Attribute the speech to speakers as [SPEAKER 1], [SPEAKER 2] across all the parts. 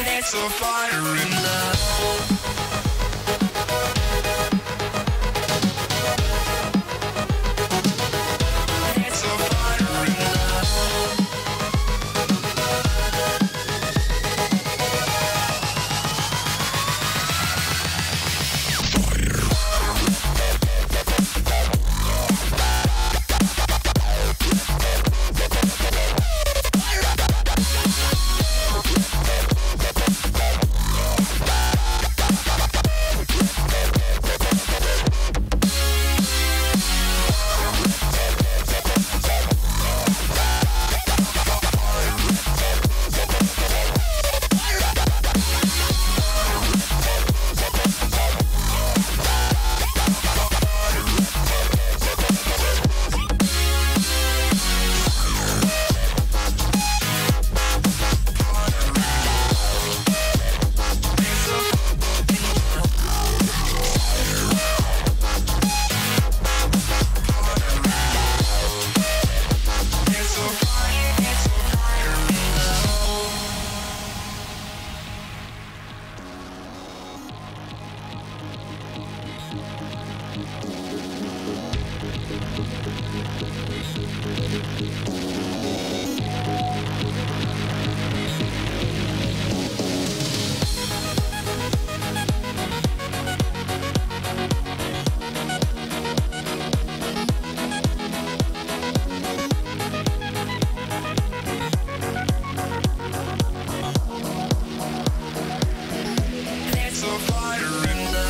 [SPEAKER 1] It's a fire in love. It's a fire in love.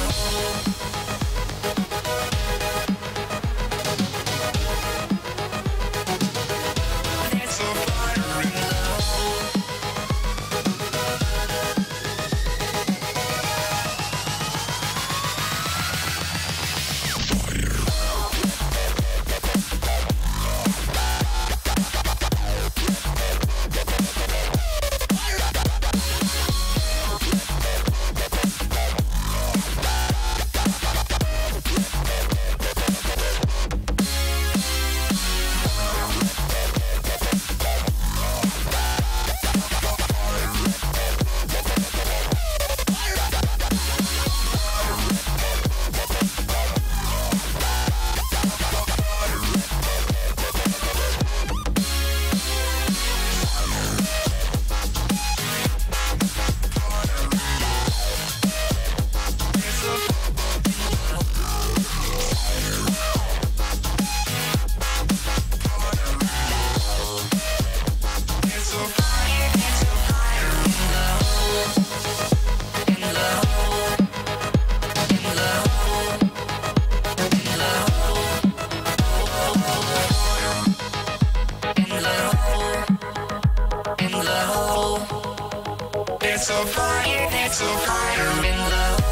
[SPEAKER 1] It's a fire in love.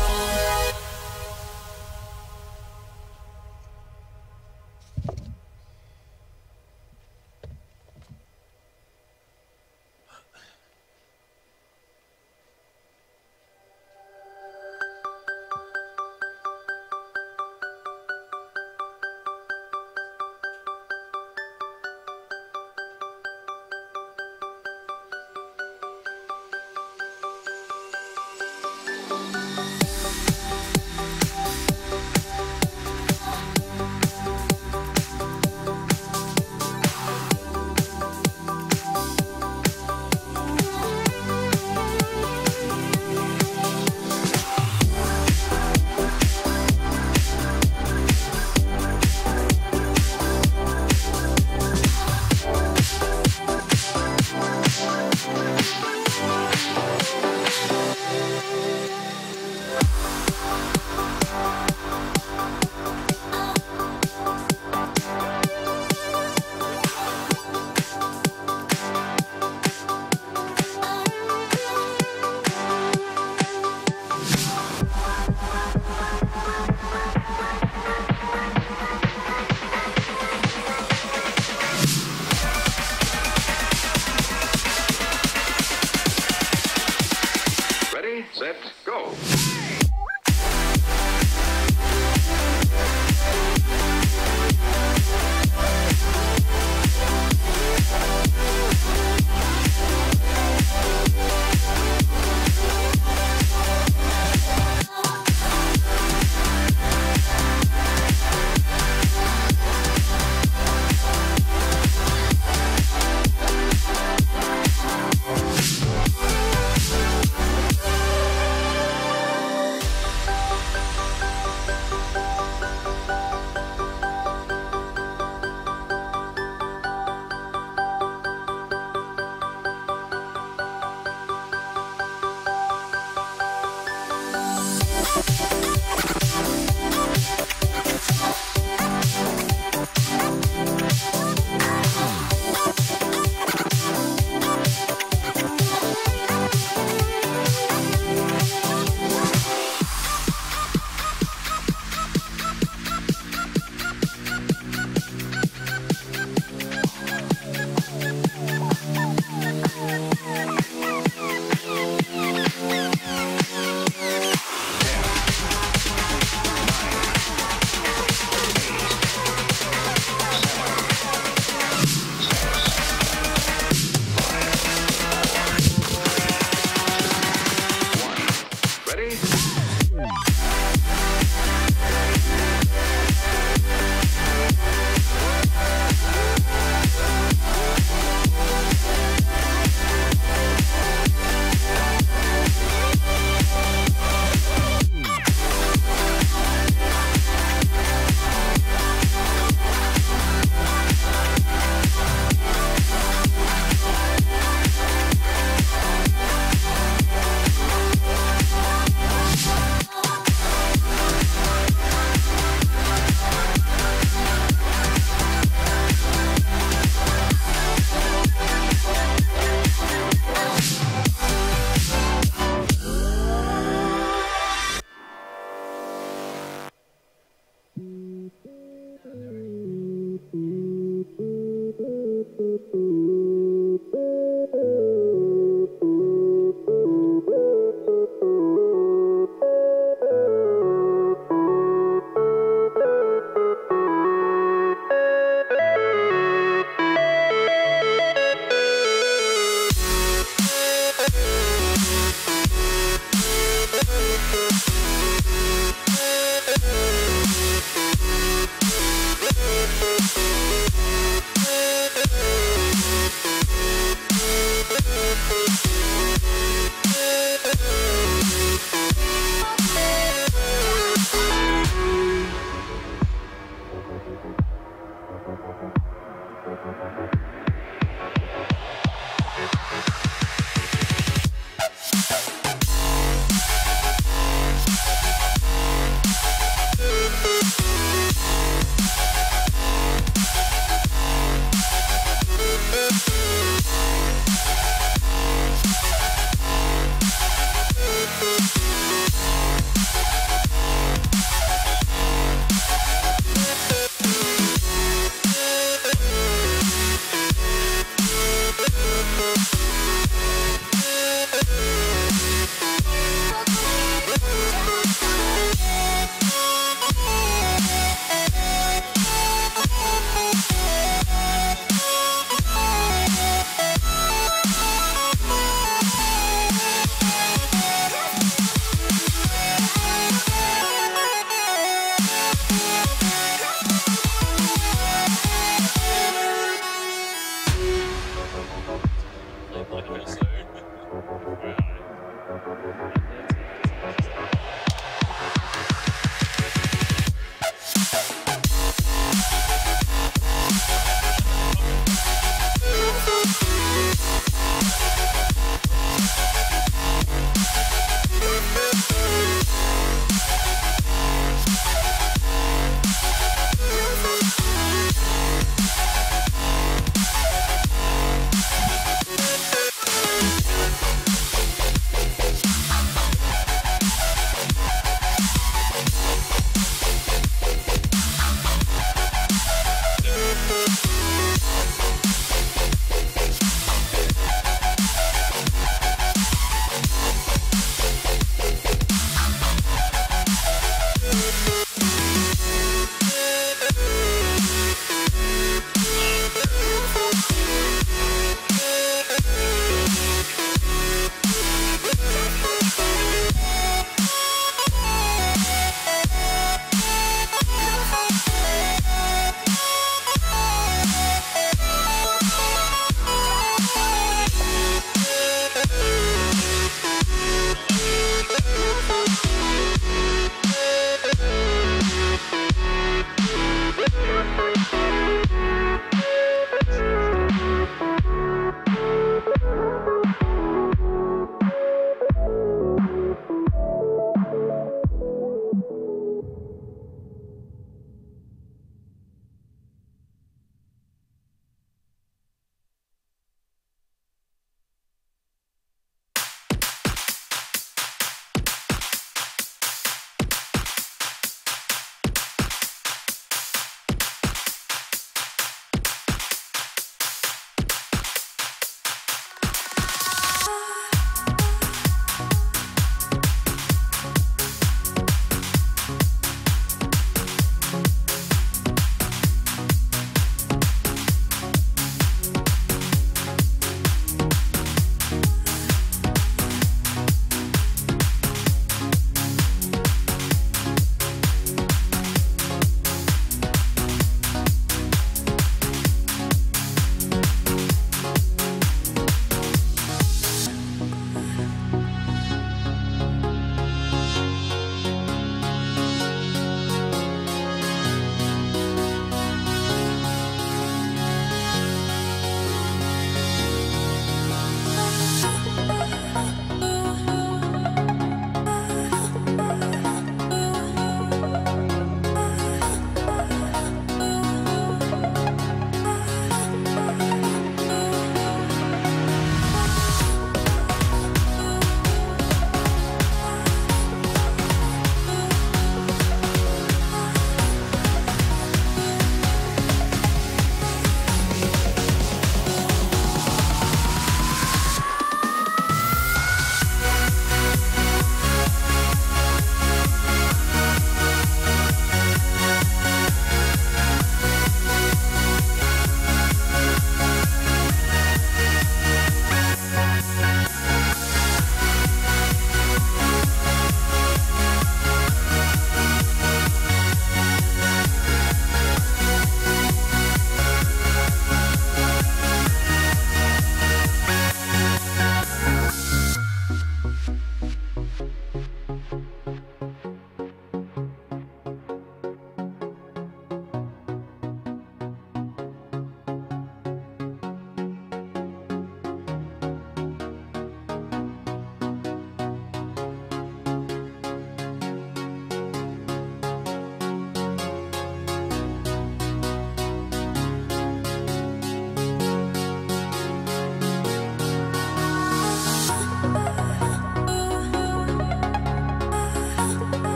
[SPEAKER 2] Set, go.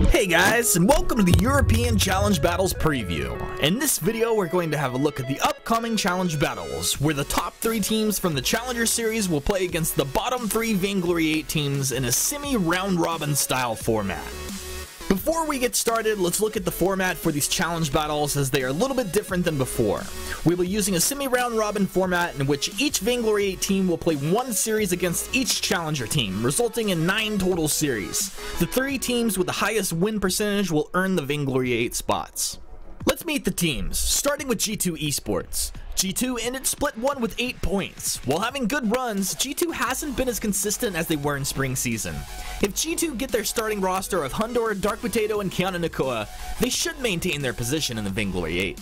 [SPEAKER 2] Hey guys, and welcome to the European Challenge Battles preview. In this video, we're going to have a look at the upcoming Challenge Battles, where the top 3 teams from the Challenger Series will play against the bottom 3 Vainglory 8 teams in a semi-round-robin style format. Before we get started, let's look at the format for these challenge battles, as they are a little bit different than before. We'll be using a semi-round robin format in which each Vainglory 8 team will play 1 series against each challenger team, resulting in 9 total series. The 3 teams with the highest win percentage will earn the Vainglory 8 spots. Let's meet the teams, starting with G2 Esports. G2 ended split 1 with 8 points. While having good runs, G2 hasn't been as consistent as they were in spring season. If G2 get their starting roster of Hundor, Dark Potato, and Kiana Nakua, they should maintain their position in the Vainglory 8.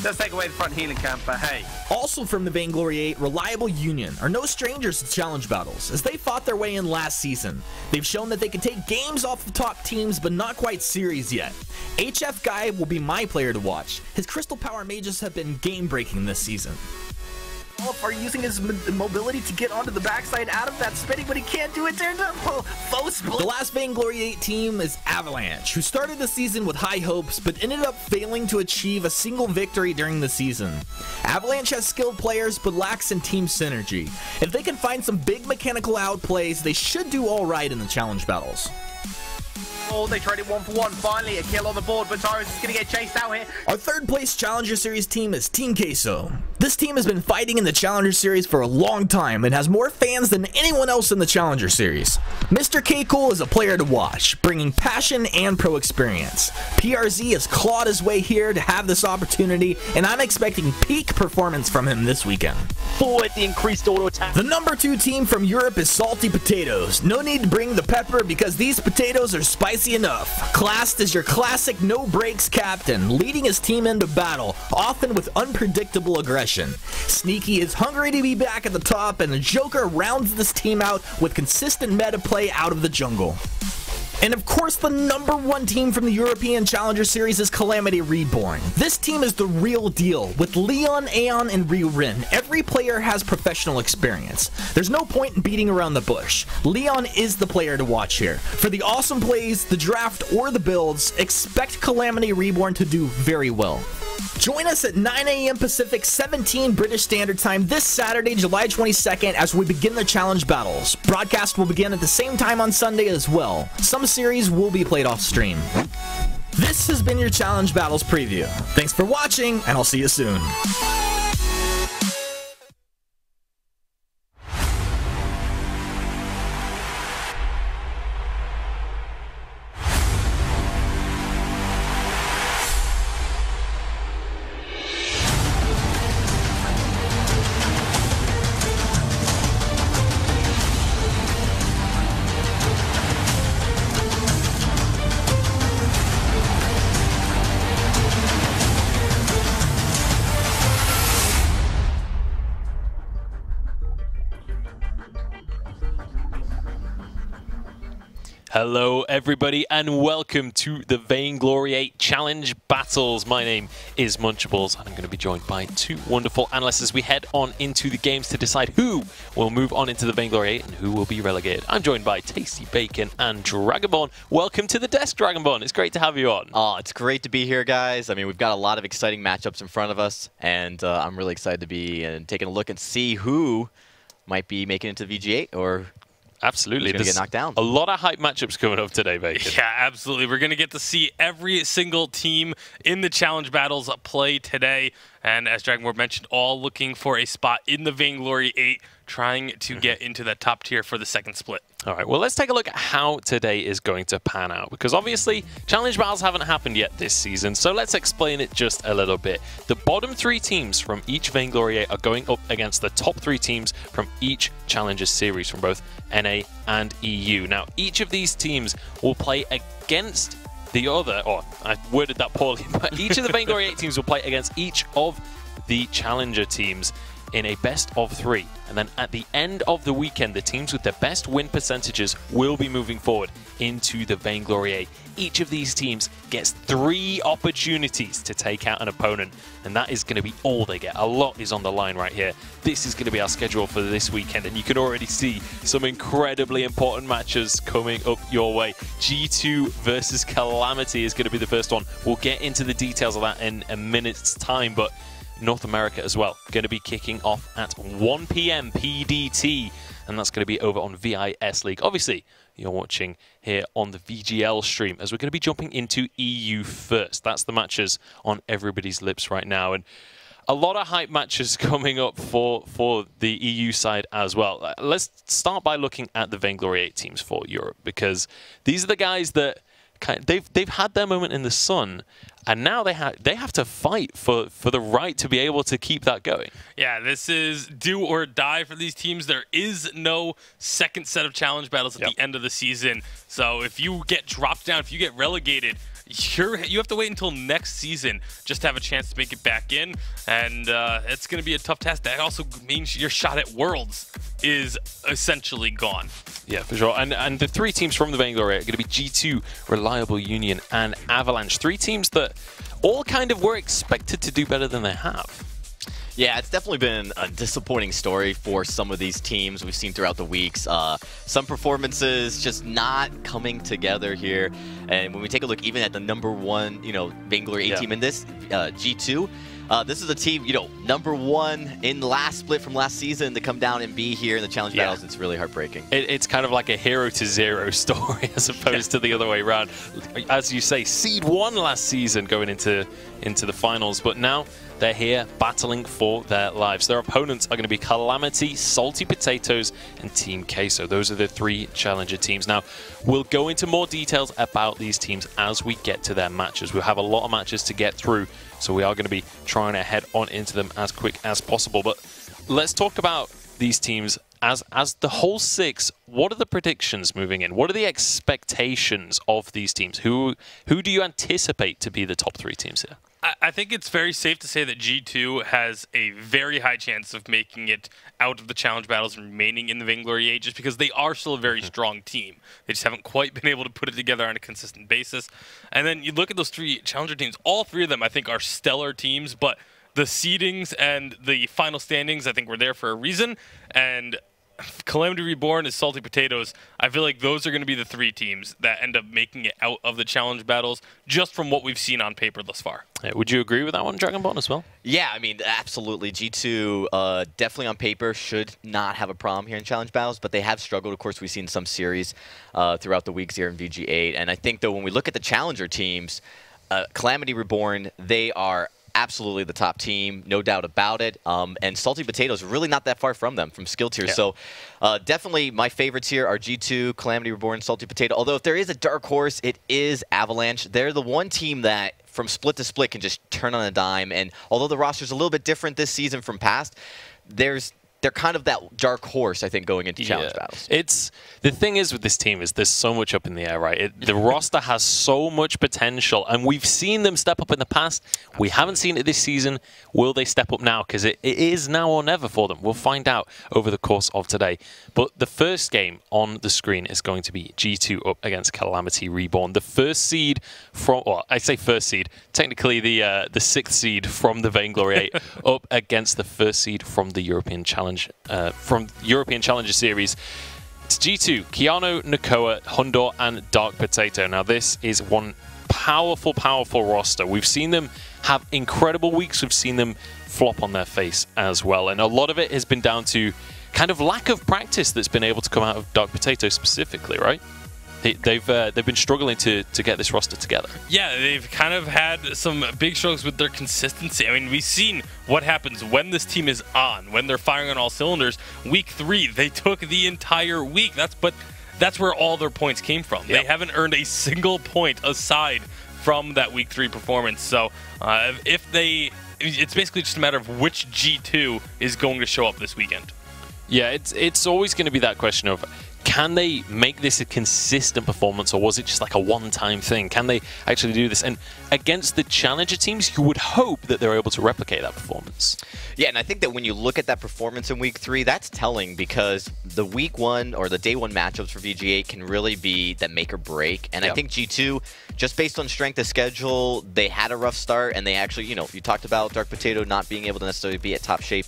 [SPEAKER 3] Let's take away the front healing camp, but hey.
[SPEAKER 2] Also from the Vainglory 8, Reliable Union are no strangers to challenge battles, as they fought their way in last season. They've shown that they can take games off the top teams, but not quite series yet. HF Guy will be my player to watch. His Crystal Power Mages have been game-breaking this season.
[SPEAKER 3] Are using his mobility to get onto the backside out of that spinning, but he can't do it.
[SPEAKER 2] The last Vainglory 8 team is Avalanche, who started the season with high hopes, but ended up failing to achieve a single victory during the season. Avalanche has skilled players, but lacks in team synergy. If they can find some big mechanical outplays, they should do alright in the challenge battles.
[SPEAKER 3] Oh, they tried it 1-for-1. Finally, a kill on the board, but Tyrus is going to get chased out here.
[SPEAKER 2] Our third place Challenger Series team is Team Queso. This team has been fighting in the Challenger Series for a long time and has more fans than anyone else in the Challenger Series. Mr. K-Cool is a player to watch, bringing passion and pro experience. PRZ has clawed his way here to have this opportunity, and I'm expecting peak performance from him this weekend.
[SPEAKER 4] Forward the increased auto attack.
[SPEAKER 2] The number 2 team from Europe is Salty Potatoes. No need to bring the pepper because these potatoes are spicy enough. Classed as your classic no-breaks captain, leading his team into battle, often with unpredictable aggression. Sneaky is hungry to be back at the top, and the Joker rounds this team out with consistent meta play out of the jungle. And of course, the number 1 team from the European Challenger Series is Calamity Reborn. This team is the real deal. With Leon, Aeon, and Ryu-Rin, every player has professional experience. There's no point in beating around the bush. Leon is the player to watch here. For the awesome plays, the draft, or the builds, expect Calamity Reborn to do very well. Join us at 9 AM Pacific, 17 British Standard Time this Saturday, July 22nd, as we begin the challenge battles. Broadcast will begin at the same time on Sunday as well. Some series will be played off stream. This has been your challenge battles preview. Thanks for watching, and I'll see you soon.
[SPEAKER 5] Hello everybody and welcome to the Vainglory 8 Challenge Battles. My name is Munchables and I'm going to be joined by 2 wonderful analysts as we head on into the games to decide who will move on into the Vainglory 8 and who will be relegated. I'm joined by Tasty Bacon and Dragonborn. Welcome to the desk, Dragonborn. It's great to have you on.
[SPEAKER 6] Oh, it's great to be here, guys. I mean, we've got a lot of exciting matchups in front of us, and I'm really excited to be taking a look and see who might be making it to the VG8 or
[SPEAKER 5] Absolutely.
[SPEAKER 6] who's going to get knocked down.
[SPEAKER 5] A lot of hype matchups coming up today, Bacon.
[SPEAKER 7] Yeah, absolutely. We're going to get to see every single team in the challenge battles play today. And as Dragonborn mentioned, all looking for a spot in the Vainglory 8, trying to get into that top tier for the second split.
[SPEAKER 5] All right, well, let's take a look at how today is going to pan out, because obviously challenge battles haven't happened yet this season, so let's explain it just a little bit. The bottom 3 teams from each Vainglory 8 are going up against the top 3 teams from each Challenger series from both NA and EU. Now, each of these teams will play against the other, or I worded that poorly, but each of the Vainglory 8 teams will play against each of the Challenger teams in a best of 3. And then at the end of the weekend, the teams with the best win percentages will be moving forward into the Vainglory 8. Each of these teams gets 3 opportunities to take out an opponent, and that is going to be all they get. A lot is on the line right here. This is going to be our schedule for this weekend, and you can already see some incredibly important matches coming up your way. G2 versus Calamity is going to be the first one. We'll get into the details of that in a minute's time, but North America as well, going to be kicking off at 1 PM PDT, and that's going to be over on VIS League. Obviously, you're watching here on the VGL stream, as we're going to be jumping into EU first. That's the matches on everybody's lips right now, and a lot of hype matches coming up for the EU side as well. Let's start by looking at the Vainglory 8 teams for Europe, because these are the guys that they've had their moment in the sun, and now they have to fight for the right to be able to keep that going.
[SPEAKER 7] Yeah, this is do or die for these teams. There is no second set of challenge battles at the end of the season. So if you get dropped down, if you get relegated, you have to wait until next season just to have a chance to make it back in, and it's going to be a tough task. That also means your shot at Worlds is essentially gone.
[SPEAKER 5] Yeah, for sure. And the 3 teams from the Vainglory are going to be G2, Reliable Union, and Avalanche. 3 teams that all kind of were expected to do better than they have.
[SPEAKER 6] Yeah, it's definitely been a disappointing story for some of these teams we've seen throughout the weeks. Some performances just not coming together here. And when we take a look even at the number 1, Vainglory 8 team in this, G2, This is a team, you know, #1 in the last split from last season to come down and be here in the challenge battles. It's really heartbreaking.
[SPEAKER 5] It's kind of like a 0 to 0 story as opposed to the other way around. As you say, seed 1 last season going into the finals, but now they're here battling for their lives. Their opponents are going to be Calamity, Salty Potatoes, and Team Queso. Those are the 3 challenger teams. Now, we'll go into more details about these teams as we get to their matches. We'll have a lot of matches to get through, so we are going to be trying to head on into them as quick as possible. But let's talk about these teams as the whole 6. What are the predictions moving in? What are the expectations of these teams? Who do you anticipate to be the top 3 teams here?
[SPEAKER 7] I think it's very safe to say that G2 has a very high chance of making it out of the challenge battles and remaining in the Vainglory just because they are still a very strong team. They just haven't quite been able to put it together on a consistent basis. And then you look at those 3 challenger teams, all 3 of them I think are stellar teams, but the seedings and the final standings I think were there for a reason. And Calamity Reborn is Salty Potatoes. I feel like those are going to be the 3 teams that end up making it out of the challenge battles just from what we've seen on paper thus far.
[SPEAKER 5] Yeah, would you agree with that one, Dragonbot, as well?
[SPEAKER 6] Yeah, I mean, absolutely. G2 definitely on paper should not have a problem here in challenge battles, but they have struggled. Of course, we've seen some series throughout the weeks here in VG8. And I think, though, when we look at the challenger teams, Calamity Reborn, they are absolutely the top team, no doubt about it. And Salty Potatoes, really not that far from them, from skill tier. Yeah. So definitely my favorites here are G2, Calamity Reborn, Salty Potato. Although if there is a dark horse, it is Avalanche. They're the one team that from split to split can just turn on a dime. And although the roster's a little bit different this season from past, they're kind of that dark horse, I think, going into challenge battles.
[SPEAKER 5] The thing is with this team is there's so much up in the air, right? The roster has so much potential, and we've seen them step up in the past. We haven't seen it this season. Will they step up now? Because it is now or never for them. We'll find out over the course of today. But the first game on the screen is going to be G2 up against Calamity Reborn. The first seed from, well, I say first seed, technically the 6th seed from the Vainglory 8 up against the first seed from the European Challenger Series. It's G2, Keanu, Nakoa, Hundor, and Dark Potato. Now this is one powerful, powerful roster. We've seen them have incredible weeks. We've seen them flop on their face as well. And a lot of it has been down to kind of lack of practice that's been able to come out of Dark Potato specifically, right? They've been struggling to get this roster together. Yeah,
[SPEAKER 7] they've kind of had some big struggles with their consistency. I mean, we've seen what happens when this team is on, when they're firing on all cylinders. Week 3, they took the entire week. That's where all their points came from. Yep. They haven't earned a single point aside from that Week 3 performance. So it's basically just a matter of which G2 is going to show up this weekend.
[SPEAKER 5] Yeah, it's always going to be that question of, can they make this a consistent performance, or was it just like a one-time thing? Can they actually do this? And against the challenger teams, you would hope that they're able to replicate that performance.
[SPEAKER 6] Yeah, and I think that when you look at that performance in Week 3, that's telling, because the Week 1 or the Day 1 matchups for VG8 can really be that make or break. And I think G2, just based on strength of schedule, they had a rough start, and they actually, you talked about Dark Potato not being able to necessarily be at top shape.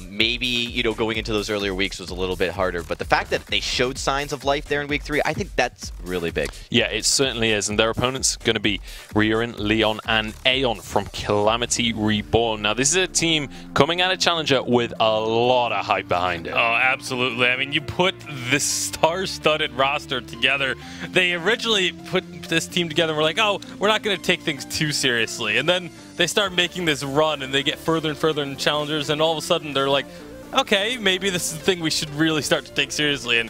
[SPEAKER 6] Maybe, going into those earlier weeks was a little bit harder. But the fact that they showed signs of life there in Week 3, I think that's really big.
[SPEAKER 5] Yeah, it certainly is. And their opponents going to be Riordan, Leon, and Aeon from Calamity Reborn. Now, this is a team coming out of Challenger with a lot of hype behind it.
[SPEAKER 7] Oh, absolutely. I mean, you put this star-studded roster together. They originally put this team together and were like, oh, we're not going to take things too seriously. And then they start making this run, and they get further and further in challengers, and all of a sudden they're like, okay, maybe this is the thing we should really start to take seriously. And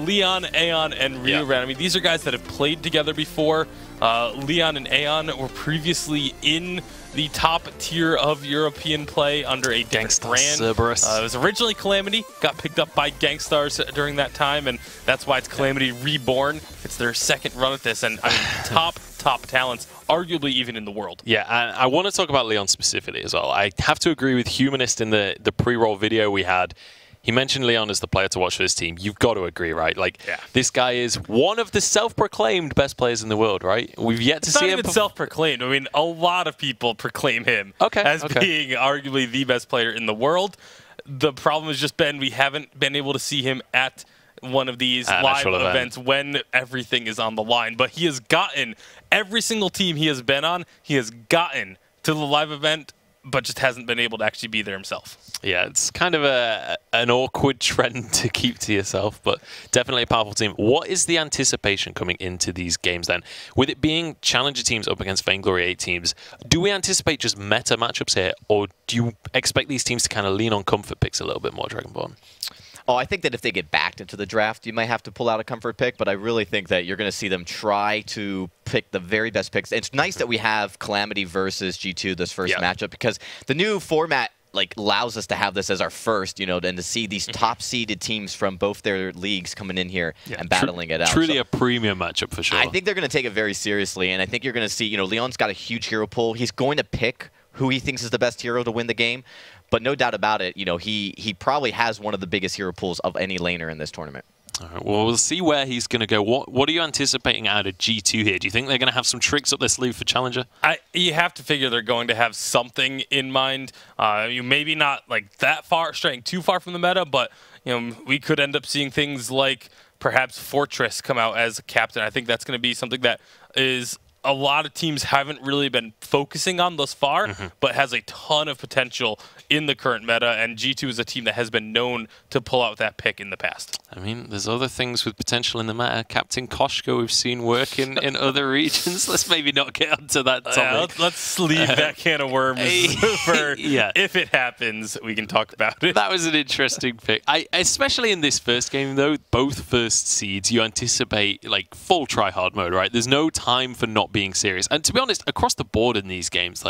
[SPEAKER 7] Leon, Aeon, and Riordan, I mean, these are guys that have played together before. Leon and Aeon were previously in the top tier of European play under a different brand. It was originally Calamity, got picked up by Gangstars during that time, and that's why it's Calamity Reborn. It's their second run at this, and I mean, top talents, arguably even in the world.
[SPEAKER 5] Yeah, and I want to talk about Leon specifically as well. I have to agree with Humanist in the pre-roll video we had. He mentioned Leon as the player to watch for this team. You've got to agree, right? Like, this guy is one of the self-proclaimed best players in the world, right? We've yet to see him.
[SPEAKER 7] Not even self-proclaimed. I mean, a lot of people proclaim him as being arguably the best player in the world. The problem has just been we haven't been able to see him at one of these live events when everything is on the line. But he has gotten every single team he has been on, he has gotten to the live event but just hasn't been able to actually be there himself.
[SPEAKER 5] Yeah, it's kind of an awkward trend to keep to yourself, but definitely a powerful team. What is the anticipation coming into these games then? With it being Challenger teams up against Vainglory 8 teams, do we anticipate just meta matchups here, or do you expect these teams to kind of lean on comfort picks a little bit more, Dragonborn?
[SPEAKER 6] Oh, I think that if they get backed into the draft, you might have to pull out a comfort pick, but I really think that you're going to see them try to pick the very best picks. It's nice that we have Calamity versus G2 this first matchup, because the new format allows us to have this as our first, and to see these top-seeded teams from both their leagues coming in here and battling it out.
[SPEAKER 5] Truly a premium matchup for sure.
[SPEAKER 6] I think they're going to take it very seriously, and I think you're going to see, Leon's got a huge hero pool. He's going to pick who he thinks is the best hero to win the game. But no doubt about it, he probably has one of the biggest hero pools of any laner in this tournament.
[SPEAKER 5] All right, well, we'll see where he's going to go. What are you anticipating out of G2 here? Do you think they're going to have some tricks up their sleeve for Challenger?
[SPEAKER 7] You have to figure they're going to have something in mind. You maybe not that far, straying too far from the meta, but we could end up seeing things like perhaps Fortress come out as a captain. I think that's going to be something that is a lot of teams haven't really been focusing on thus far, but has a ton of potential in the current meta, and G2 is a team that has been known to pull out that pick in the past.
[SPEAKER 5] I mean, there's other things with potential in the meta. Captain Koshko we've seen work in other regions. Let's maybe not get onto that topic.
[SPEAKER 7] Let's leave that can of worms for if it happens, we can talk about it.
[SPEAKER 5] That was an interesting pick. Especially in this first game, though, both first seeds, you anticipate full try-hard mode, right? There's no time for not being serious. And to be honest, across the board in these games,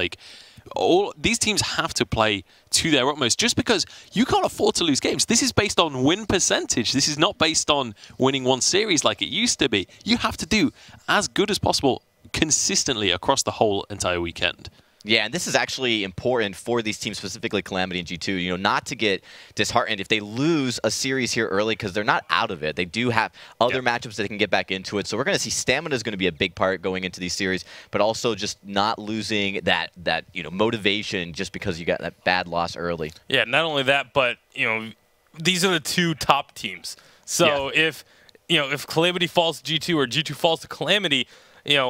[SPEAKER 5] all these teams have to play to their utmost, just because you can't afford to lose games. This is based on win percentage. This is not based on winning one series like it used to be. You have to do as good as possible consistently across the whole entire weekend.
[SPEAKER 6] Yeah, and this is actually important for these teams, specifically Calamity and G2, not to get disheartened if they lose a series here early, because they're not out of it. They do have other matchups that they can get back into it. So we're going to see stamina is going to be a big part going into these series, but also just not losing that motivation just because you got that bad loss early.
[SPEAKER 7] Yeah, not only that, but these are the two top teams. So if Calamity falls to G2 or G2 falls to Calamity,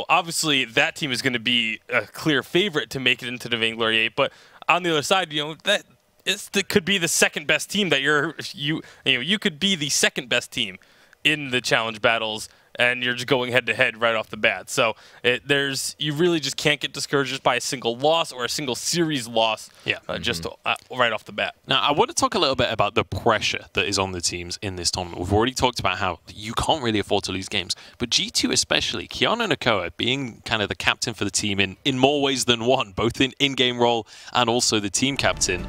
[SPEAKER 7] obviously that team is going to be a clear favorite to make it into the Vainglory 8. But on the other side, that could be the second best team that you could be the second best team in the challenge battles, and you're just going head to head right off the bat. So you really just can't get discouraged just by a single loss or a single series loss just right off the bat.
[SPEAKER 5] Now, I want to talk a little bit about the pressure that is on the teams in this tournament. We've already talked about how you can't really afford to lose games, but G2 especially, Kiana Nakoa being kind of the captain for the team in more ways than one, both in in-game role and also the team captain.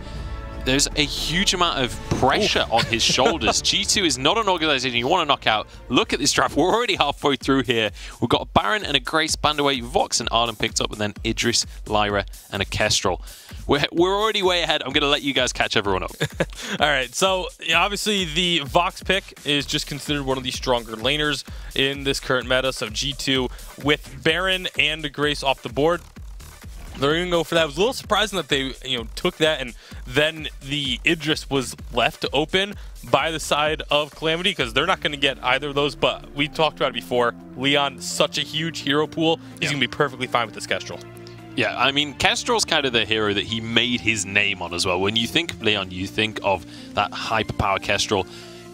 [SPEAKER 5] There's a huge amount of pressure on his shoulders. G2 is not an organization you want to knock out. Look at this draft. We're already halfway through here. We've got a Baron and a Grace banned away. Vox and Arden picked up, and then Idris, Lyra, and a Kestrel. We're already way ahead. I'm going to let you guys catch everyone up.
[SPEAKER 7] All right. So, obviously, the Vox pick is just considered one of the stronger laners in this current meta. So, G2 with Baron and Grace off the board, they're going to go for that. It was a little surprising that they took that, and then the Idris was left open by the side of Calamity, because they're not going to get either of those. But we talked about it before. Leon, such a huge hero pool. He's going to be perfectly fine with this Kestrel.
[SPEAKER 5] Yeah, I mean, Kestrel's kind of the hero that he made his name on as well. When you think of Leon, you think of that hyperpower Kestrel.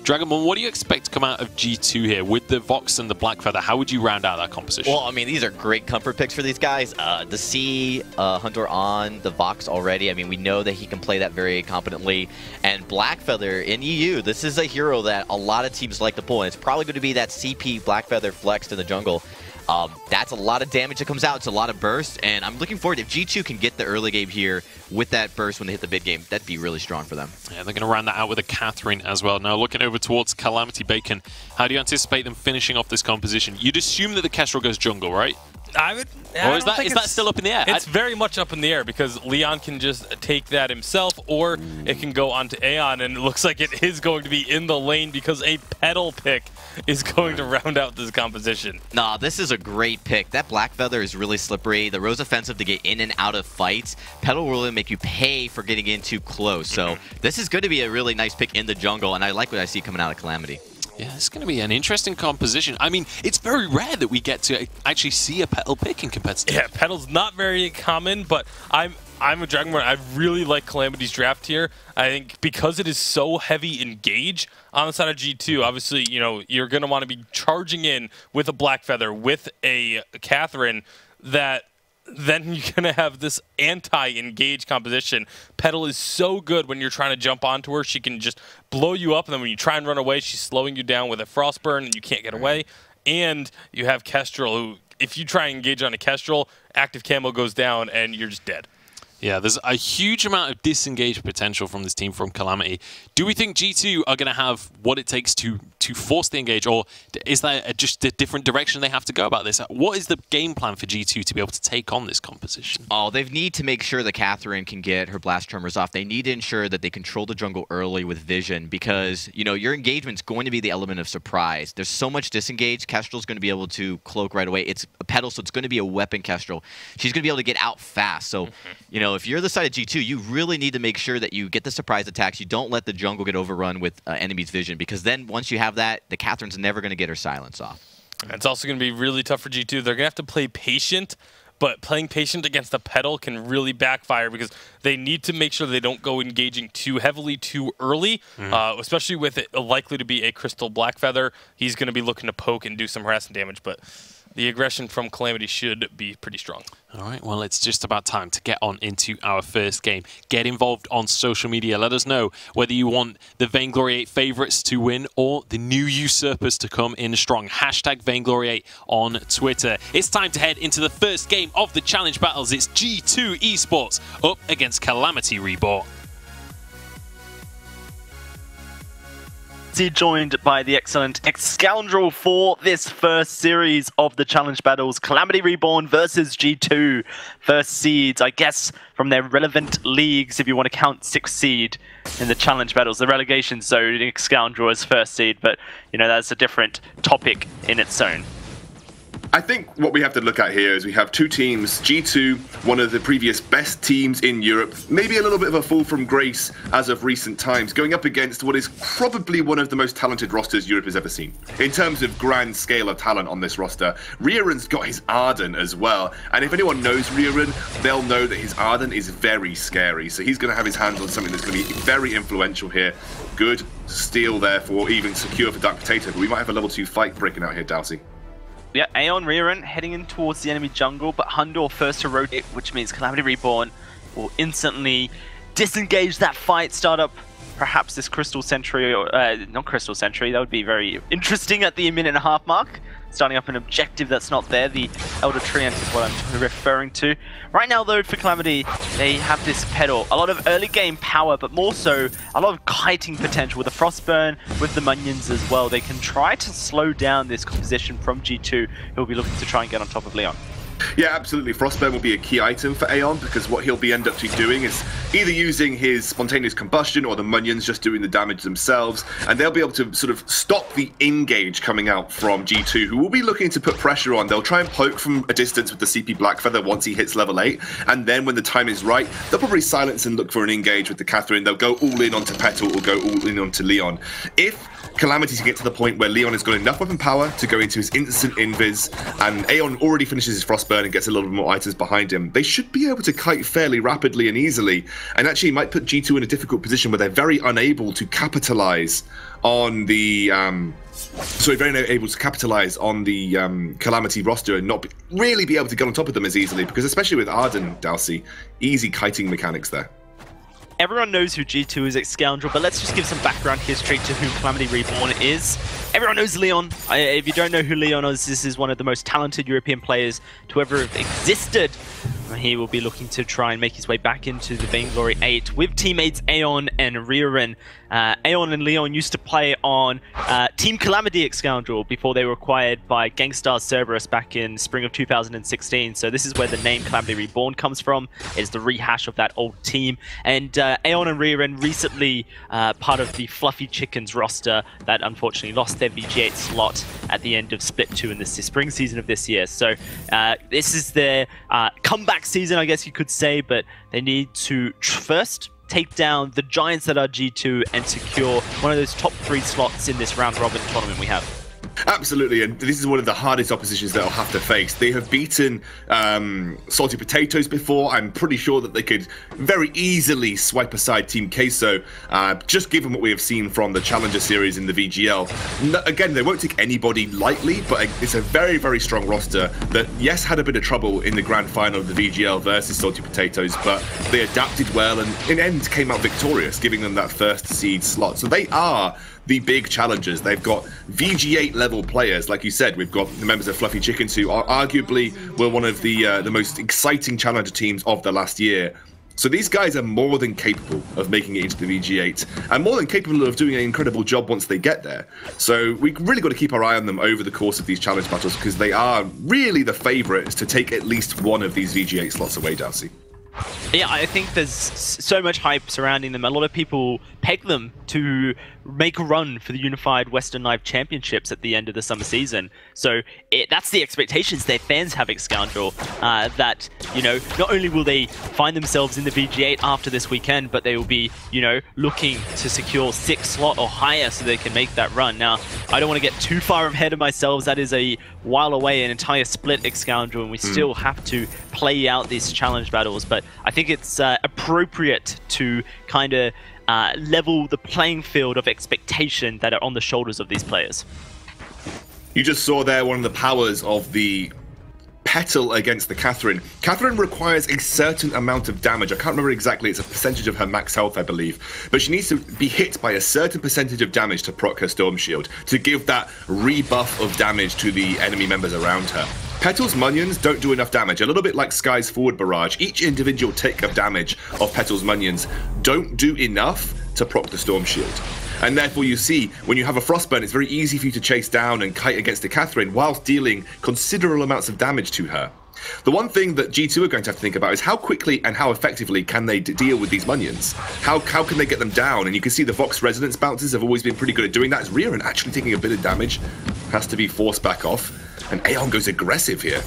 [SPEAKER 5] Dragonborn, what do you expect to come out of G2 here with the Vox and the Blackfeather? How would you round out that composition?
[SPEAKER 6] Well, I mean, these are great comfort picks for these guys. To see Hunter on the Vox already, I mean, we know that he can play that very competently. And Blackfeather in EU, this is a hero that a lot of teams like to pull, and it's probably going to be that CP Blackfeather flexed in the jungle. That's a lot of damage that comes out. It's a lot of burst, and I'm looking forward, if G2 can get the early game here with that burst when they hit the mid game, that'd be really strong for them.
[SPEAKER 5] Yeah, they're going to round that out with a Catherine as well. Now, looking over towards Calamity Bacon, how do you anticipate them finishing off this composition? You'd assume that the Kestrel goes jungle, right? Or is that still up in the air?
[SPEAKER 7] It's very much up in the air, because Leon can just take that himself, or it can go onto Aeon, and it looks like it is going to be in the lane because a Petal pick is going to round out this composition.
[SPEAKER 6] Nah, this is a great pick. That Blackfeather is really slippery. The Rose offensive to get in and out of fights. Petal will really make you pay for getting in too close. So this is going to be a really nice pick in the jungle, and I like what I see coming out of Calamity.
[SPEAKER 5] Yeah, it's going to be an interesting composition. I mean, it's very rare that we get to actually see a Petal pick in competitive.
[SPEAKER 7] Yeah, Petal's not very common, but I'm I'm a Dragonborn. I really like Calamity's draft here. I think because it is so heavy engage on the side of G2, obviously, you know, you're going to want to be charging in with a Blackfeather, with a Catherine, that then you're going to have this anti-engage composition. Petal is so good when you're trying to jump onto her. She can just blow you up, and then when you try and run away, she's slowing you down with a Frostburn, and you can't get away. And you have Kestrel, who, if you try and engage on a Kestrel, active camo goes down, and you're just dead.
[SPEAKER 5] Yeah, there's a huge amount of disengaged potential from this team from Calamity. Do we think G2 are going to have what it takes to force the engage, or is that just a different direction they have to go about this? What is the game plan for G2 to be able to take on this composition?
[SPEAKER 6] Oh, they need to make sure that Catherine can get her blast tremors off. They need to ensure that they control the jungle early with vision, because, you know, your engagement's going to be the element of surprise. There's so much disengage. Kestrel's going to be able to cloak right away. It's a Petal, so it's going to be a weapon Kestrel. She's going to be able to get out fast. So, you know, if you're the side of G2, you really need to make sure that you get the surprise attacks. You don't let the jungle get overrun with enemies' vision, because then once you have that, the Catherine's never going to get her silence off.
[SPEAKER 7] It's also going to be really tough for G2. They're going to have to play patient, but playing patient against a Petal can really backfire, because they need to make sure they don't go engaging too heavily too early, especially with it likely to be a Crystal Blackfeather. He's going to be looking to poke and do some harassing damage, but the aggression from Calamity should be pretty strong.
[SPEAKER 5] All right, well, it's just about time to get on into our first game. Get involved on social media. Let us know whether you want the Vainglory 8 favorites to win or the new usurpers to come in strong. Hashtag Vainglory 8 on Twitter. It's time to head into the first game of the challenge battles. It's G2 Esports up against Calamity Reborn.
[SPEAKER 4] Joined by the excellent X-Scoundrel for this first series of the challenge battles. Calamity Reborn versus G2. First seeds, I guess, from their relevant leagues, if you want to count 6 seed in the challenge battles. The relegation zone, X-Scoundrel as first seed, but, you know, that's a different topic in its own.
[SPEAKER 8] I think what we have to look at here is we have two teams. G2, one of the previous best teams in Europe, maybe a little bit of a fall from grace as of recent times, going up against what is probably one of the most talented rosters Europe has ever seen. In terms of grand scale of talent on this roster, Rieren's got his Arden as well. And if anyone knows Rieren, they'll know that his Arden is very scary. So he's going to have his hands on something that's going to be very influential here. Good steal, therefore, even secure for Dark Potato. But we might have a level 2 fight breaking out here, Dalsy.
[SPEAKER 4] Yeah, Aeon Rieren heading in towards the enemy jungle, but Hundor first to rotate, which means Calamity Reborn will instantly disengage that fight, start up perhaps this Crystal Sentry, or not Crystal Sentry, that would be very interesting at the minute-and-a-half mark. Starting up an objective that's not there, the Elder Treant is what I'm referring to. Right now though, for Calamity, they have this Petal. A lot of early game power, but more so a lot of kiting potential with the Frostburn, with the Munions as well. They can try to slow down this composition from G2, who will be looking to try and get on top of Leon.
[SPEAKER 8] Yeah, absolutely. Frostburn will be a key item for Aeon, because what he'll be end up doing is either using his spontaneous combustion or the Munions just doing the damage themselves, and they'll be able to sort of stop the engage coming out from G2, who will be looking to put pressure on. They'll try and poke from a distance with the CP Blackfeather once he hits level 8, and then when the time is right, they'll probably silence and look for an engage with the Catherine. They'll go all in onto Petal or go all in onto Leon. If Calamity to get to the point where Leon has got enough weapon power to go into his instant invis, and Aeon already finishes his Frostburn and gets a little bit more items behind him, they should be able to kite fairly rapidly and easily, and actually might put G2 in a difficult position where they're very unable to capitalize on the Calamity roster and not really be able to get on top of them as easily, because especially with Arden, Dalsy, easy kiting mechanics there.
[SPEAKER 4] Everyone knows who G2 is, X-Scoundrel, but let's just give some background history to who Calamity Reborn is. Everyone knows Leon. If you don't know who Leon is, this is one of the most talented European players to ever have existed. He will be looking to try and make his way back into the Vainglory 8 with teammates Aeon and Rieren. Aeon and Leon used to play on Team Calamity X-Scoundrel before they were acquired by Gangstar Cerberus back in spring of 2016. So this is where the name Calamity Reborn comes from. It's the rehash of that old team. And Aeon and Rieren recently part of the Fluffy Chickens roster that unfortunately lost their VG8 slot at the end of Split 2 in the spring season of this year. So this is their comeback season, I guess you could say, but they need to first take down the giants that are G2 and secure one of those top 3 slots in this round robin tournament we have.
[SPEAKER 8] Absolutely, and this is one of the hardest oppositions they'll have to face. They have beaten Salty Potatoes before. I'm pretty sure that they could very easily swipe aside Team Queso, just given what we have seen from the Challenger Series in the VGL. Again, they won't take anybody lightly, but it's a very, very strong roster that, yes, had a bit of trouble in the grand final of the VGL versus Salty Potatoes, but they adapted well and in end came out victorious, giving them that first seed slot. So they are the big challengers. They've got VG8 level players, like you said. We've got the members of Fluffy Chickens, who are arguably were one of the most exciting challenger teams of the last year. So these guys are more than capable of making it into the VG8, and more than capable of doing an incredible job once they get there. So we've really got to keep our eye on them over the course of these challenge battles, because they are really the favourites to take at least one of these VG8 slots away, Darcy.
[SPEAKER 4] Yeah, I think there's so much hype surrounding them. A lot of people peg them to make a run for the Unified Western Live Championships at the end of the summer season. So that's the expectations their fans have, Scoundrel, that, you know, not only will they find themselves in the VG8 after this weekend, but they will be, you know, looking to secure 6th slot or higher so they can make that run. Now, I don't want to get too far ahead of myself. That is a while away, an entire split, Scoundrel, and we still have to play out these challenge battles. But I think it's appropriate to kind of level the playing field of expectation that are on the shoulders of these players.
[SPEAKER 8] You just saw there one of the powers of the Petal against the Catherine. Catherine requires a certain amount of damage. I can't remember exactly. It's a percentage of her max health, I believe. But she needs to be hit by a certain percentage of damage to proc her Storm Shield, to give that rebuff of damage to the enemy members around her. Petal's Munions don't do enough damage. A little bit like Sky's Forward Barrage. Each individual tick of damage of Petal's Munions don't do enough to proc the Storm Shield. And therefore you see, when you have a Frostburn, it's very easy for you to chase down and kite against the Catherine whilst dealing considerable amounts of damage to her. The one thing that G2 are going to have to think about is how quickly and how effectively can they deal with these Munions? How can they get them down? And you can see the Vox Resonance bounces have always been pretty good at doing that. As Riran actually taking a bit of damage, has to be forced back off. And Aeon goes aggressive here.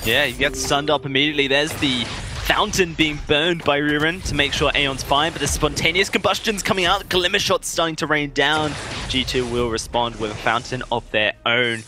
[SPEAKER 4] Yeah, he gets stunned up immediately. There's the fountain being burned by Riran to make sure Aeon's fine, but the spontaneous combustion's coming out. Glimmer shots starting to rain down. G2 will respond with a fountain of their own.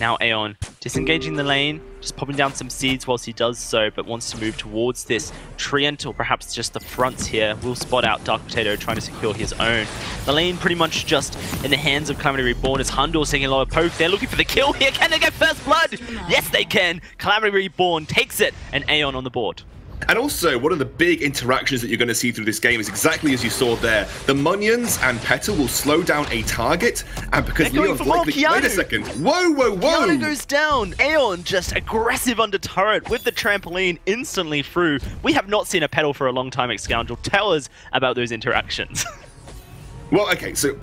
[SPEAKER 4] Now Aeon disengaging the lane, just popping down some seeds whilst he does so, but wants to move towards this Treant, or perhaps just the fronts here. Will spot out Dark Potato trying to secure his own. The lane pretty much just in the hands of Calamity Reborn, as Hundor's taking a lot of poke. They're looking for the kill here. Can they get first blood? Yes, they can. Calamity Reborn takes it, and Aeon on the board.
[SPEAKER 8] And also, one of the big interactions that you're going to see through this game is exactly as you saw there. The Munions and Petal will slow down a target, and because Leon's likely... Wait a second. Whoa, whoa, whoa!
[SPEAKER 4] Keanu goes down. Aeon just aggressive under turret with the trampoline instantly through. We have not seen a Petal for a long time, Scoundrel. Tell us about those interactions.
[SPEAKER 8] Well, okay, so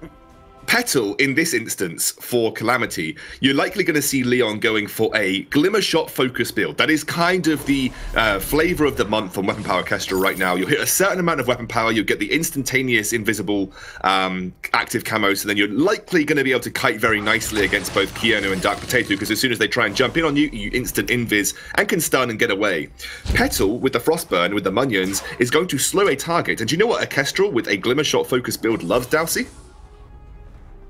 [SPEAKER 8] Petal, in this instance, for Calamity, you're likely going to see Leon going for a Glimmer Shot focus build. That is kind of the flavor of the month on Weapon Power Kestrel right now. You'll hit a certain amount of weapon power, you'll get the instantaneous invisible active camos, and then you're likely going to be able to kite very nicely against both Keanu and Dark Potato, because as soon as they try and jump in on you, you instant invis and can stun and get away. Petal, with the Frostburn, with the Munions, is going to slow a target. And do you know what a Kestrel with a Glimmer Shot focus build loves, Dowsey?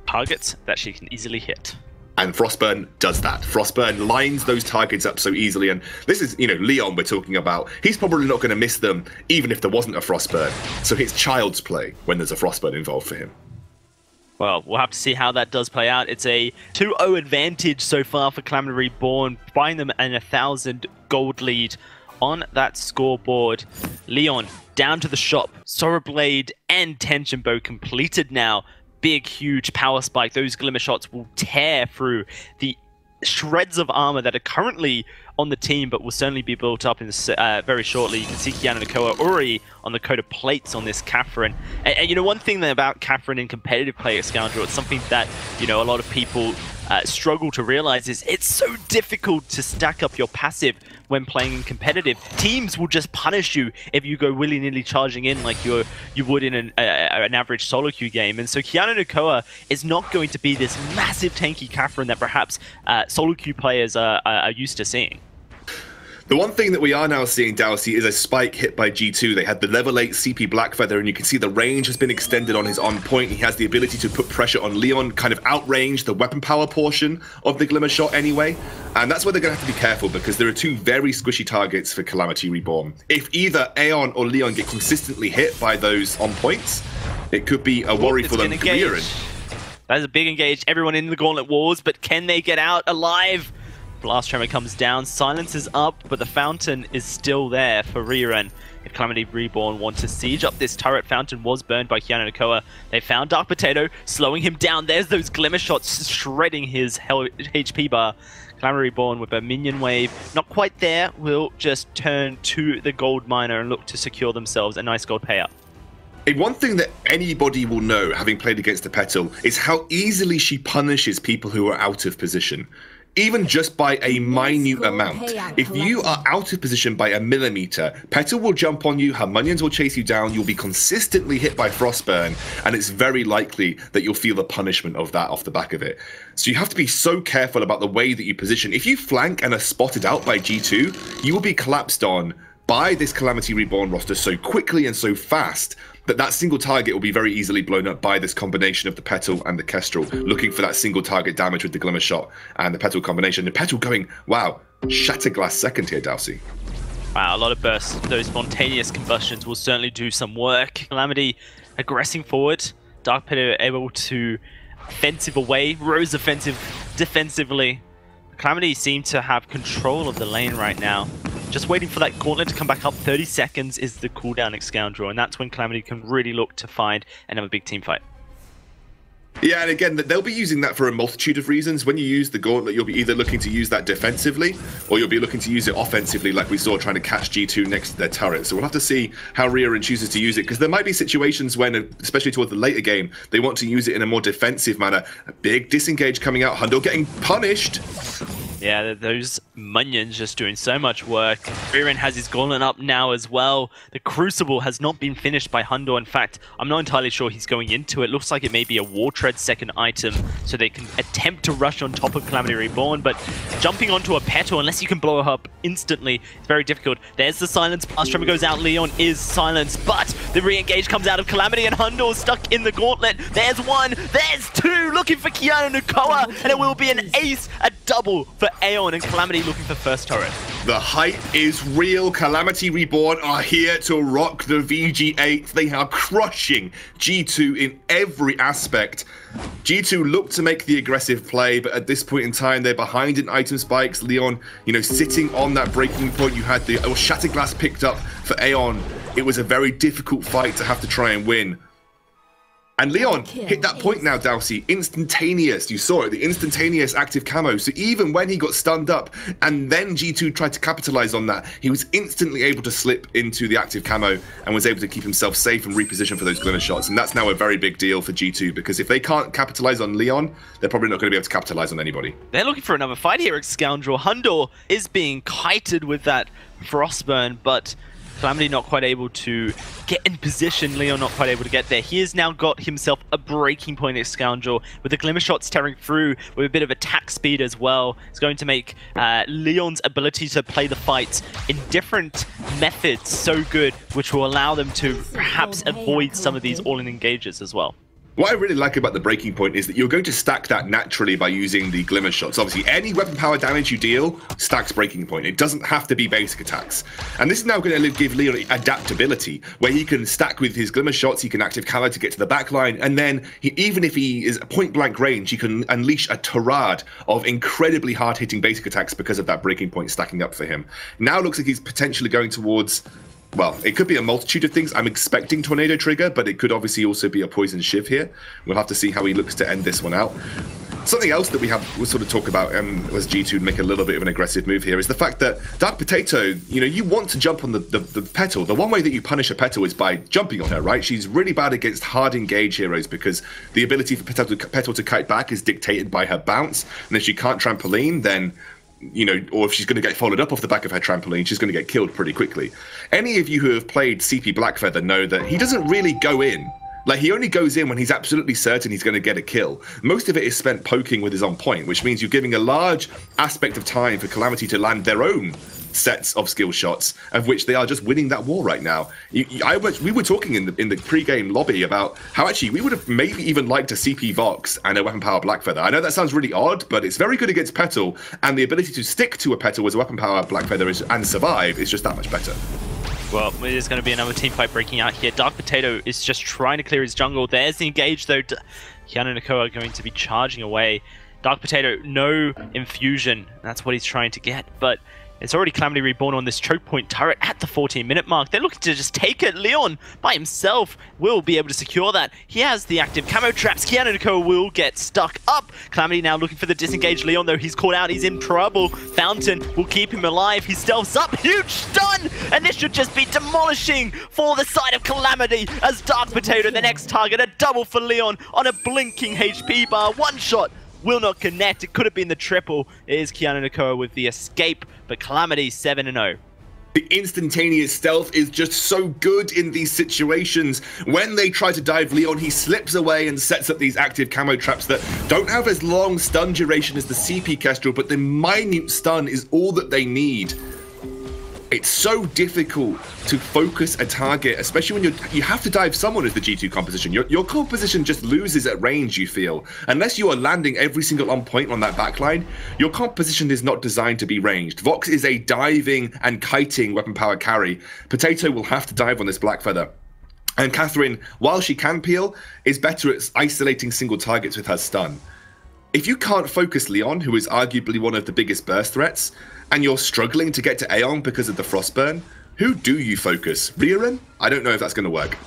[SPEAKER 4] Targets that she can easily hit.
[SPEAKER 8] And Frostburn does that. Frostburn lines those targets up so easily. And this is, you know, Leon we're talking about. He's probably not going to miss them, even if there wasn't a Frostburn. So it's child's play when there's a Frostburn involved for him.
[SPEAKER 4] Well, we'll have to see how that does play out. It's a 2-0 advantage so far for Calamity Reborn, buying them an 1,000 gold lead on that scoreboard. Leon down to the shop. Sora Blade and Tension Bow completed now. Big, huge power spike. Those Glimmer Shots will tear through the shreds of armor that are currently on the team, but will certainly be built up in very shortly. You can see Keanu Nakoa already on the coat of plates on this Catherine. And you know, one thing about Catherine in competitive play at Scoundrel, it's something that, you know, a lot of people struggle to realize is it's so difficult to stack up your passive when playing in competitive. Teams will just punish you if you go willy-nilly charging in like you would in an average solo queue game. And so Keanu Nakoa is not going to be this massive tanky Catherine that perhaps solo queue players are used to seeing.
[SPEAKER 8] The one thing that we are now seeing, Dowsey, is a spike hit by G2. They had the level 8 CP Blackfeather, and you can see the range has been extended on his on point. He has the ability to put pressure on Leon, kind of outrange the weapon power portion of the Glimmer Shot anyway. And that's where they're going to have to be careful, because there are two very squishy targets for Calamity Reborn. If either Aeon or Leon get consistently hit by those on points, it could be a worry for them careering.
[SPEAKER 4] That is a big engage. Everyone in the Gauntlet Wars, but can they get out alive? Blast Tremor comes down, silence is up, but the Fountain is still there for Riren. If Calamity Reborn want to siege up this turret, Fountain was burned by Keanu Nakoa. They found Dark Potato, slowing him down. There's those Glimmer Shots shredding his HP bar. Calamity Reborn with a minion wave, not quite there, will just turn to the gold miner and look to secure themselves a nice gold payout.
[SPEAKER 8] One thing that anybody will know, having played against the Petal, is how easily she punishes people who are out of position. Even just by a minute amount. If you are out of position by a millimeter, Petal will jump on you, her minions will chase you down, you'll be consistently hit by Frostburn, and it's very likely that you'll feel the punishment of that off the back of it. So you have to be so careful about the way that you position. If you flank and are spotted out by G2, you will be collapsed on by this Calamity Reborn roster so quickly and so fast that single target will be very easily blown up by this combination of the Petal and the Kestrel, looking for that single target damage with the Glimmer Shot and the Petal combination. The Petal going, wow, Shatterglass second here, Dowsey.
[SPEAKER 4] Wow, a lot of bursts. Those spontaneous combustions will certainly do some work. Calamity aggressing forward. Dark Potato able to offensive away. Rose offensive defensively. Calamity seem to have control of the lane right now. Just waiting for that gauntlet to come back up. 30 seconds is the cooldown Scoundrel, and that's when Calamity can really look to find and have a big team fight.
[SPEAKER 8] Yeah, and again, they'll be using that for a multitude of reasons. When you use the gauntlet, you'll be either looking to use that defensively, or you'll be looking to use it offensively, like we saw trying to catch G2 next to their turret. So we'll have to see how Riren chooses to use it, because there might be situations when, especially towards the later game, they want to use it in a more defensive manner. A big disengage coming out, Hundo getting punished.
[SPEAKER 4] Yeah, those minions just doing so much work. Riren has his gauntlet up now as well. The Crucible has not been finished by Hundo. In fact, I'm not entirely sure he's going into it. Looks like it may be a War Tread second item, so they can attempt to rush on top of Calamity Reborn, but jumping onto a Petal, unless you can blow her up instantly, it's very difficult. There's the silence. Blast Tremor goes out. Leon is silenced, but the re-engage comes out of Calamity, and Hundo is stuck in the gauntlet. There's one. There's two. Looking for Keanu Nakoa, and it will be an ace, a double for Aeon, and Calamity looking for first turret.
[SPEAKER 8] The hype is real. Calamity Reborn are here to rock the VG8. They are crushing G2 in every aspect. G2 look to make the aggressive play, but at this point in time, they're behind in item spikes. Leon, sitting on that breaking point. You had the Shatterglass picked up for Aeon. It was a very difficult fight to have to try and win. And Leon hit that point now, Dowsey. Instantaneous. You saw it, the instantaneous active camo. So even when he got stunned up and then G2 tried to capitalize on that, he was instantly able to slip into the active camo and was able to keep himself safe and reposition for those Glimmer Shots. And that's now a very big deal for G2, because if they can't capitalize on Leon, they're probably not going to be able to capitalize on anybody.
[SPEAKER 4] They're looking for another fight here at Scoundrel. Hundo is being kited with that Frostburn, but Calamity not quite able to get in position. Leon not quite able to get there. He has now got himself a breaking point at Scoundrel, with the Glimmer Shots tearing through with a bit of attack speed as well. It's going to make Leon's ability to play the fights in different methods so good, which will allow them to perhaps avoid some of these all-in engages as well.
[SPEAKER 8] What I really like about the breaking point is that you're going to stack that naturally by using the Glimmer Shots. Obviously, any weapon power damage you deal stacks breaking point. It doesn't have to be basic attacks. And this is now going to give Leon adaptability, where he can stack with his Glimmer Shots, he can active camo to get to the back line, and then even if he is at point-blank range, he can unleash a tirade of incredibly hard-hitting basic attacks because of that breaking point stacking up for him. Now looks like he's potentially going towards... Well, it could be a multitude of things. I'm expecting Tornado Trigger, but it could obviously also be a Poison Shiv here. We'll have to see how he looks to end this one out. Something else that we'll sort of talk about was G2 make a little bit of an aggressive move here is the fact that Dark Potato, you want to jump on the Petal. The one way that you punish a Petal is by jumping on her, right? She's really bad against hard engage heroes because the ability for Petal to kite back is dictated by her bounce. And if she can't trampoline, then... or if she's going to get followed up off the back of her trampoline, she's going to get killed pretty quickly. Any of you who have played CP Blackfeather know that he doesn't really go in. Like, he only goes in when he's absolutely certain he's going to get a kill. Most of it is spent poking with his on point, which means you're giving a large aspect of time for Calamity to land their own sets of skill shots, of which they are just winning that war right now. We were talking in the pre-game lobby about how actually we would have maybe even liked a CP Vox and a Weapon Power Blackfeather. I know that sounds really odd, but it's very good against Petal, and the ability to stick to a Petal as a Weapon Power Blackfeather and survive is just that much better.
[SPEAKER 4] Well, it is going to be another team fight breaking out here. Dark Potato is just trying to clear his jungle. There's the engage, though. Kiana and Nakoa are going to be charging away. Dark Potato, no infusion. That's what he's trying to get, but it's already Calamity Reborn on this choke point turret at the 14-minute mark. They're looking to just take it. Leon, by himself, will be able to secure that. He has the active camo traps. Kiana and Nakoa will get stuck up. Calamity now looking for the disengaged Leon, though. He's caught out. He's in trouble. Fountain will keep him alive. He stealths up. Huge stun! And this should just be demolishing for the side of Calamity as Dark Potato, the next target. A double for Leon on a blinking HP bar. One shot will not connect. It could have been the triple. It is Kiana Nakoa with the escape, but Calamity 7-0.
[SPEAKER 8] The instantaneous stealth is just so good in these situations. When they try to dive Leon, he slips away and sets up these active camo traps that don't have as long stun duration as the CP Kestrel, but the minute stun is all that they need. It's so difficult to focus a target, especially when you have to dive someone as the G2 composition. Your composition just loses at range, you feel. Unless you are landing every single on point on that backline, your composition is not designed to be ranged. Vox is a diving and kiting weapon power carry. Potato will have to dive on this Blackfeather. And Catherine, while she can peel, is better at isolating single targets with her stun. If you can't focus Leon, who is arguably one of the biggest burst threats, and you're struggling to get to Aeon because of the Frostburn, who do you focus? Rieren? I don't know if that's going to work.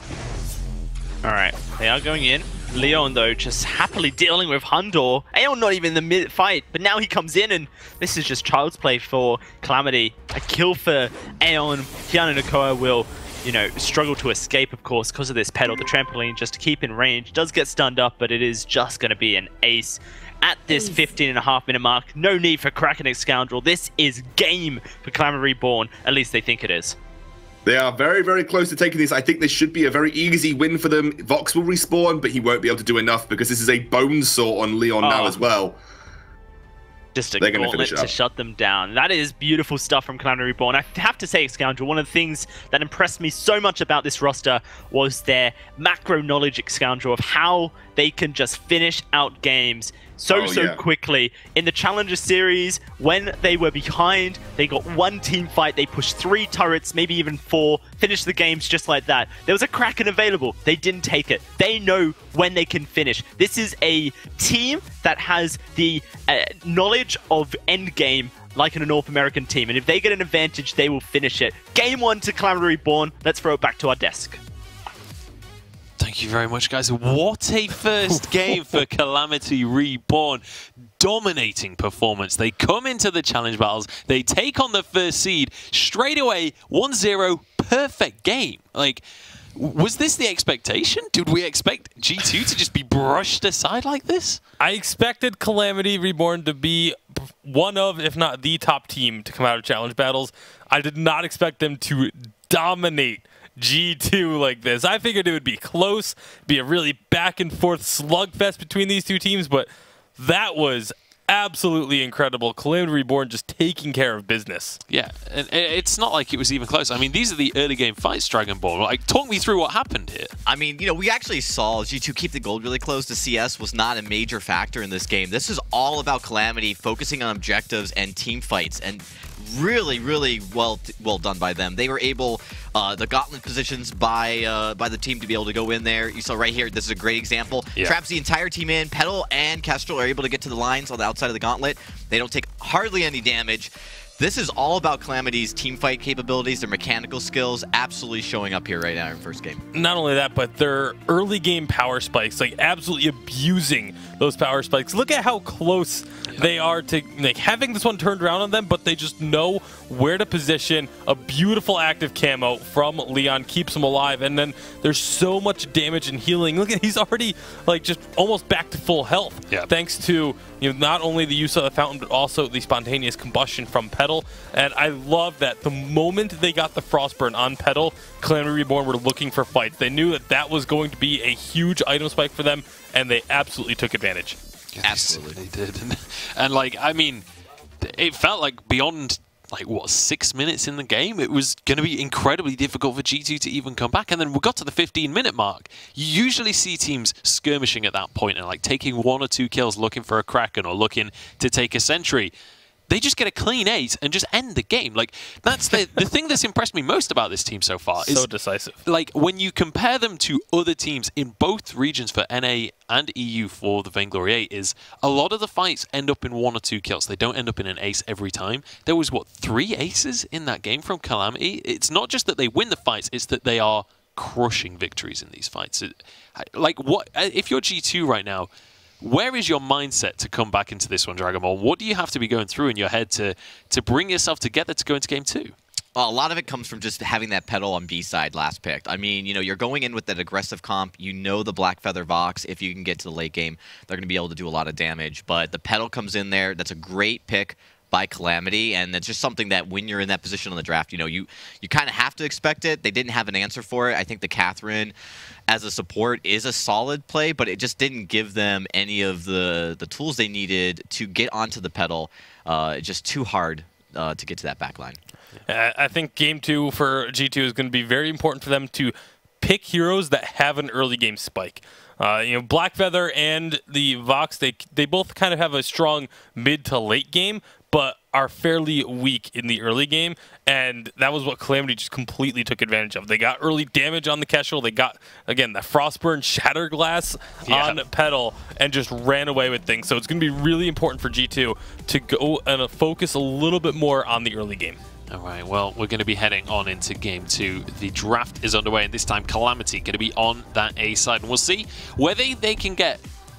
[SPEAKER 4] Alright, they are going in. Leon, though, just happily dealing with Hundor. Aeon not even in the mid-fight, but now he comes in, and this is just child's play for Calamity. A kill for Aeon. Kiana Nakoa will, you know, struggle to escape, of course, because of this pedal. The trampoline, just to keep in range, does get stunned up, but it is just going to be an ace. At this 15.5-minute mark, no need for Kraken Scoundrel. This is game for Calamity Reborn. At least they think it is.
[SPEAKER 8] They are very, very close to taking this. I think this should be a very easy win for them. Vox will respawn, but he won't be able to do enough because this is a bonesaw on Leon now as well.
[SPEAKER 4] Just a gauntlet to shut them down. That is beautiful stuff from Calamity Reborn. I have to say, Scoundrel, one of the things that impressed me so much about this roster was their macro knowledge, Scoundrel, of how they can just finish out games so quickly. In the Challenger Series, when they were behind, they got one team fight, they pushed 3 turrets, maybe even 4, finished the games just like that. There was a Kraken available. They didn't take it. They know when they can finish. This is a team that has the knowledge of endgame like in a North American team, and if they get an advantage, they will finish it. Game 1 to Calamity Reborn. Let's throw it back to our desk.
[SPEAKER 5] Thank you very much, guys. What a first game for Calamity Reborn. Dominating performance. They come into the challenge battles. They take on the first seed straight away. 1-0. Perfect game. Like, was this the expectation? Did we expect G2 to just be brushed aside like this?
[SPEAKER 7] I expected Calamity Reborn to be one of, if not the top team to come out of challenge battles. I did not expect them to dominate G2 like this. I figured it would be close, be a really back and forth slugfest between these two teams, but that was absolutely incredible. Calamity Reborn just taking care of business.
[SPEAKER 5] Yeah, and it's not like it was even close. I mean, these are the early game fights, Dragon Ball. Like, talk me through what happened here.
[SPEAKER 6] I mean, you know, we actually saw G2 keep the gold really close. The CS was not a major factor in this game. This is all about Calamity focusing on objectives and team fights, and really well done by them. They were able, the gauntlet positions by the team to be able to go in there. You saw right here, this is a great example.
[SPEAKER 5] Yeah.
[SPEAKER 6] Traps the entire team in. Petal and Kestrel are able to get to the lines on the outside of the gauntlet. They don't take hardly any damage. This is all about Calamity's teamfight capabilities, their mechanical skills, absolutely showing up here right now in first game.
[SPEAKER 7] Not only that, but their early game power spikes, like absolutely abusing those power spikes. Look at how close they are to like having this one turned around on them, but they just know where to position. A beautiful active camo from Leon keeps him alive, and then there's so much damage and healing. Look at, he's already like just almost back to full health, thanks to, you know, not only the use of the fountain, but also the spontaneous combustion from Petal. And I love that the moment they got the Frostburn on Petal, Calamity Reborn were looking for fights. They knew that that was going to be a huge item spike for them, and they absolutely took advantage.
[SPEAKER 6] Absolutely.
[SPEAKER 5] They did. And like, I mean, it felt like beyond like, what, 6 minutes in the game? It was going to be incredibly difficult for G2 to even come back. And then we got to the 15-minute mark. You usually see teams skirmishing at that point and like taking 1 or 2 kills, looking for a Kraken or looking to take a sentry. They just get a clean 8 and just end the game. Like, that's the thing that's impressed me most about this team so far.
[SPEAKER 7] So decisive.
[SPEAKER 5] Like, when you compare them to other teams in both regions for NA and EU for the Vainglory 8, is a lot of the fights end up in 1 or 2 kills. They don't end up in an ace every time. There was, what, 3 aces in that game from Calamity? It's not just that they win the fights, it's that they are crushing victories in these fights. Like, what if you're G2 right now, where is your mindset to come back into this one, Dragonball? What do you have to be going through in your head to bring yourself together to go into game 2?
[SPEAKER 6] A lot of it comes from just having that pedal on B side last pick. I mean, you know, you're going in with that aggressive comp. You know the Black Feather Vox, if you can get to the late game, they're going to be able to do a lot of damage. But the pedal comes in there. That's a great pick by Calamity, and it's just something that when you're in that position on the draft, you know, you kind of have to expect it. They didn't have an answer for it. I think the Catherine as a support is a solid play, but it just didn't give them any of the tools they needed to get onto the pedal. It's just too hard to get to that back line.
[SPEAKER 7] I think game 2 for G2 is going to be very important for them to pick heroes that have an early game spike. You know, Black Feather and the Vox, they both kind of have a strong mid to late game, but are fairly weak in the early game, and that was what Calamity just completely took advantage of. They got early damage on the Kestrel, they got, again, the Frostburn Shatterglass on pedal, and just ran away with things. So it's going to be really important for G2 to go and focus a little bit more on the early game.
[SPEAKER 5] All right, well, we're going to be heading on into game 2. The draft is underway, and this time Calamity going to be on that A side, and we'll see whether they can get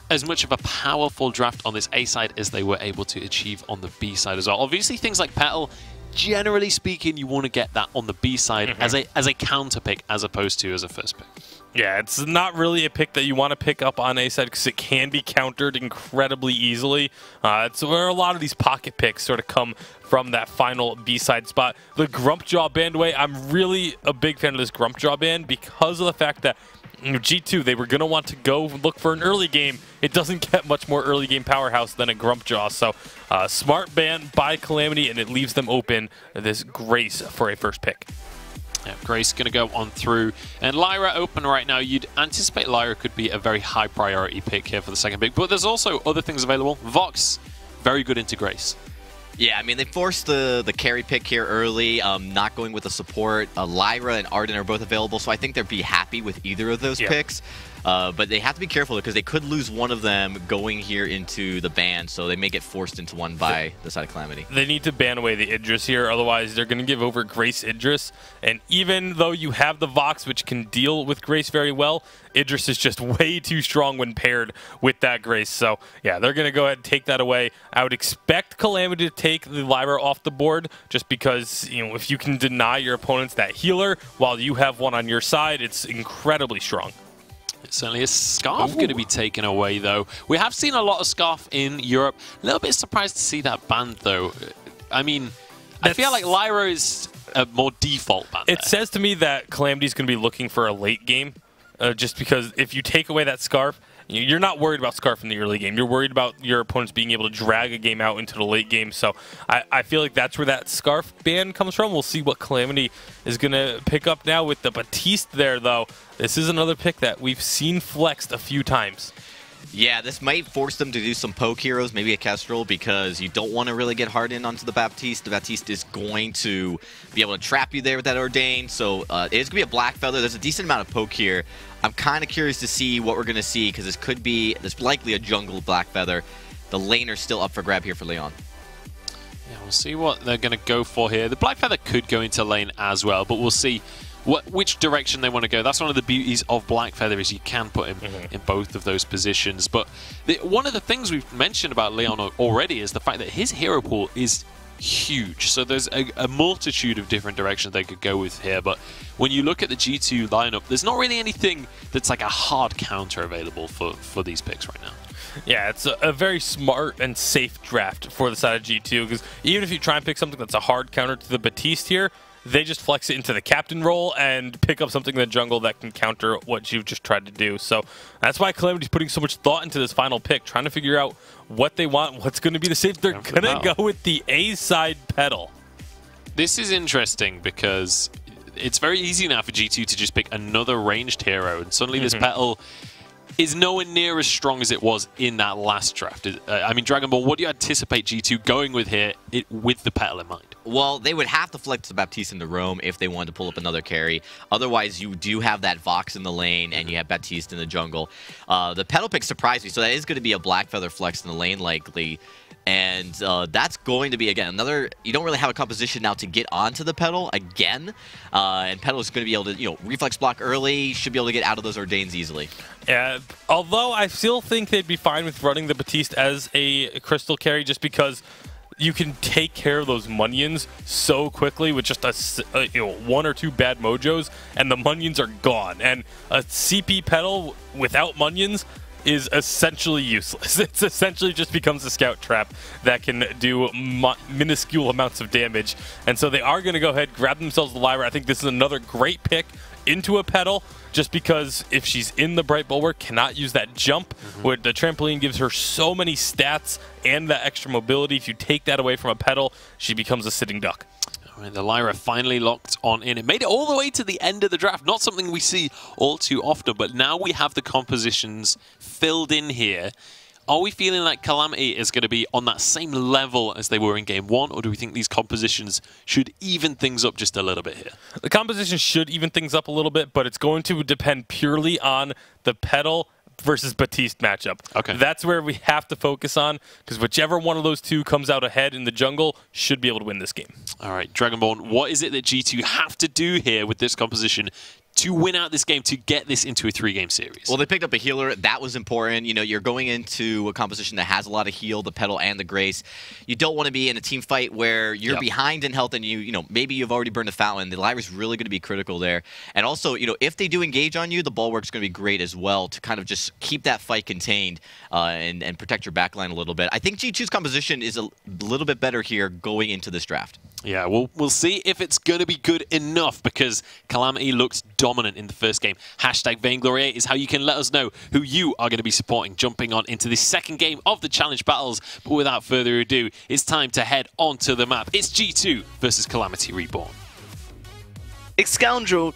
[SPEAKER 5] as much of a powerful draft on this A side as they were able to achieve on the B side as well. Obviously, things like Petal, generally speaking, you want to get that on the B side as a counter pick as opposed to as a first pick.
[SPEAKER 7] Yeah, it's not really a pick that you want to pick up on A side because it can be countered incredibly easily. It's where a lot of these pocket picks sort of come from that final B side spot. The Grumpjaw bandway, I'm really a big fan of this Grumpjaw band because of the fact that G2, they were going to want to go look for an early game. It doesn't get much more early game powerhouse than a Grumpjaw. So smart ban by Calamity, and it leaves them open this Grace for a first pick.
[SPEAKER 5] Yeah, Grace going to go on through. And Lyra open right now. You'd anticipate Lyra could be a very high priority pick here for the second pick. But there's also other things available. Vox, very good into Grace.
[SPEAKER 6] Yeah, I mean, they forced the carry pick here early, not going with the support. Lyra and Arden are both available, so I think they'd be happy with either of those picks. But they have to be careful because they could lose one of them going here into the ban, so they may get forced into one by the side of Calamity.
[SPEAKER 7] They need to ban away the Idris here, otherwise they're going to give over Grace Idris. And even though you have the Vox, which can deal with Grace very well, Idris is just way too strong when paired with that Grace. So yeah, they're going to go ahead and take that away. I would expect Calamity to take the Lyra off the board just because, you know, if you can deny your opponents that healer while you have one on your side, it's incredibly strong.
[SPEAKER 5] Certainly a Scarf going to be taken away, though. We have seen a lot of Scarf in Europe. A little bit surprised to see that banned, though. I mean, I feel like Lyra is a more default ban.
[SPEAKER 7] It says to me that Calamity's going to be looking for a late game, just because if you take away that Scarf, you're not worried about Scarf in the early game. You're worried about your opponents being able to drag a game out into the late game. So I feel like that's where that Scarf ban comes from. We'll see what Calamity is going to pick up now with the Batiste there, though. This is another pick that we've seen flexed a few times.
[SPEAKER 6] Yeah, this might force them to do some poke heroes, maybe a Kestrel, because you don't want to really get hard in onto the Baptiste. The Baptiste is going to be able to trap you there with that Ordain, so it's going to be a Black Feather. There's a decent amount of poke here. I'm kind of curious to see what we're going to see, because there's likely a jungle Black Feather. The laner's still up for grab here for Leon.
[SPEAKER 5] Yeah, we'll see what they're going to go for here. The Black Feather could go into lane as well, but we'll see which direction they want to go. That's one of the beauties of Black Feather, is you can put him in both of those positions. But one of the things we've mentioned about Leon already is the fact that his hero pool is huge. So there's a multitude of different directions they could go with here. But when you look at the G2 lineup, there's not really anything that's like a hard counter available for these picks right now.
[SPEAKER 7] Yeah, it's a very smart and safe draft for the side of G2, because even if you try and pick something that's a hard counter to the Batiste here, they just flex it into the captain role and pick up something in the jungle that can counter what you've just tried to do. So that's why Calamity's putting so much thought into this final pick, trying to figure out what they want, what's going to be the safe. They're going to go with the A side pedal.
[SPEAKER 5] this is interesting because it's very easy now for G2 to just pick another ranged hero, and suddenly this Petal is nowhere near as strong as it was in that last draft. I mean, Dragon Ball, what do you anticipate G2 going with here with the Petal in mind?
[SPEAKER 6] Well, they would have to flex the Baptiste into Roam if they wanted to pull up another carry. Otherwise, you do have that Vox in the lane, and you have Baptiste in the jungle. The Petal pick surprised me, so that is going to be a Black Feather flex in the lane likely. And that's going to be, again, another... You don't really have a composition now to get onto the Petal again. And Petal is going to be able to, you know, reflex block early, should be able to get out of those Ordains easily.
[SPEAKER 7] Yeah, although I still think they'd be fine with running the Baptiste as a crystal carry just because you can take care of those Munions so quickly with just a you know, 1 or 2 bad mojos, and the Munions are gone. And a CP Petal without Munions is essentially useless. It essentially just becomes a scout trap that can do minuscule amounts of damage. And so they are going to go ahead, grab themselves the Lyra. I think this is another great pick into a Petal, just because if she's in the Bright Bulwark, cannot use that jump, where the trampoline gives her so many stats and that extra mobility. If you take that away from a Petal, she becomes a sitting duck.
[SPEAKER 5] The Lyra finally locked on in. It made it all the way to the end of the draft. Not something we see all too often, but now we have the compositions filled in here. Are we feeling like Calamity is going to be on that same level as they were in Game 1, or do we think these compositions should even things up just a little bit here?
[SPEAKER 7] The composition should even things up a little bit, but it's going to depend purely on the Petal versus Baptiste matchup.
[SPEAKER 5] Okay.
[SPEAKER 7] That's where we have to focus on, because whichever one of those two comes out ahead in the jungle should be able to win this game.
[SPEAKER 5] All right, Dragonborn, what is it that G2 have to do here with this composition to win out this game, to get this into a 3-game series?
[SPEAKER 6] Well, they picked up a healer. That was important. You know, you're going into a composition that has a lot of heal, the Petal and the Grace. You don't want to be in a team fight where you're behind in health and you know, maybe you've already burned a fountain. The Lyra's really going to be critical there. And also, you know, if they do engage on you, the Bulwark's going to be great as well to kind of just keep that fight contained and protect your backline a little bit. I think G2's composition is a little bit better here going into this draft.
[SPEAKER 5] Yeah, we'll see if it's going to be good enough, because Calamity looked dominant in the first game. Hashtag Vainglory is how you can let us know who you are going to be supporting jumping on into the second game of the Challenge Battles. But without further ado, it's time to head onto the map. It's G2 versus Calamity Reborn.
[SPEAKER 4] Scoundrel,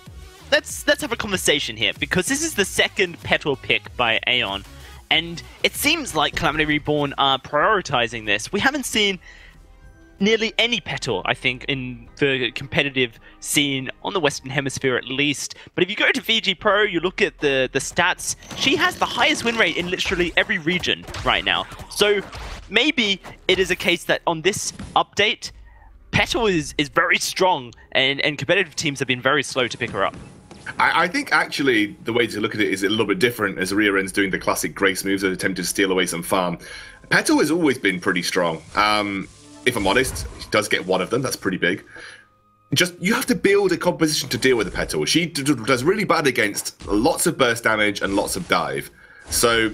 [SPEAKER 4] let's have a conversation here, because this is the second Petal pick by Aeon, and it seems like Calamity Reborn are prioritizing this. We haven't seen nearly any Petal, I think, in the competitive scene on the Western Hemisphere at least. But if you go to VG Pro, you look at the stats, she has the highest win rate in literally every region right now. So maybe it is a case that on this update, Petal is very strong, and competitive teams have been very slow to pick her up.
[SPEAKER 8] I think actually the way to look at it is a little bit different, as Rioren's doing the classic Grace moves and attempting to steal away some farm. Petal has always been pretty strong. If I'm honest, she does get one of them. That's pretty big. Just, you have to build a composition to deal with the Petal. She does really bad against lots of burst damage and lots of dive. So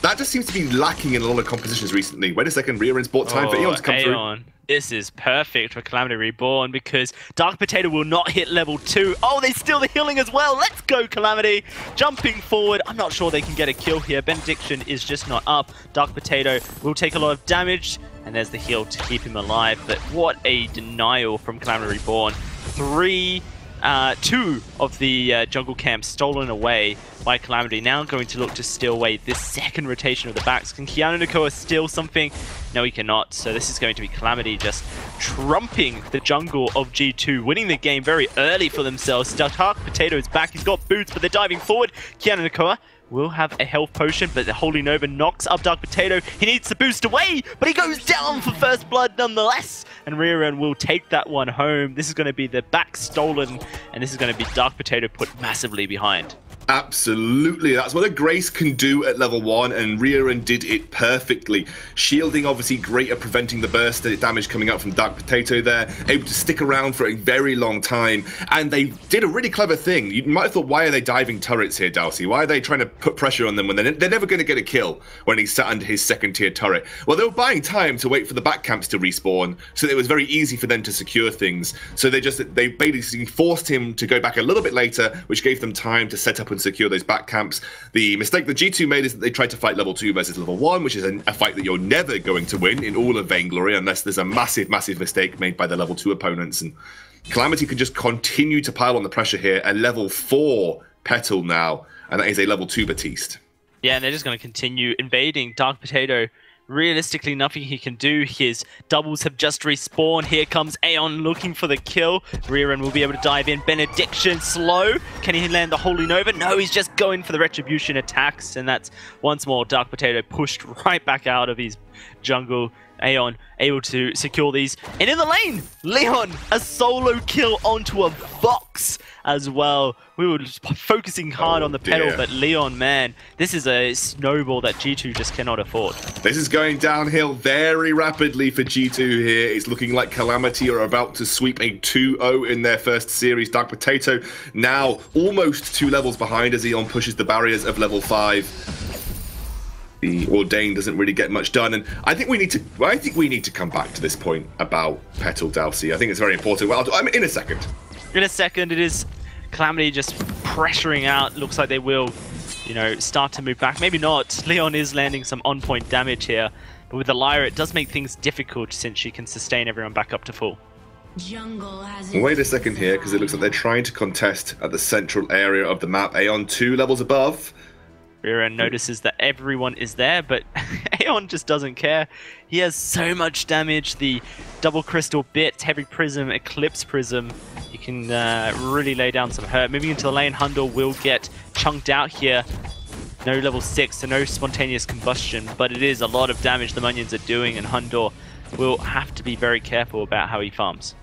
[SPEAKER 8] that just seems to be lacking in a lot of compositions recently. Wait a second, Rioren's bought time for Aeon to come through.
[SPEAKER 4] This is perfect for Calamity Reborn, because Dark Potato will not hit level 2. Oh, they steal the healing as well. Let's go, Calamity. Jumping forward. I'm not sure they can get a kill here. Benediction is just not up. Dark Potato will take a lot of damage, and there's the heal to keep him alive. But what a denial from Calamity Reborn. 2 of the jungle camps stolen away by Calamity. Now going to look to steal away this second rotation of the backs. Can Keanu Nakoa steal something? No, he cannot. So this is going to be Calamity just trumping the jungle of G2, winning the game very early for themselves. Dark Potato is back. He's got boots, but they're diving forward. Keanu Nakoa will have a health potion, but the Holy Nova knocks up Dark Potato. He needs to boost away, but he goes down for first blood nonetheless. And Rioren will take that one home. This is going to be the back stolen, and this is going to be Dark Potato put massively behind.
[SPEAKER 8] Absolutely, that's what a Grace can do at level 1, and Rioren did it perfectly. Shielding obviously great at preventing the burst damage coming out from Dark Potato there, able to stick around for a very long time, and they did a really clever thing. You might have thought, why are they diving turrets here, Dalsy? Why are they trying to put pressure on them when they're never going to get a kill when he's sat under his second tier turret? Well, they were buying time to wait for the back camps to respawn, so that it was very easy for them to secure things. So they basically forced him to go back a little bit later, which gave them time to set up and secure those back camps. The mistake that G2 made is that they tried to fight level 2 versus level 1, which is a fight that you're never going to win in all of Vainglory unless there's a massive, massive mistake made by the level 2 opponents. And Calamity can just continue to pile on the pressure here. A level 4 Petal now, and that is a level 2 Batiste.
[SPEAKER 4] Yeah, and they're just going to continue invading. Dark Potato, realistically, nothing he can do. His doubles have just respawned. Here comes Aeon looking for the kill. Rearan will be able to dive in. Benediction slow. Can he land the Holy Nova? No, he's just going for the Retribution attacks. And that's once more Dark Potato pushed right back out of his jungle. Aeon able to secure these. And in the lane, Leon, a solo kill onto a Vox as well. We were just focusing hard on the Petal, but Leon, man, this is a snowball that G2 just cannot afford.
[SPEAKER 8] This is going downhill very rapidly for G2 here. It's looking like Calamity are about to sweep a 2-0 in their first series. Dark Potato now almost 2 levels behind as Eon pushes the barriers of level 5. The Ordained doesn't really get much done, and I think we need to come back to this point about Petal Dalsy. I think it's very important. Well, I'm in a second.
[SPEAKER 4] In a second, it is Calamity just pressuring out. Looks like they will, you know, start to move back. Maybe not. Leon is landing some on-point damage here, but with the Lyra, it does make things difficult since she can sustain everyone back up to full.
[SPEAKER 8] Wait a second here, because it looks like they're trying to contest at the central area of the map. Aeon 2 levels above.
[SPEAKER 4] Rearan notices that everyone is there, but Aeon just doesn't care. He has so much damage. The double crystal bit, heavy prism, eclipse prism. He can really lay down some hurt. Moving into the lane, Hundor will get chunked out here. No level 6, so no spontaneous combustion, but it is a lot of damage the minions are doing, and Hundor will have to be very careful about how he farms.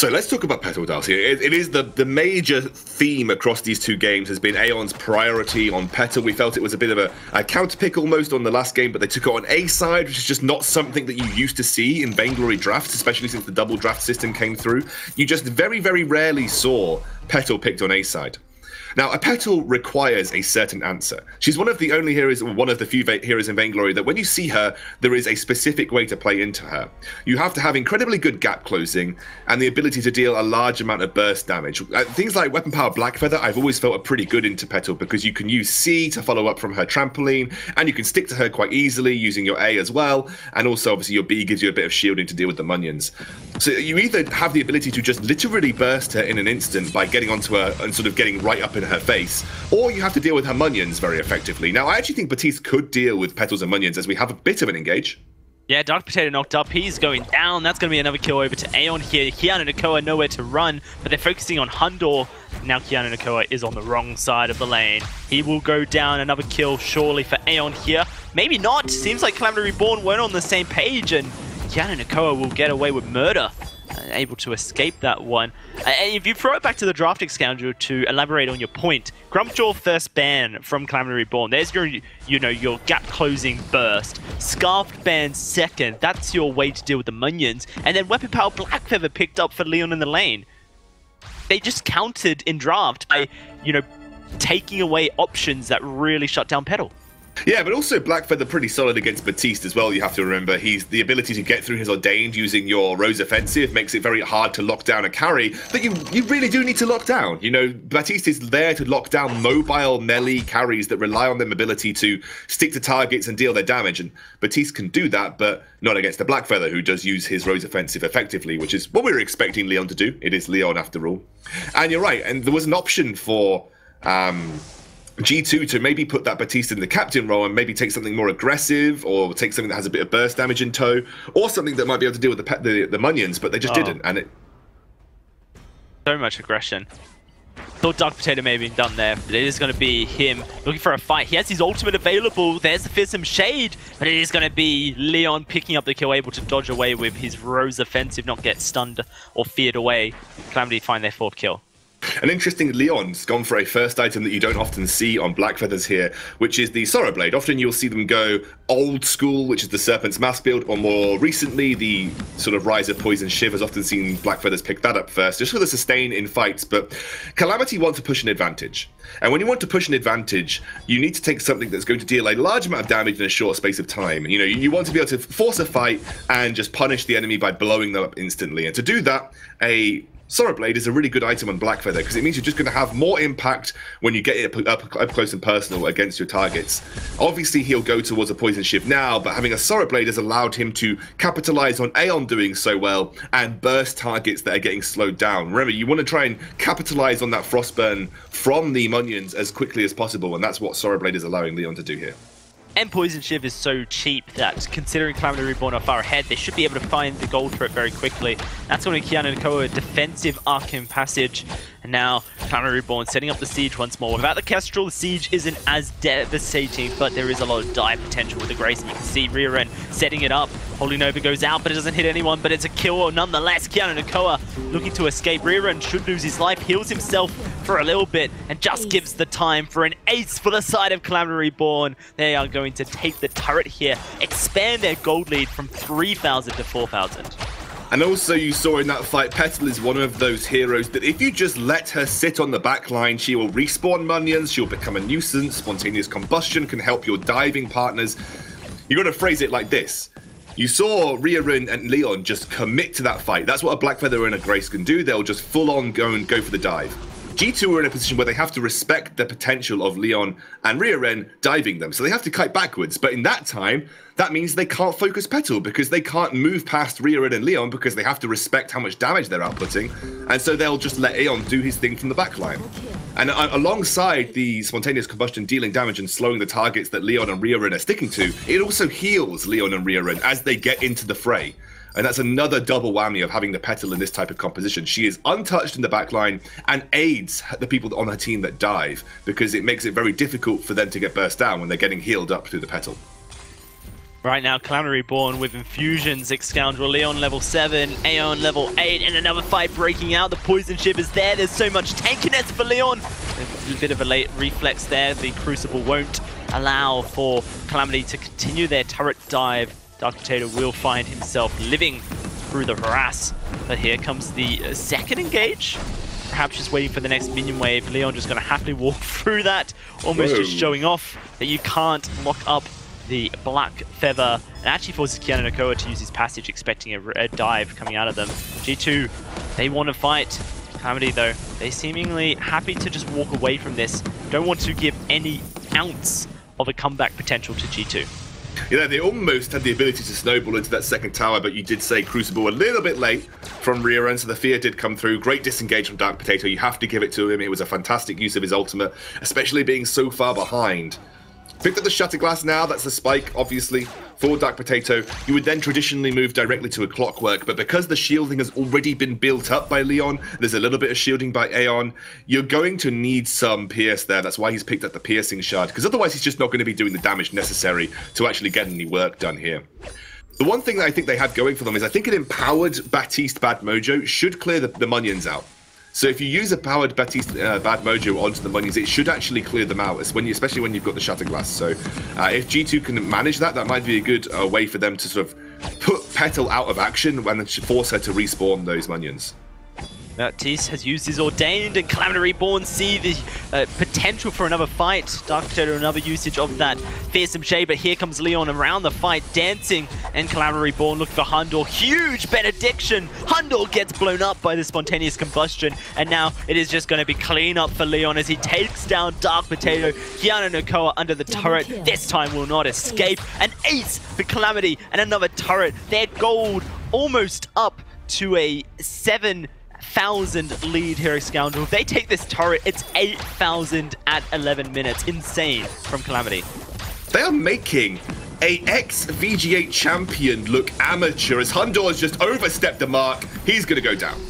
[SPEAKER 8] So let's talk about Petal Dalsy. It is the major theme across these 2 games has been Aeon's priority on Petal. We felt it was a bit of a counter-pick almost on the last game, but they took it on A side, which is just not something that you used to see in Vainglory drafts, especially since the double draft system came through. You just very, very rarely saw Petal picked on A side. Now, a Petal requires a certain answer. She's one of the only heroes, or one of the few heroes in Vainglory that when you see her, there is a specific way to play into her. You have to have incredibly good gap closing and the ability to deal a large amount of burst damage. Things like Weapon Power Blackfeather, I've always felt are pretty good into Petal because you can use C to follow up from her trampoline, and you can stick to her quite easily using your A as well, and also obviously your B gives you a bit of shielding to deal with the minions. So you either have the ability to just literally burst her in an instant by getting onto her and sort of getting right up in her face, or you have to deal with her minions very effectively. Now, I actually think Batiste could deal with Petals and minions as we have a bit of an engage.
[SPEAKER 4] Yeah, Dark Potato knocked up. He's going down. That's going to be another kill over to Aeon here. Kiana and Nakoa nowhere to run, but they're focusing on Hundor. Now Kiana and Nakoa is on the wrong side of the lane. He will go down. Another kill surely for Aeon here. Maybe not. Seems like Calamity Reborn weren't on the same page, and Kiana and Nakoa will get away with murder. Able to escape that one. If you throw it back to the drafting scoundrel to elaborate on your point, Grumpjaw first ban from Calamity Reborn. There's your, your gap closing burst. Scarfed ban second. That's your way to deal with the minions. And then Weapon Power Blackfeather picked up for Leon in the lane. They just countered in draft by, taking away options that really shut down Petal.
[SPEAKER 8] Yeah, but also Blackfeather pretty solid against Batiste as well, you have to remember. He's the ability to get through his Ordained using your Rose Offensive makes it very hard to lock down a carry that you really do need to lock down. Batiste is there to lock down mobile melee carries that rely on their ability to stick to targets and deal their damage, and Batiste can do that, but not against the Blackfeather, who does use his Rose Offensive effectively, which is what we were expecting Leon to do. It is Leon after all. And you're right, and there was an option for G2 to maybe put that Batiste in the captain role and maybe take something more aggressive, or take something that has a bit of burst damage in tow, or something that might be able to deal with the minions, but they just didn't. And it
[SPEAKER 4] so much aggression. Thought Dark Potato may have been done there, but it is going to be him looking for a fight. He has his ultimate available. There's the Fearsome Shade, but it is going to be Leon picking up the kill, able to dodge away with his Rose Offensive, not get stunned or feared away. Calamity find their 4th kill.
[SPEAKER 8] And interesting, Leon's gone for a first item that you don't often see on Blackfeathers here, which is the Sorrow Blade. Often you'll see them go old school, which is the Serpent's Mask build, or more recently, the sort of Rise of Poison Shiv has often seen Blackfeathers pick that up first, just for the sustain in fights. But Calamity wants to push an advantage. And when you want to push an advantage, you need to take something that's going to deal a large amount of damage in a short space of time. You want to be able to force a fight and just punish the enemy by blowing them up instantly. And to do that, a Sorrow Blade is a really good item on Blackfeather because it means you're just going to have more impact when you get it up close and personal against your targets. Obviously, he'll go towards a Poison Shift now, but having a Sorrow Blade has allowed him to capitalize on Aeon doing so well and burst targets that are getting slowed down. Remember, you want to try and capitalize on that Frostburn from the Munions as quickly as possible, and that's what Sorrow Blade is allowing Leon to do here.
[SPEAKER 4] And Poison Shiv is so cheap that, considering Calamity Reborn are far ahead, they should be able to find the gold for it very quickly. That's going to Kiana Nakoa, defensive Arcane Passage. And now, Calamity Reborn setting up the siege once more. Without the Kestrel, the siege isn't as devastating, but there is a lot of dive potential with the Grace. And you can see Rearen setting it up. Holy Nova goes out, but it doesn't hit anyone, but it's a kill nonetheless. Kiana Nakoa looking to escape. Rearen should lose his life, heals himself for a little bit, and just gives the time for an ace for the side of Calamity Reborn. They are going to take the turret here, expand their gold lead from 3,000 to 4,000.
[SPEAKER 8] And also you saw in that fight, Petal is one of those heroes that if you just let her sit on the back line, she will respawn Munions, she'll become a nuisance, spontaneous combustion can help your diving partners. You got to phrase it like this. You saw Rearen and Leon just commit to that fight. That's what a Blackfeather and a Grace can do. They'll just full on go for the dive. G2 are in a position where they have to respect the potential of Leon and Rearen diving them. So they have to kite backwards. But in that time, that means they can't focus Petal because they can't move past Rearen and Leon because they have to respect how much damage they're outputting. And so they'll just let Aeon do his thing from the backline. And alongside the spontaneous combustion dealing damage and slowing the targets that Leon and Rearen are sticking to, it also heals Leon and Rearen as they get into the fray. And that's another double whammy of having the Petal in this type of composition. She is untouched in the backline and aids the people on her team that dive because it makes it very difficult for them to get burst down when they're getting healed up through the Petal.
[SPEAKER 4] Right now, Calamity Reborn with infusions, Scoundrel, Leon level 7, Aeon level 8, and another fight breaking out. The Poison Ship is there. There's so much tankiness for Leon. A bit of a late reflex there. The Crucible won't allow for Calamity to continue their turret dive. Dark Potato will find himself living through the harass. But here comes the second engage. Perhaps just waiting for the next minion wave. Leon just going to happily walk through that, almost just showing off that you can't lock up the Black Feather. And actually forces Kiana Nakoa to use his passage, expecting a dive coming out of them. G2, they want to fight. Calamity, though, they seemingly happy to just walk away from this. Don't want to give any ounce of a comeback potential to G2.
[SPEAKER 8] Yeah, they almost had the ability to snowball into that second tower, but you did say Crucible a little bit late from Rearen, so the fear did come through. Great disengage from Dark Potato. You have to give it to him. It was a fantastic use of his ultimate, especially being so far behind. Picked up the Shattered Glass now. That's the spike, obviously, for Dark Potato. You would then traditionally move directly to a Clockwork, but because the shielding has already been built up by Leon, there's a little bit of shielding by Aeon, you're going to need some Pierce there. That's why he's picked up the Piercing Shard, because otherwise he's just not going to be doing the damage necessary to actually get any work done here. The one thing that I think they have going for them is I think an empowered Baptiste Bad Mojo should clear the Munions out. So if you use a powered Baptiste Bad Mojo onto the Munions, it should actually clear them out, especially when you've got the Shattered Glass. So if G2 can manage that, that might be a good way for them to sort of put Petal out of action and force her to respawn those Munions.
[SPEAKER 4] Baptiste has used his Ordained, and Calamity Reborn see the potential for another fight. Dark Potato, another usage of that Fearsome Shade, but here comes Leon around the fight, dancing, and Calamity Reborn looking for Hundor. Huge benediction! Hundor gets blown up by the spontaneous combustion, and now it is just going to be clean up for Leon as he takes down Dark Potato. Kiana Nakoa under the turret, this time will not escape. An ace for Calamity, and another turret. Their gold almost up to a 7,000 lead here at Scoundrel. If they take this turret, it's 8,000 at 11 minutes. Insane from Calamity.
[SPEAKER 8] They are making a ex-VG8 champion look amateur as Hundor has just overstepped the mark. He's going to go down.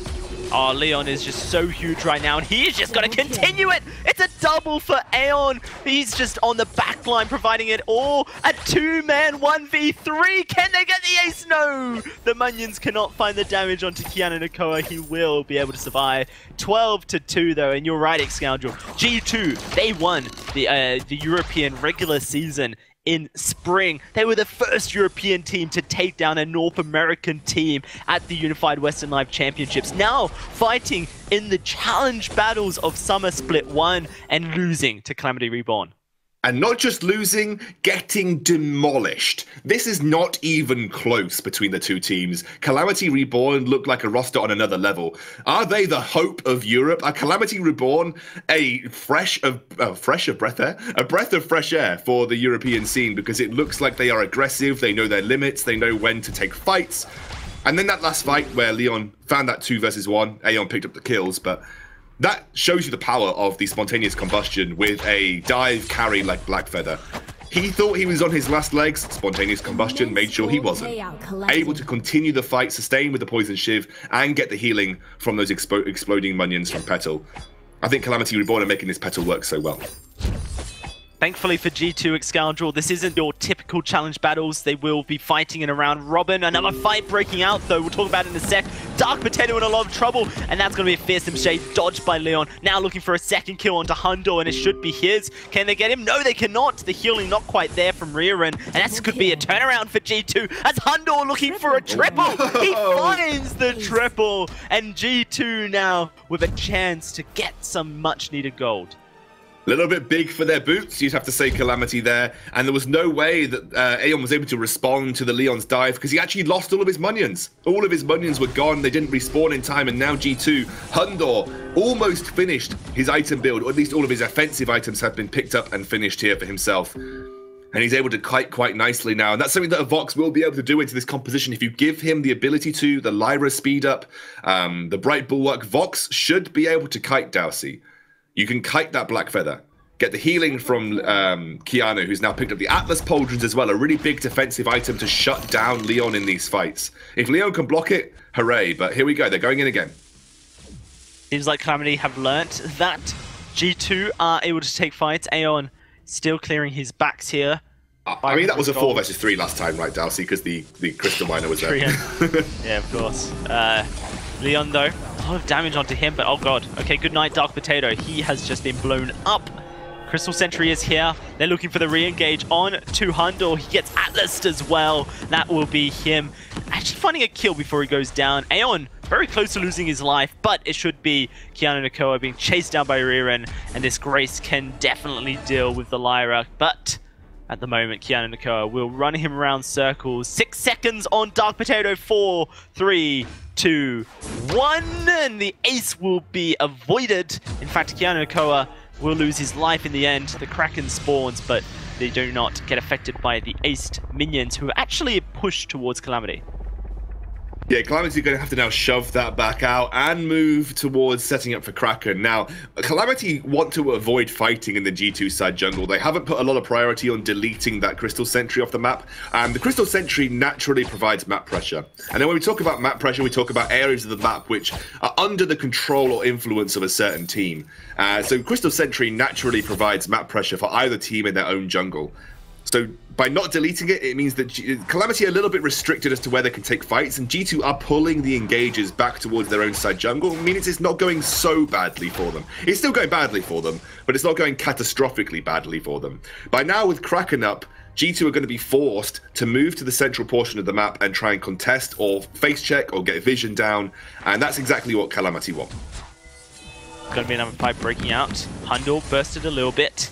[SPEAKER 4] Oh, Leon is just so huge right now, and he is just going to continue it. It's a double for Aeon. He's just on the back line providing it all. A two-man 1v3. Can they get the ace? No. The Munions cannot find the damage onto Kiana Nakoa. He will be able to survive. 12-2 though, and you're right, Scoundrel. G2, they won the European regular season in spring. They were the first European team to take down a North American team at the Unified Western Live Championships. Now fighting in the challenge battles of Summer Split 1 and losing to Calamity Reborn.
[SPEAKER 8] And not just losing, getting demolished. This is not even close between the two teams. Calamity Reborn look like a roster on another level. Are they the hope of Europe? Are Calamity Reborn a breath of fresh air for the European scene? Because it looks like they are aggressive, they know their limits, they know when to take fights. And then that last fight where Leon found that 2 versus 1, Aeon picked up the kills, but that shows you the power of the spontaneous combustion with a dive carry like Blackfeather. He thought he was on his last legs. Spontaneous combustion made sure he wasn't. Able to continue the fight, sustain with the poison shiv, and get the healing from those exploding minions from Petal. I think Calamity Reborn are making this Petal work so well.
[SPEAKER 4] Thankfully for G2 Scoundrel, this isn't your typical challenge battles. They will be fighting in around Robin. Another fight breaking out, though. We'll talk about it in a sec. Dark Potato in a lot of trouble, and that's going to be a fearsome shade dodged by Leon. Now looking for a second kill onto Hundor, and it should be his. Can they get him? No, they cannot. The healing not quite there from Rieren, and that could be a turnaround for G2 as Hundor looking for a triple. He finds the triple, and G2 now with a chance to get some much-needed gold.
[SPEAKER 8] A little bit big for their boots, you'd have to say, Calamity there. And there was no way that Aeon was able to respond to the Leon's dive because he actually lost all of his minions. All of his minions were gone. They didn't respawn in time. And now G2, Hundor, almost finished his item build, or at least all of his offensive items have been picked up and finished here for himself. And he's able to kite quite nicely now. And that's something that a Vox will be able to do into this composition. If you give him the ability to, the Lyra speed up, the Bright Bulwark, Vox should be able to kite Dowsey. You can kite that Black Feather. Get the healing from Keanu, who's now picked up the Atlas Pauldrons as well, a really big defensive item to shut down Leon in these fights. If Leon can block it, hooray. But here we go, they're going in again.
[SPEAKER 4] Seems like Calamity have learnt that G2 are able to take fights. Aeon still clearing his backs here.
[SPEAKER 8] I mean, that was a 4 versus 3 last time, right, Dowsey? Because the Crystal Miner was there.
[SPEAKER 4] Yeah, of course. Leon, though, a lot of damage onto him, but oh god. Okay, good night, Dark Potato. He has just been blown up. Crystal Sentry is here. They're looking for the re-engage on to Hundor. He gets Atlas as well. That will be him actually finding a kill before he goes down. Aeon very close to losing his life, but it should be Keanu Nakoa being chased down by Rieren, and this Grace can definitely deal with the Lyra, but at the moment, Keanu Nakoa will run him around circles. 6 seconds on Dark Potato. 4, 3, 2, 1, and the ace will be avoided. In fact, Keanu Nakoa will lose his life in the end. The Kraken spawns, but they do not get affected by the aced minions who actually push towards Calamity.
[SPEAKER 8] Yeah, Calamity's going to have to now shove that back out and move towards setting up for Kraken. Now, Calamity want to avoid fighting in the G2 side jungle. They haven't put a lot of priority on deleting that Crystal Sentry off the map. The Crystal Sentry naturally provides map pressure. And then when we talk about map pressure, we talk about areas of the map which are under the control or influence of a certain team. So Crystal Sentry naturally provides map pressure for either team in their own jungle. So by not deleting it, it means that Calamity are a little bit restricted as to where they can take fights, and G2 are pulling the engages back towards their own side jungle. It means it's not going so badly for them. It's still going badly for them, but it's not going catastrophically badly for them. By now, with Kraken up, G2 are going to be forced to move to the central portion of the map and try and contest or face check or get vision down, and that's exactly what Calamity want.
[SPEAKER 4] Going to be another fight breaking out. Hundor bursted a little bit.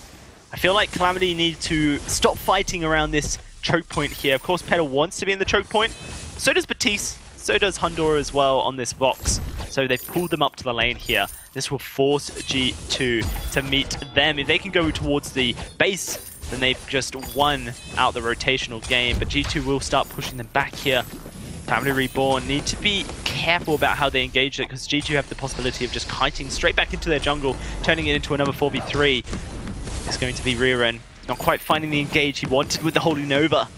[SPEAKER 4] I feel like Calamity need to stop fighting around this choke point here. Of course, Petal wants to be in the choke point. So does Batiste. So does Hundor as well on this Vox. So they've pulled them up to the lane here. This will force G2 to meet them. If they can go towards the base, then they've just won out the rotational game. But G2 will start pushing them back here. Family Reborn need to be careful about how they engage it, because G2 have the possibility of just kiting straight back into their jungle, turning it into another 4v3. It's going to be Rieren, not quite finding the engage he wanted with the Holy Nova.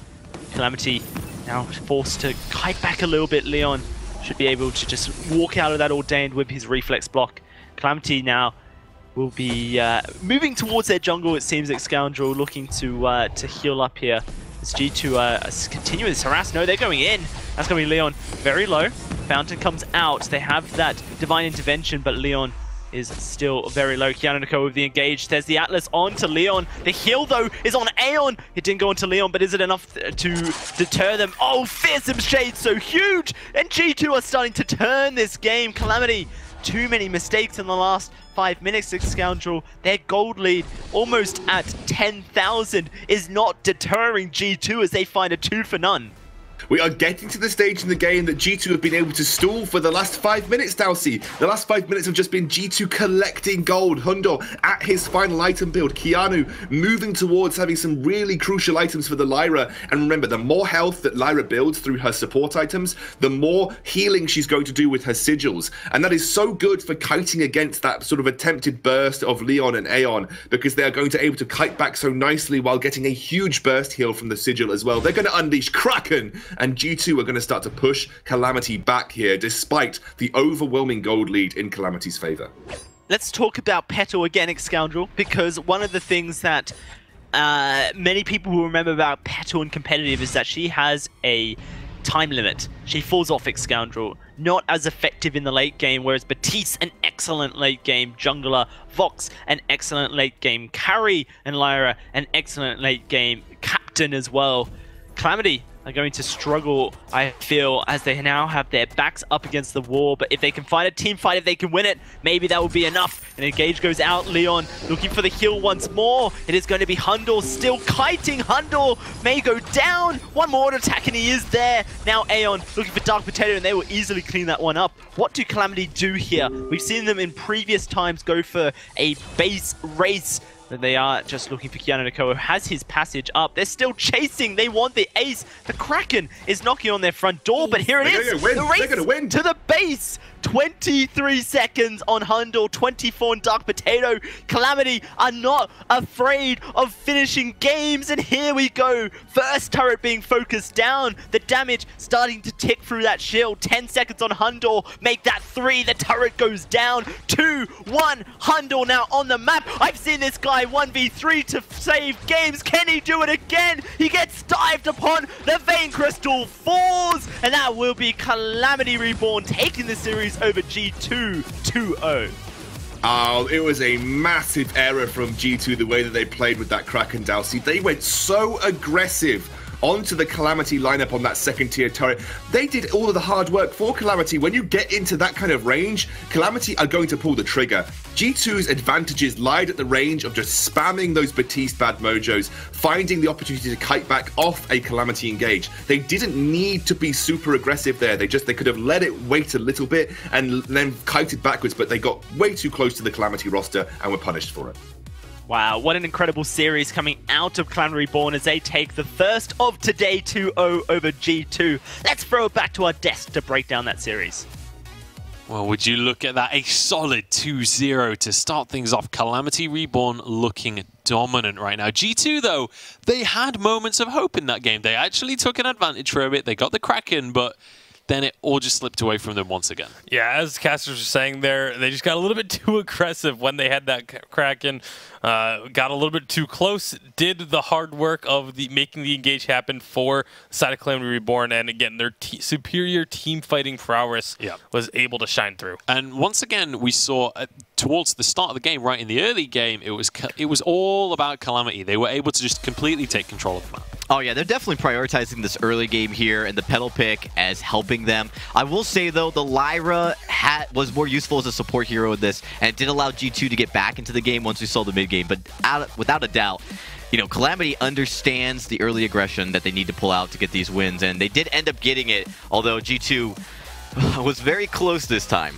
[SPEAKER 4] Calamity now forced to kite back a little bit. Leon should be able to just walk out of that Ordained with his reflex block. Calamity now will be moving towards their jungle, it seems, like Scoundrel, looking to heal up here. As G2 continue this harass. No, they're going in. That's going to be Leon. Very low. Fountain comes out. They have that Divine Intervention, but Leon is still very low. Keanu Nakoa with the engage. There's the Atlas on to Leon. The heal, though, is on Aeon. It didn't go onto Leon, but is it enough to deter them? Oh, fearsome shade, so huge! And G2 are starting to turn this game. Calamity too many mistakes in the last 5 minutes, Scoundrel. Their gold lead, almost at 10,000, is not deterring G2 as they find a 2 for none.
[SPEAKER 8] We are getting to the stage in the game that G2 have been able to stall for the last 5 minutes, Dalsy. The last 5 minutes have just been G2 collecting gold. Hundo at his final item build. Keanu moving towards having some really crucial items for the Lyra. And remember, the more health that Lyra builds through her support items, the more healing she's going to do with her sigils. And that is so good for kiting against that sort of attempted burst of Leon and Aeon, because they are going to be able to kite back so nicely while getting a huge burst heal from the sigil as well. They're going to unleash Kraken, and G2 are going to start to push Calamity back here, despite the overwhelming gold lead in Calamity's favor.
[SPEAKER 4] Let's talk about Petal again, Scoundrel, because one of the things that many people will remember about Petal in competitive is that she has a time limit. She falls off Scoundrel. Not as effective in the late game, whereas Batiste, an excellent late game jungler, Vox, an excellent late game carry, and Lyra, an excellent late game captain as well. Calamity are going to struggle, I feel, as they now have their backs up against the wall. But if they can find a team fight, if they can win it, maybe that will be enough. And Engage goes out. Leon looking for the heal once more. It is going to be Hundor still kiting. Hundor may go down. One more attack and he is there. Now Aeon looking for Dark Potato, and they will easily clean that one up. What do Calamity do here? We've seen them in previous times go for a base race. But they are just looking for Keanu Nakoa, who has his passage up. They're still chasing. They want the ace. The Kraken is knocking on their front door, but here it is. The race to the base. 23 seconds on Hundor, 24 on Dark Potato. Calamity are not afraid of finishing games, and here we go. First turret being focused down. The damage starting to tick through that shield. 10 seconds on Hundor. Make that 3. The turret goes down. 2, 1. Hundor now on the map. I've seen this guy 1v3 to save games. Can he do it again? He gets dived upon. The Vein Crystal falls, and that will be Calamity Reborn taking the series over G2 2-0.
[SPEAKER 8] Oh, it was a massive error from G2 the way that they played with that Kraken, Dalsy. They went so aggressive onto the Calamity lineup on that second tier turret. They did all of the hard work for Calamity. When you get into that kind of range, Calamity are going to pull the trigger. G2's advantages lied at the range of just spamming those Batiste bad mojos, finding the opportunity to kite back off a Calamity engage. They didn't need to be super aggressive there. They could have let it wait a little bit and then kited backwards, but they got way too close to the Calamity roster and were punished for it.
[SPEAKER 4] Wow, what an incredible series coming out of Calamity Reborn as they take the first of today 2-0 over G2. Let's throw it back to our desk to break down that series.
[SPEAKER 5] Well, would you look at that? A solid 2-0 to start things off. Calamity Reborn looking dominant right now. G2, though, they had moments of hope in that game. They actually took an advantage for a bit. They got the Kraken, but then it all just slipped away from them once again. Yeah,
[SPEAKER 7] as casters were saying there, they just got a little bit too aggressive when they had that Kraken. Got a little bit too close, did the hard work of making the engage happen for the side of Calamity Reborn, and again, their superior team fighting prowess was able to shine through.
[SPEAKER 5] And once again, we saw towards the start of the game, right in the early game, it was all about Calamity. They were able to just completely take control of the map.
[SPEAKER 6] Oh yeah, they're definitely prioritizing this early game here and the Petal pick as helping them. I will say though, the Lyra was more useful as a support hero in this, and it did allow G2 to get back into the game once we saw the mid game. But without a doubt, you know, Calamity understands the early aggression that they need to pull out to get these wins, and they did end up getting it, although G2 was very close this time.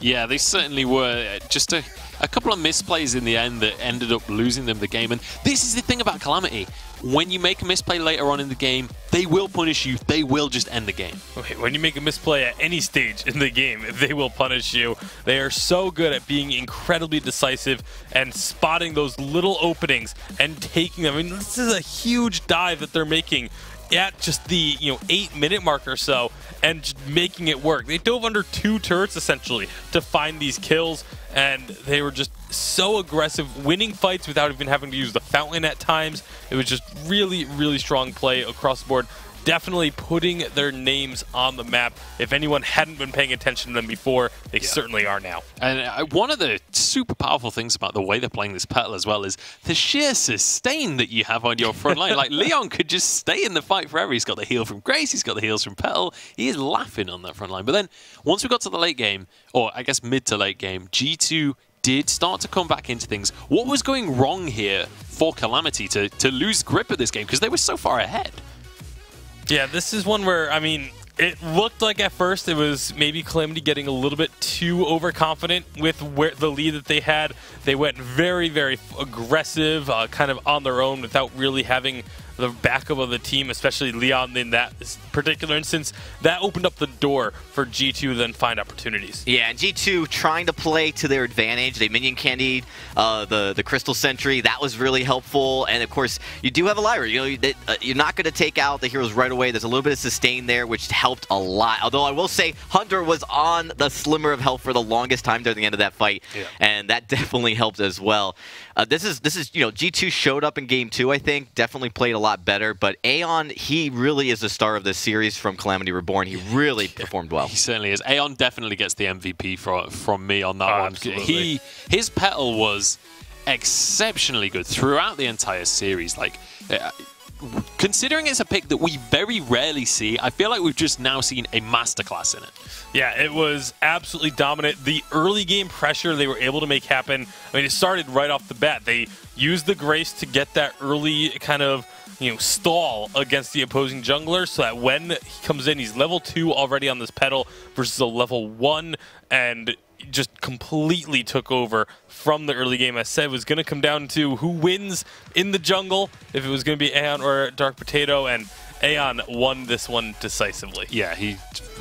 [SPEAKER 5] Yeah, they certainly were. Just a couple of misplays in the end that ended up losing them the game. And this is the thing about Calamity. When you make a misplay later on in the game, they will punish you. They will just end the game.
[SPEAKER 7] Okay, when you make a misplay at any stage in the game, they will punish you. They are so good at being incredibly decisive and spotting those little openings and taking them. I mean, this is a huge dive that they're making at just the 8-minute mark or so, and just making it work. They dove under 2 turrets essentially to find these kills, and they were just so aggressive, winning fights without even having to use the fountain at times. It was just really, really strong play across the board. definitely putting their names on the map. If anyone hadn't been paying attention to them before, they certainly are now.
[SPEAKER 5] And one of the super powerful things about the way they're playing this petal as well is the sheer sustain that you have on your front line. Like, Leon could just stay in the fight forever. He's got the heal from Grace, he's got the heals from Petal. He is laughing on that front line. But then, once we got to the late game, or I guess mid to late game, G2 did start to come back into things. What was going wrong here for Calamity to lose grip of this game? Because they were so far ahead.
[SPEAKER 7] Yeah, this is one where, I mean, it looked like at first it was maybe Calamity getting a little bit too overconfident with the lead that they had. They went very, very aggressive, kind of on their own without really having the backup of the team, especially Leon in that particular instance. That opened up the door for G2 to then find opportunities.
[SPEAKER 6] Yeah, and G2 trying to play to their advantage. They minion candied the Crystal Sentry. That was really helpful. And of course, you do have a Lyra. You know, you're not going to take out the heroes right away. There's a little bit of sustain there, which helped a lot. Although I will say, Hunter was on the slimmer of health for the longest time during the end of that fight, and that definitely helped as well. This is G2 showed up in game 2. I think definitely played a lot better, but Aeon, he really is the star of this series from Calamity Reborn. He really performed well.
[SPEAKER 5] He certainly is. Aeon definitely gets the MVP from me on that one.
[SPEAKER 7] Absolutely.
[SPEAKER 5] His petal was exceptionally good throughout the entire series. Like, considering it's a pick that we very rarely see, I feel like we've just now seen a masterclass in it.
[SPEAKER 7] Yeah, it was absolutely dominant. The early game pressure they were able to make happen, I mean, it started right off the bat. They used the Grace to get that early kind of, stall against the opposing jungler so that when he comes in, he's level 2 already on this petal versus a level 1, and just completely took over from the early game. I said it was going to come down to who wins in the jungle, if it was going to be Aeon or Dark Potato, and Aeon won this one decisively.
[SPEAKER 5] Yeah,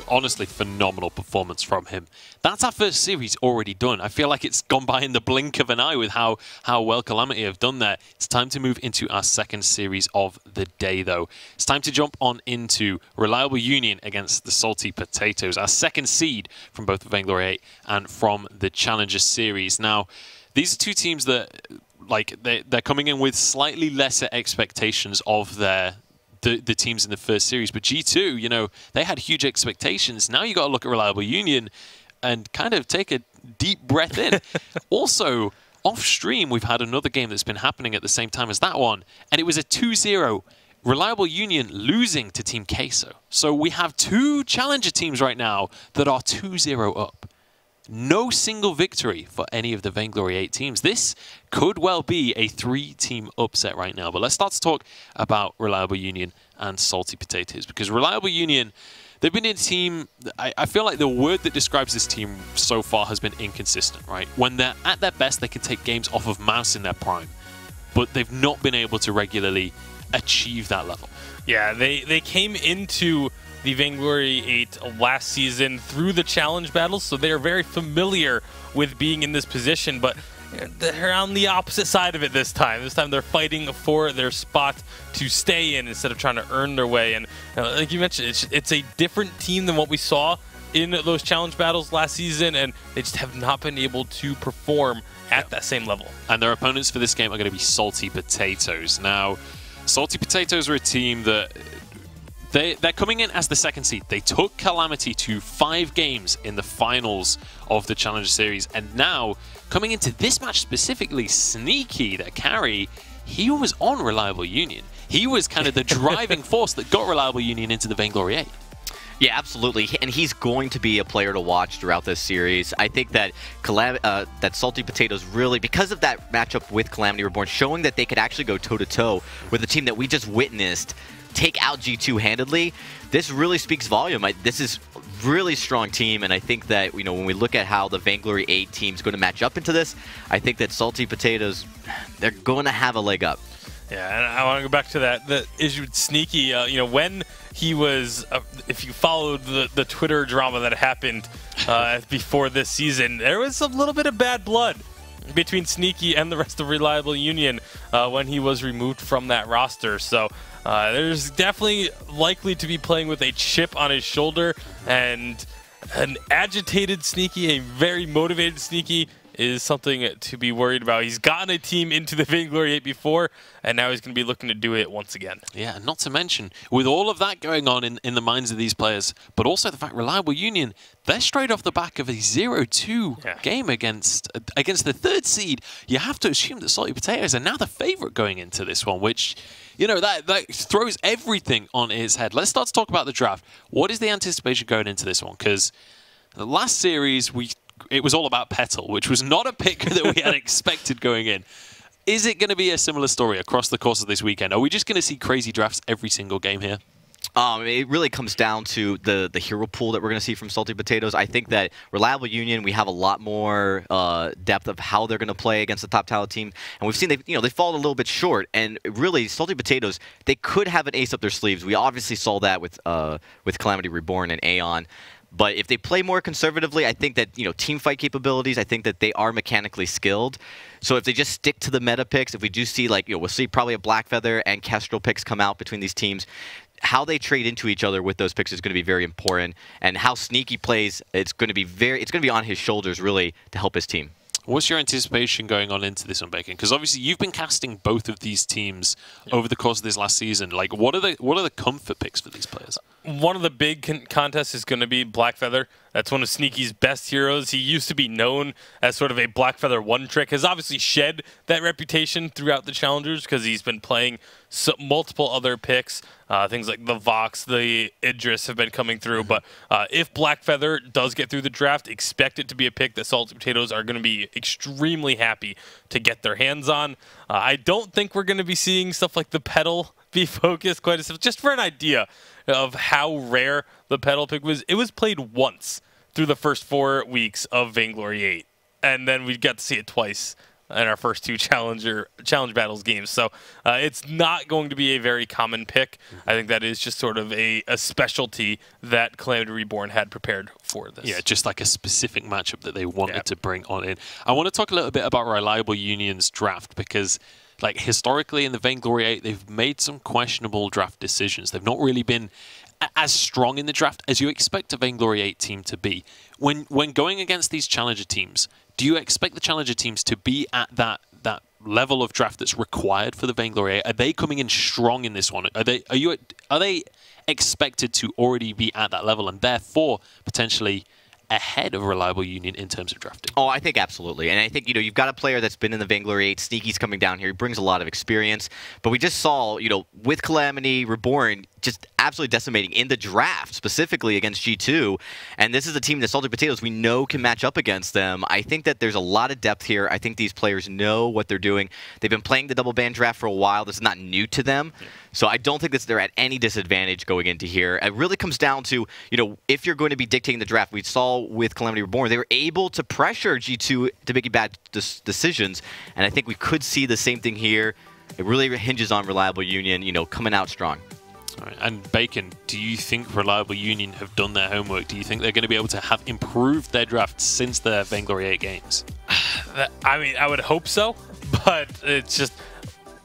[SPEAKER 5] honestly, phenomenal performance from him. That's our first series already done. I feel like it's gone by in the blink of an eye with how well Calamity have done that. It's time to move into our second series of the day, though. It's time to jump on into Reliable Union against the Salty Potatoes, our second seed from both the Vainglory 8 and from the Challenger Series. Now, these are two teams that, like, they're coming in with slightly lesser expectations of the teams in the first series. But G2, they had huge expectations. Now you got to look at Reliable Union and kind of take a deep breath in. Also, off stream, we've had another game that's been happening at the same time as that one, and it was a 2-0. Reliable Union losing to Team Queso. So we have two challenger teams right now that are 2-0 up. No single victory for any of the Vainglory 8 teams. This could well be a 3-team upset right now. But let's start to talk about Reliable Union and Salty Potatoes. Because Reliable Union, they've been a team, I feel like the word that describes this team so far has been inconsistent, right? When they're at their best, they can take games off of Mouse in their prime. But they've not been able to regularly achieve that level.
[SPEAKER 7] Yeah, they came into the Vainglory 8 last season through the challenge battles, so they are very familiar with being in this position, but they're on the opposite side of it this time. This time they're fighting for their spot to stay in instead of trying to earn their way. And like you mentioned, it's a different team than what we saw in those challenge battles last season, and they just have not been able to perform at that same level.
[SPEAKER 5] And their opponents for this game are going to be Salty Potatoes. Now, Salty Potatoes are a team that they're coming in as the second seed. They took Calamity to 5 games in the finals of the Challenger Series, and now coming into this match specifically, Sneaky, their carry, he was on Reliable Union. He was kind of the driving force that got Reliable Union into the Vainglory 8.
[SPEAKER 6] Yeah, absolutely, and he's going to be a player to watch throughout this series. I think that that Salty Potatoes really, because of that matchup with Calamity Reborn, showing that they could actually go toe-to-toe with a team that we just witnessed take out G2 handedly, this really speaks volume. This is a really strong team, and I think that when we look at how the Vainglory 8 team's going to match up into this, I think that Salty Potatoes, they're going to have a leg up.
[SPEAKER 7] Yeah, and I want to go back to the issue with Sneaky. When he was, if you followed the Twitter drama that happened before this season, there was a little bit of bad blood between Sneaky and the rest of Reliable Union when he was removed from that roster. So there's definitely likely to be playing with a chip on his shoulder, and an agitated Sneaky, a very motivated Sneaky, is something to be worried about. He's gotten a team into the Vainglory 8 before, and now he's going to be looking to do it once again.
[SPEAKER 5] Yeah, and not to mention, with all of that going on in the minds of these players, but also the fact Reliable Union, they're straight off the back of a 0-2 game against the third seed. You have to assume that Salty Potatoes are now the favorite going into this one, which, you know, that throws everything on its head. Let's start to talk about the draft. What is the anticipation going into this one? Because the last series, it was all about Petal, which was not a pick that we had expected going in. Is it going to be a similar story across the course of this weekend? Are we just going to see crazy drafts every single game here?
[SPEAKER 6] It really comes down to the hero pool that we're going to see from Salty Potatoes. I think that Reliable Union, we have a lot more depth of how they're going to play against the top talent team, and we've seen they fall a little bit short. And really, Salty Potatoes, they could have an ace up their sleeves. We obviously saw that with Calamity Reborn and Aeon. But if they play more conservatively, I think that, team fight capabilities, I think that they are mechanically skilled. So if they just stick to the meta picks, if we do see, we'll see probably a Blackfeather and Kestrel picks come out between these teams, how they trade into each other with those picks is going to be very important. And how Sneaky plays, it's going to be on his shoulders, really, to help his team.
[SPEAKER 5] What's your anticipation going on into this one, Bacon? Because obviously you've been casting both of these teams over the course of this last season. What are the comfort picks for these players?
[SPEAKER 7] One of the big contests is going to be Blackfeather. That's one of Sneaky's best heroes. He used to be known as sort of a Blackfeather one-trick. Has obviously shed that reputation throughout the Challengers because he's been playing multiple other picks. Things like the Vox, the Idris have been coming through. But if Blackfeather does get through the draft, expect it to be a pick that Salty Potatoes are going to be extremely happy to get their hands on. I don't think we're going to be seeing stuff like the Petal be focused quite as just for an idea of how rare the Petal pick was. It was played once through the first 4 weeks of Vainglory 8, and then we got to see it twice in our first 2 challenge battles games. So it's not going to be a very common pick. I think that is just sort of a specialty that Calamity Reborn had prepared for this.
[SPEAKER 5] Yeah, just like a specific matchup that they wanted to bring on in. I want to talk a little bit about Reliable Union's draft because historically in the Vainglory 8, they've made some questionable draft decisions. They've not really been as strong in the draft as you expect a Vainglory 8 team to be. When going against these Challenger teams, do you expect the Challenger teams to be at that level of draft that's required for the Vainglory 8? Are they coming in strong in this one? Are they expected to already be at that level and therefore potentially ahead of Reliable Union in terms of drafting?
[SPEAKER 6] Oh, I think absolutely. And I think, you've got a player that's been in the Vainglory 8. Sneaky's coming down here. He brings a lot of experience. But we just saw, with Calamity Reborn, just absolutely decimating in the draft, specifically against G2. And this is a team that Salty Potatoes we know can match up against them. I think that there's a lot of depth here. I think these players know what they're doing. They've been playing the double ban draft for a while. This is not new to them. So I don't think that they're at any disadvantage going into here. It really comes down to, if you're going to be dictating the draft. We saw with Calamity Reborn, they were able to pressure G2 to make bad decisions. And I think we could see the same thing here. It really hinges on Reliable Union, coming out strong.
[SPEAKER 5] All right. And Bacon, do you think Reliable Union have done their homework? Do you think they're going to be able to have improved their draft since their Vainglory 8 games?
[SPEAKER 7] I mean, I would hope so, but it's just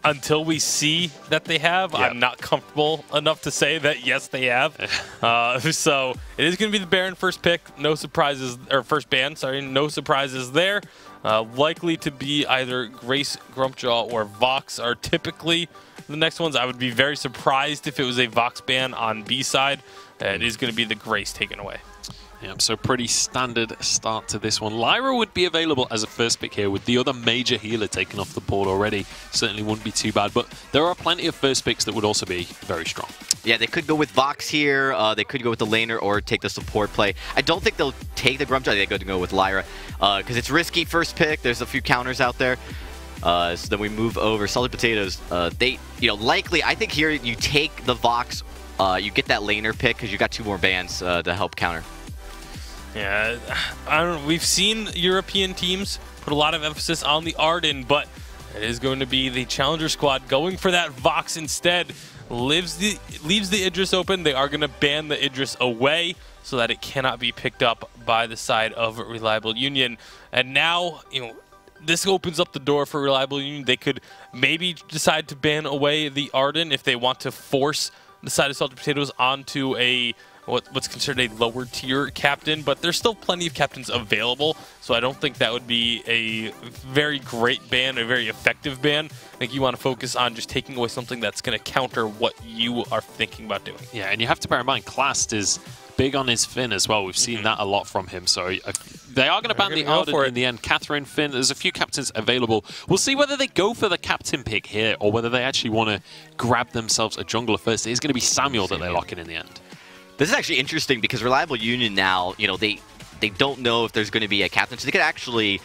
[SPEAKER 7] until we see that they have, I'm not comfortable enough to say that, yes, they have. So it is going to be the Baron first pick. No surprises, or first ban, sorry. No surprises there. Likely to be either Grace, Grumpjaw, or Vox are typically the next ones. I would be very surprised if it was a Vox ban on B side. It is going to be the Grace taken away.
[SPEAKER 5] Yeah, so pretty standard start to this one. Lyra would be available as a first pick here with the other major healer taken off the board already. Certainly wouldn't be too bad, but there are plenty of first picks that would also be very strong.
[SPEAKER 6] Yeah, they could go with Vox here. They could go with the laner or take the support play. I don't think they'll take the Grumpjaw. They're going to go with Lyra because it's risky first pick. There's a few counters out there. So then we move over. Salty Potatoes, they, likely, I think here you take the Vox, you get that laner pick because you got 2 more bans to help counter.
[SPEAKER 7] Yeah, I don't know. We've seen European teams put a lot of emphasis on the Arden, but it is going to be the Challenger squad going for that Vox instead. Leaves the Idris open. They are going to ban the Idris away so that it cannot be picked up by the side of Reliable Union. And now, this opens up the door for Reliable Union. They could maybe decide to ban away the Arden if they want to force the side of Salty Potatoes onto a what's considered a lower tier captain, but there's still plenty of captains available, so I don't think that would be a very great ban, a very effective ban. I think you want to focus on just taking away something that's going to counter what you are thinking about doing.
[SPEAKER 5] Yeah, and you have to bear in mind, Clast is big on his Finn as well. We've seen that a lot from him, so they are going to ban the Ardent in the end. Catherine, Finn, there's a few captains available. We'll see whether they go for the captain pick here or whether they actually want to grab themselves a jungler first. It is going to be Samuel that they lock in the end.
[SPEAKER 6] This is actually interesting because Reliable Union now, you know, they don't know if there's going to be a captain, so they could actually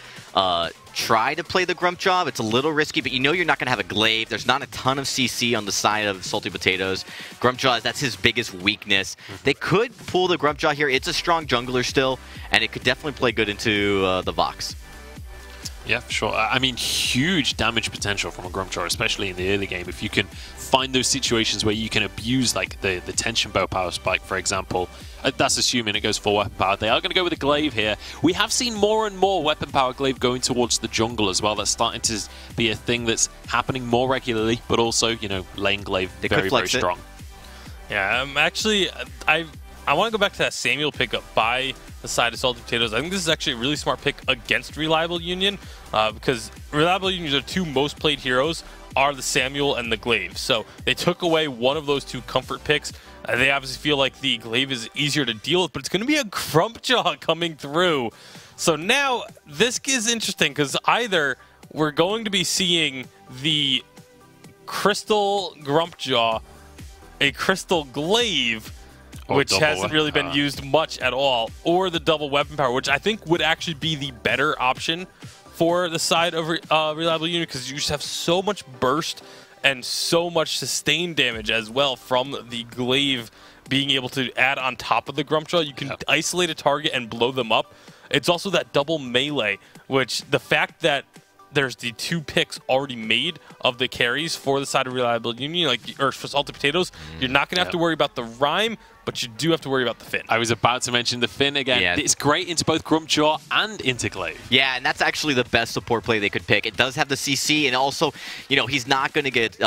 [SPEAKER 6] try to play the Grump job. It's a little risky, but you know you're not going to have a glaive. There's not a ton of CC on the side of Salty Potatoes. Grumpjaw, that's his biggest weakness. They could pull the Grumpjaw here. It's a strong jungler still, and it could definitely play good into the Vox.
[SPEAKER 5] Yeah, for sure. I mean, huge damage potential from a Grumpjaw, especially in the early game. If you can find those situations where you can abuse, like, the tension bow power spike, for example. That's assuming it goes for weapon power. They are going to go with a glaive here. We have seen more and more weapon power glaive going towards the jungle as well. That's starting to be a thing that's happening more regularly, but also, you know, lane glaive very, very strong.
[SPEAKER 7] Yeah, actually, I want to go back to that Samuel pickup by the side of Salty Potatoes. I think this is actually a really smart pick against Reliable Union because Reliable Union, the two most played heroes are the Samuel and the Glaive. So they took away one of those two comfort picks. They obviously feel like the Glaive is easier to deal with, but it's going to be a Grumpjaw coming through. So now this is interesting because either we're going to be seeing the Crystal Grumpjaw, a Crystal Glaive, which hasn't really been used much at all, or the double weapon power, which I think would actually be the better option for the side of Reliable Union because you just have so much burst and so much sustained damage as well from the Glaive being able to add on top of the Grumpjaw. You can isolate a target and blow them up. It's also that double melee, which the fact that there's the two picks already made of the carries for the side of Reliable Union, like, or for Salty Potatoes, you're not going to have to worry about the Rhyme, but you do have to worry about the Finn.
[SPEAKER 5] I was about to mention the Finn again. Yeah. It's great into both Grumpjaw and into Glaive.
[SPEAKER 6] Yeah, and that's actually the best support play they could pick. It does have the CC, and also, you know, he's not going to get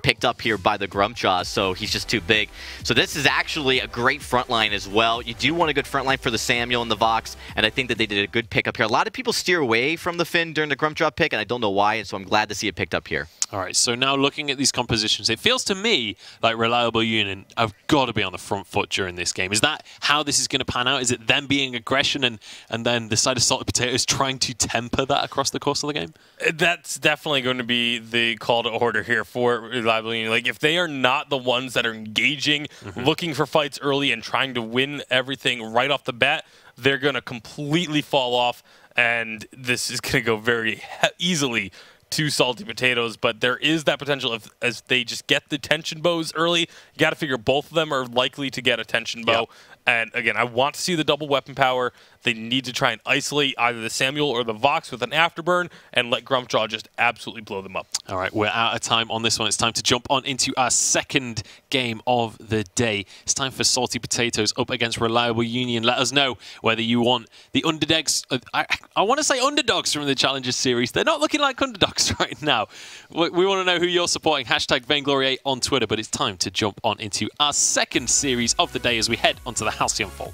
[SPEAKER 6] picked up here by the Grumpjaw, so he's just too big. So this is actually a great front line as well. You do want a good front line for the Samuel and the Vox, and I think that they did a good pickup here. A lot of people steer away from the Finn during the Grumpjaw pick, and I don't know why, and so I'm glad to see it picked up here.
[SPEAKER 5] All right, so now looking at these compositions, it feels to me like Reliable Union have got to be on the front foot during this game. Is that how this is going to pan out? Is it them being aggression and then the side of Salty Potatoes trying to temper that across the course of the game?
[SPEAKER 7] That's definitely going to be the call to order here for Reliable Union. Like, if they are not the ones that are engaging, looking for fights early and trying to win everything right off the bat, they're going to completely fall off, and this is going to go very easily to Salty Potatoes. But there is that potential as they just get the tension bows early. You got to figure both of them are likely to get a tension bow. Yep. And again, I want to see the double weapon power. They need to try and isolate either the Samuel or the Vox with an afterburn and let Grumpjaw just absolutely blow them up.
[SPEAKER 5] All right, we're out of time on this one. It's time to jump on into our second game of the day. It's time for Salty Potatoes up against Reliable Union. Let us know whether you want the underdogs. I want to say underdogs from the Challengers series. They're not looking like underdogs right now. We want to know who you're supporting. Hashtag Vainglory on Twitter. But it's time to jump on into our second series of the day as we head onto the Halcyon Fold.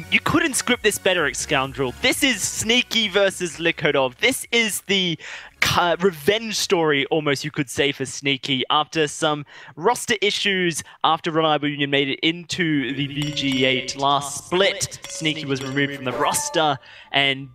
[SPEAKER 4] You couldn't script this better, Scoundrel. This is Sneaky versus Likodov. This is the revenge story, almost, you could say, for Sneaky. After some roster issues, after Reliable Union made it into the VG8 last split, Sneaky was removed from the roster. And,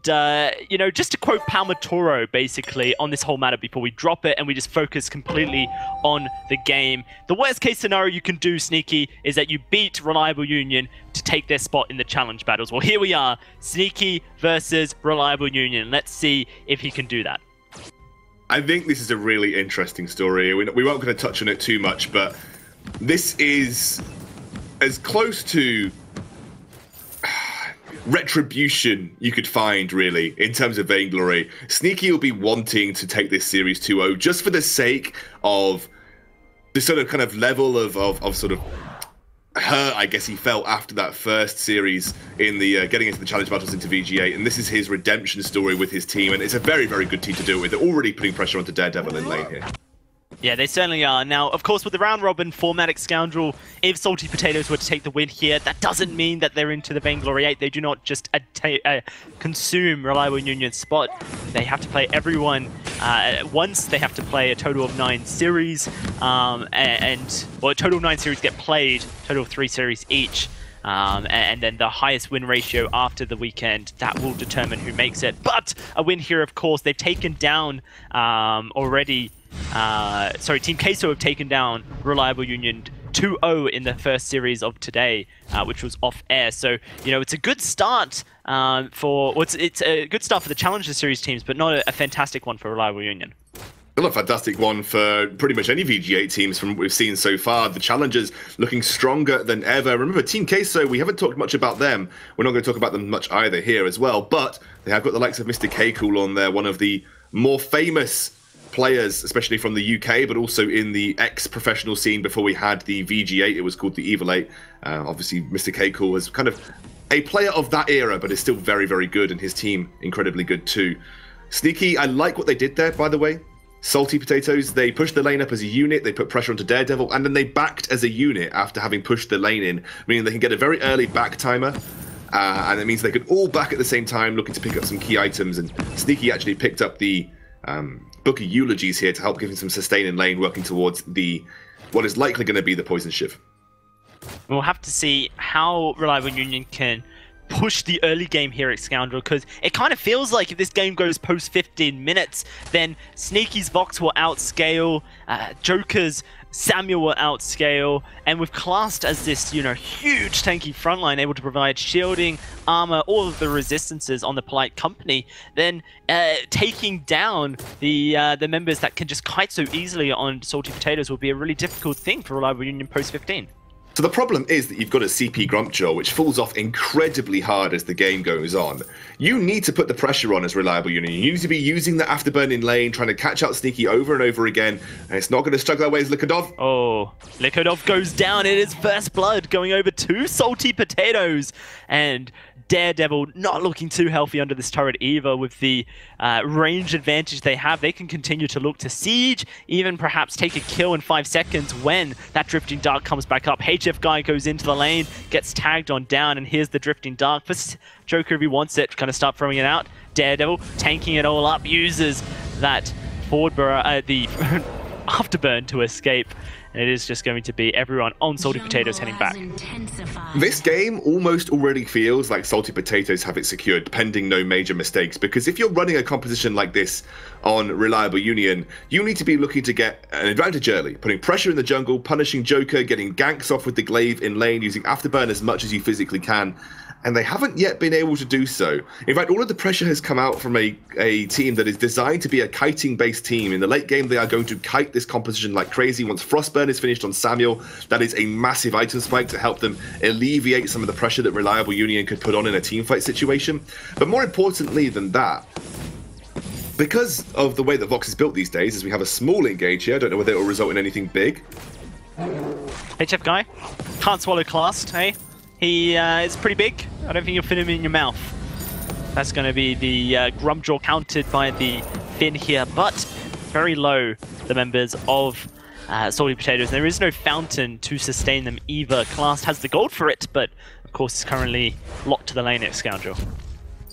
[SPEAKER 4] you know, just to quote Palmatoro, basically, on this whole matter before we drop it and we just focus completely on the game. The worst case scenario you can do, Sneaky, is that you beat Reliable Union to take their spot in the challenge battles. Well, here we are, Sneaky versus Reliable Union. Let's see if he can do that.
[SPEAKER 8] I think this is a really interesting story. We weren't going to touch on it too much, but this is as close to retribution you could find, really, in terms of Vainglory. Sneaky will be wanting to take this series 2-0 just for the sake of the sort of kind of level of sort of hurt, I guess, he felt after that first series in the getting into the challenge battles into VG8, and this is his redemption story with his team, and it's a very, very good team to do it with. They're already putting pressure onto Daredevil in lane here.
[SPEAKER 4] Yeah, they certainly are. Now, of course, with the round-robin format, Scoundrel, if Salty Potatoes were to take the win here, that doesn't mean that they're into the Vainglory 8. They do not just consume Reliable Union's spot. They have to play everyone once. They have to play a total of 9 series, well, a total of 9 series get played, total of 3 series each. And then the highest win ratio after the weekend, that will determine who makes it. But a win here, of course, they've taken down already... Team Queso have taken down Reliable Union 2-0 in the first series of today, which was off air. So, you know, it's a good start it's a good start for the Challenger Series teams, but not a fantastic one for Reliable Union.
[SPEAKER 8] Still a fantastic one for pretty much any VG8 teams from what we've seen so far. The Challengers looking stronger than ever. Remember, Team Queso, we haven't talked much about them. We're not going to talk about them much either here as well, but they have got the likes of Mr. K-Cool on there, one of the more famous players, especially from the UK, but also in the ex-professional scene before we had the VG8. It was called the Evil 8. Obviously, Mr. K-Cool was kind of a player of that era, but is still very, very good, and his team incredibly good too. Sneaky, I like what they did there, by the way. Salty Potatoes, they pushed the lane up as a unit, they put pressure onto Daredevil, and then they backed as a unit after having pushed the lane in, meaning they can get a very early back timer, and it means they could all back at the same time, looking to pick up some key items, and Sneaky actually picked up the Book of Eulogies here to help give him some sustain in lane, working towards what is likely going to be the Poison Shiv.
[SPEAKER 4] We'll have to see how Reliable Union can push the early game here at Scoundrel, because it kind of feels like if this game goes post 15 minutes, then Sneaky's Vox will outscale, Joker's Samuel will outscale, and with Classed as this, you know, huge tanky frontline able to provide shielding, armor, all of the resistances on the Polite Company, then taking down the members that can just kite so easily on Salty Potatoes will be a really difficult thing for Reliable Union post 15.
[SPEAKER 8] So the problem is that you've got a CP Grumpjaw, which falls off incredibly hard as the game goes on. You need to put the pressure on as Reliable Union. You need to be using the Afterburn in lane, trying to catch out Sneaky over and over again, and it's not going to struggle that way as Likodov.
[SPEAKER 4] Oh, Likodov goes down. It is first blood going over to Salty Potatoes, and Daredevil not looking too healthy under this turret either. With the range advantage they have, they can continue to look to siege, even perhaps take a kill in 5 seconds when that Drifting Dark comes back up. HF Guy goes into the lane, gets tagged on down, and here's the Drifting Dark. For Joker, if he wants it, kind of start throwing it out. Daredevil tanking it all up, uses that forward the Afterburn to escape. And it is just going to be everyone on Salty Potatoes heading back.
[SPEAKER 8] This game almost already feels like Salty Potatoes have it secured, pending no major mistakes, because if you're running a composition like this on Reliable Union, you need to be looking to get an advantage early, putting pressure in the jungle, punishing Joker, getting ganks off with the glaive in lane, using Afterburn as much as you physically can. And they haven't yet been able to do so. In fact, all of the pressure has come out from a team that is designed to be a kiting-based team. In the late game, they are going to kite this composition like crazy. Once Frostburn is finished on Samuel, that is a massive item spike to help them alleviate some of the pressure that Reliable Union could put on in a teamfight situation. But more importantly than that, because of the way that Vox is built these days, as we have a small engage here, I don't know whether it will result in anything big.
[SPEAKER 4] HF Guy can't swallow Classed, hey? He is pretty big. I don't think you'll fit him in your mouth. That's going to be the Grumpjaw countered by the Fin here, but very low, the members of Salty Potatoes. There is no fountain to sustain them either. Classed has the gold for it, but of course is currently locked to the lane at Scoundrel.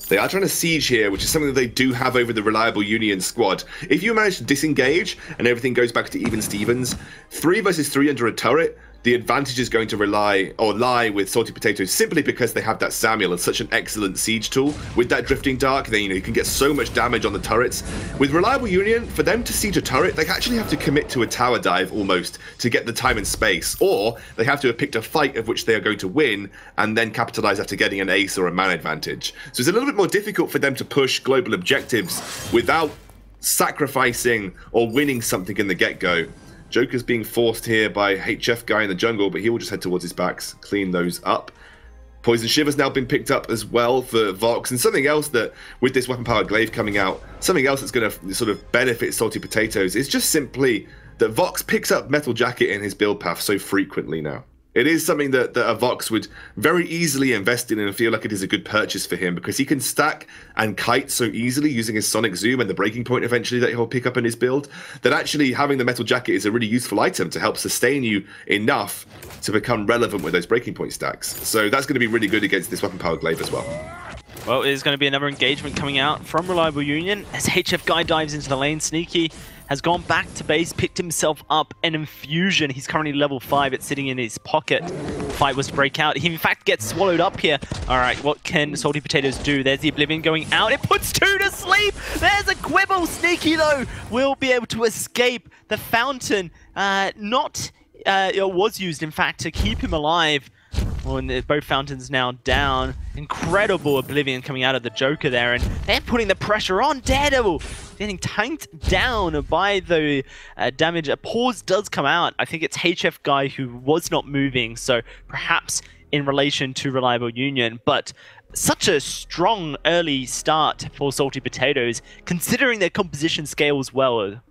[SPEAKER 8] They are trying to siege here, which is something that they do have over the Reliable Union squad. If you manage to disengage and everything goes back to even Stevens, 3 versus 3 under a turret, the advantage is going to lie with Salty Potatoes simply because they have that Samuel and such an excellent siege tool. With that Drifting Dark, then you can get so much damage on the turrets. With Reliable Union, for them to siege a turret, they actually have to commit to a tower dive almost to get the time and space, or they have to have picked a fight of which they are going to win and then capitalize after getting an ace or a man advantage. So it's a little bit more difficult for them to push global objectives without sacrificing or winning something in the get-go. Joker's being forced here by HF Guy in the jungle, but he will just head towards his backs, clean those up. Poison Shiv has now been picked up as well for Vox, and something else that, with this weapon-powered glaive coming out, something else that's going to sort of benefit Salty Potatoes is just simply that Vox picks up Metal Jacket in his build path so frequently now. It is something that a Vox would very easily invest in and feel like it is a good purchase for him because he can stack and kite so easily using his Sonic Zoom and the breaking point eventually that he'll pick up in his build, that actually having the metal jacket is a really useful item to help sustain you enough to become relevant with those breaking point stacks. So that's going to be really good against this weapon powered glaive as well.
[SPEAKER 4] Well, there's going to be another engagement coming out from Reliable Union as HF Guy dives into the lane. Sneaky has gone back to base, picked himself up an infusion. He's currently level 5. It's sitting in his pocket. Fight was to break out. He in fact gets swallowed up here. All right, what can Salty Potatoes do? There's the Oblivion going out. It puts 2 to sleep. There's a quibble. Sneaky though will be able to escape. The fountain was used in fact to keep him alive. Well, and both fountains now down. Incredible Oblivion coming out of the Joker there, and they're putting the pressure on. Daredevil getting tanked down by the damage. A pause does come out. I think it's HF Guy who was not moving, so perhaps in relation to Reliable Union, but such a strong early start for Salty Potatoes, considering their composition scales well.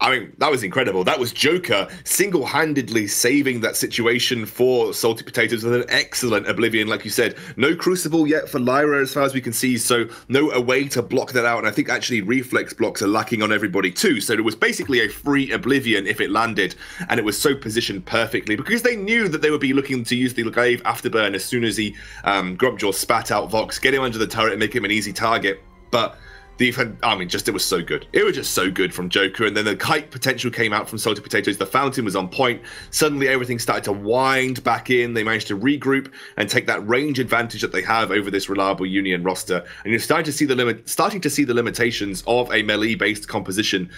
[SPEAKER 8] I mean, that was incredible. That was Joker single-handedly saving that situation for Salty Potatoes with an excellent Oblivion, like you said. No Crucible yet for Lyra as far as we can see, so no way to block that out. And I think actually Reflex blocks are lacking on everybody too. So it was basically a free Oblivion if it landed, and it was so positioned perfectly because they knew that they would be looking to use the glaive afterburn as soon as he Grumpjaw spat out Vox, get him under the turret and make him an easy target. But it was so good. It was just so good from Joker, and then the kite potential came out from Salty Potatoes. The fountain was on point. Suddenly everything started to wind back in. They managed to regroup and take that range advantage that they have over this Reliable Union roster. And you're starting to see the limitations of a melee-based composition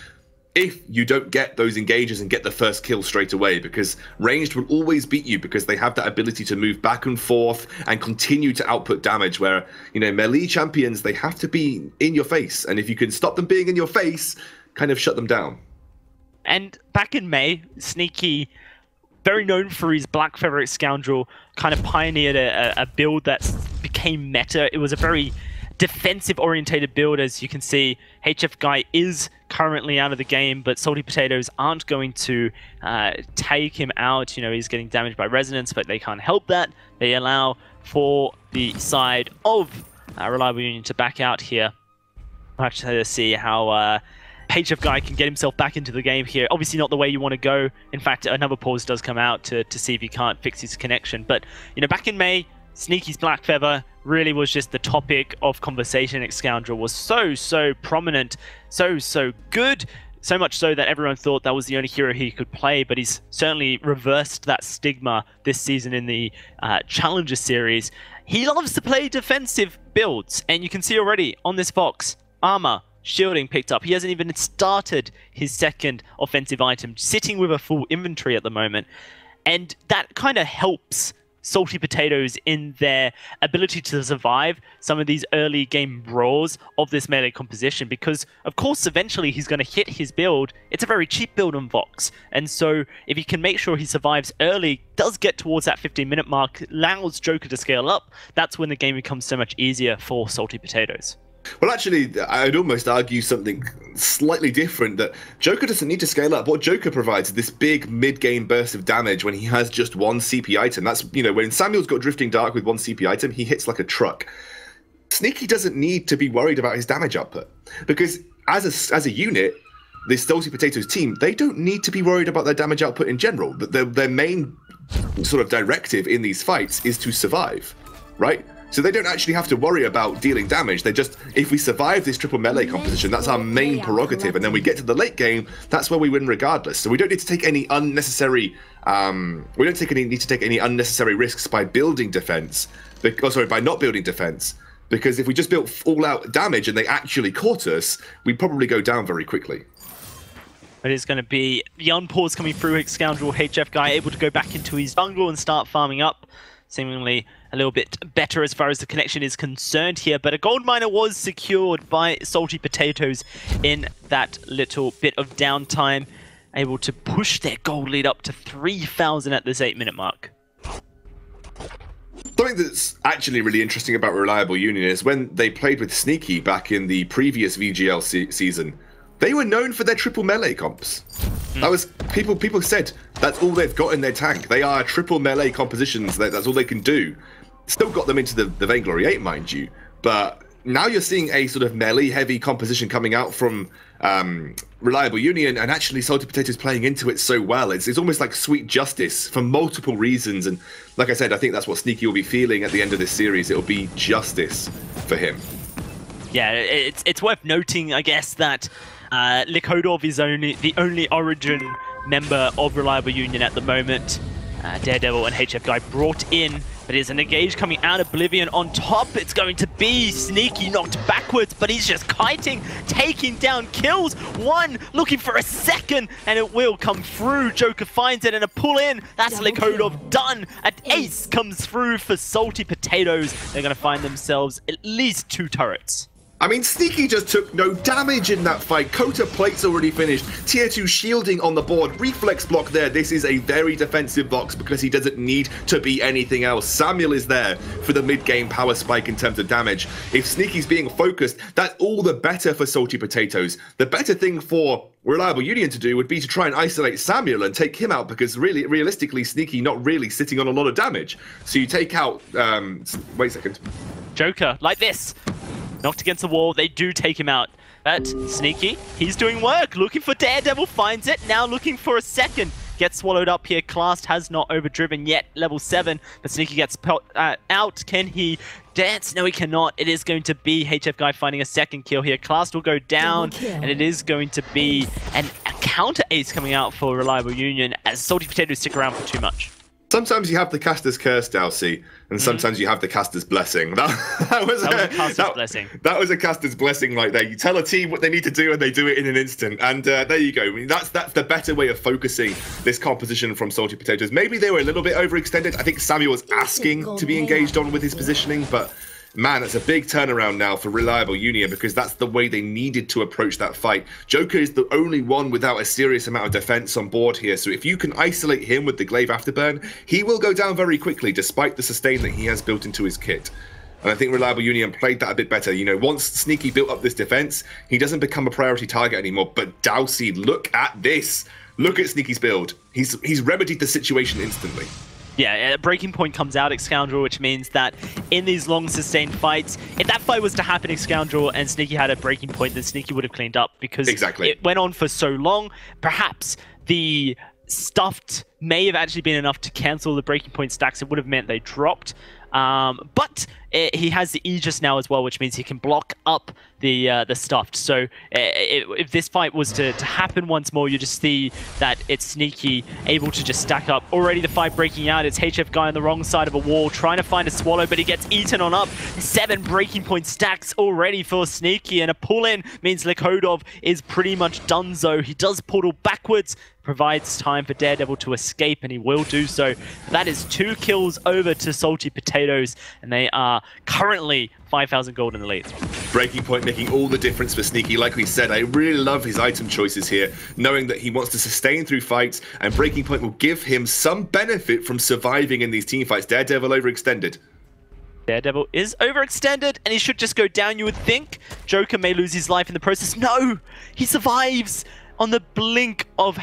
[SPEAKER 8] if you don't get those engages and get the first kill straight away, because ranged will always beat you because they have that ability to move back and forth and continue to output damage, where, you know, melee champions, they have to be in your face, and if you can stop them being in your face, kind of shut them down.
[SPEAKER 4] And back in May, Sneaky, very known for his Black Feather Scoundrel, kind of pioneered a build that became meta. It was a very defensive orientated build. As you can see, HF Guy is currently out of the game, but Salty Potatoes aren't going to take him out. You know, he's getting damaged by resonance, but they can't help that. They allow for the side of Reliable Union to back out here. I'll actually see how HF Guy can get himself back into the game here. Obviously not the way you want to go. In fact, another pause does come out to see if he can't fix his connection. But, you know, back in May, Sneaky's Black Feather really was just the topic of conversation. Scoundrel was so prominent, so good, so much so that everyone thought that was the only hero he could play, but he's certainly reversed that stigma this season in the Challenger series. He loves to play defensive builds, and you can see already on this box, armor, shielding picked up. He hasn't even started his second offensive item, sitting with a full inventory at the moment, and that kind of helps Salty Potatoes in their ability to survive some of these early game brawls of this melee composition, because of course eventually he's going to hit his build. It's a very cheap build on Vox, and so if he can make sure he survives early, does get towards that 15-minute mark, allows Joker to scale up, that's when the game becomes so much easier for Salty Potatoes.
[SPEAKER 8] Well, actually, I'd almost argue something slightly different, that Joker doesn't need to scale up. What Joker provides is this big mid-game burst of damage when he has just one CP item. That's, you know, when Samuel's got Drifting Dark with one CP item, he hits like a truck. Sneaky doesn't need to be worried about his damage output, because as a unit, this Salty Potatoes team, they don't need to be worried about their damage output in general. Their main sort of directive in these fights is to survive, right? So they don't actually have to worry about dealing damage. They just, if we survive this triple melee composition, that's our main prerogative. And then we get to the late game, that's where we win regardless. So we don't need to take any unnecessary, need to take any unnecessary risks by building defense. By not building defense. Because if we just built all-out damage and they actually caught us, we'd probably go down very quickly.
[SPEAKER 4] It is going to be the unpause coming through. Scoundrel HF Guy able to go back into his jungle and start farming up. Seemingly a little bit better as far as the connection is concerned here, but a gold miner was secured by Salty Potatoes in that little bit of downtime, able to push their gold lead up to 3,000 at this 8-minute mark.
[SPEAKER 8] Something that's actually really interesting about Reliable Union is when they played with Sneaky back in the previous VGL season, they were known for their triple melee comps. That was people said that's all they've got in their tank. They are triple melee compositions. That's all they can do. Still got them into the Vainglory 8, mind you, but now you're seeing a sort of melee heavy composition coming out from Reliable Union, and actually Salty Potatoes playing into it so well. It's almost like sweet justice for multiple reasons, and like I said, I think that's what Sneaky will be feeling at the end of this series. It'll be justice for him.
[SPEAKER 4] Yeah, it's worth noting, I guess, that Likodov is the only Origin member of Reliable Union at the moment. Daredevil and HF Guy brought in, but it's an engage coming out of Oblivion. On top, it's going to be Sneaky knocked backwards, but he's just kiting, taking down kills. One, looking for a second, and it will come through. Joker finds it and a pull in. That's Likodov done. An ace comes through for Salty Potatoes. They're going to find themselves at least 2 turrets.
[SPEAKER 8] I mean, Sneaky just took no damage in that fight. Kota plate's already finished. Tier 2 shielding on the board. Reflex block there. This is a very defensive box because he doesn't need to be anything else. Samuel is there for the mid-game power spike in terms of damage. If Sneaky's being focused, that's all the better for Salty Potatoes. The better thing for Reliable Union to do would be to try and isolate Samuel and take him out, because really, realistically, Sneaky not really sitting on a lot of damage. So you take out... wait a second.
[SPEAKER 4] Joker, like this. Knocked against the wall, they do take him out. But Sneaky, he's doing work. Looking for Daredevil, finds it. Now looking for a second. Gets swallowed up here. Classed has not overdriven yet. Level 7. But Sneaky gets out. Can he dance? No, he cannot. It is going to be HF Guy finding a second kill here. Classed will go down. And it is going to be a counter ace coming out for Reliable Union, as Salty Potatoes stick around for too much. Sometimes
[SPEAKER 8] you have the caster's curse, Dalsy, and sometimes you have the caster's blessing. That was a caster's blessing. That was a caster's blessing right there. You tell a team what they need to do, and they do it in an instant. And there you go. I mean, that's the better way of focusing this composition from Salty Potatoes. Maybe they were a little bit overextended. I think Samuel was asking to be engaged on with his positioning, but man, it's a big turnaround now for Reliable Union, because that's the way they needed to approach that fight. Joker is the only one without a serious amount of defense on board here, so if you can isolate him with the Glaive Afterburn, he will go down very quickly, despite the sustain that he has built into his kit. And I think Reliable Union played that a bit better. You know, once Sneaky built up this defense, he doesn't become a priority target anymore. But Dalsy, look at this. Look at Sneaky's build. He's remedied the situation instantly.
[SPEAKER 4] Yeah, a breaking point comes out, Scoundrel, which means that in these long sustained fights, if that fight was to happen, Scoundrel, and Sneaky had a breaking point, then Sneaky would have cleaned up, because it went on for so long. Perhaps the stuffed may have actually been enough to cancel the breaking point stacks. It would have meant they dropped. But he has the Aegis now as well, which means he can block up the stuffed. So if this fight was to happen once more, you just see that it's Sneaky able to just stack up. Already the fight breaking out. It's HF Guy on the wrong side of a wall trying to find a swallow, but he gets eaten on up. 7 breaking point stacks already for Sneaky, and a pull-in means Likodov is pretty much donezo. He does portal backwards, provides time for Daredevil to escape, and he will do so. That is 2 kills over to Salty Potatoes, and they are currently 5,000 gold in the lead.
[SPEAKER 8] Breaking point making all the difference for Sneaky. Like we said, I really love his item choices here, knowing that he wants to sustain through fights, and Breaking Point will give him some benefit from surviving in these team fights. Daredevil overextended.
[SPEAKER 4] Daredevil is overextended, and he should just go down, you would think. Joker may lose his life in the process. No! He survives on the blink of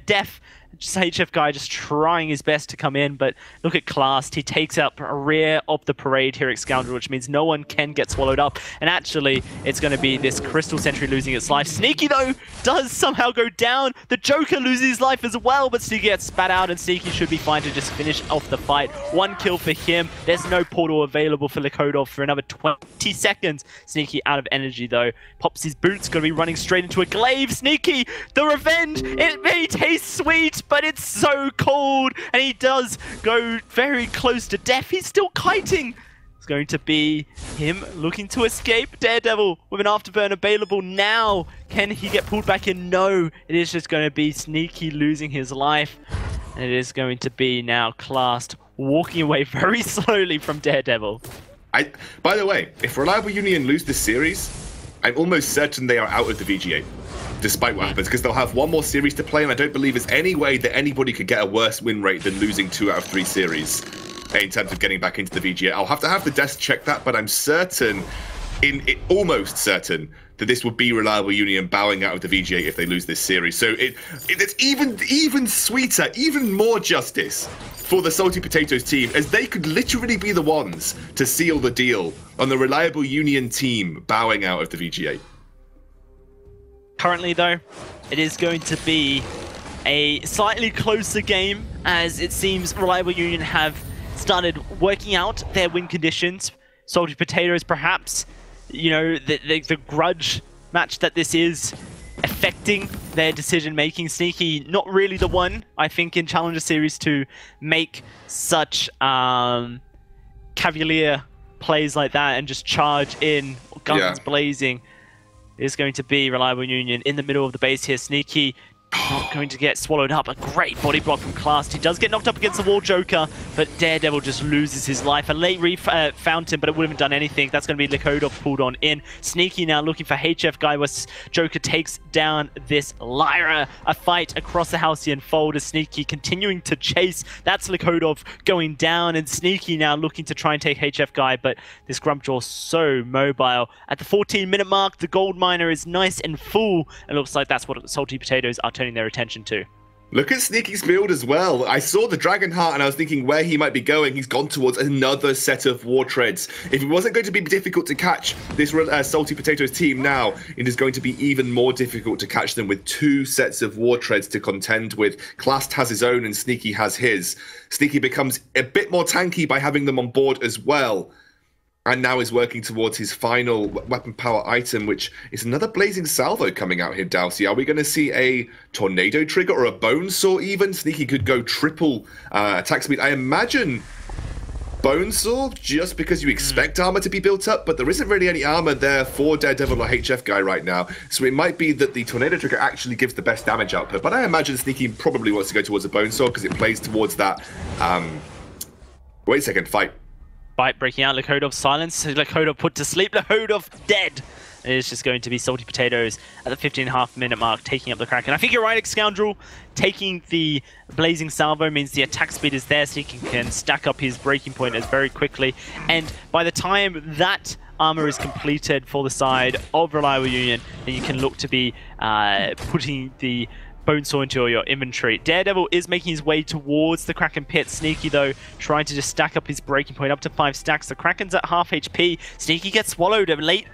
[SPEAKER 4] death. Just HF Guy just trying his best to come in, but look at Classed. He takes up a rear of the parade here at Scoundrel, which means no one can get swallowed up. And actually, it's going to be this Crystal Sentry losing its life. Sneaky, though, does somehow go down. The Joker loses his life as well, but Sneaky gets spat out, and Sneaky should be fine to just finish off the fight. 1 kill for him. There's no portal available for Likodov for another 20 seconds. Sneaky out of energy, though. Pops his boots, going to be running straight into a glaive. Sneaky, the revenge. It may taste sweet, but it's so cold, and he does go very close to death. He's still kiting. It's going to be him looking to escape. Daredevil with an afterburn available now. Can he get pulled back in? No. It is just going to be Sneaky losing his life, and it is going to be now Classed walking away very slowly from Daredevil.
[SPEAKER 8] By the way, if Reliable Union lose this series, I'm almost certain they are out of the VGA. Despite what happens, because they'll have 1 more series to play, and I don't believe there's any way that anybody could get a worse win rate than losing 2 out of 3 series in terms of getting back into the VGA. I'll have to have the desk check that, but I'm certain almost certain that this would be Reliable Union bowing out of the VG8 if they lose this series. So it's even sweeter, even more justice for the Salty Potatoes team, as they could literally be the ones to seal the deal on the Reliable Union team bowing out of the VG8.
[SPEAKER 4] Currently, though, it is going to be a slightly closer game, as it seems Reliable Union have started working out their win conditions. Salty Potatoes, perhaps, you know, the grudge match that this is affecting their decision-making. Sneaky, not really the one, I think, in Challenger Series to make such cavalier plays like that and just charge in, guns blazing. Is going to be Reliable Union in the middle of the base here. Sneaky not going to get swallowed up. A great body block from Class. He does get knocked up against the wall, Joker, but Daredevil just loses his life. A late fountain, but it wouldn't have done anything. That's going to be Likodov pulled on in. Sneaky now looking for HF Guy, where Joker takes down this Lyra. A fight across the Halcyon Fold as Sneaky continuing to chase. That's Likodov going down, and Sneaky now looking to try and take HF Guy, but this Grumpjaw so mobile. At the 14-minute mark, the gold miner is nice and full. It looks like that's what the Salty Potatoes are turning their attention to.
[SPEAKER 8] Look at Sneaky's build as well. I saw the Dragon Heart and I was thinking where he might be going. He's gone towards another set of War Treads. If it wasn't going to be difficult to catch this Salty Potatoes team now, it is going to be even more difficult to catch them with 2 sets of War Treads to contend with. Clast has his own and Sneaky has his. Sneaky becomes a bit more tanky by having them on board as well. And now is working towards his final weapon power item, which is another Blazing Salvo coming out here, Dalsy. Are we going to see a Tornado Trigger or a Bone Saw even? Sneaky could go triple attack speed. I imagine Bone Saw, just because you expect armor to be built up, but there isn't really any armor there for Daredevil or HF Guy right now. So it might be that the Tornado Trigger actually gives the best damage output. But I imagine Sneaky probably wants to go towards a Bone Saw because it plays towards that. Wait a second, fight.
[SPEAKER 4] Fight breaking out, Likodov silence, Likodov put to sleep, Likodov dead. It is just going to be Salty Potatoes at the 15.5-minute mark, taking up the Kraken. I think you're right, Scoundrel. Taking the Blazing Salvo means the attack speed is there, so he can stack up his breaking point as very quickly. And by the time that armor is completed for the side of Reliable Union, then you can look to be putting the Bone Saw into your inventory. Daredevil is making his way towards the Kraken pit. Sneaky, though, trying to just stack up his breaking point up to 5 stacks. The Kraken's at half HP. Sneaky gets swallowed. A late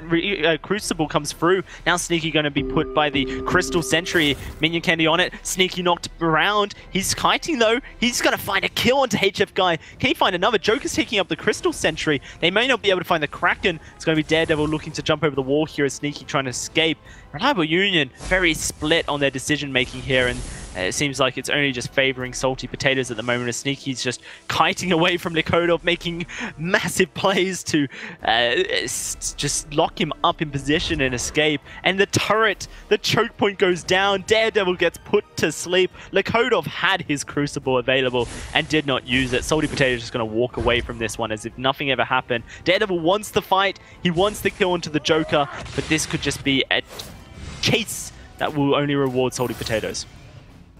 [SPEAKER 4] Crucible comes through. Now Sneaky going to be put by the Crystal Sentry. Minion Candy on it. Sneaky knocked around. He's kiting, though. He's going to find a kill onto HF Guy. Can he find another? Joker's taking up the Crystal Sentry. They may not be able to find the Kraken. It's going to be Daredevil looking to jump over the wall here as Sneaky trying to escape. Reliable Union very split on their decision making here, and it seems like it's only just favoring Salty Potatoes at the moment, as Sneaky's just kiting away from Likodov, making massive plays to just lock him up in position and escape. And the turret, the choke point goes down. Daredevil gets put to sleep. Likodov had his Crucible available and did not use it. Salty Potatoes just going to walk away from this one as if nothing ever happened. Daredevil wants the fight. He wants the kill onto the Joker, but this could just be a chase that will only reward Salty Potatoes.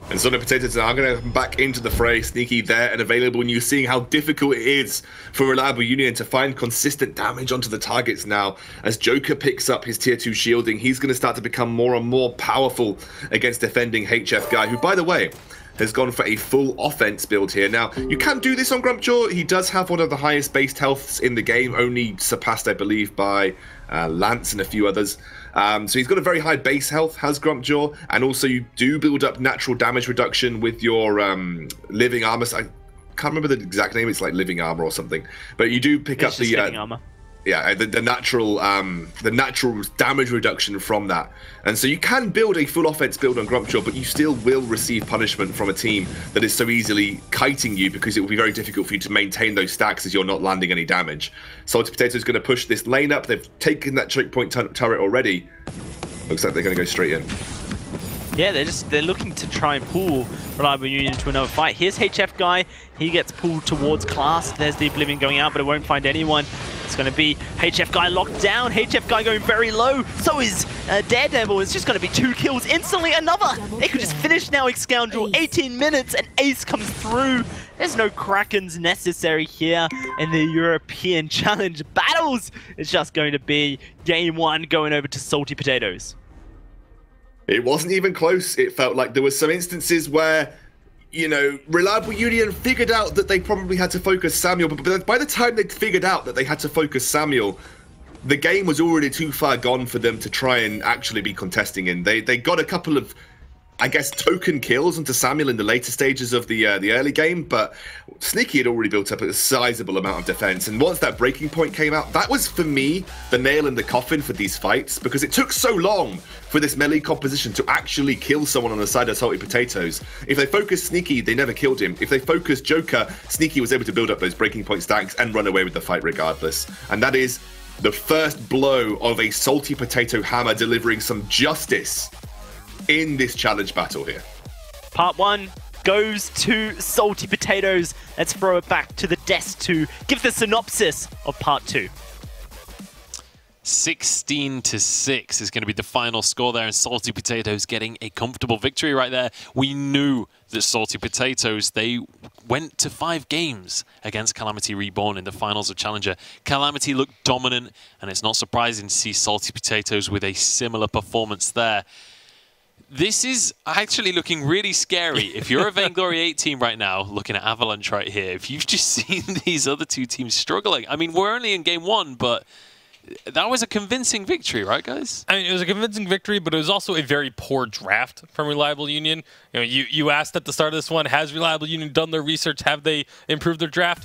[SPEAKER 8] And Salty Potatoes are going to come back into the fray. Sneaky there and available, and you're seeing how difficult it is for Reliable Union to find consistent damage onto the targets now. As Joker picks up his tier 2 shielding, he's going to start to become more and more powerful against defending HF Guy, who, by the way, has gone for a full offense build here. Now, you can do this on Grumpjaw. He does have one of the highest base healths in the game, only surpassed, I believe, by Lance and a few others. So he's got a very high base health, has Grumpjaw, and also you do build up natural damage reduction with your living armor. I can't remember the exact name. It's like living armor or something. But you do pick up the
[SPEAKER 4] living armor.
[SPEAKER 8] Yeah, the natural damage reduction from that. And so you can build a full offense build on Grumpjaw, but you still will receive punishment from a team that is so easily kiting you, because it will be very difficult for you to maintain those stacks as you're not landing any damage. Salty Potato is going to push this lane up. They've taken that choke point turret already. Looks like they're going to go straight in.
[SPEAKER 4] Yeah, they're looking to try and pull Reliable Union into another fight. Here's HF Guy. He gets pulled towards Class. There's the Oblivion going out, but it won't find anyone. It's going to be HF Guy locked down. HF Guy going very low. So is Daredevil. It's just going to be 2 kills instantly. Another. They could just finish now, Scoundrel. 18 minutes and Ace comes through. There's no Krakens necessary here in the European Challenge Battles. It's just going to be game 1 going over to Salty Potatoes.
[SPEAKER 8] It wasn't even close. It felt like there were some instances where, you know, Reliable Union figured out that they probably had to focus Samuel, but by the time they'd figured out that they had to focus Samuel, the game was already too far gone for them to try and actually be contesting in. They got a couple of, I guess, token kills onto Samuel in the later stages of the early game, but Sneaky had already built up a sizable amount of defense, and once that breaking point came out, that was, for me, the nail in the coffin for these fights, because it took so long for this melee composition to actually kill someone on the side of Salty Potatoes. If they focused Sneaky, they never killed him. If they focused Joker, Sneaky was able to build up those breaking point stacks and run away with the fight regardless. And that is the first blow of a Salty Potato hammer delivering some justice in this challenge battle here.
[SPEAKER 4] Part 1 goes to Salty Potatoes. Let's throw it back to the desk to give the synopsis of Part 2.
[SPEAKER 5] 16-6 is going to be the final score there, and Salty Potatoes getting a comfortable victory right there. We knew that Salty Potatoes, they went to 5 games against Calamity Reborn in the finals of Challenger. Calamity looked dominant, and it's not surprising to see Salty Potatoes with a similar performance there. This is actually looking really scary. If you're a Vainglory 8 team right now, looking at Avalanche right here, if you've just seen these other 2 teams struggling, I mean, we're only in game 1, but that was a convincing victory, right, guys?
[SPEAKER 7] I mean, it was a convincing victory, but it was also a very poor draft from Reliable Union. You know, you asked at the start of this one, has Reliable Union done their research? Have they improved their draft?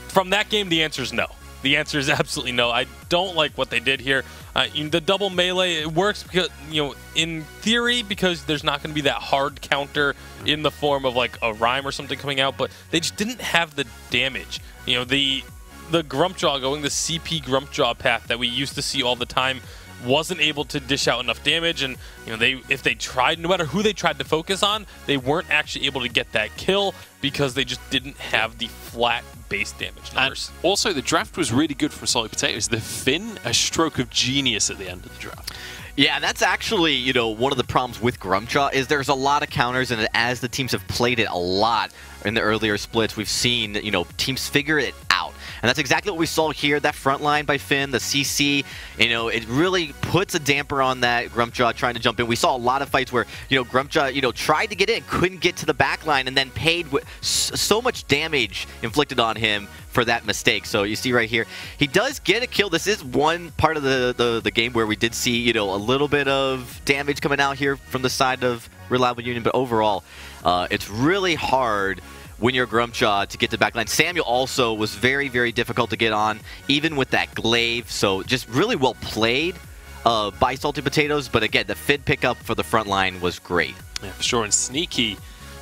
[SPEAKER 7] From that game, the answer is no. The answer is absolutely no. I don't like what they did here. The double melee, it works because, you know, in theory, because there's not going to be that hard counter in the form of like a rhyme or something coming out, but they just didn't have the damage. You know, the Grumpjaw going the CP Grumpjaw path that we used to see all the time wasn't able to dish out enough damage, and you know, if they tried, no matter who they tried to focus on, they weren't actually able to get that kill because they just didn't have the flat base damage numbers.
[SPEAKER 5] And also, the draft was really good from Salty Potatoes. The Finn, a stroke of genius at the end of the draft.
[SPEAKER 6] Yeah, that's actually, you know, one of the problems with Grumpjaw is there's a lot of counters, and as the teams have played it a lot in the earlier splits, we've seen, you know, teams figure it out. And that's exactly what we saw here, that front line by Finn, the CC, you know, it really puts a damper on that Grumpjaw trying to jump in. We saw a lot of fights where, you know, Grumpjaw, you know, tried to get in, couldn't get to the back line, and then paid so much damage inflicted on him for that mistake. So you see right here, he does get a kill. This is one part of the game where we did see, you know, a little bit of damage coming out here from the side of Reliable Union, but overall, it's really hard when you're Grumpjaw to get to backline. Samuel also was very, very difficult to get on, even with that glaive. So just really well played by Salty Potatoes. But again, the Fid pickup for the front line was great.
[SPEAKER 5] Yeah, for sure. And Sneaky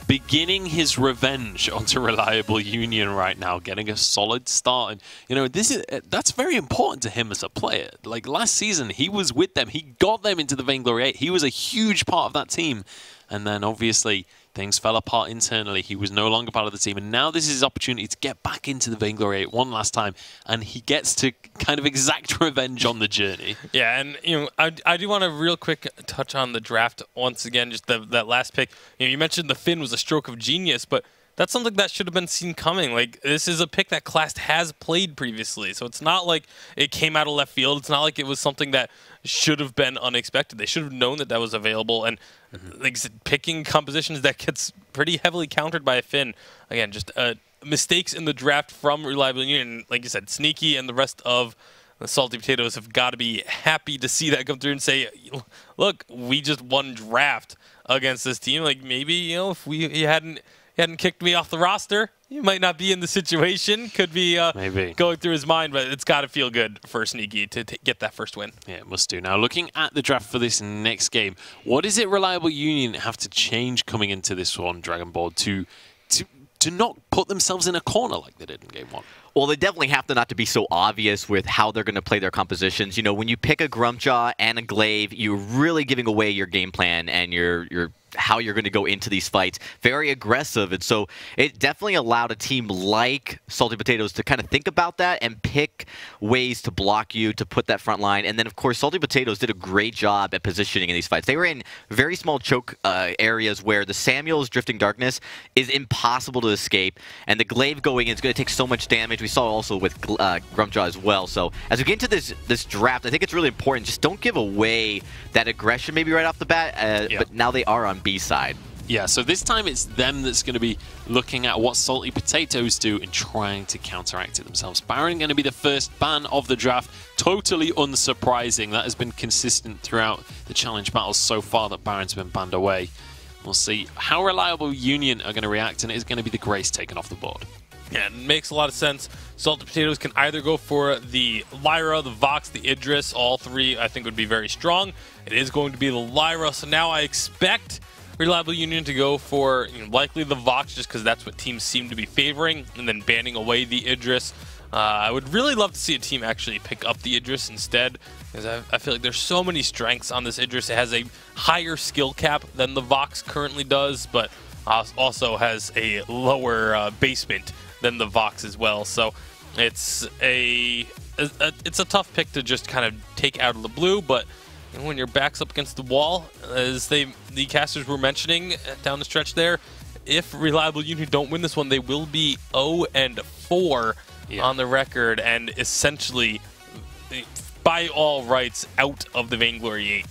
[SPEAKER 5] beginning his revenge onto Reliable Union right now, getting a solid start. And, you know, that's very important to him as a player. Like, last season, he was with them. He got them into the Vainglory 8. He was a huge part of that team. And then, obviously, things fell apart internally. He was no longer part of the team. And now this is his opportunity to get back into the Vainglory 8 one last time. And he gets to kind of exact revenge on the journey.
[SPEAKER 7] Yeah, and, you know, I do want to real quick touch on the draft once again, just that last pick. You know, you mentioned the Finn was a stroke of genius, but that's something that should have been seen coming. Like, this is a pick that Class has played previously, so it's not like it came out of left field. It's not like it was something that should have been unexpected. They should have known that that was available, and like I said, picking compositions that gets pretty heavily countered by a Finn. Again, just mistakes in the draft from Reliable Union. Like you said, Sneaky and the rest of the Salty Potatoes have got to be happy to see that come through and say, look, we just won draft against this team. Like, maybe, you know, if you hadn't kicked me off the roster, you might not be in the situation. Could be maybe going through his mind, but it's got to feel good for Sneaky to get that first win.
[SPEAKER 5] Yeah, it must do. Now, looking at the draft for this next game, what is it Reliable Union have to change coming into this one, Dragon Ball, to not put themselves in a corner like they did in game 1?
[SPEAKER 6] Well, they definitely have to not to be so obvious with how they're going to play their compositions. You know, when you pick a Grumpjaw and a Glaive, you're really giving away your game plan and your how you're going to go into these fights. Very aggressive, and so it definitely allowed a team like Salty Potatoes to kind of think about that and pick ways to block you, to put that front line. And then, of course, Salty Potatoes did a great job at positioning in these fights. They were in very small choke areas where the Samuel's Drifting Darkness is impossible to escape, and the Glaive going in is going to take so much damage. We saw also with Grumpjaw as well. So as we get into this draft, I think it's really important. Just don't give away that aggression maybe right off the bat, but now they are on B side.
[SPEAKER 5] Yeah, so this time it's them that's going to be looking at what Salty Potatoes do and trying to counteract it themselves. Baron going to be the first ban of the draft. Totally unsurprising. That has been consistent throughout the challenge battles so far that Baron's been banned away. We'll see how Reliable Union are going to react, and it is going to be the Grace taken off the board.
[SPEAKER 7] Yeah, it makes a lot of sense. Salted Potatoes can either go for the Lyra, the Vox, the Idris. All three, I think, would be very strong. It is going to be the Lyra, so now I expect Reliable Union to go for likely the Vox, just because that's what teams seem to be favoring, and then banning away the Idris. I would really love to see a team actually pick up the Idris instead, because I feel like there's so many strengths on this Idris. It has a higher skill cap than the Vox currently does, but also has a lower basement than the Vox as well. So it's a tough pick to just kind of take out of the blue, but when your back's up against the wall, as the casters were mentioning down the stretch there, if Reliable Union don't win this one, they will be 0-4 on the record, and essentially, by all rights, out of the Vainglory 8.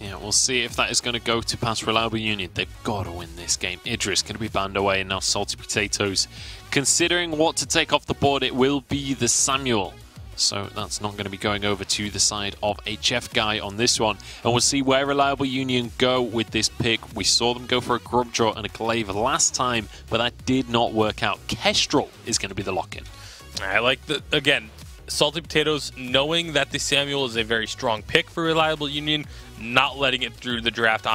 [SPEAKER 5] Yeah, we'll see if that is going to go to past Reliable Union. They've got to win this game. Idris going to be banned away, and now Salty Potatoes considering what to take off the board. It will be the Samuel. So that's not going to be going over to the side of HF Guy on this one. And we'll see where Reliable Union go with this pick. We saw them go for a Grumpjaw and a Glaive last time, but that did not work out. Kestrel is going to be the lock-in.
[SPEAKER 7] I like again, Salty Potatoes knowing that the Samuel is a very strong pick for Reliable Union, not letting it through the draft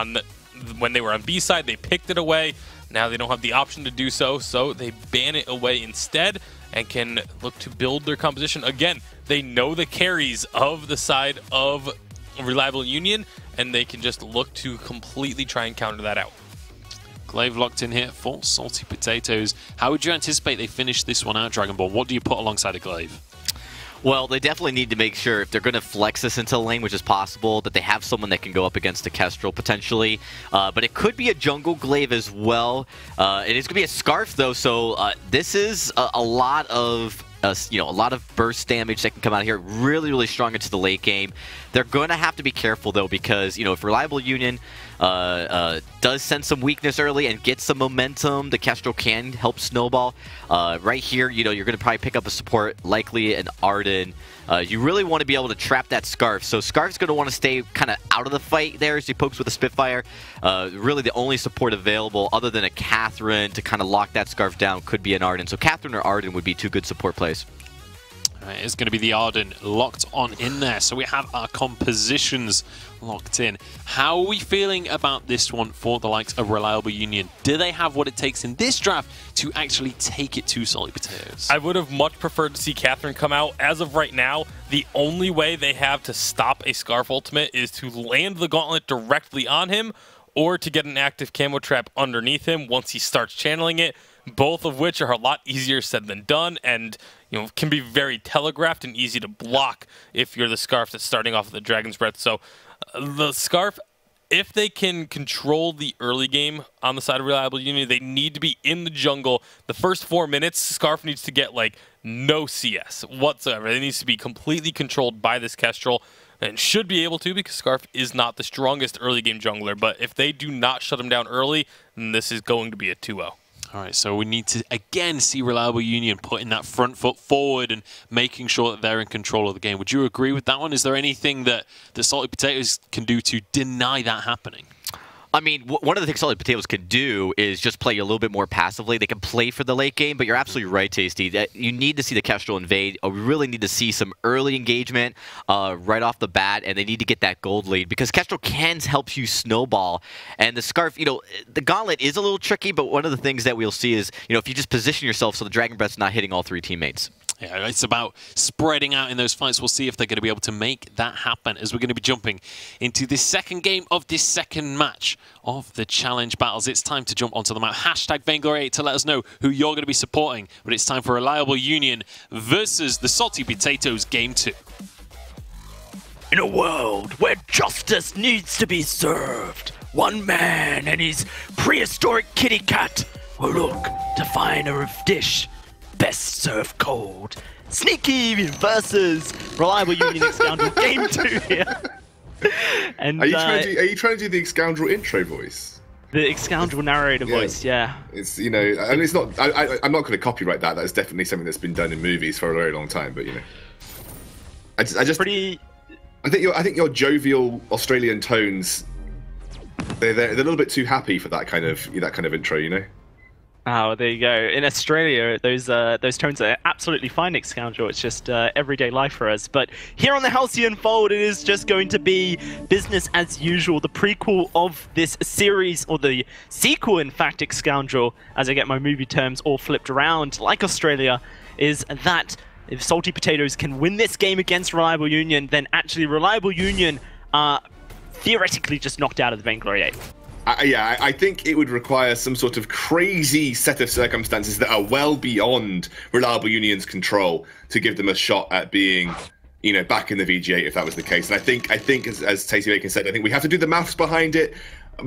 [SPEAKER 7] when they were on B side. They picked it away. Now they don't have the option to do so, so they ban it away instead and can look to build their composition. Again, they know the carries of the side of Reliable Union, and they can just look to completely try and counter that out.
[SPEAKER 5] Glaive locked in here for Salty Potatoes. How would you anticipate they finish this one out, Dragonborn? What do you put alongside a Glaive?
[SPEAKER 6] Well, they definitely need to make sure, if they're going to flex this into the lane, which is possible, that they have someone that can go up against the Kestrel potentially. But it could be a Jungle Glaive as well. It is going to be a Scarf, though, so this is a lot of a lot of burst damage that can come out here. Really, really strong into the late game. They're going to have to be careful, though, because, if Reliable Union does sense some weakness early and get some momentum, the Kestrel can help snowball. Right here, you're going to probably pick up a support, likely an Arden. You really want to be able to trap that Scarf. So Scarf's going to want to stay kind of out of the fight there as he pokes with a Spitfire. Really the only support available other than a Catherine to kind of lock that Scarf down could be an Arden. So Catherine or Arden would be two good support plays.
[SPEAKER 5] It's going to be the Arden locked on in there. So we have our compositions locked in. How are we feeling about this one for the likes of Reliable Union? Do they have what it takes in this draft to actually take it to Salty Potatoes?
[SPEAKER 7] I would have much preferred to see Catherine come out. As of right now, the only way they have to stop a Scarf ultimate is to land the gauntlet directly on him or to get an active camo trap underneath him once he starts channeling it, both of which are a lot easier said than done and can be very telegraphed and easy to block if you're the Scarf that's starting off with the Dragon's Breath. So the Scarf, if they can control the early game on the side of Reliable Union, they need to be in the jungle. The first 4 minutes, Scarf needs to get no CS whatsoever. It needs to be completely controlled by this Kestrel, and should be able to, because Scarf is not the strongest early game jungler. But if they do not shut him down early, then this is going to be a 2-0.
[SPEAKER 5] All right, so we need to, again, see Reliable Union putting that front foot forward and making sure that they're in control of the game. Would you agree with that one? Is there anything that the Salty Potatoes can do to deny that happening?
[SPEAKER 6] I mean, one of the things Salty Potatoes can do is just play a little bit more passively. They can play for the late game, but you're absolutely right, Tasty. That you need to see the Kestrel invade. We really need to see some early engagement right off the bat, and they need to get that gold lead because Kestrel can help you snowball. And the Scarf, the Gauntlet is a little tricky, but one of the things that we'll see is, if you just position yourself so the Dragon Breath's not hitting all three teammates.
[SPEAKER 5] Yeah, it's about spreading out in those fights. We'll see if they're going to be able to make that happen as we're going to be jumping into the second game of this second match of the Challenge Battles. It's time to jump onto the map. Hashtag Vainglory to let us know who you're going to be supporting. But it's time for Reliable Union versus the Salty Potatoes Game 2.
[SPEAKER 4] In a world where justice needs to be served, one man and his prehistoric kitty cat will look to find a dish best served cold. Sneaky versus Reliable Union Scoundrel Game 2 here. And
[SPEAKER 8] are you trying to do the Scoundrel intro voice?
[SPEAKER 4] The Scoundrel narrator voice, yeah.
[SPEAKER 8] It's, you know, and it's not. I'm not going to copyright that. That's definitely something that's been done in movies for a very long time. But you know, I just
[SPEAKER 4] pretty.
[SPEAKER 8] I think your jovial Australian tones, they're a little bit too happy for that kind of intro, you know.
[SPEAKER 4] Oh, there you go. In Australia, those tones are absolutely fine, Nick Scoundrel. It's just everyday life for us. But here on the Halcyon Fold, it is just going to be business as usual. The prequel of this series, or the sequel, in fact, Nick Scoundrel, as I get my movie terms all flipped around, like Australia, is that if Salty Potatoes can win this game against Reliable Union, then actually Reliable Union are theoretically just knocked out of the Vainglory 8.
[SPEAKER 8] I think it would require some sort of crazy set of circumstances that are well beyond Reliable Union's control to give them a shot at being, you know, back in the VG8 if that was the case. And I think as Tasty Bacon said, I think we have to do the maths behind it.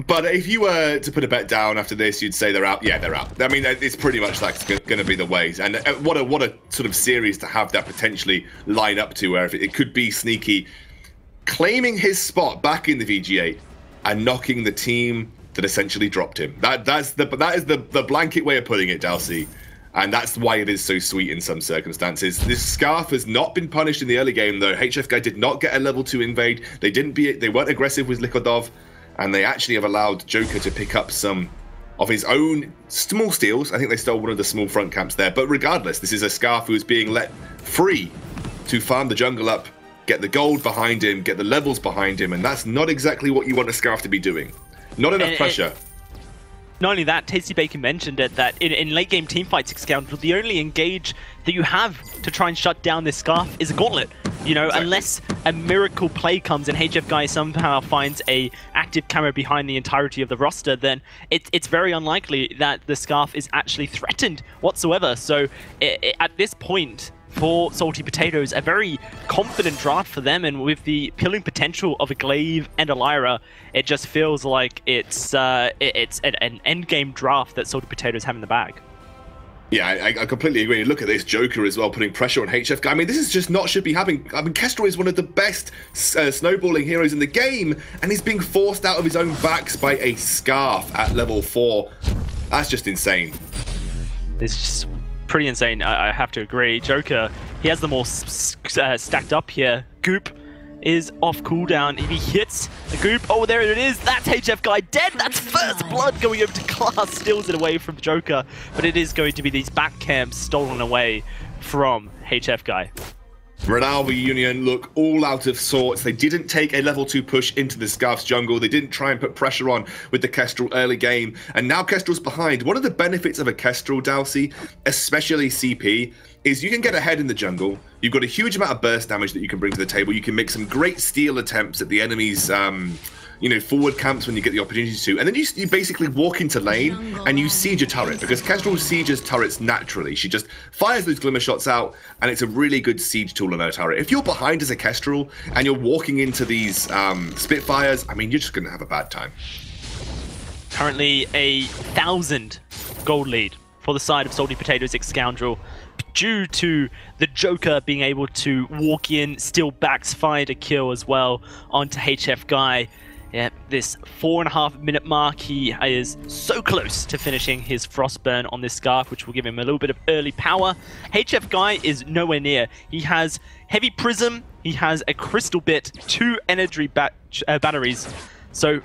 [SPEAKER 8] But if you were to put a bet down after this, you'd say they're out. Yeah, they're out. I mean, it's pretty much like it's going to be the ways. And what a sort of series to have that potentially line up to, where if it could be Sneaky claiming his spot back in the VG8 and knocking the team that essentially dropped him. That is the blanket way of putting it, Dalsy. And that's why it is so sweet in some circumstances. This Scarf has not been punished in the early game, though. HF Guy did not get a level 2 invade. They weren't aggressive with Likodov, and they actually have allowed Joker to pick up some of his own small steals. I think they stole one of the small front camps there. But regardless, this is a Scarf who is being let free to farm the jungle up, get the gold behind him, get the levels behind him, and that's not exactly what you want a Scarf to be doing. Not enough pressure.
[SPEAKER 4] Not only that, Tasty Bacon mentioned it, that in late game teamfights, Scoundrel, the only engage that you have to try and shut down this Scarf is a gauntlet. You know, exactly. Unless a miracle play comes and HF Guy somehow finds a active camera behind the entirety of the roster, then it's very unlikely that the Scarf is actually threatened whatsoever. So at this point, for Salty Potatoes, a very confident draft for them, and with the killing potential of a Glaive and a Lyra, it just feels like it's an endgame draft that Salty Potatoes have in the bag.
[SPEAKER 8] Yeah, I completely agree. Look at this Joker as well, putting pressure on HF Guy. I mean, this is just not should be happening. I mean, Kestrel is one of the best snowballing heroes in the game, and he's being forced out of his own backs by a Scarf at level 4. That's just insane.
[SPEAKER 4] It's just pretty insane, I have to agree. Joker, he has them all stacked up here. Goop is off cooldown. If he hits the Goop, oh, there it is. That's HF Guy dead. That's first blood going over to Class, steals it away from Joker. But it is going to be these back camps stolen away from HF Guy.
[SPEAKER 8] Reliable Union look all out of sorts. They didn't take a level 2 push into the Scarf's jungle. They didn't try and put pressure on with the Kestrel early game. And now Kestrel's behind. One of the benefits of a Kestrel, Dalsy, especially CP, is you can get ahead in the jungle. You've got a huge amount of burst damage that you can bring to the table. You can make some great steal attempts at the enemy's forward camps when you get the opportunity to. And then you basically walk into lane and you siege a turret, because Kestrel sieges turrets naturally. She just fires those glimmer shots out, and it's a really good siege tool on her turret. If you're behind as a Kestrel and you're walking into these Spitfires, I mean, you're just going to have a bad time.
[SPEAKER 4] Currently a 1,000 gold lead for the side of Salty Potatoes X Scoundrel, due to the Joker being able to walk in, steal backs, find a kill as well onto HF Guy. Yeah, this 4.5 minute mark, he is so close to finishing his Frostburn on this Scarf, which will give him a little bit of early power. HF Guy is nowhere near. He has Heavy Prism, he has a Crystal Bit, 2 energy batteries. So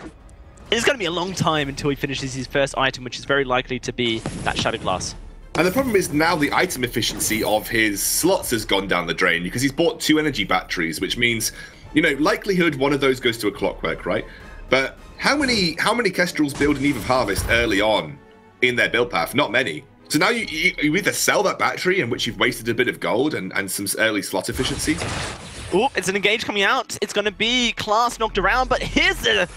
[SPEAKER 4] it's going to be a long time until he finishes his first item, which is very likely to be that Shadow Glass.
[SPEAKER 8] And the problem is now the item efficiency of his slots has gone down the drain, because he's bought 2 energy batteries, which means, you know, likelihood one of those goes to a Clockwork, right? But how many Kestrels build an Eve of Harvest early on in their build path? Not many. So now you either sell that battery, in which you've wasted a bit of gold and some early slot efficiency.
[SPEAKER 4] Oh, it's an engage coming out. It's going to be Class knocked around, but here's a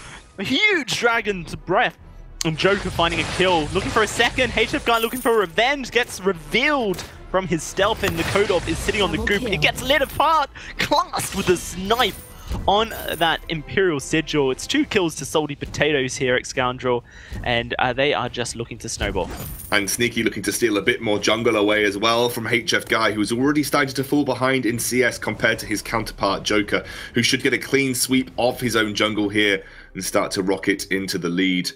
[SPEAKER 4] huge Dragon's Breath. And Joker finding a kill, looking for a second. HF Guy looking for revenge, gets revealed from his stealth, and Nakodov is sitting on the goop. It gets lit apart, Class with a snipe on that Imperial Sigil. It's 2 kills to Salty Potatoes here at Scoundrel, and they are just looking to snowball.
[SPEAKER 8] And Sneaky looking to steal a bit more jungle away as well from HF Guy, who's already started to fall behind in CS compared to his counterpart Joker, who should get a clean sweep of his own jungle here and start to rocket into the lead.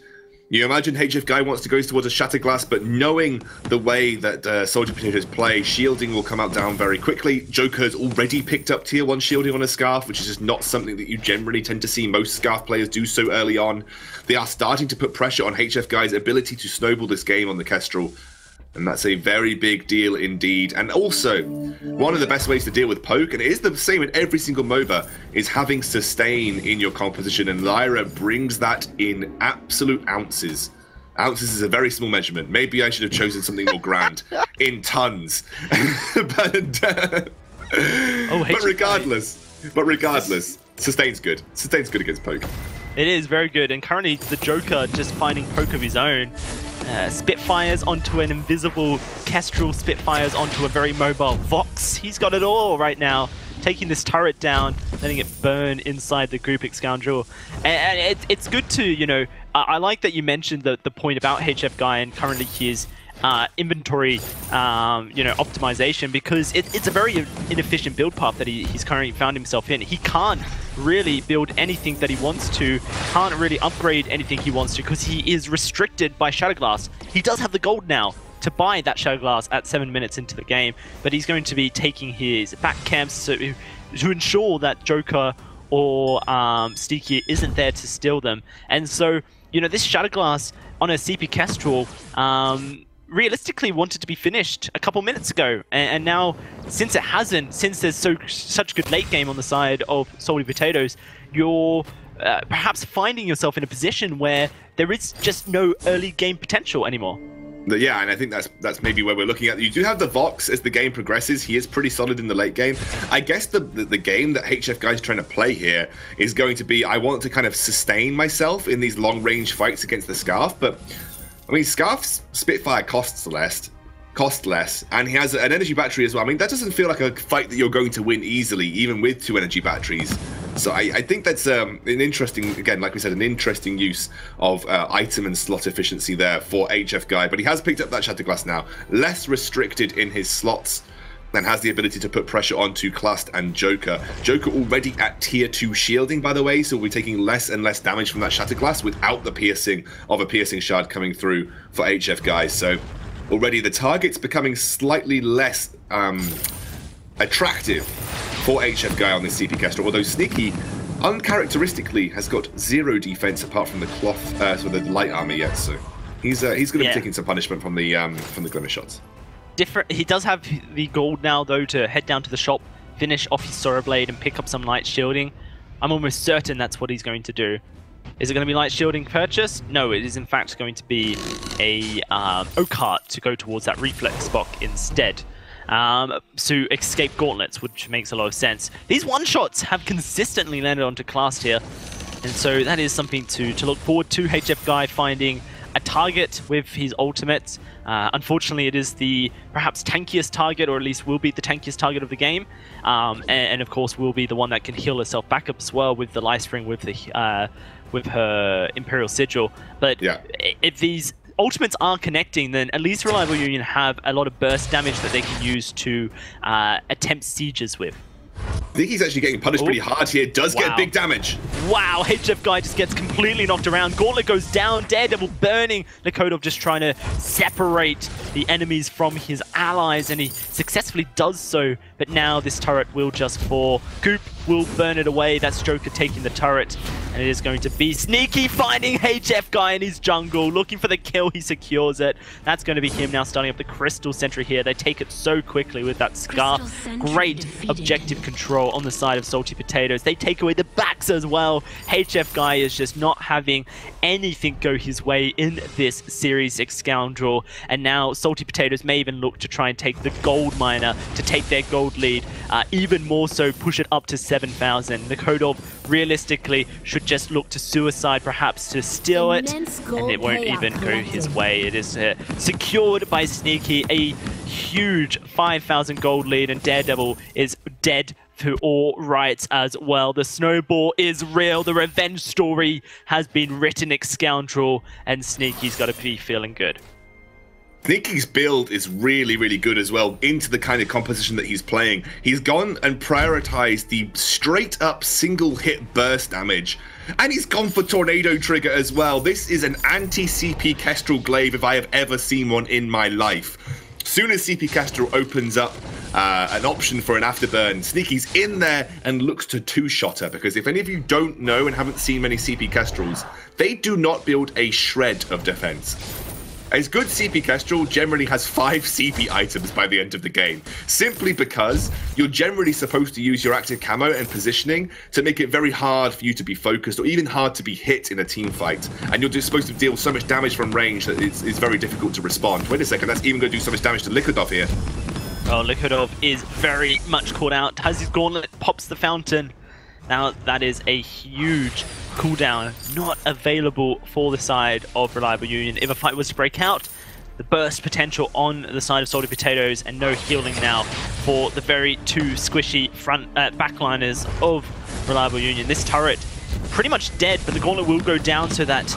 [SPEAKER 8] You imagine HF Guy wants to go towards a Shatterglass, but knowing the way that Soldier Potatoes play, shielding will come out down very quickly. Joker's already picked up tier 1 shielding on a Scarf, which is just not something that you generally tend to see most Scarf players do so early on. They are starting to put pressure on HF Guy's ability to snowball this game on the Kestrel. And that's a very big deal indeed. And also, one of the best ways to deal with poke, and it is the same in every single MOBA, is having sustain in your composition. And Lyra brings that in absolute ounces. Ounces is a very small measurement. Maybe I should have chosen something more grand. In tons. but regardless, sustain's good. Sustain's good against poke.
[SPEAKER 4] It is very good, and currently the Joker just finding poke of his own. Spitfires onto an invisible Kestrel, Spitfires onto a very mobile Vox. He's got it all right now. Taking this turret down, letting it burn inside the group at Scoundrel. And it's good to, you know, I like that you mentioned the point about HF Guy and currently his inventory, optimization, because it's a very inefficient build path that he's currently found himself in. He can't really build anything that he wants to, can't really upgrade anything he wants to, because he is restricted by Shatterglass. He does have the gold now to buy that Shatterglass at 7 minutes into the game, but he's going to be taking his back camps to ensure that Joker or Sneaky isn't there to steal them. And so, you know, this Shatterglass on a CP Kestrel, realistically wanted to be finished a couple minutes ago, and now since it hasn't, since there's such good late game on the side of Salty Potatoes, you're perhaps finding yourself in a position where there is just no early game potential anymore.
[SPEAKER 8] Yeah, and I think that's maybe where we're looking at. You do have the Vox as the game progresses. He is pretty solid in the late game. I guess the game that HF Guy's trying to play here is going to be, I want to kind of sustain myself in these long range fights against the Scarf, but I mean, Scarf's Spitfire cost less, and he has an energy battery as well. I mean, that doesn't feel like a fight that you're going to win easily, even with 2 energy batteries. So I think that's an interesting, again, like we said, an interesting use of item and slot efficiency there for HF Guy. But he has picked up that Shatterglass now, less restricted in his slots, and has the ability to put pressure onto Clast and Joker. Joker already at tier 2 shielding, by the way, so we're taking less and less damage from that Shatterglass without the piercing of a piercing shard coming through for HF Guy. So already the target's becoming slightly less attractive for HF Guy on this CP Kestrel, although Sneaky uncharacteristically has got 0 defense apart from the cloth, so the light armor yet, so he's going to be taking some punishment from the glimmer shots.
[SPEAKER 4] He does have the gold now, though, to head down to the shop, finish off his Sora Blade, and pick up some light shielding. I'm almost certain that's what he's going to do. Is it going to be light shielding purchase? No, it is in fact going to be a O-Cart to go towards that reflex spot instead. To escape gauntlets, which makes a lot of sense. These one-shots have consistently landed onto Class here, and so that is something to look forward to. HF Guy finding a target with his ultimate. Unfortunately, it is the perhaps tankiest target, or at least will be the tankiest target of the game, and of course will be the one that can heal herself back up as well with the Life Spring, with her Imperial Sigil. But if these ultimates are connecting, then at least Reliable Union have a lot of burst damage that they can use to attempt sieges with.
[SPEAKER 8] I think he's actually getting punished pretty hard here. Does get big damage.
[SPEAKER 4] Wow, HF Guy just gets completely knocked around. Gauntlet goes down, Daredevil burning. Nakodov just trying to separate the enemies from his allies, and he successfully does so. But now this turret will just fall. Goop will burn it away. That's Joker taking the turret, and it is going to be Sneaky finding HF Guy in his jungle, looking for the kill. He secures it. That's going to be him now starting up the Crystal Sentry here. They take it so quickly with that Scarf. Great objective control on the side of Salty Potatoes. They take away the backs as well. HF Guy is just not having anything go his way in this series, Scoundrel. And now Salty Potatoes may even look to try and take the gold miner to take their gold lead, even more so push it up to 7,000. The Kodov realistically should just look to suicide perhaps to steal it, and it won't even go his way. It is secured by Sneaky, a huge 5,000 gold lead, and Daredevil is dead to all rights as well. The snowball is real. The revenge story has been written, Scoundrel, and Sneaky's got to be feeling good.
[SPEAKER 8] Sneaky's build is really, really good as well into the kind of composition that he's playing. He's gone and prioritized the straight up single hit burst damage. And he's gone for Tornado Trigger as well. This is an anti-CP Kestrel Glaive if I have ever seen one in my life. Soon as CP Kestrel opens up an option for an afterburn, Sneaky's in there and looks to two-shotter, because if any of you don't know and haven't seen many CP Kestrels, they do not build a shred of defense. A good CP Kestrel generally has 5 CP items by the end of the game, simply because you're generally supposed to use your active camo and positioning to make it very hard for you to be focused, or even hard to be hit in a team fight. And you're just supposed to deal so much damage from range that it's very difficult to respond. Wait a second, that's even going to do so much damage to Liquidov here.
[SPEAKER 4] Oh, Liquidov is very much caught out. Has his gauntlet, pops the fountain. Now that is a huge cooldown, not available for the side of Reliable Union. If a fight was to break out, the burst potential on the side of Salty Potatoes, and no healing now for the very two squishy front backliners of Reliable Union. This turret pretty much dead, but the gauntlet will go down so that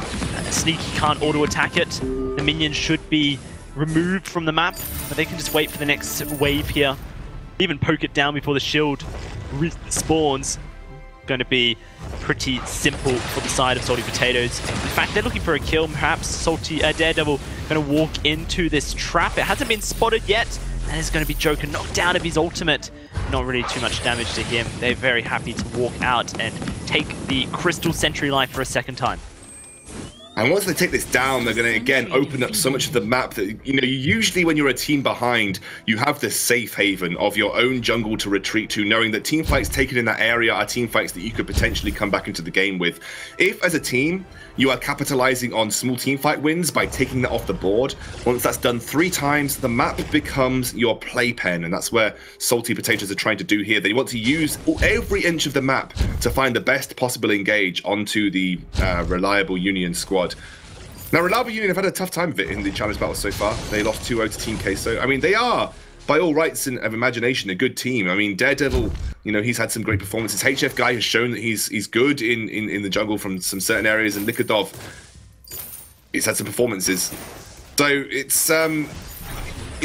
[SPEAKER 4] Sneaky can't auto-attack it. The minions should be removed from the map, but they can just wait for the next wave here. Even poke it down before the shield spawns. Going to be pretty simple for the side of Salty Potatoes. In fact, they're looking for a kill. Perhaps Daredevil going to walk into this trap. It hasn't been spotted yet, and it's going to be Joker knocked out of his ultimate. Not really too much damage to him. They're very happy to walk out and take the Crystal Sentry Life for a second time.
[SPEAKER 8] And once they take this down, they're going to, again, open up so much of the map that, you know, usually when you're a team behind, you have this safe haven of your own jungle to retreat to, knowing that team fights taken in that area are team fights that you could potentially come back into the game with. If, as a team, you are capitalizing on small team fight wins by taking that off the board, once that's done 3 times, the map becomes your playpen, and that's where Salty Potatoes are trying to do here. They want to use every inch of the map to find the best possible engage onto the Reliable Union squad. Now, Reliable Union have had a tough time of it in the challenge battles so far. They lost 2-0 to Team Queso. I mean, they are, by all rights of imagination, a good team. I mean, Daredevil, you know, he's had some great performances. HF Guy has shown that he's good in the jungle from some certain areas, and Liquidov, he's had some performances. So it's, you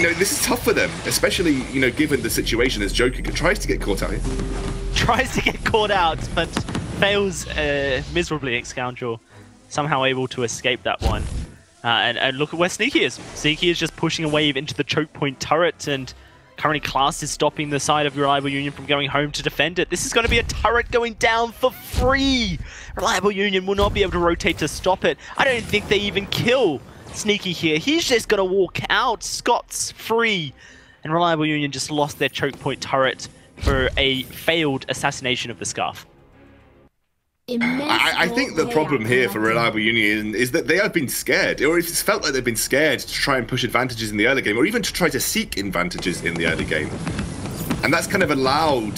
[SPEAKER 8] know, this is tough for them, especially, you know, given the situation as Joker tries to get caught out here.
[SPEAKER 4] Tries to get caught out, but fails miserably, Scoundrel. Somehow able to escape that one. And look at where Sneaky is. Sneaky is just pushing a wave into the choke point turret, and currently Class is stopping the side of Reliable Union from going home to defend it. This is going to be a turret going down for free. Reliable Union will not be able to rotate to stop it. I don't think they even kill Sneaky here. He's just going to walk out. Scott's free. And Reliable Union just lost their choke point turret for a failed assassination of the Scarf.
[SPEAKER 8] I think the problem here for Reliable Union is that they have been scared, or it's felt like they've been scared to try and push advantages in the early game, or even to try to seek advantages in the early game. And that's kind of allowed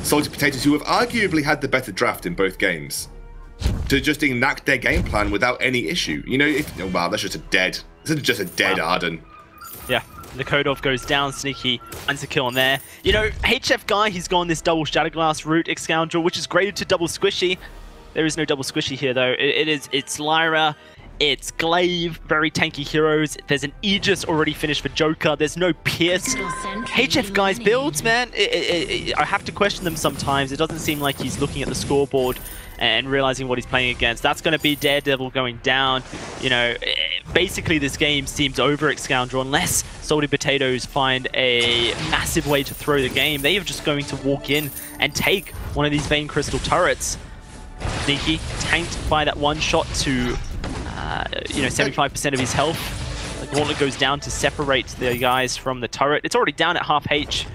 [SPEAKER 8] Salty Potatoes, who have arguably had the better draft in both games, to just enact their game plan without any issue. You know, oh, wow, that's just a dead Arden.
[SPEAKER 4] Yeah. The Kodov goes down, Sneaky finds a kill on there. You know, HF Guy, he's gone this double Shatterglass route, Scoundrel, which is graded to double Squishy. There is no double Squishy here, though. It's Lyra, it's Glaive, very tanky heroes. There's an Aegis already finished for Joker. There's no Pierce. HF Guy's builds, man, I have to question them sometimes. It doesn't seem like he's looking at the scoreboard and realizing what he's playing against. That's going to be Daredevil going down. You know, basically this game seems over at Scoundrel unless Salty Potatoes find a massive way to throw the game. They are just going to walk in and take one of these Vein Crystal turrets. Sneaky tanked by that one shot to 75% of his health. The Gauntlet goes down to separate the guys from the turret. It's already down at half HP.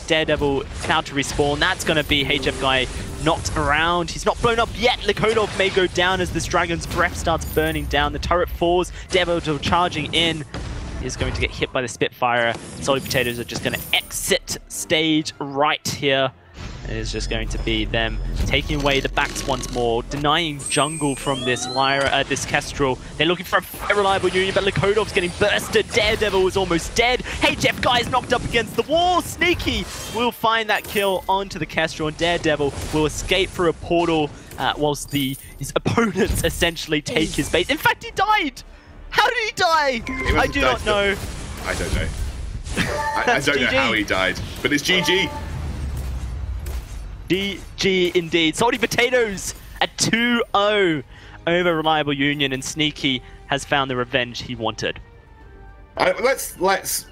[SPEAKER 4] Daredevil about to respawn. That's going to be HF Guy knocked around. He's not blown up yet. Likodov may go down as this Dragon's Breath starts burning down. The turret falls. Daredevil charging in. Is going to get hit by the Spitfire. Salty Potatoes are just going to exit stage right here. It is just going to be them taking away the backs once more, denying jungle from this Lyra, this Kestrel. They're looking for a reliable union, but Likodov's getting bursted. Daredevil is almost dead. Hey, Jeff Guy's knocked up against the wall. Sneaky will find that kill onto the Kestrel, and Daredevil will escape through a portal whilst his opponents essentially take his base. In fact, he died. How did he die? I do not know.
[SPEAKER 8] I don't know. I don't know how he died, but it's GG.
[SPEAKER 4] GG indeed. Salty Potatoes at 2-0 over Reliable Union, and Sneaky has found the revenge he wanted.
[SPEAKER 8] Let's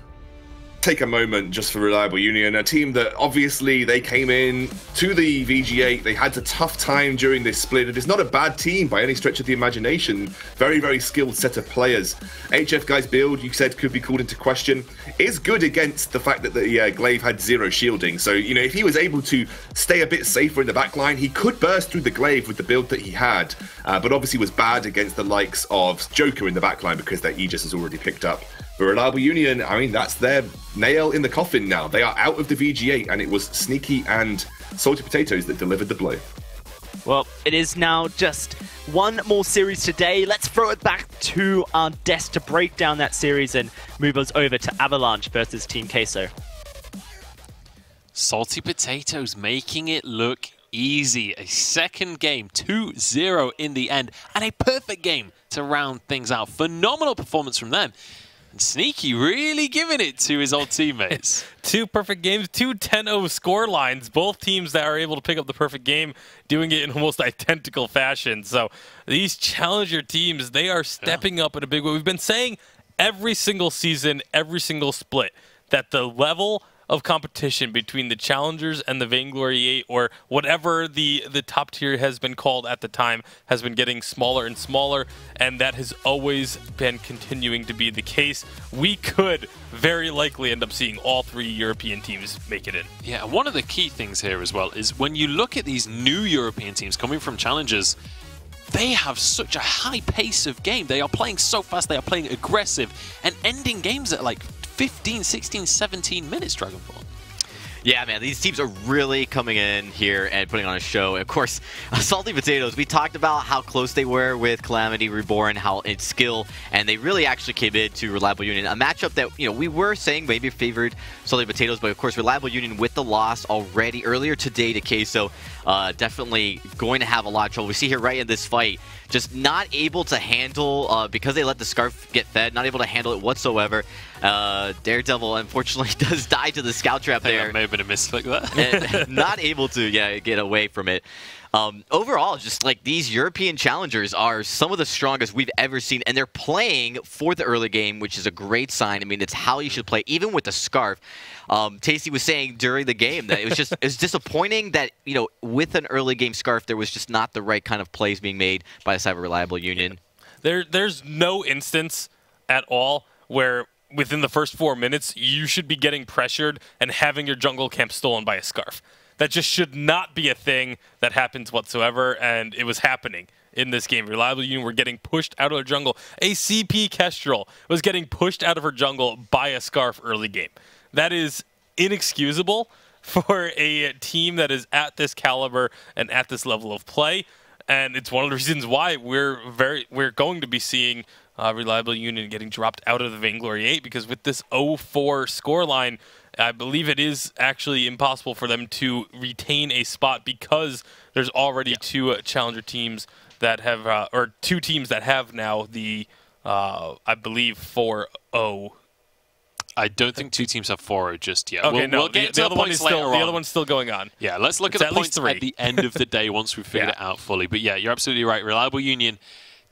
[SPEAKER 8] take a moment just for Reliable Union, a team that obviously they came in to the VG8. They had a tough time during this split. It is not a bad team by any stretch of the imagination. Very, very skilled set of players. HF Guy's build, you said, could be called into question. Is good against the fact that the Glaive had 0 shielding. So, if he was able to stay a bit safer in the backline, he could burst through the Glaive with the build that he had. But obviously was bad against the likes of Joker in the backline because their Aegis is already picked up. But Reliable Union, I mean, that's their nail in the coffin now. They are out of the VG8, and it was Sneaky and Salty Potatoes that delivered the blow.
[SPEAKER 4] Well, it is now just one more series today. Let's throw it back to our desk to break down that series and move us over to Avalanche versus Team Queso.
[SPEAKER 5] Salty Potatoes making it look easy. A second game, 2-0 in the end, and a perfect game to round things out. Phenomenal performance from them. And Sneaky really giving it to his old teammates.
[SPEAKER 7] 2 perfect games, 2 10-0 score lines. Both teams that are able to pick up the perfect game, doing it in almost identical fashion. So these challenger teams, they are stepping up in a big way. We've been saying every single season, every single split, that the level of competition between the challengers and the Vainglory 8, or whatever the top tier has been called at the time, has been getting smaller and smaller, and that has always been continuing to be the case. We could very likely end up seeing all 3 European teams make it in.
[SPEAKER 5] Yeah, one of the key things here as well is when you look at these new European teams coming from challengers, they have such a high pace of game. They are playing so fast, they are playing aggressive, and ending games at like 15, 16, 17 minutes, Dragonfall.
[SPEAKER 6] Yeah, man, these teams are really coming in here and putting on a show. And of course, Salty Potatoes, we talked about how close they were with Calamity Reborn, how it's skill, and they really actually came in to Reliable Union. A matchup that, we were saying maybe favored Salty Potatoes, but of course, Reliable Union with the loss already earlier today to Queso, definitely going to have a lot of trouble. We see here right in this fight, just not able to handle, because they let the Scarf get fed, not able to handle it whatsoever. Daredevil, unfortunately, does die to the Scout Trap there.
[SPEAKER 5] That may have been a misclick there.
[SPEAKER 6] Not able to, get away from it. Overall, just like these European challengers are some of the strongest we've ever seen, and they're playing for the early game, which is a great sign. I mean, it's how you should play, even with the Scarf. Tasty was saying during the game that it's disappointing that, with an early game Scarf, there was just not the right kind of plays being made by the side of Reliable Union.
[SPEAKER 7] There's no instance at all where within the first 4 minutes, you should be getting pressured and having your jungle camp stolen by a Scarf. That just should not be a thing that happens whatsoever, and it was happening in this game. Reliable Union were getting pushed out of their jungle. A CP Kestrel was getting pushed out of her jungle by a Scarf early game. That is inexcusable for a team that is at this caliber and at this level of play, and it's one of the reasons why we're going to be seeing Reliable Union getting dropped out of the Vainglory 8, because with this 0-4 scoreline, I believe it is actually impossible for them to retain a spot because there's already 2 challenger teams that have, or 2 teams that have now the, I believe, 4-0.
[SPEAKER 5] I don't think 2 teams have 4 just yet.
[SPEAKER 7] Okay,
[SPEAKER 5] we'll get to
[SPEAKER 7] the other one's still going on.
[SPEAKER 5] Yeah, let's look at the points at the end of the day once we've figured it out fully. But yeah, you're absolutely right. Reliable Union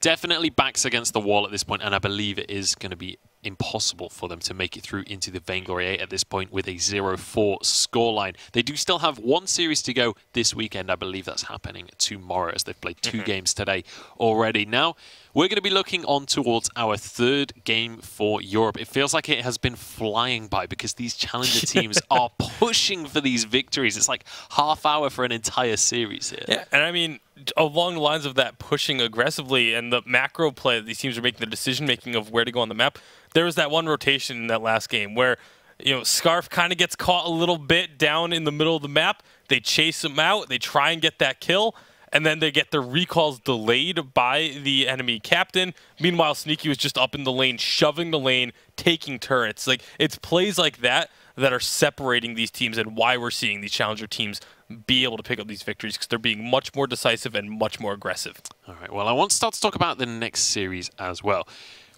[SPEAKER 5] definitely backs against the wall at this point, and I believe it is going to be impossible for them to make it through into the Vainglory 8 at this point with a 0-4 scoreline. They do still have one series to go this weekend. I believe that's happening tomorrow as they've played 2 games today already. Now, we're going to be looking on towards our 3rd game for Europe. It feels like it has been flying by because these challenger teams are pushing for these victories. It's like half hour for an entire series here.
[SPEAKER 7] Yeah, and I mean, along the lines of that pushing aggressively and the macro play that these teams are making, the decision-making of where to go on the map, there was that one rotation in that last game where, you know, Scarf kind of gets caught a little bit down in the middle of the map. They chase him out. They try and get that kill, and then they get their recalls delayed by the enemy captain. Meanwhile, Sneaky was just up in the lane, shoving the lane, taking turrets. Like, it's plays like that that are separating these teams and why we're seeing these challenger teams be able to pick up these victories, because they're being much more decisive and much more aggressive.
[SPEAKER 5] All right, well, I want to start to talk about the next series as well.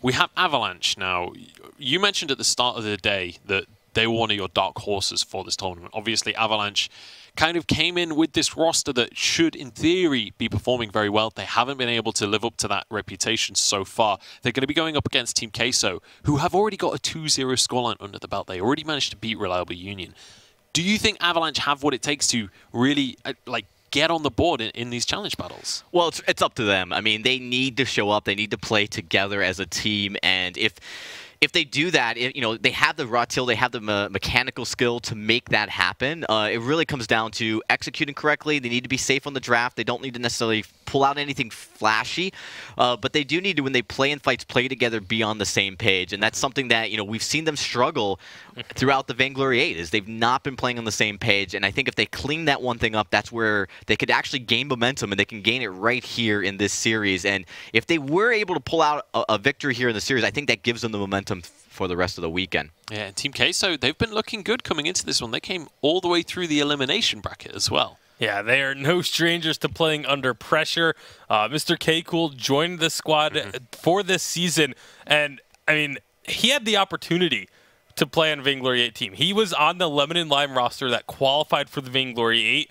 [SPEAKER 5] We have Avalanche now. You mentioned at the start of the day that they were one of your dark horses for this tournament. Obviously, Avalanche kind of came in with this roster that should, in theory, be performing very well. They haven't been able to live up to that reputation so far. They're going to be going up against Team Queso, who have already got a 2-0 scoreline under the belt. They already managed to beat Reliable Union. Do you think Avalanche have what it takes to really, get on the board in these challenge battles?
[SPEAKER 6] Well, it's up to them. I mean, they need to show up. They need to play together as a team. And if they do that, they have the raw till, they have the mechanical skill to make that happen. It really comes down to executing correctly. They need to be safe on the draft. They don't need to necessarily pull out anything flashy, but they do need to, when they play in fights, play together, be on the same page. And that's something that, we've seen them struggle throughout the Vainglory 8, is they've not been playing on the same page. And I think if they clean that one thing up, that's where they could actually gain momentum, and they can gain it right here in this series. And if they were able to pull out a victory here in the series, I think that gives them the momentum for the rest of the weekend. Yeah,
[SPEAKER 5] and Team Queso, they've been looking good coming into this one. They came all the way through the elimination bracket as well.
[SPEAKER 7] Yeah, they are no strangers to playing under pressure. Mr. K-Cool joined the squad for this season, and, I mean, he had the opportunity to play on Vainglory 8 team. He was on the Lemon and Lime roster that qualified for the Vainglory 8,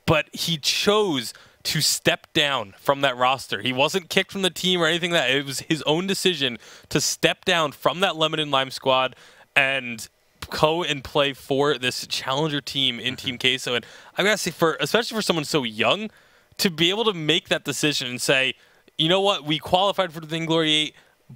[SPEAKER 7] but he chose to step down from that roster. He wasn't kicked from the team or anything like that. It was his own decision to step down from that Lemon and Lime squad and go and play for this challenger team in Team Queso. And I gotta say, especially for someone so young, to be able to make that decision and say, you know what, we qualified for the Vainglory 8,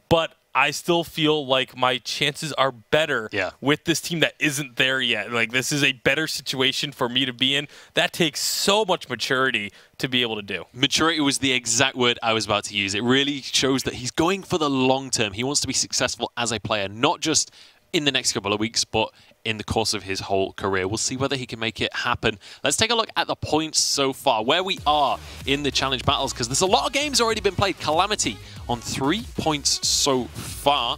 [SPEAKER 7] but I still feel like my chances are better with this team that isn't there yet. Like, this is a better situation for me to be in. That takes so much maturity to be able to do.
[SPEAKER 5] Maturity was the exact word I was about to use. It really shows that he's going for the long term. He wants to be successful as a player, not just in the next couple of weeks, but in the course of his whole career. We'll see whether he can make it happen. Let's take a look at the points so far, where we are in the challenge battles, because there's a lot of games already been played. Calamity on 3 points so far,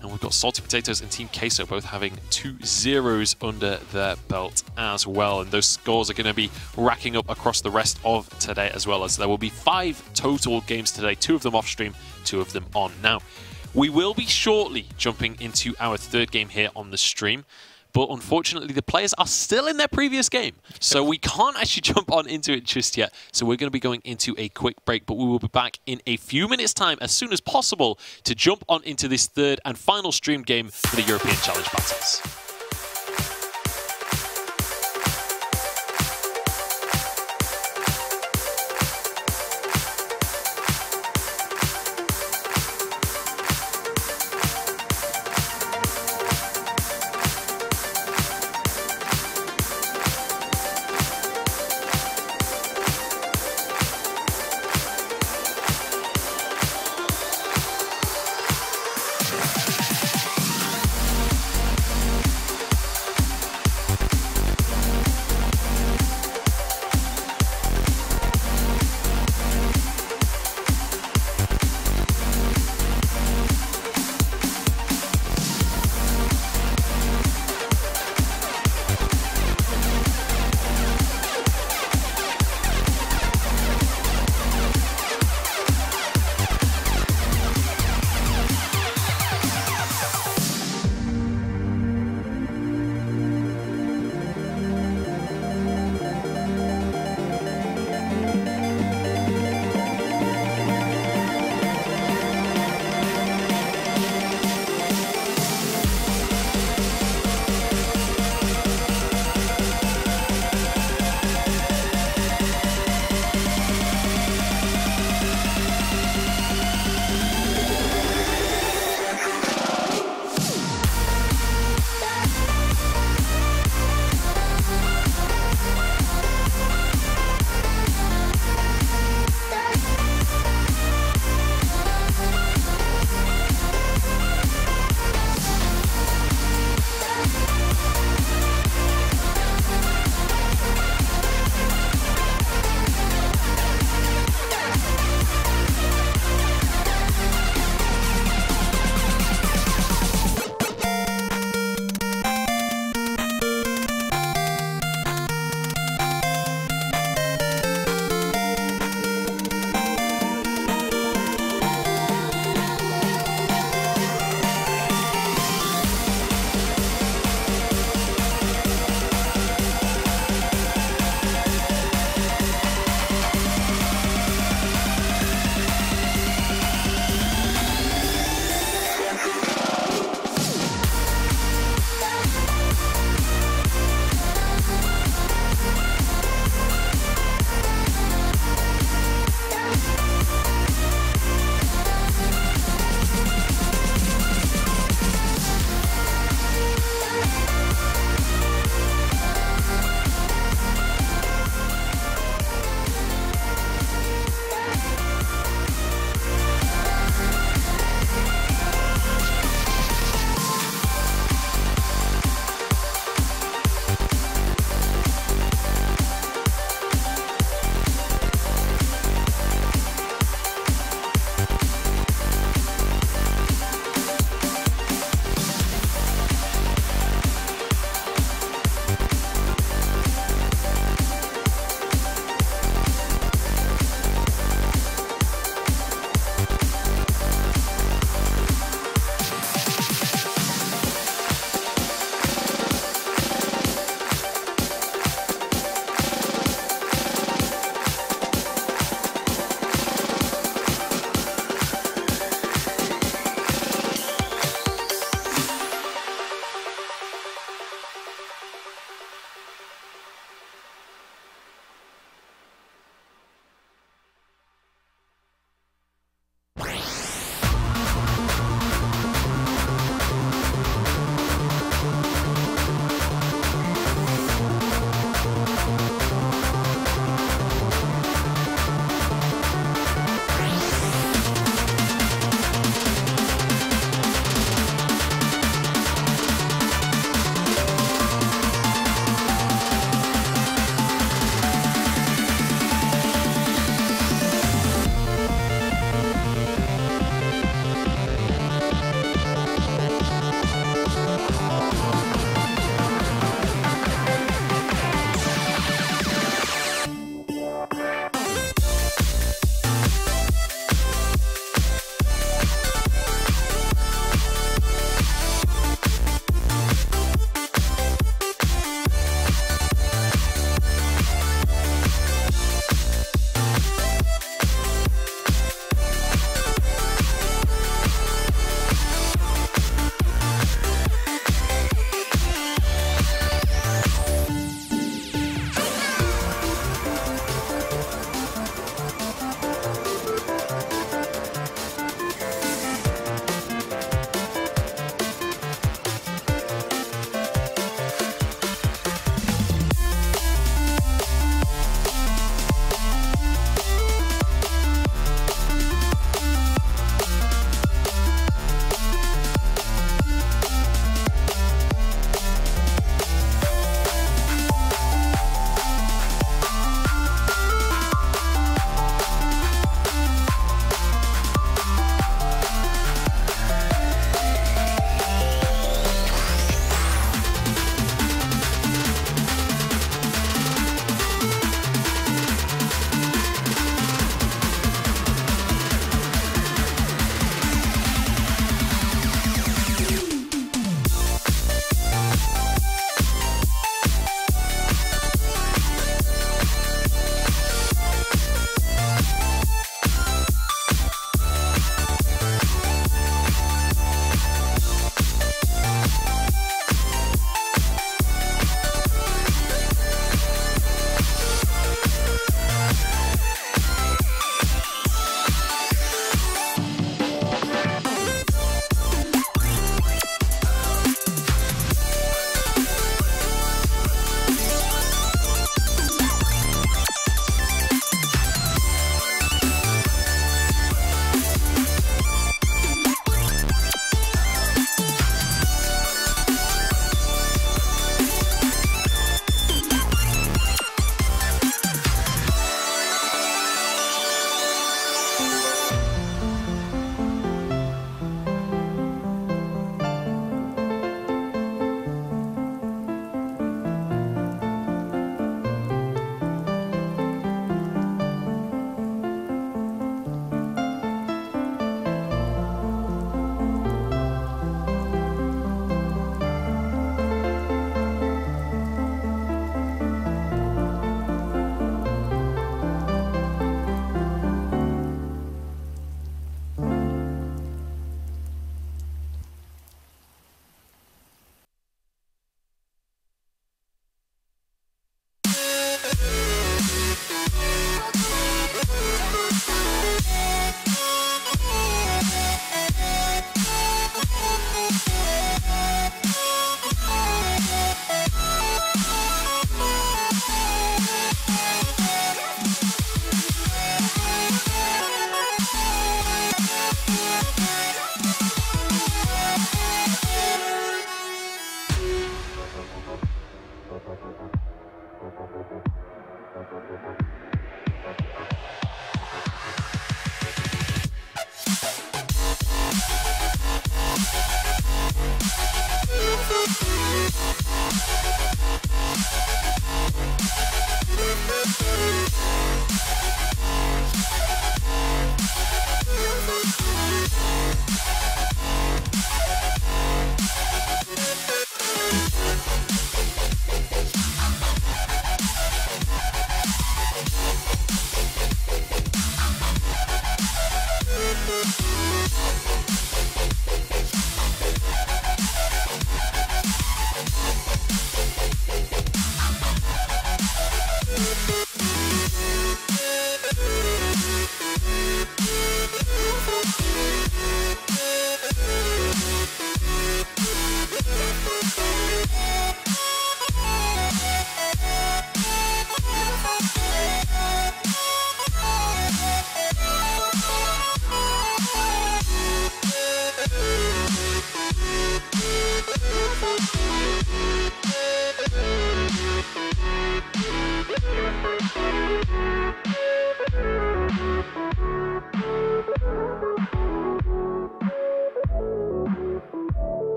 [SPEAKER 5] and we've got Salty Potatoes and Team Queso both having 2 0s under their belt as well, and those scores are going to be racking up across the rest of today as well, as there will be 5 total games today, 2 of them off stream, 2 of them on. Now, we will be shortly jumping into our 3rd game here on the stream, but unfortunately the players are still in their previous game, so we can't actually jump on into it just yet. So we're going to be going into a quick break, but we will be back in a few minutes' time as soon as possible to jump on into this 3rd and final stream game for the European Challenge Battles.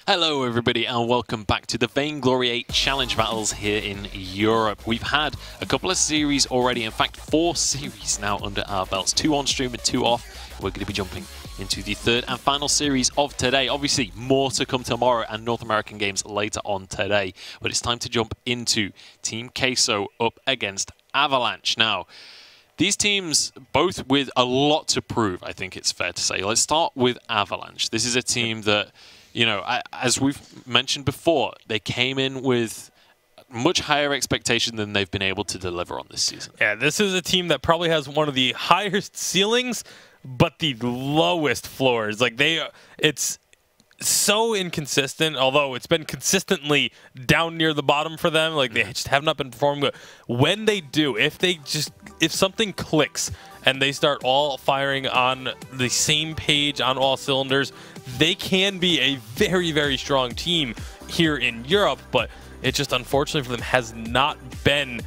[SPEAKER 5] Hello everybody and welcome back to the Vainglory 8 Challenge Battles here in Europe. We've had a couple of series already, in fact 4 series now under our belts, 2 on stream and 2 off. We're going to be jumping into the 3rd and final series of today. Obviously more to come tomorrow and North American games later on today, but it's time to jump into Team Queso up against Avalanche. Now, these teams both with a lot to prove, I think it's fair to say. Let's start with Avalanche. This is a team that, you know, as we've mentioned before, they came in with much higher expectation than they've been able to deliver on this season.
[SPEAKER 7] Yeah, this is a team that probably has one of the highest ceilings, but the lowest floors. Like it's so inconsistent, although it's been consistently down near the bottom for them. Like they just have not been performing good. When they do, if something clicks and they start all firing on the same page on all cylinders, they can be a very, very strong team here in Europe, but it just unfortunately for them has not been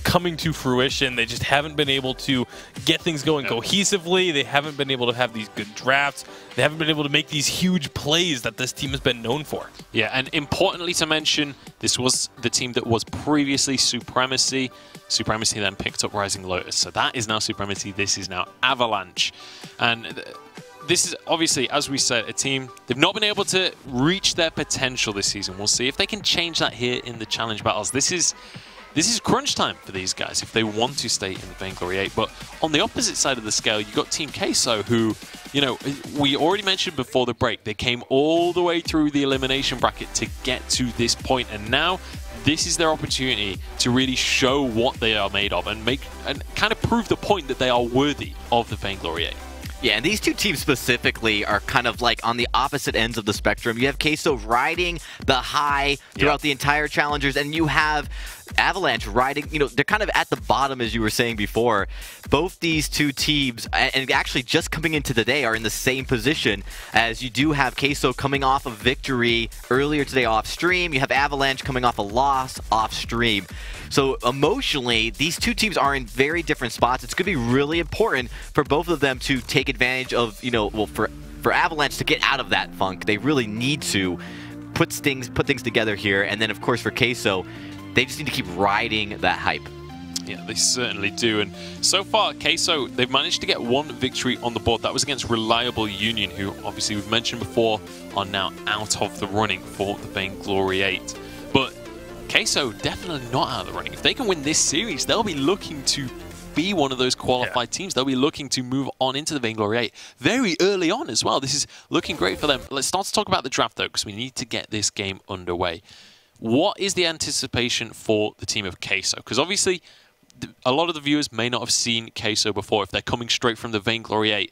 [SPEAKER 7] coming to fruition. They just haven't been able to get things going cohesively. They haven't been able to have these good drafts. They haven't been able to make these huge plays that this team has been known for.
[SPEAKER 5] Yeah, and importantly to mention, this was the team that was previously Supremacy. Supremacy then picked up Rising Lotus. So that is now Supremacy. This is now Avalanche. And this is obviously, as we said, a team, they've not been able to reach their potential this season. We'll see if they can change that here in the challenge battles. This is crunch time for these guys if they want to stay in the Vainglory 8. But on the opposite side of the scale, you've got Team Queso, who, you know, we already mentioned before the break, they came all the way through the elimination bracket to get to this point, and now this is their opportunity to really show what they are made of and kind of prove the point that they are worthy of the Vainglory 8.
[SPEAKER 6] Yeah, and these two teams specifically are kind of like on the opposite ends of the spectrum. You have Queso riding the high throughout the entire Challengers, and you have Avalanche riding, you know, they're kind of at the bottom, as you were saying before. Both these two teams, and actually just coming into the day, are in the same position, as you do have Queso coming off a victory earlier today off stream. You have Avalanche coming off a loss off stream. So emotionally, these two teams are in very different spots. It's going to be really important for both of them to take advantage of, you know, well, for Avalanche to get out of that funk. They really need to put things together here. And then, of course, for Queso, they just need to keep riding that hype.
[SPEAKER 5] Yeah, they certainly do. And so far, Queso, they've managed to get 1 victory on the board. That was against Reliable Union, who obviously we've mentioned before are now out of the running for the Vainglory 8. But Queso definitely not out of the running. If they can win this series, they'll be looking to be one of those qualified teams. They'll be looking to move on into the Vainglory 8 very early on as well. This is looking great for them. Let's start to talk about the draft, though, because we need to get this game underway. What is the anticipation for the team of Queso? Because obviously, a lot of the viewers may not have seen Queso before if they're coming straight from the Vainglory 8.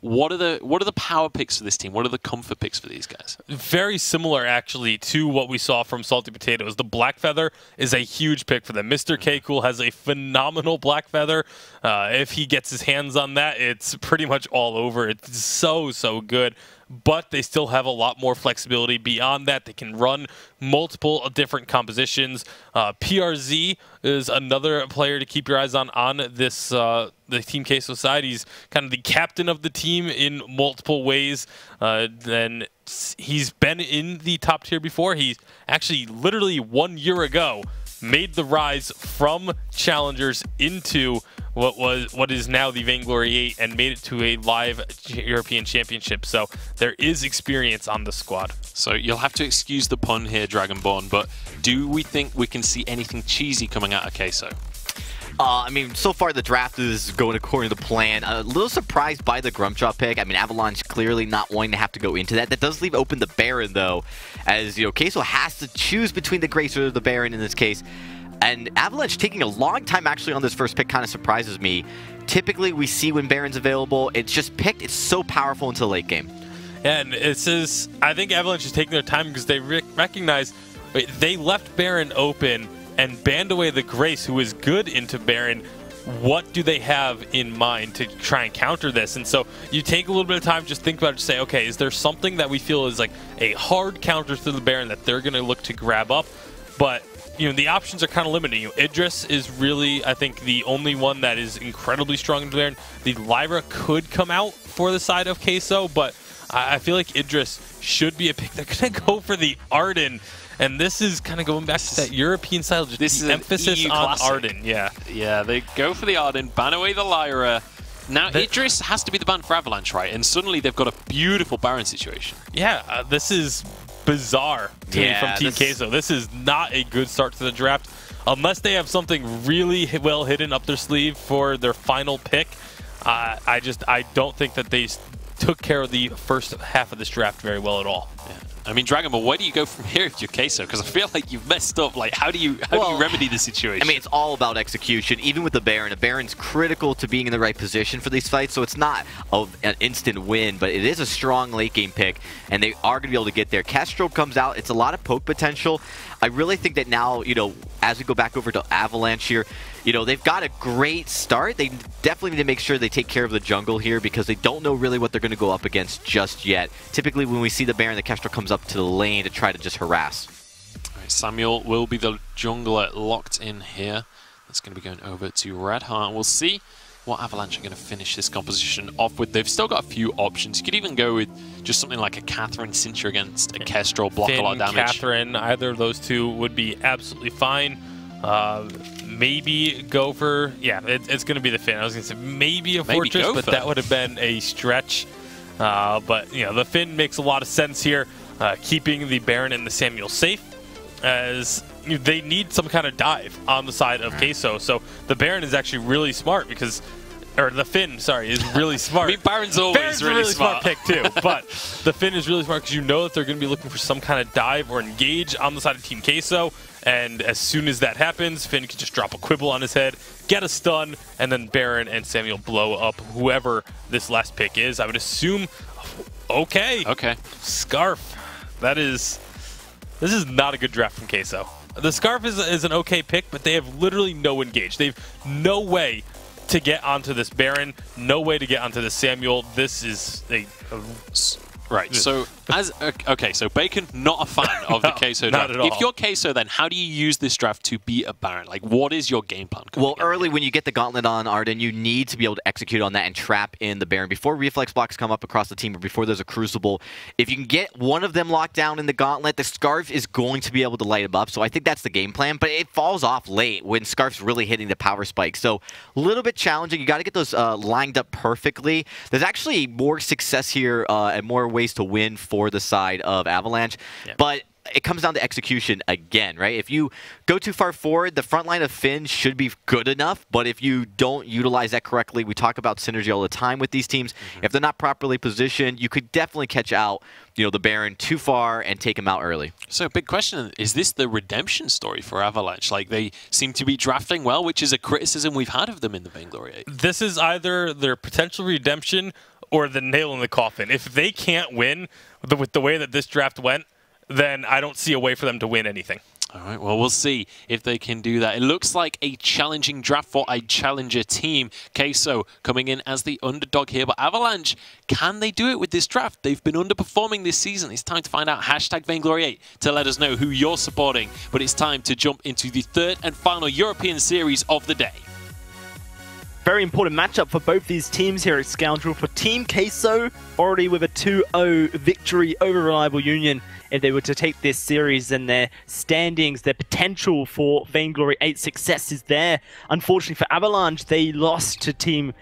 [SPEAKER 5] What are the power picks for this team? What are the comfort picks for these guys?
[SPEAKER 7] Very similar, actually, to what we saw from Salty Potatoes. The Black Feather is a huge pick for them. Mr. K-Cool has a phenomenal Black Feather. If he gets his hands on that, it's pretty much all over. It's so good. But they still have a lot more flexibility beyond that. They can run multiple different compositions. PRZ is another player to keep your eyes on this the Team Queso side. He's kind of the captain of the team in multiple ways. Then he's been in the top tier before. He actually literally 1 year ago made the rise from Challengers into what is now the Vainglory 8 and made it to a live European Championship. So there is experience on the squad.
[SPEAKER 5] So you'll have to excuse the pun here, Dragonborn, but do we think we can see anything cheesy coming out of Queso?
[SPEAKER 6] I mean, so far the draft is going according to plan. A little surprised by the Grumpjaw pick. I mean, Avalanche clearly not wanting to have to go into that. That does leave open the Baron, though, as, you know, Queso has to choose between the Grace or the Baron in this case. And Avalanche taking a long time actually on this first pick kind of surprises me. Typically, we see when Baron's available, it's just picked. It's so powerful into the late game.
[SPEAKER 7] And it says, I think Avalanche is taking their time because they recognize they left Baron open and banned away the Grace, who is good into Baron. What do they have in mind to try and counter this? And so you take a little bit of time, just think about it, say, okay, is there something that we feel is like a hard counter to the Baron that they're going to look to grab up? But, you know, the options are kind of limited. You know, Idris is really, I think, the only one that is incredibly strong into Baron. The Lyra could come out for the side of Queso, but I feel like Idris should be a pick. They're going to go for the Arden. And this is kind of going back to that European style, just
[SPEAKER 5] this
[SPEAKER 7] the
[SPEAKER 5] is
[SPEAKER 7] emphasis on Arden. Yeah,
[SPEAKER 5] they go for the Arden, ban away the Lyra. Now, Idris has to be the ban for Avalanche, right? And suddenly they've got a beautiful Baron situation.
[SPEAKER 7] Yeah, this is bizarre to me from Team Queso. This is not a good start to the draft. Unless they have something really well hidden up their sleeve for their final pick, I don't think that they took care of the first half of this draft very well at all.
[SPEAKER 5] Yeah. I mean, Dragonball, where do you go from here if you're Queso? Because I feel like you've messed up. Like, how do you remedy the situation?
[SPEAKER 6] I mean, it's all about execution. Even with the Baron, a Baron's critical to being in the right position for these fights, so it's not an instant win, but it is a strong late game pick, and they are going to be able to get there. Castro comes out. It's a lot of poke potential. I really think that now, you know, as we go back over to Avalanche here, you know, they've got a great start. They definitely need to make sure they take care of the jungle here because they don't know really what they're going to go up against just yet. Typically, when we see the Baron, the Castro comes up to the lane to try to just harass.
[SPEAKER 5] All right, Samuel will be the jungler locked in here. That's going to be going over to Red Heart. We'll see what Avalanche are going to finish this composition off with. They've still got a few options. You could even go with just something like a Catherine Cincher against a Kestrel, block a lot of damage.
[SPEAKER 7] Catherine, either of those two would be absolutely fine. Maybe go for, it's going to be the Finn. I was going to say maybe a Fortress, but that would have been a stretch. But, you know, the Finn makes a lot of sense here, keeping the Baron and the Samuel safe, as they need some kind of dive on the side of Queso. So the Baron is actually really smart because, or the Finn, sorry, is really smart.
[SPEAKER 5] I mean, Baron's always really
[SPEAKER 7] smart pick too, but the Finn is really smart because you know that they're going to be looking for some kind of dive or engage on the side of Team Queso. And as soon as that happens, Finn can just drop a quibble on his head, get a stun, and then Baron and Samuel blow up whoever this last pick is. I would assume, okay. Scarf. This is not a good draft from Queso. The Scarf is an okay pick, but they have literally no engage. They have no way to get onto this Baron, no way to get onto this Samuel. This is
[SPEAKER 5] right. So so Bacon, not a fan of the Queso draft.
[SPEAKER 7] Not at all.
[SPEAKER 5] If you're Queso, then how do you use this draft to beat a Baron? Like, what is your game plan?
[SPEAKER 6] Well, early when you get the Gauntlet on Arden, you need to be able to execute on that and trap in the Baron before reflex blocks come up across the team or before there's a Crucible. If you can get one of them locked down in the Gauntlet, the Scarf is going to be able to light him up. So I think that's the game plan, but it falls off late when Scarf's really hitting the power spike. So a little bit challenging. You got to get those lined up perfectly. There's actually more success here and more ways to win for the side of Avalanche. But it comes down to execution again, right? If you go too far forward, the front line of Finn should be good enough, but if you don't utilize that correctly, we talk about synergy all the time with these teams. If they're not properly positioned, you could definitely catch out, you know, the Baron too far and take him out early.
[SPEAKER 5] So big question, is this the redemption story for Avalanche? Like, they seem to be drafting well, which is a criticism we've had of them in the Vainglory.
[SPEAKER 7] This is either their potential redemption or the nail in the coffin. If they can't win with the way that this draft went, then I don't see a way for them to win anything.
[SPEAKER 5] All right, well, we'll see if they can do that. It looks like a challenging draft for a challenger team. Queso coming in as the underdog here, but Avalanche, can they do it with this draft? They've been underperforming this season. It's time to find out. Hashtag Vainglory8 to let us know who you're supporting. But it's time to jump into the third and final European series of the day.
[SPEAKER 4] Very important matchup for both these teams here at Scoundrel. For Team Queso, already with a 2-0 victory over Reliable Union. If they were to take this series, then their standings, their potential for Vainglory8 success is there. Unfortunately for Avalanche, they lost to Team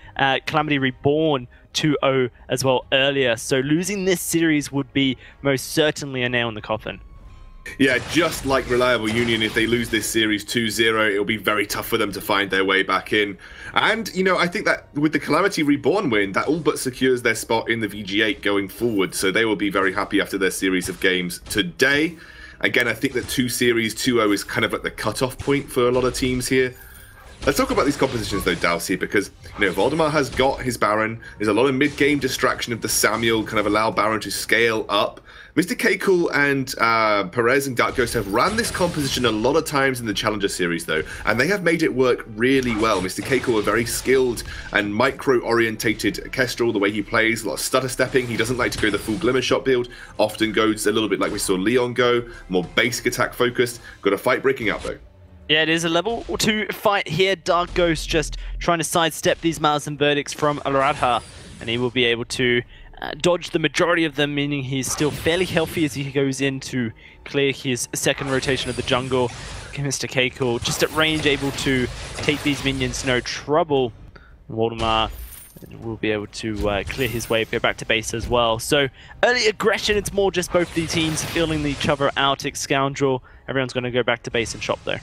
[SPEAKER 4] Calamity Reborn 2-0 as well earlier. So losing this series would be most certainly a nail in the coffin.
[SPEAKER 8] Yeah, just like Reliable Union, if they lose this series 2-0, it'll be very tough for them to find their way back in. And, you know, I think that with the Calamity Reborn win, that all but secures their spot in the VG8 going forward. So they will be very happy after their series of games today. Again, I think that 2 series 2-0 is kind of at the cutoff point for a lot of teams here. Let's talk about these compositions though, Dalsy, because, you know, Voldemar has got his Baron. There's a lot of mid-game distraction of the Samuel, kind of allow Baron to scale up. Mr. K-Cool and Perez and Dark Ghost have ran this composition a lot of times in the Challenger series though, and they have made it work really well. Mr. K-Cool, a very skilled and micro-orientated Kestrel, the way he plays, a lot of stutter stepping. He doesn't like to go the full Glimmer Shot build, often goes a little bit like we saw Leon go, more basic attack focused. Got a fight breaking out though.
[SPEAKER 4] Yeah, it is a level 2 fight here. Dark Ghost just trying to sidestep these Malice and Verdicts from Radha, and he will be able to dodge the majority of them, meaning he's still fairly healthy as he goes in to clear his second rotation of the jungle. Mr. K-Cool just at range, able to take these minions no trouble. Waldemar will be able to clear his way, go back to base as well. So early aggression, it's more just both the teams feeling each other out. Scoundrel, everyone's going to go back to base and shop there.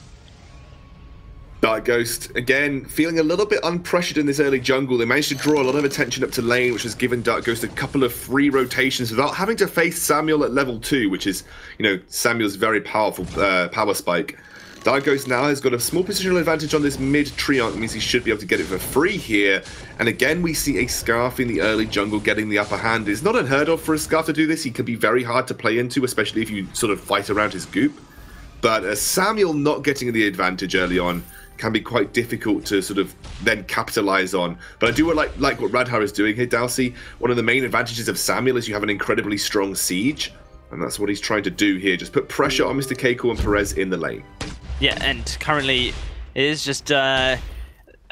[SPEAKER 8] Dark Ghost, again, feeling a little bit unpressured in this early jungle. They managed to draw a lot of attention up to lane, which has given Dark Ghost a couple of free rotations without having to face Samuel at level 2, which is, you know, Samuel's very powerful power spike. Dark Ghost now has got a small positional advantage on this mid-Treant, means he should be able to get it for free here. And again, we see a Scarf in the early jungle getting the upper hand. It's not unheard of for a Scarf to do this. He can be very hard to play into, especially if you sort of fight around his goop. But Samuel not getting the advantage early on can be quite difficult to sort of then capitalize on. But I do like what Radha is doing here, Dalsy. One of the main advantages of Samuel is you have an incredibly strong siege, and that's what he's trying to do here. Just put pressure on Mr. Keiko and Perez in the lane.
[SPEAKER 4] Yeah, and currently it is just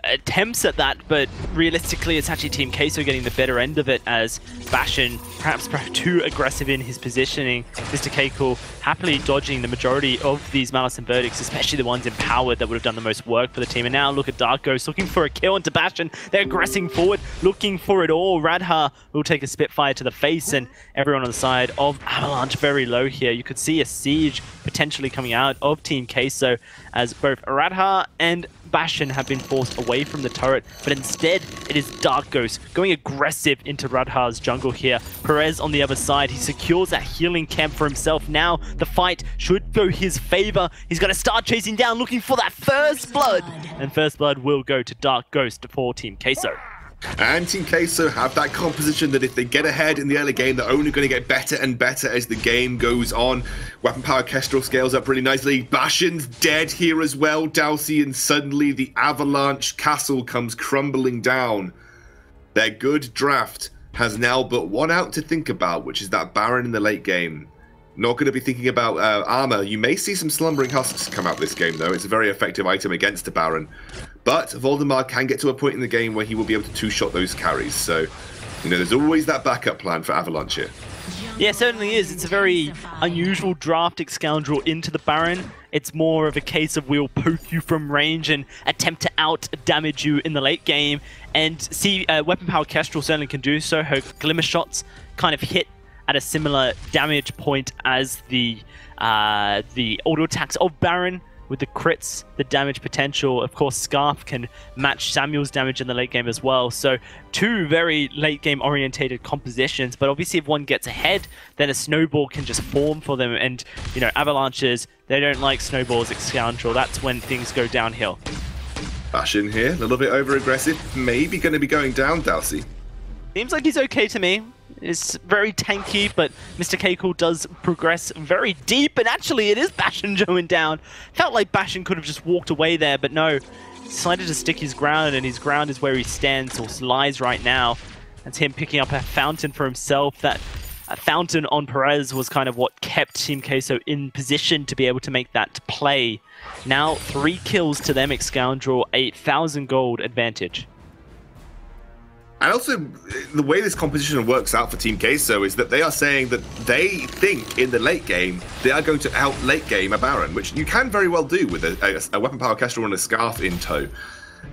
[SPEAKER 4] attempts at that, but realistically it's actually Team Queso getting the better end of it as Bastion perhaps too aggressive in his positioning. Mr. Keiko happily dodging the majority of these Malice and Verdicts, especially the ones empowered that would have done the most work for the team. And now look at Dark Ghost looking for a kill into Bastion. They're aggressing forward, looking for it all. Radha will take a Spitfire to the face, and everyone on the side of Avalanche very low here. You could see a siege potentially coming out of Team Queso as both Radha and Bastion have been forced away from the turret, but instead it is Dark Ghost going aggressive into Radha's jungle here. Perez on the other side, he secures that healing camp for himself. Now the fight should go his favor. He's going to start chasing down, looking for that first blood, and first blood will go to Dark Ghost for Team Queso.
[SPEAKER 8] And Team Queso have that composition that if they get ahead in the early game, they're only going to get better and better as the game goes on. Weapon power Kestrel scales up really nicely. Bastion's dead here as well, Dalsy, and suddenly the Avalanche castle comes crumbling down. Their good draft has now but one out to think about, which is that Baron in the late game. Not going to be thinking about armor. You may see some Slumbering Husks come out this game, though. It's a very effective item against a Baron. But Voldemar can get to a point in the game where he will be able to two-shot those carries. So, you know, there's always that backup plan for Avalanche here.
[SPEAKER 4] Yeah, it certainly is. It's a very unusual draft Scoundrel into the Baron. It's more of a case of we'll poke you from range and attempt to out-damage you in the late game. And see, Weapon Power Kestrel certainly can do so. Her Glimmer Shots kind of hit at a similar damage point as the auto attacks of Baron. With the crits, the damage potential, of course, Scarf can match Samuel's damage in the late game as well. So two very late game orientated compositions, but obviously if one gets ahead, then a snowball can just form for them. And, you know, Avalanches, they don't like snowballs at Scoundrel. That's when things go downhill.
[SPEAKER 8] Bashin here, a little bit over-aggressive. Maybe going to be going down, Dalsy.
[SPEAKER 4] Seems like he's okay to me. It's very tanky, but Mr. Keiko does progress very deep, and actually it is Bashin going down. Felt like Bashin could have just walked away there, but no. Decided to stick his ground, and his ground is where he stands or lies right now. That's him picking up a fountain for himself. That fountain on Perez was kind of what kept Team Queso in position to be able to make that play. Now 3 kills to them, Scoundrel, 8,000 gold advantage.
[SPEAKER 8] And also, the way this composition works out for Team Queso is that they are saying that they think in the late game they are going to out late game a Baron, which you can very well do with a Weapon Power Kestrel and a Scarf in tow.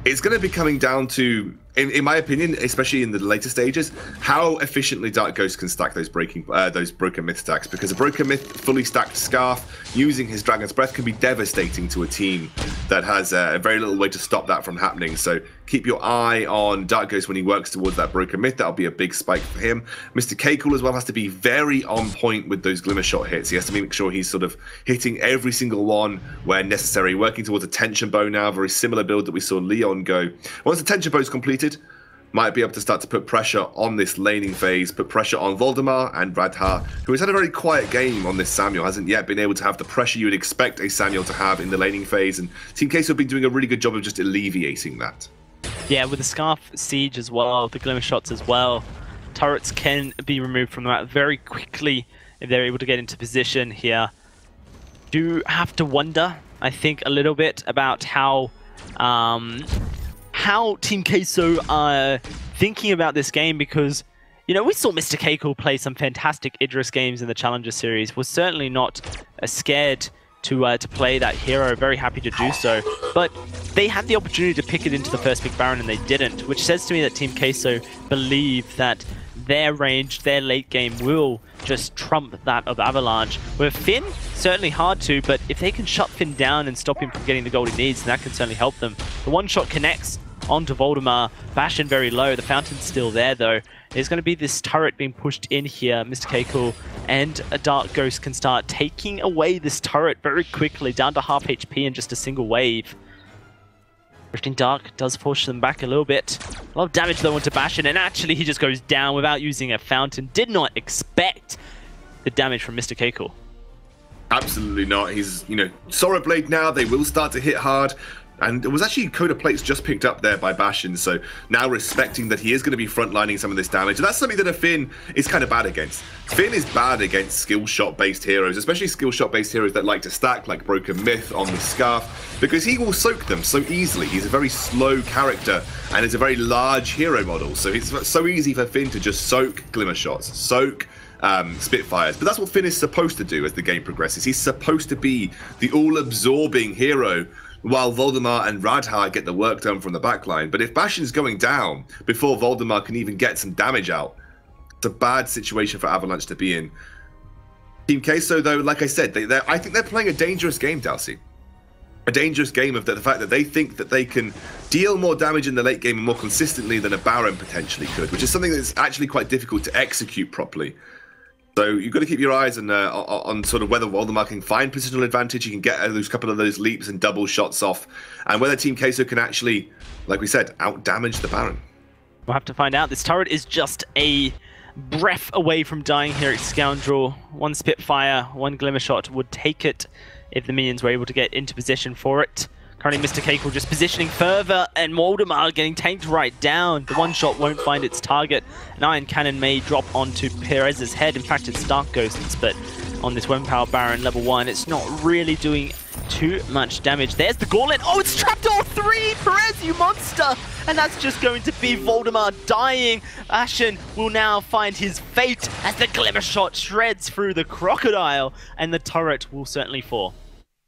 [SPEAKER 8] It's going to be coming down to, in my opinion, especially in the later stages, how efficiently Dark Ghost can stack those Broken Myth stacks. Because a Broken Myth fully stacked Scarf using his Dragon's Breath can be devastating to a team that has very little way to stop that from happening. So keep your eye on Dark Ghost when he works towards that Broken Myth. That'll be a big spike for him. Mr. K-Cool as well has to be very on point with those Glimmer Shot hits. He has to make sure he's sort of hitting every single one where necessary, working towards a Tension Bow now, very similar build that we saw Leon go. Once the Tension Bow is completed, might be able to start to put pressure on this laning phase, put pressure on Voldemar and Radha, who has had a very quiet game on this Samuel, hasn't yet been able to have the pressure you would expect a Samuel to have in the laning phase, and Team Queso have been doing a really good job of just alleviating that. Yeah,
[SPEAKER 4] with the Scarf Siege as well, the Glimmer Shots as well, turrets can be removed from that very quickly if they're able to get into position here. Do have to wonder, I think, a little bit about how Team Queso are thinking about this game, because, you know, we saw Mr. Keiko play some fantastic Idris games in the Challenger Series. Was certainly not scared to play that hero, very happy to do so. But they had the opportunity to pick it into the first pick Baron and they didn't, which says to me that Team Queso believe that their range, their late game will just trump that of Avalanche. With Finn, certainly hard to, but if they can shut Finn down and stop him from getting the gold he needs, then that can certainly help them. The one shot connects onto Voldemar. Bashin very low. The fountain's still there though. There's going to be this turret being pushed in here. Mr. Keiko and a Dark Ghost can start taking away this turret very quickly, down to half HP in just a single wave. Drifting Dark does push them back a little bit. A lot of damage though onto Bashin, and actually he just goes down without using a fountain. Did not expect the damage from Mr. Keiko.
[SPEAKER 8] Absolutely not. He's, you know, Sora Blade now, they will start to hit hard. And it was actually Coda Plates just picked up there by Bashin, so now respecting that he is going to be frontlining some of this damage. And that's something that a Finn is kind of bad against. Finn is bad against skill shot based heroes, especially skill shot based heroes that like to stack, like Broken Myth on the Scarf, because he will soak them so easily. He's a very slow character and is a very large hero model, so it's so easy for Finn to just soak Glimmer Shots, soak Spitfires. But that's what Finn is supposed to do as the game progresses. He's supposed to be the all-absorbing hero, while Voldemar and Radha get the work done from the backline. But if Bashin's going down before Voldemar can even get some damage out, it's a bad situation for Avalanche to be in. Team Queso, though, like I said, I think they're playing a dangerous game, Dalsy. A dangerous game of the fact that they think that they can deal more damage in the late game and more consistently than a Baron potentially could, which is something that's actually quite difficult to execute properly. So you've got to keep your eyes on sort of whether Voldemar can find positional advantage, he can get those couple of those leaps and double shots off, and whether Team Queso can actually, like we said, out-damage the Baron.
[SPEAKER 4] We'll have to find out. This turret is just a breath away from dying here at Scoundrel. One Spitfire, one Glimmer Shot would take it if the minions were able to get into position for it. Currently Mr. Keiko just positioning further, and Voldemar getting tanked right down. The one shot won't find its target. An Iron Cannon may drop onto Perez's head. In fact, it's Dark Ghosts, but on this Weapon Power Baron level 1, it's not really doing too much damage. There's the Gauntlet. Oh, it's trapped all three! Perez, you monster! And that's just going to be Voldemar dying. Ashen will now find his fate as the Glimmer Shot shreds through the Crocodile, and the turret will certainly fall.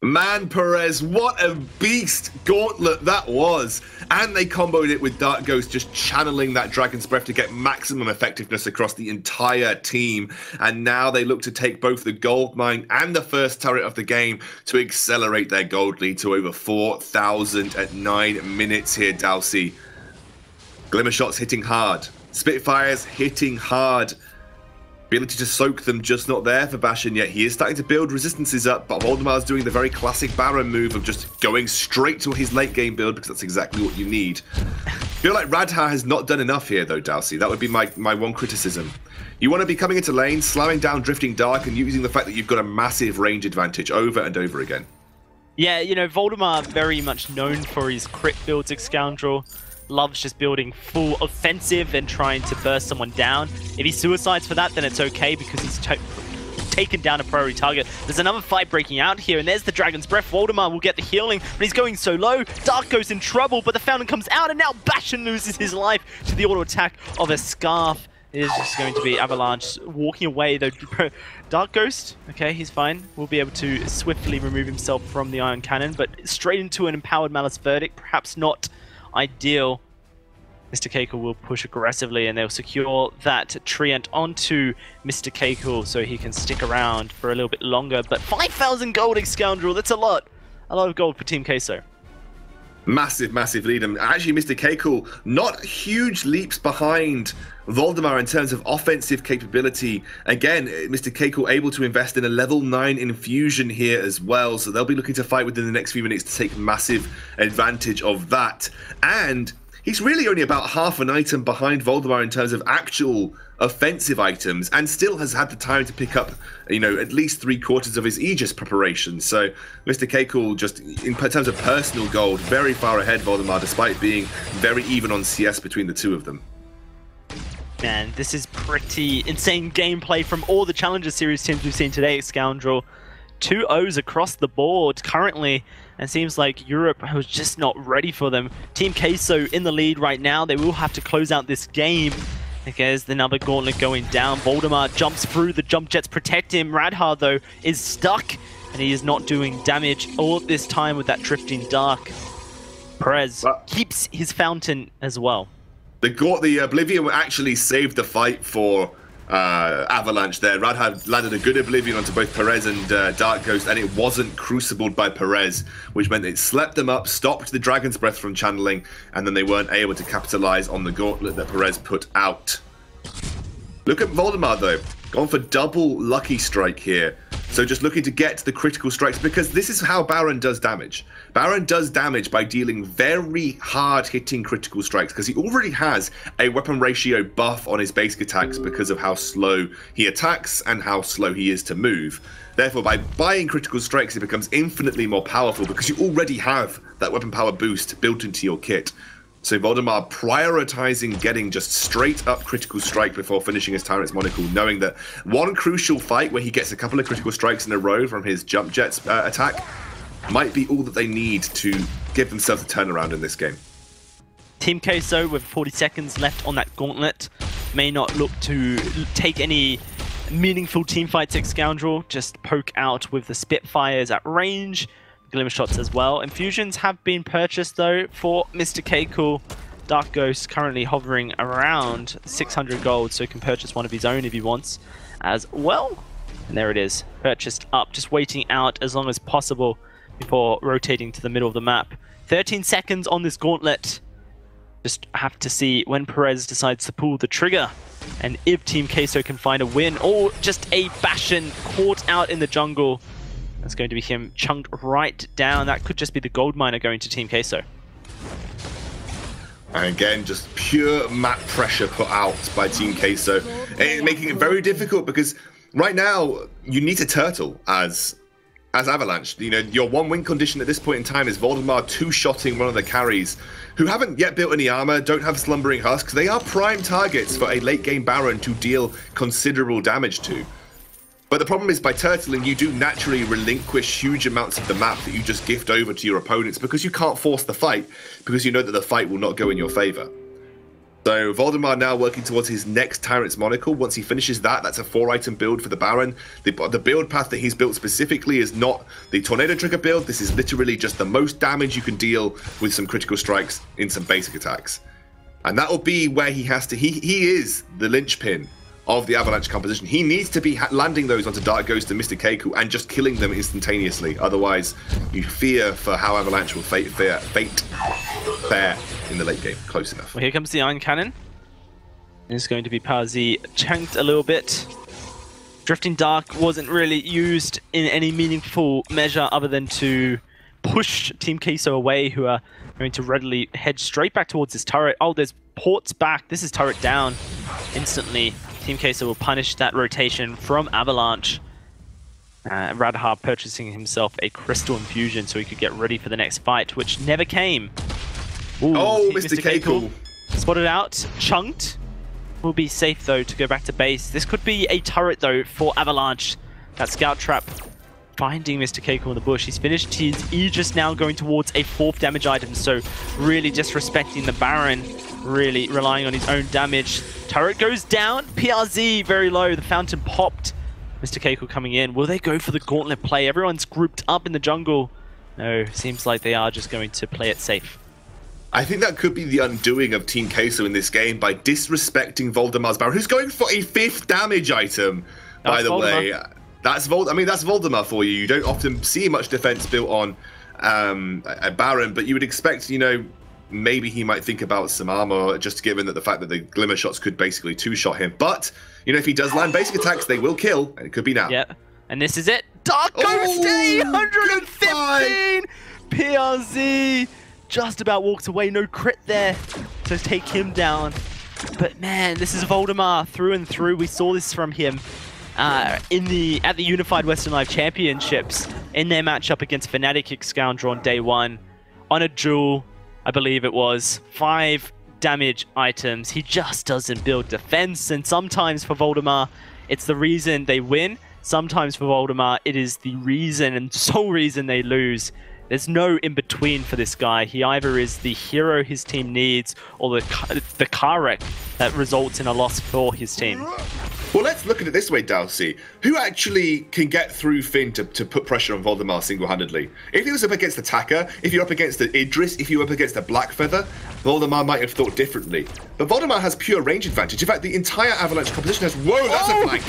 [SPEAKER 8] Man, Perez, what a beast gauntlet that was. And they comboed it with Dark Ghost, just channeling that Dragon's Breath to get maximum effectiveness across the entire team. And now they look to take both the gold mine and the first turret of the game to accelerate their gold lead to over 4,000 at 9 minutes here, Dalsy. Glimmer shots hitting hard. Spitfires hitting hard. Ability to soak them just not there for Bastion yet. He is starting to build resistances up, but Voldemar's doing the very classic Baron move of just going straight to his late game build because that's exactly what you need. I feel like Radha has not done enough here though, Dalsy. That would be my one criticism. You want to be coming into lane, slamming down Drifting Dark and using the fact that you've got a massive range advantage over and over again. Yeah,
[SPEAKER 4] you know, Voldemar very much known for his crit builds, Scoundrel. Loves just building full offensive and trying to burst someone down. If he suicides for that, then it's okay because he's taken down a priority target. There's another fight breaking out here, and there's the Dragon's Breath. Voldemar will get the healing, but he's going so low. Dark goes in trouble, but the Fountain comes out, and now Bastion loses his life to the auto attack of a Scarf. It is just going to be Avalanche walking away, though. Dark Ghost, okay, he's fine. Will be able to swiftly remove himself from the Iron Cannon, but straight into an Empowered Malice Verdict, perhaps not ideal. Mr. Keiko will push aggressively and they'll secure that Treant onto Mr. Keiko so he can stick around for a little bit longer. But 5,000 gold, Scoundrel, that's a lot. A lot of gold for Team Queso.
[SPEAKER 8] Massive, massive lead. And actually, Mr. Keiko, not huge leaps behind Voldemar in terms of offensive capability. Again, Mr. Keiko able to invest in a level 9 infusion here as well. So they'll be looking to fight within the next few minutes to take massive advantage of that. And he's really only about half an item behind Voldemar in terms of actual offensive items, and still has had the time to pick up, you know, at least 3/4 of his Aegis preparation. So Mr. Keiko, just in terms of personal gold, very far ahead Voldemar, despite being very even on CS between the two of them.
[SPEAKER 4] Man, this is pretty insane gameplay from all the Challenger Series teams we've seen today, Scoundrel. 2 O's across the board currently, and seems like Europe was just not ready for them. Team Queso in the lead right now. They will have to close out this game. There's another gauntlet going down. Voldemar jumps through, the jump jets protect him. Radha, though, is stuck, and he is not doing damage all this time with that Drifting Dark. Perez keeps his Fountain as well.
[SPEAKER 8] The Oblivion actually saved the fight for Avalanche there. Radha landed a good Oblivion onto both Perez and Dark Ghost, and it wasn't crucibled by Perez, which meant it slept them up, stopped the Dragon's Breath from channeling, and then they weren't able to capitalize on the gauntlet that Perez put out. Look at Voldemar, though. Gone for double Lucky Strike here. So just looking to get the critical strikes, because this is how Baron does damage. Baron does damage by dealing very hard-hitting critical strikes, because he already has a weapon ratio buff on his basic attacks because of how slow he attacks and how slow he is to move. Therefore, by buying critical strikes, it becomes infinitely more powerful because you already have that weapon power boost built into your kit. So Voldemar prioritizing getting just straight up critical strike before finishing his Tyrant's Monocle, knowing that one crucial fight where he gets a couple of critical strikes in a row from his jump jets attack might be all that they need to give themselves a turnaround in this game.
[SPEAKER 4] Team Queso with 40 seconds left on that gauntlet may not look to take any meaningful team fights, Scoundrel. Just poke out with the Spitfires at range. Glimmer shots as well. Infusions have been purchased though for Mr. Keiko. Dark Ghost currently hovering around 600 gold, so he can purchase one of his own if he wants as well. And there it is, purchased up, just waiting out as long as possible before rotating to the middle of the map. 13 seconds on this gauntlet. Just have to see when Perez decides to pull the trigger, and if Team Queso can find a win, or just a Bastion caught out in the jungle. That's going to be him chunked right down. That could just be the gold miner going to Team Queso.
[SPEAKER 8] And again, just pure map pressure put out by Team Queso, making it very difficult because right now you need to turtle as Avalanche. You know, your one win condition at this point in time is Voldemar two-shotting one of the carries who haven't yet built any armor, don't have Slumbering Husks. They are prime targets for a late game Baron to deal considerable damage to. But the problem is, by turtling, you do naturally relinquish huge amounts of the map that you just gift over to your opponents because you can't force the fight, because you know that the fight will not go in your favor. So Voldemar now working towards his next Tyrant's Monocle. Once he finishes that, that's a 4-item build for the Baron. The build path that he's built specifically is not the Tornado Trigger build. This is literally just the most damage you can deal with some critical strikes in some basic attacks. And that will be where he has to... He is the linchpin of the Avalanche composition. He needs to be landing those onto Dark Ghost and Mr. Keiko and just killing them instantaneously. Otherwise, you fear for how Avalanche will fare in the late game. Close enough.
[SPEAKER 4] Well, here comes the Iron Cannon. It's going to be Parzi chunked a little bit. Drifting Dark wasn't really used in any meaningful measure other than to push Team Queso away, who are going to readily head straight back towards this turret. Oh, there's ports back. This is turret down. Instantly, Team Queso will punish that rotation from Avalanche. Radha purchasing himself a Crystal Infusion so he could get ready for the next fight, which never came. Ooh,
[SPEAKER 8] oh, Mr. Keiko.
[SPEAKER 4] Spotted out, chunked. Will be safe though to go back to base. This could be a turret though for Avalanche. That Scout Trap finding Mr. Keiko in the bush. He's finished his Aegis now, going towards a 4th damage item, so really disrespecting the Baron, really relying on his own damage. Turret goes down, PRZ very low, the fountain popped. Mr. Keiko coming in. Will they go for the gauntlet play? Everyone's grouped up in the jungle. No, seems like they are just going to play it safe.
[SPEAKER 8] I think that could be the undoing of Team Queso in this game by disrespecting Voldemar's Baron, who's going for a 5th damage item, by the way. That's Voldemar for you. You don't often see much defense built on a Baron, but you would expect, you know, maybe he might think about some armor, just given that the fact that the Glimmer shots could basically 2-shot him. But, you know, if he does land basic attacks, they will kill, and it could be now.
[SPEAKER 4] Yep, and this is it. Dark Ghost Day, 115! PRZ just about walks away, no crit there to take him down. But man, this is Voldemar through and through. We saw this from him at the Unified Western Live Championships in their matchup against Fnatic Scoundrel on day 1 on a duel. I believe it was 5 damage items. He just doesn't build defense, and sometimes for Voldemar, it's the reason they win. Sometimes for Voldemar, it is the reason and sole reason they lose. There's no in-between for this guy. He either is the hero his team needs or the car wreck that results in a loss for his team.
[SPEAKER 8] Well, let's look at it this way, Dalsy. Who actually can get through Finn to put pressure on Voldemar single-handedly? If he was up against the Taka, if you're up against the Idris, if you're up against the Blackfeather, Voldemar might have thought differently. But Voldemar has pure range advantage. In fact, the entire Avalanche composition has... Whoa, that's a flank!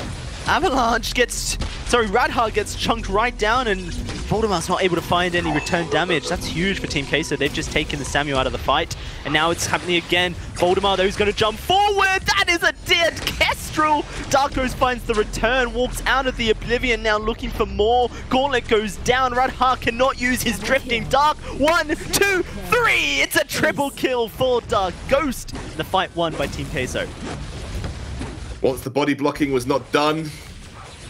[SPEAKER 4] Avalanche gets... Sorry, Radha gets chunked right down, and Voldemar's not able to find any return damage. That's huge for Team Queso. They've just taken the Samuel out of the fight, and now it's happening again. Voldemar, though, is going to jump forward. That is a dead Kestrel. Dark Ghost finds the return, walks out of the Oblivion, now looking for more. Gauntlet goes down. Radha cannot use his Drifting Dark. 1, 2, 3. It's a triple kill for Dark Ghost. The fight won by Team Queso.
[SPEAKER 8] Once the body blocking was not done,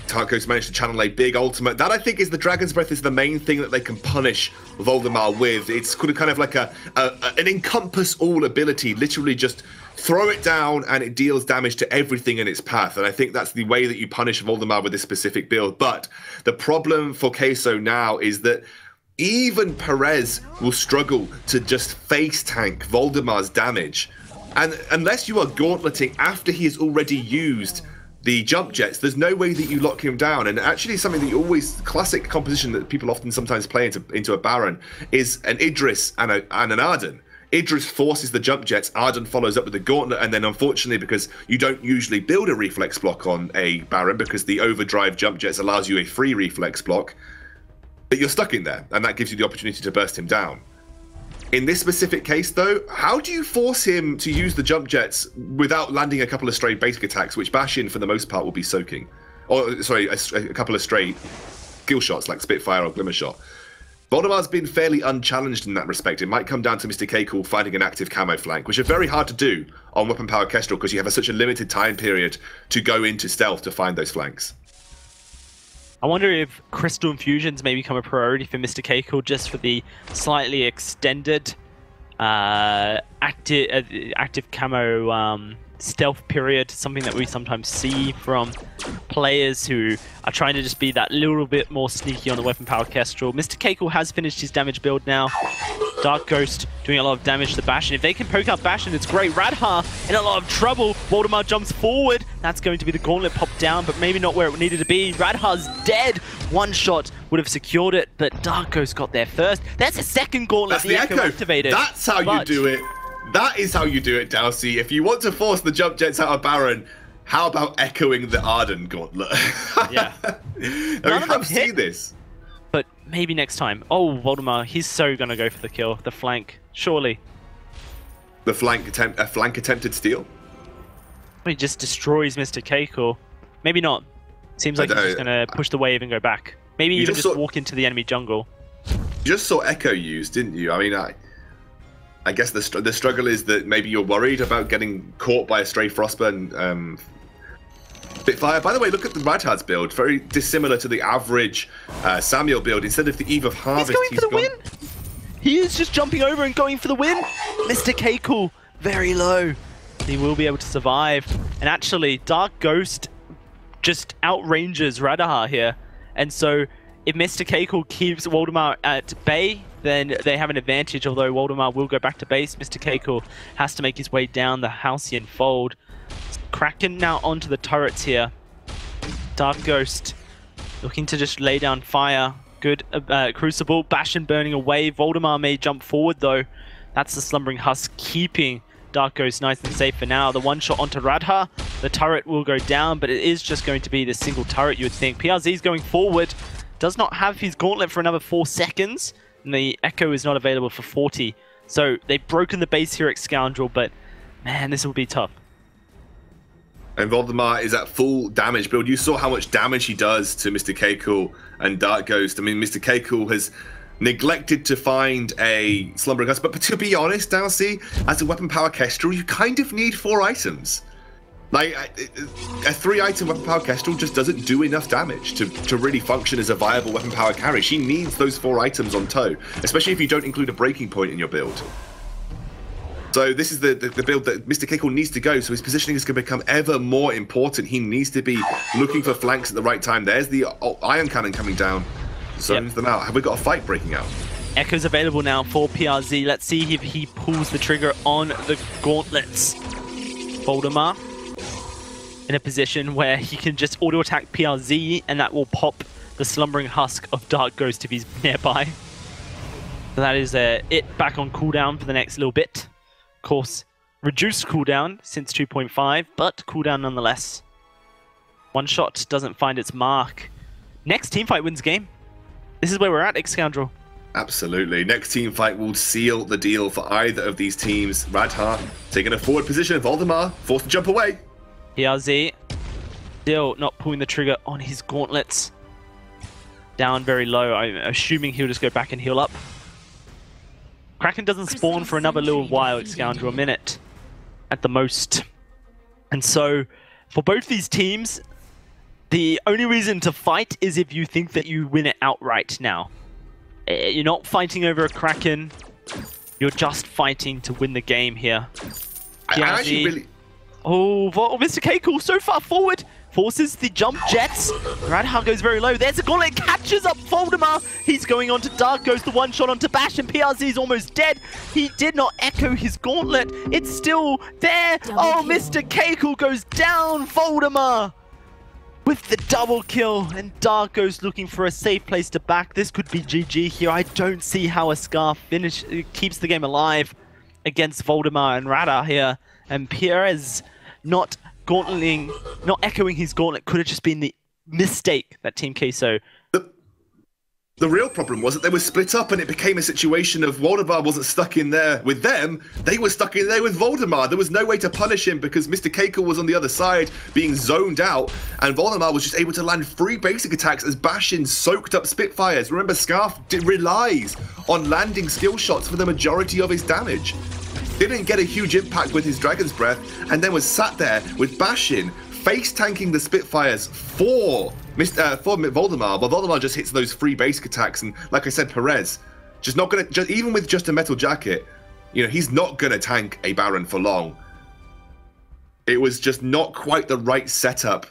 [SPEAKER 8] Dark Ghost managed to channel a big ultimate. That, I think, is the Dragon's Breath is the main thing that they can punish Voldemar with. It's kind of like an encompass-all ability. Literally just throw it down and it deals damage to everything in its path. And I think that's the way that you punish Voldemar with this specific build. But the problem for Queso now is that even Perez will struggle to just face tank Voldemar's damage. And unless you are gauntleting after he has already used the jump jets, there's no way that you lock him down. And actually something that you always, classic composition that people often sometimes play into a Baron is an Idris and an Arden. Idris forces the jump jets, Arden follows up with the gauntlet, and then unfortunately, because you don't usually build a reflex block on a Baron because the overdrive jump jets allows you a free reflex block, but you're stuck in there, and that gives you the opportunity to burst him down. In this specific case, though, how do you force him to use the jump jets without landing a couple of stray basic attacks, which Bashin, for the most part, will be soaking? Or, sorry, a couple of stray skill shots, like Spitfire or Glimmer Shot. Voldemar's been fairly unchallenged in that respect. It might come down to Mr. Keiko finding an active camo flank, which are very hard to do on Weapon Power Kestrel because you have such a limited time period to go into stealth to find those flanks.
[SPEAKER 4] I wonder if Crystal Infusions may become a priority for Mr. Keiko just for the slightly extended active camo stealth period, something that we sometimes see from players who are trying to just be that little bit more sneaky on the Weapon Power Kestrel. Mr. Keiko has finished his damage build now. Dark Ghost doing a lot of damage to Bastion. If they can poke out Bastion, it's great. Radha in a lot of trouble. Voldemar jumps forward. That's going to be the gauntlet popped down, but maybe not where it needed to be. Radha's dead. One shot would have secured it, but Dark Ghost got there first. That's a second gauntlet.
[SPEAKER 8] That's the Echo
[SPEAKER 4] activated.
[SPEAKER 8] That's how you do it. That is how you do it, Dowsey. If you want to force the jump jets out of Baron, how about echoing the Arden gauntlet?
[SPEAKER 4] Yeah.
[SPEAKER 8] We have seen this.
[SPEAKER 4] But maybe next time. Oh, Voldemar, he's so going to go for the kill. The flank, surely.
[SPEAKER 8] The flank attempted steal?
[SPEAKER 4] He just destroys Mr. Keiko. Maybe not. Seems like he's just going to push the wave and go back. Maybe even just walk into the enemy jungle.
[SPEAKER 8] You just saw Echo used, didn't you? I mean, I guess the struggle is that maybe you're worried about getting caught by a stray Frostburn Spitfire. By the way, look at the Radhard's build. Very dissimilar to the average Samuel build. Instead of the Eve of Harvest,
[SPEAKER 4] he's going for the win. He is just jumping over and going for the win. Mr. Keiko, very low. He will be able to survive. And actually, Dark Ghost just outranges Radahar here. And so if Mr. Keiko keeps Voldemar at bay, then they have an advantage, although Voldemar will go back to base. Mr. Keiko has to make his way down the Halcyon Fold. Kraken now onto the turrets here. Dark Ghost looking to just lay down fire. Good Crucible. Bastion burning away. Voldemar may jump forward though. That's the Slumbering Husk keeping Dark Ghost nice and safe for now. The one shot onto Radha. The turret will go down, but it is just going to be the single turret, you would think. PRZ is going forward. Does not have his gauntlet for another 4 seconds. And the Echo is not available for 40. So they've broken the base here at Scoundrel, but man, this will be tough.
[SPEAKER 8] And Voldemar is at full damage build. You saw how much damage he does to Mr. Keiko and Dark Ghost. I mean, Mr. Keiko has neglected to find a Slumbering Husk. But to be honest, Dowsey, as a weapon power Kestrel, you kind of need 4 items. Like, a 3-item weapon power Kestrel just doesn't do enough damage to really function as a viable weapon power carry. She needs those 4 items on toe, especially if you don't include a breaking point in your build. So this is the build that Mr. Keiko needs to go, so his positioning is going to become ever more important. He needs to be looking for flanks at the right time. There's the Iron Cannon coming down, zones them out. Have we got a fight breaking out?
[SPEAKER 4] Echo's available now for PRZ. Let's see if he pulls the trigger on the gauntlets. Voldemar in a position where he can just auto-attack PRZ, and that will pop the Slumbering Husk of Dark Ghost if he's nearby. So that is it back on cooldown for the next little bit. Of course, reduced cooldown since 2.5, but cooldown nonetheless. One shot doesn't find its mark. Next teamfight wins game. This is where we're at, Scoundrel.
[SPEAKER 8] Absolutely. Next team fight will seal the deal for either of these teams. Radha taking a forward position. Voldemar forced to jump away.
[SPEAKER 4] PRZ still not pulling the trigger on his gauntlets. Down very low. I'm assuming he'll just go back and heal up. Kraken doesn't spawn for another little while, Scoundrel, a minute at the most. And so, for both these teams, the only reason to fight is if you think that you win it outright now. You're not fighting over a Kraken. You're just fighting to win the game here.
[SPEAKER 8] I actually really...
[SPEAKER 4] Oh, Mr. Keiko so far forward. Forces the jump jets. Radha goes very low. There's a gauntlet. Catches up Voldemar. He's going on to Dark Ghost. The one shot onto Bash, and PRZ's almost dead. He did not echo his gauntlet. It's still there. Oh, Mr. Keiko goes down. Voldemar with the double kill, and Dark Ghost looking for a safe place to back. This could be GG here. I don't see how a Scarf keeps the game alive against Voldemar and Radha here. And Perez not echoing his gauntlet could have just been the mistake that Team Queso.
[SPEAKER 8] The real problem was that they were split up, and it became a situation of Voldemar wasn't stuck in there with them, they were stuck in there with Voldemar. There was no way to punish him because Mr. Keiko was on the other side being zoned out, and Voldemar was just able to land 3 basic attacks as Bashin soaked up Spitfires. Remember, Scarf relies on landing skill shots for the majority of his damage. Didn't get a huge impact with his Dragon's Breath, and then was sat there with Bashin face tanking the Spitfires for Voldemar, but Voldemar just hits those 3 basic attacks, and like I said, Perez just not gonna, even with just a metal jacket, you know, he's not gonna tank a Baron for long. It was just not quite the right setup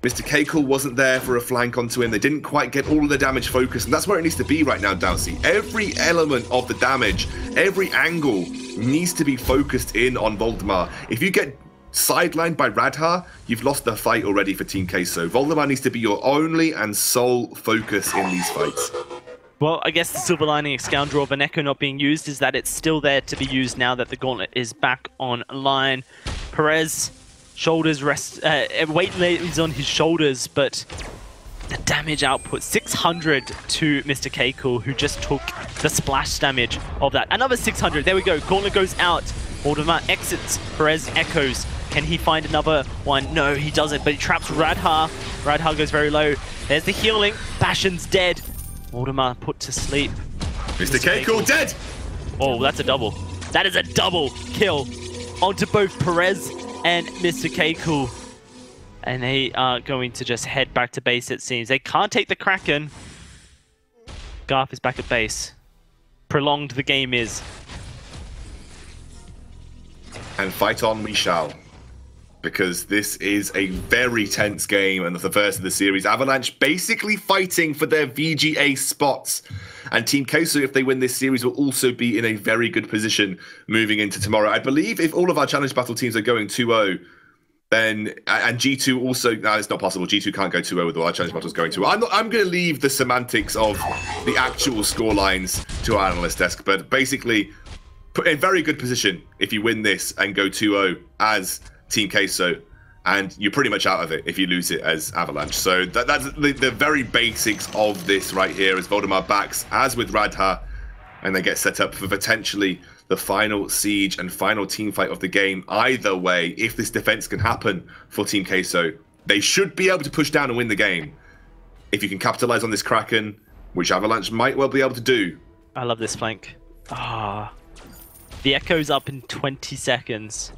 [SPEAKER 8] Mr. K-Cool wasn't there for a flank onto him. They didn't quite get all of the damage focused, and that's where it needs to be right now, Dowsey. Every element of the damage, every angle needs to be focused in on Voldemar. If you get sidelined by Radha, you've lost the fight already for Team Queso. Voldemar needs to be your only and sole focus in these fights.
[SPEAKER 4] Well, I guess the silver lining of Scoundrel of an Echo not being used is that it's still there to be used now that the Gauntlet is back online. Perez, shoulders rest, weight lays on his shoulders, but the damage output, 600 to Mr. K-Cool, who just took the splash damage of that. Another 600, there we go, Gauntlet goes out. Voldemar exits, Perez echoes. Can he find another one? No, he doesn't, but he traps Radha. Radha goes very low. There's the healing, Bastion's dead. Voldemar put to sleep.
[SPEAKER 8] Mr. K-Cool dead!
[SPEAKER 4] Oh, that's a double. That is a double kill onto both Perez and Mr. K-Cool. And they are going to just head back to base, it seems. They can't take the Kraken. Garth is back at base. Prolonged the game is.
[SPEAKER 8] And fight on we shall. Because this is a very tense game and the first of the series. Avalanche basically fighting for their VGA spots. And Team Queso, if they win this series, will also be in a very good position moving into tomorrow. I believe if all of our Challenge Battle teams are going 2-0, then, and G2 also, no, it's not possible. G2 can't go 2-0 with all our Challenge Battles going 2-0. I'm going to leave the semantics of the actual score lines to our analyst desk, but basically, put in a very good position if you win this and go 2-0 as Team Queso, and you're pretty much out of it if you lose it as Avalanche. So that's the very basics of this right here, as Voldemar backs, as with Radha, and they get set up for potentially the final siege and final team fight of the game. Either way, if this defense can happen for Team Queso, they should be able to push down and win the game. If you can capitalize on this Kraken, which Avalanche might well be able to do.
[SPEAKER 4] I love this flank. Ah, the Echo's up in 20 seconds.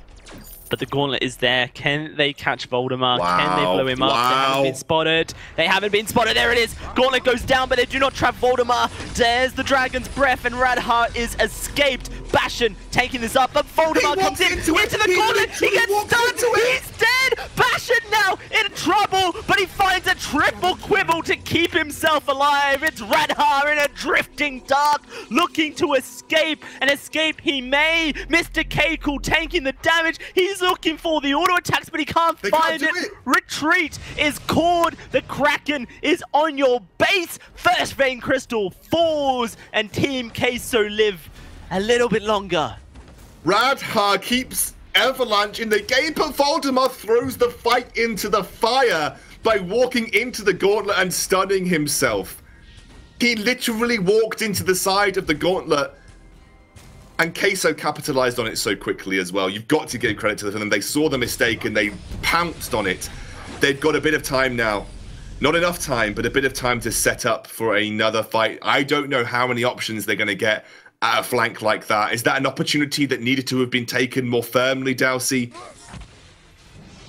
[SPEAKER 4] But the Gauntlet is there. Can they catch Voldemar?
[SPEAKER 8] Wow.
[SPEAKER 4] Can they blow him up? They haven't been spotted. They haven't been spotted. There it is. Gauntlet goes down, but they do not trap Voldemar. There's the Dragon's Breath, and Radha is escaped. Bastion taking this up, but Voldemar comes into the Gauntlet. He gets stunned. He's dead. Bastion now in trouble, but he finds a triple quibble to keep himself alive. It's Radha in a drifting dark, looking to escape, and escape he may. Mr. K-Cool taking the damage. He's looking for the auto attacks, but he can't find it. Retreat is called. The Kraken is on your base. First Vein Crystal falls, and Team Queso live a little bit longer.
[SPEAKER 8] Radha keeps Avalanche in the game, but Voldemar throws the fight into the fire by walking into the Gauntlet and stunning himself. He literally walked into the side of the Gauntlet, and Queso capitalized on it so quickly as well. You've got to give credit to them. They saw the mistake and they pounced on it. They've got a bit of time now. Not enough time, but a bit of time to set up for another fight. I don't know how many options they're going to get at a flank like that. Is that an opportunity that needed to have been taken more firmly, Dowsey?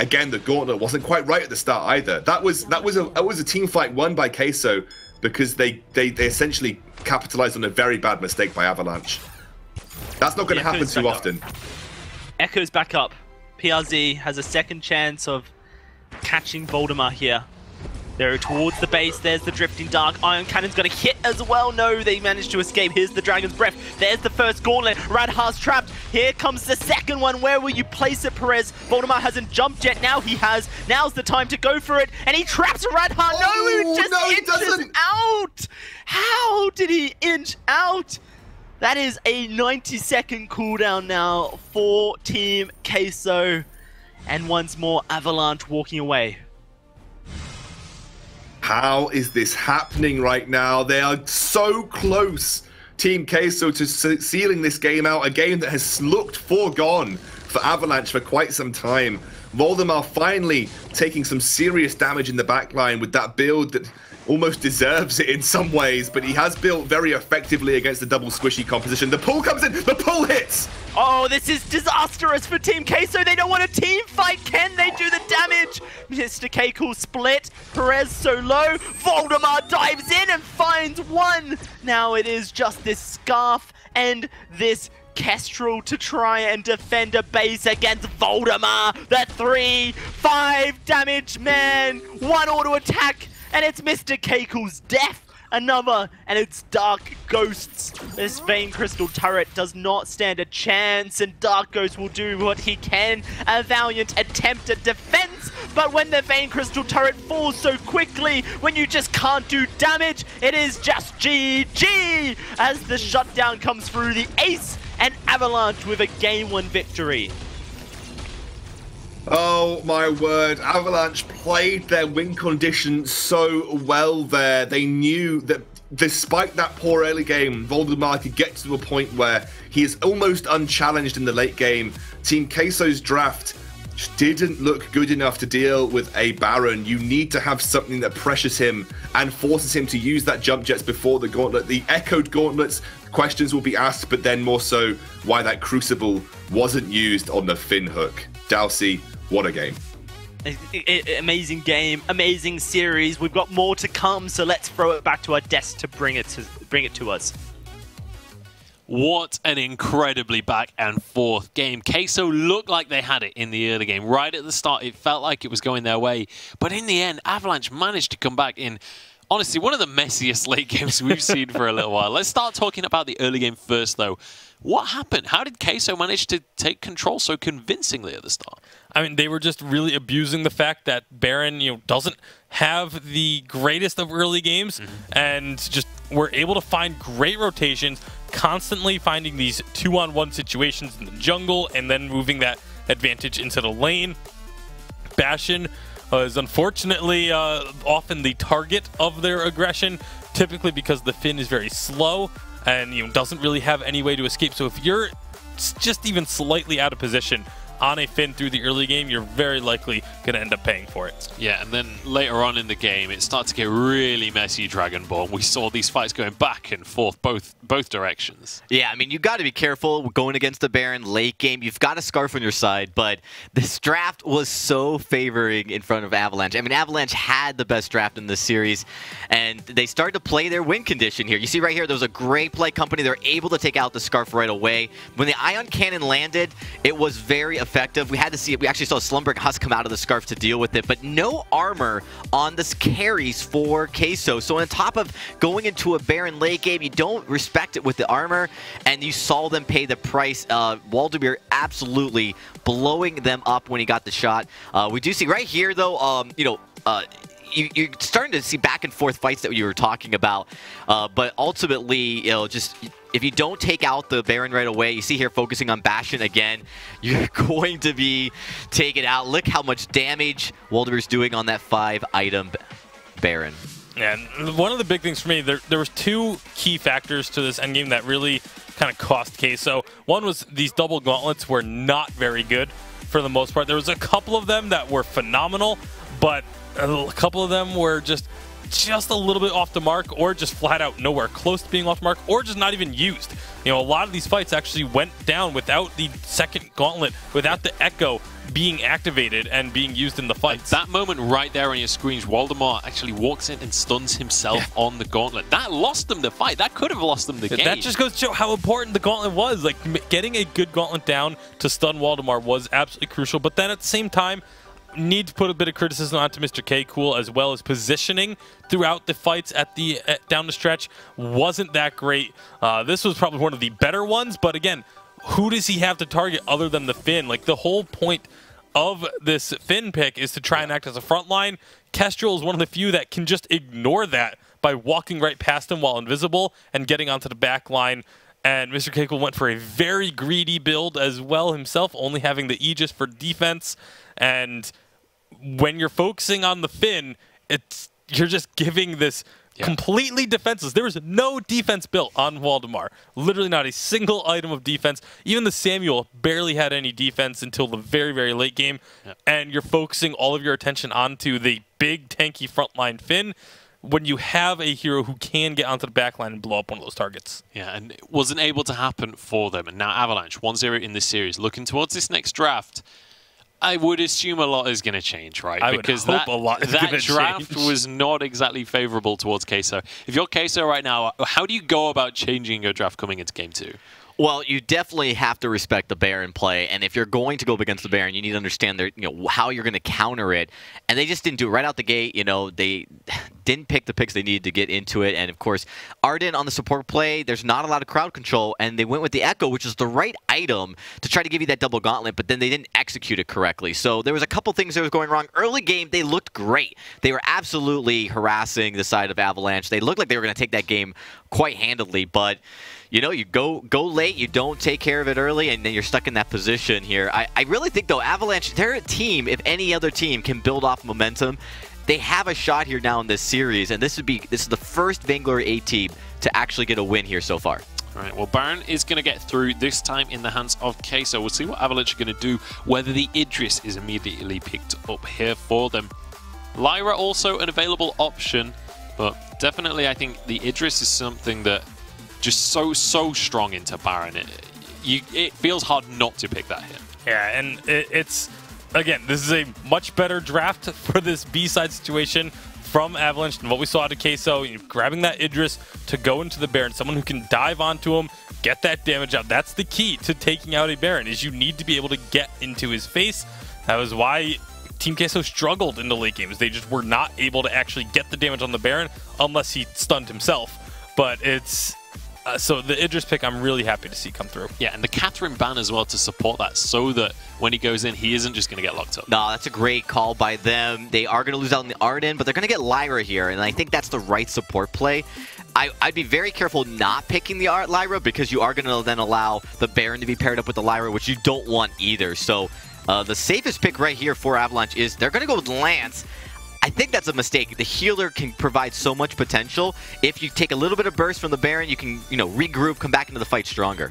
[SPEAKER 8] Again, the Gauntlet wasn't quite right at the start either. That was a team fight won by Queso because they essentially capitalized on a very bad mistake by Avalanche. That's not going to happen too often.
[SPEAKER 4] Echo's back up. PRZ has a second chance of catching Voldemar here. They're towards the base. There's the Drifting Dark. Iron Cannon's going to hit as well. No, they managed to escape. Here's the Dragon's Breath. There's the first Gauntlet. Radha's trapped. Here comes the second one. Where will you place it, Perez? Voldemar hasn't jumped yet. Now he has. Now's the time to go for it. And he traps Radha. No, he just inches out. How did he inch out? That is a 90-second cooldown now for Team Queso. And once more, Avalanche walking away.
[SPEAKER 8] How is this happening right now? They are so close, Team Queso, to sealing this game out. A game that has looked foregone for Avalanche for quite some time. Voldemar finally taking some serious damage in the backline with that build that almost deserves it in some ways, but he has built very effectively against the double squishy composition. The pull comes in, the pull hits!
[SPEAKER 4] Oh, this is disastrous for Team Queso. They don't want a team fight. Can they do the damage? Mr. K-Cool split. Perez so low. Voldemar dives in and finds one. Now it is just this Scarf and this Kestrel to try and defend a base against Voldemar. The 3/5 damage man. One auto attack, and it's Mr. Keiko's death. Another, and it's Dark Ghosts. This Vein Crystal turret does not stand a chance, and Dark Ghost will do what he can. A valiant attempt at defense, but when the Vein Crystal turret falls so quickly, when you just can't do damage, it is just GG as the shutdown comes through. The Ace and Avalanche with a Game 1 victory.
[SPEAKER 8] Oh my word, Avalanche played their win condition so well there. They knew that despite that poor early game, Voldemar could get to a point where he is almost unchallenged in the late game. Team Queso's draft just didn't look good enough to deal with a Baron. You need to have something that pressures him and forces him to use that jump jets before the gauntlet. The echoed gauntlets, questions will be asked, but then more so why that Crucible wasn't used on the Finn hook. Dalsy, what a game.
[SPEAKER 4] Amazing game, amazing series. We've got more to come, so let's throw it back to our desk to bring it to us.
[SPEAKER 5] What an incredibly back and forth game. Queso looked like they had it in the early game. Right at the start, it felt like it was going their way. But in the end, Avalanche managed to come back in, honestly, one of the messiest late games we've seen for a little while. Let's start talking about the early game first, though. What happened? How did Queso manage to take control so convincingly at the start?
[SPEAKER 7] I mean, they were just really abusing the fact that Baron, doesn't have the greatest of early games, and just were able to find great rotations, constantly finding these 2-on-1 situations in the jungle, and then moving that advantage into the lane. Bastion is unfortunately often the target of their aggression, typically because the Finn is very slow and doesn't really have any way to escape. So if you're just even slightly out of position on a Finn through the early game, you're very likely going to end up paying for it.
[SPEAKER 5] Yeah, and then later on in the game, it started to get really messy Dragonborn. We saw these fights going back and forth, both directions.
[SPEAKER 6] Yeah, I mean, you got to be careful going against the Baron late game. You've got a Scarf on your side, but this draft was so favoring in front of Avalanche. I mean, Avalanche had the best draft in this series, and they started to play their win condition here. You see right here, there was a great play company. They're able to take out the Scarf right away. When the Ion Cannon landed, it was very effective. We had to see it. We actually saw Slumbering Husk come out of the Scarf to deal with it, but no armor on this carries for Queso. So on top of going into a Baron late game, you don't respect it with the armor, and you saw them pay the price. Waldemar absolutely blowing them up when he got the shot. We do see right here, though, you're starting to see back and forth fights that you were talking about, but ultimately, just if you don't take out the Baron right away, you see here focusing on Bastion again, you're going to be taken out. Look how much damage Waldemar's doing on that 5-item Baron.
[SPEAKER 7] And one of the big things for me, there was two key factors to this endgame that really kind of cost Queso. One was these double gauntlets were not very good for the most part. There was a couple of them that were phenomenal, but a couple of them were just a little bit off the mark, or just flat out nowhere close to being off the mark, or just not even used. A lot of these fights actually went down without the second gauntlet, without the Echo being activated and being used in the fights.
[SPEAKER 5] That moment right there on your screens, Waldemar actually walks in and stuns himself on the gauntlet. That lost them the fight. That could have lost them the game.
[SPEAKER 7] That just goes to show how important the gauntlet was. Like, getting a good gauntlet down to stun Waldemar was absolutely crucial, but then at the same time, need to put a bit of criticism onto Mr. K. Cool, as well as positioning throughout the fights down the stretch wasn't that great. This was probably one of the better ones, but again, who does he have to target other than the Finn? Like, the whole point of this Finn pick is to try and act as a front line. Kestrel is one of the few that can just ignore that by walking right past him while invisible and getting onto the back line. And Mr. K. Cool went for a very greedy build as well himself, only having the Aegis for defense. And when you're focusing on the Finn, you're just giving this completely defenseless. There was no defense built on Waldemar. Literally not a single item of defense. Even the Samuel barely had any defense until the very, very late game. And you're focusing all of your attention onto the big, tanky frontline Finn when you have a hero who can get onto the backline and blow up one of those targets.
[SPEAKER 5] Yeah, and it wasn't able to happen for them. And now Avalanche, 1-0 in this series, looking towards this next draft. I would assume a lot is going to change, right?
[SPEAKER 7] Because that
[SPEAKER 5] draft was not exactly favorable towards Queso. If you're Queso right now, how do you go about changing your draft coming into Game 2?
[SPEAKER 6] Well, you definitely have to respect the Baron play, and if you're going to go up against the Baron, you need to understand how you're going to counter it. And they just didn't do it right out the gate. They didn't pick the picks they needed to get into it. And of course, Arden on the support play, there's not a lot of crowd control, and they went with the Echo, which is the right item to try to give you that double gauntlet, but then they didn't execute it correctly. So there was a couple things that was going wrong. Early game, they looked great. They were absolutely harassing the side of Avalanche. They looked like they were going to take that game quite handily, but you go late, you don't take care of it early, and then you're stuck in that position here. I really think, though, Avalanche, they're a team, if any other team can build off momentum, they have a shot here now in this series, and this is the first Vainglory A team to actually get a win here so far.
[SPEAKER 5] All right, well, Baron is going to get through, this time in the hands of Queso. We'll see what Avalanche are going to do, whether the Idris is immediately picked up here for them. Lyra also an available option, but definitely I think the Idris is something that just so strong into Baron. It feels hard not to pick that here.
[SPEAKER 7] Yeah, and it's, again, this is a much better draft for this B-side situation from Avalanche than what we saw out of Queso. Grabbing that Idris to go into the Baron, someone who can dive onto him, get that damage out. That's the key to taking out a Baron, is you need to be able to get into his face. That was why Team Queso struggled in the late games. They just were not able to actually get the damage on the Baron unless he stunned himself. But it's... so the Idris pick, I'm really happy to see come through.
[SPEAKER 5] Yeah, and the Catherine ban as well to support that, so that when he goes in, he isn't just going to get locked up.
[SPEAKER 6] No, that's a great call by them. They are going to lose out on the Arden, but they're going to get Lyra here, and I think that's the right support play. I'd be very careful not picking the Lyra, because you are going to then allow the Baron to be paired up with the Lyra, which you don't want either. So the safest pick right here for Avalanche is they're going to go with Lance. I think that's a mistake. The healer can provide so much potential. If you take a little bit of burst from the Baron, you can, regroup, come back into the fight stronger.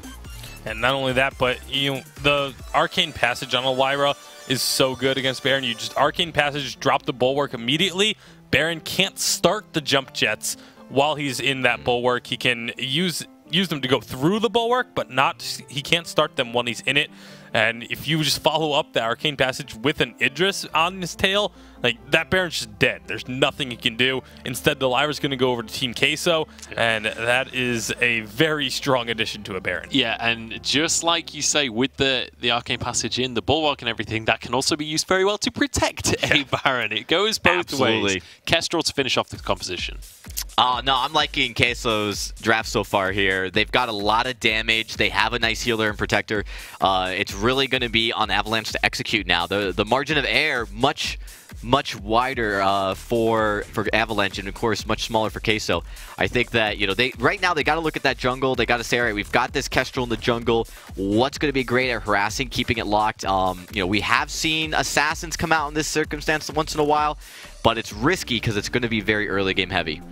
[SPEAKER 7] And not only that, but the Arcane Passage on a Lyra is so good against Baron. You just Arcane Passage, drop the Bulwark immediately. Baron can't start the jump jets while he's in that Bulwark. He can use them to go through the Bulwark, but he can't start them when he's in it. And if you just follow up the Arcane Passage with an Idris on his tail, that Baron's just dead. There's nothing he can do. Instead, the Lyra's going to go over to Team Queso, and that is a very strong addition to a Baron.
[SPEAKER 5] Yeah, and just like you say, with the Arcane Passage in, the Bulwark and everything, that can also be used very well to protect a Baron. It goes both ways. Kestrel to finish off the composition.
[SPEAKER 6] No, I'm liking Queso's draft so far here. They've got a lot of damage. They have a nice healer and protector. It's really going to be on Avalanche to execute now. The margin of error much wider for Avalanche, and of course much smaller for Queso. I think that right now they got to look at that jungle. They got to say, all right, we've got this Kestrel in the jungle. What's going to be great at harassing, keeping it locked? We have seen assassins come out in this circumstance once in a while, but it's risky because it's going to be very early game heavy.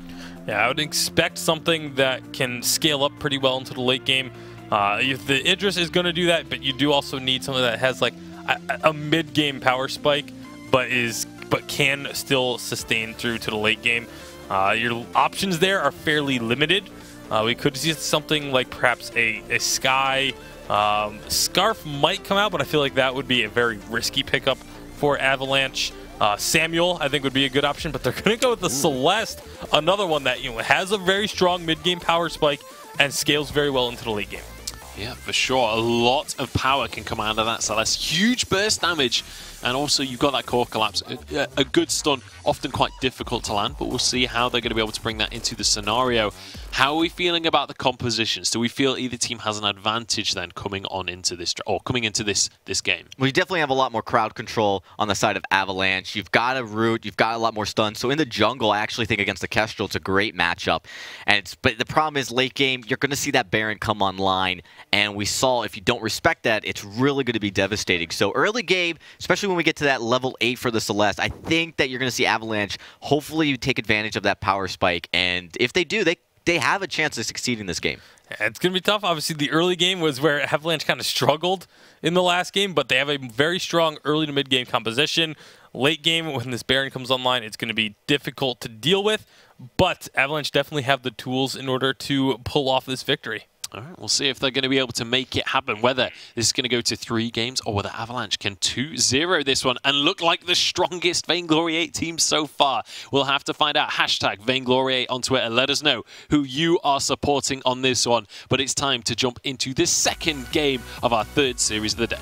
[SPEAKER 7] Yeah, I would expect something that can scale up pretty well into the late game. The Idris is going to do that, but you do also need something that has a mid-game power spike, but can still sustain through to the late game. Your options there are fairly limited. We could see something like perhaps a Sky. Scarf might come out, but I feel like that would be a very risky pickup for Avalanche. Samuel, I think, would be a good option, but they're going to go with the Celeste, another one that has a very strong mid-game power spike and scales very well into the late game.
[SPEAKER 5] Yeah, for sure. A lot of power can come out of that Celeste. Huge burst damage. And also, you've got that core collapse. A good stun, often quite difficult to land, but we'll see how they're going to be able to bring that into the scenario. How are we feeling about the compositions? Do we feel either team has an advantage then coming into this game?
[SPEAKER 6] Well, you definitely have a lot more crowd control on the side of Avalanche. You've got a root, you've got a lot more stun. So in the jungle, I actually think against the Kestrel, it's a great matchup. But the problem is late game, you're going to see that Baron come online. And we saw if you don't respect that, it's really going to be devastating. So early game, especially when we get to that level 8 for the Celeste, I think that you're going to see Avalanche hopefully take advantage of that power spike. And if they do, they have a chance to succeed in this game.
[SPEAKER 7] It's going to be tough. Obviously, the early game was where Avalanche kind of struggled in the last game, but they have a very strong early to mid-game composition. Late game, when this Baron comes online, it's going to be difficult to deal with, but Avalanche definitely have the tools in order to pull off this victory.
[SPEAKER 5] All right, we'll see if they're going to be able to make it happen, whether this is going to go to 3 games or whether Avalanche can 2-0 this one and look like the strongest Vainglory team so far. We'll have to find out. Hashtag Vainglory on Twitter. Let us know who you are supporting on this one. But it's time to jump into the second game of our 3rd series of the day.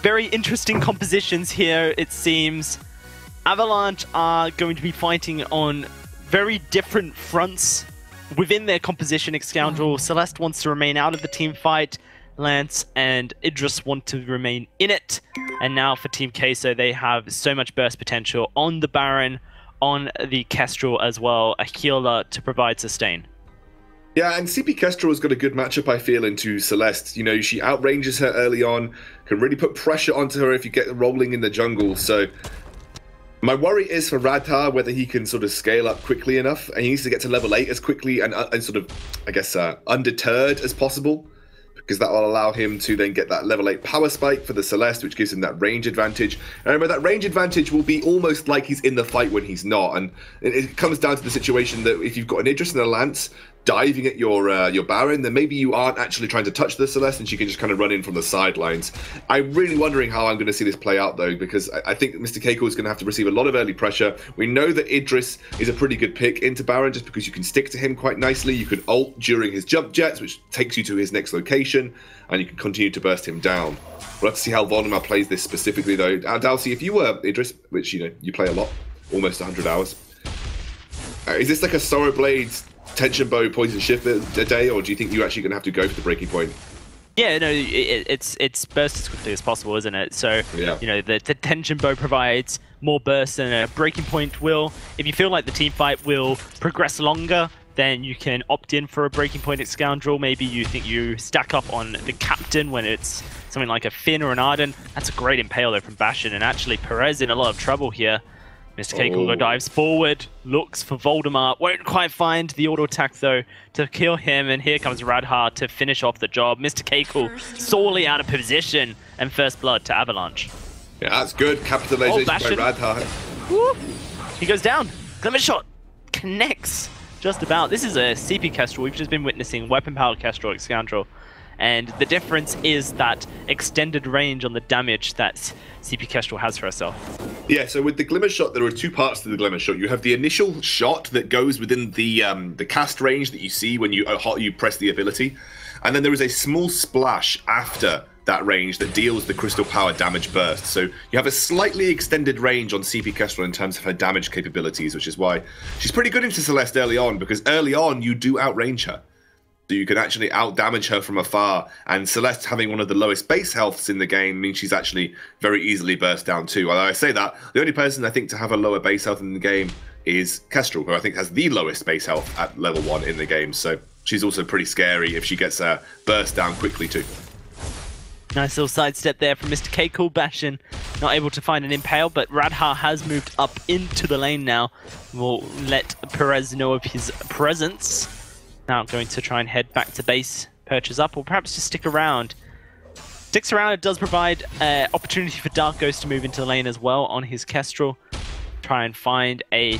[SPEAKER 4] Very interesting compositions here, it seems. Avalanche are going to be fighting on very different fronts within their composition. Scoundrel Celeste wants to remain out of the team fight. Lance and Idris want to remain in it. And now for Team Queso, they have so much burst potential on the Baron, on the Kestrel as well, a healer to provide sustain.
[SPEAKER 8] Yeah, and CP Kestrel has got a good matchup, I feel, into Celeste. You know, she outranges her early on, can really put pressure onto her if you get rolling in the jungle. So my worry is for Radha, whether he can sort of scale up quickly enough, and he needs to get to level 8 as quickly and sort of, I guess, undeterred as possible, because that will allow him to then get that level 8 power spike for the Celeste, which gives him that range advantage. And remember, that range advantage will be almost like he's in the fight when he's not, and it comes down to the situation that if you've got an Idris and a Lance diving at your Baron, then maybe you aren't actually trying to touch the Celeste and she can just kind of run in from the sidelines. I'm really wondering how I'm going to see this play out, though, because I think Mr. Keiko is going to have to receive a lot of early pressure. We know that Idris is a pretty good pick into Baron just because you can stick to him quite nicely. You can ult during his jump jets, which takes you to his next location, and you can continue to burst him down. We'll have to see how Voldemar plays this specifically, though. Dalsy, if you were Idris, which, you know, you play a lot, almost 100 hours, is this like a Sorrow Blades tension bow poison shift a day, or do you think you're actually going to have to go for the breaking point?
[SPEAKER 4] Yeah, no, it's burst as quickly as possible, isn't it? So,
[SPEAKER 8] yeah.
[SPEAKER 4] You know, the tension bow provides more burst than a breaking point will. If you feel like the team fight will progress longer, then you can opt in for a breaking point at Scoundrel. Maybe you think you stack up on the captain when it's something like a Finn or an Arden. That's a great impale though from Bastion, and actually Perez in a lot of trouble here. Mr. Keiko dives forward, looks for Voldemar, won't quite find the auto attack though to kill him, and here comes Radha to finish off the job. Mr. Keiko sorely out of position, and first blood to Avalanche.
[SPEAKER 8] Yeah, that's good capitalization by Radha.
[SPEAKER 4] Woo. He goes down. Glimmer shot connects just about. This is a CP Kestrel. We've just been witnessing weapon powered Kestrel at Scoundrel. And the difference is that extended range on the damage that CP Kestrel has for herself.
[SPEAKER 8] Yeah, so with the Glimmer Shot, there are 2 parts to the Glimmer Shot. You have the initial shot that goes within the cast range that you see when you press the ability. And then there is a small splash after that range that deals the crystal power damage burst. So you have a slightly extended range on CP Kestrel in terms of her damage capabilities, which is why she's pretty good into Celeste early on, because early on you do outrange her. So you can actually out-damage her from afar, and Celeste having one of the lowest base healths in the game means she's actually very easily burst down too. Although I say that, the only person I think to have a lower base health in the game is Kestrel, who I think has the lowest base health at level 1 in the game. So she's also pretty scary if she gets burst down quickly too.
[SPEAKER 4] Nice little sidestep there from Mr. Keiko. Bastion not able to find an impale, but Radha has moved up into the lane now. We'll let Perez know of his presence. Now going to try and head back to base, purchase up, or perhaps just stick around. Sticks around, it does provide opportunity for Dark Ghost to move into the lane as well on his Kestrel. Try and find a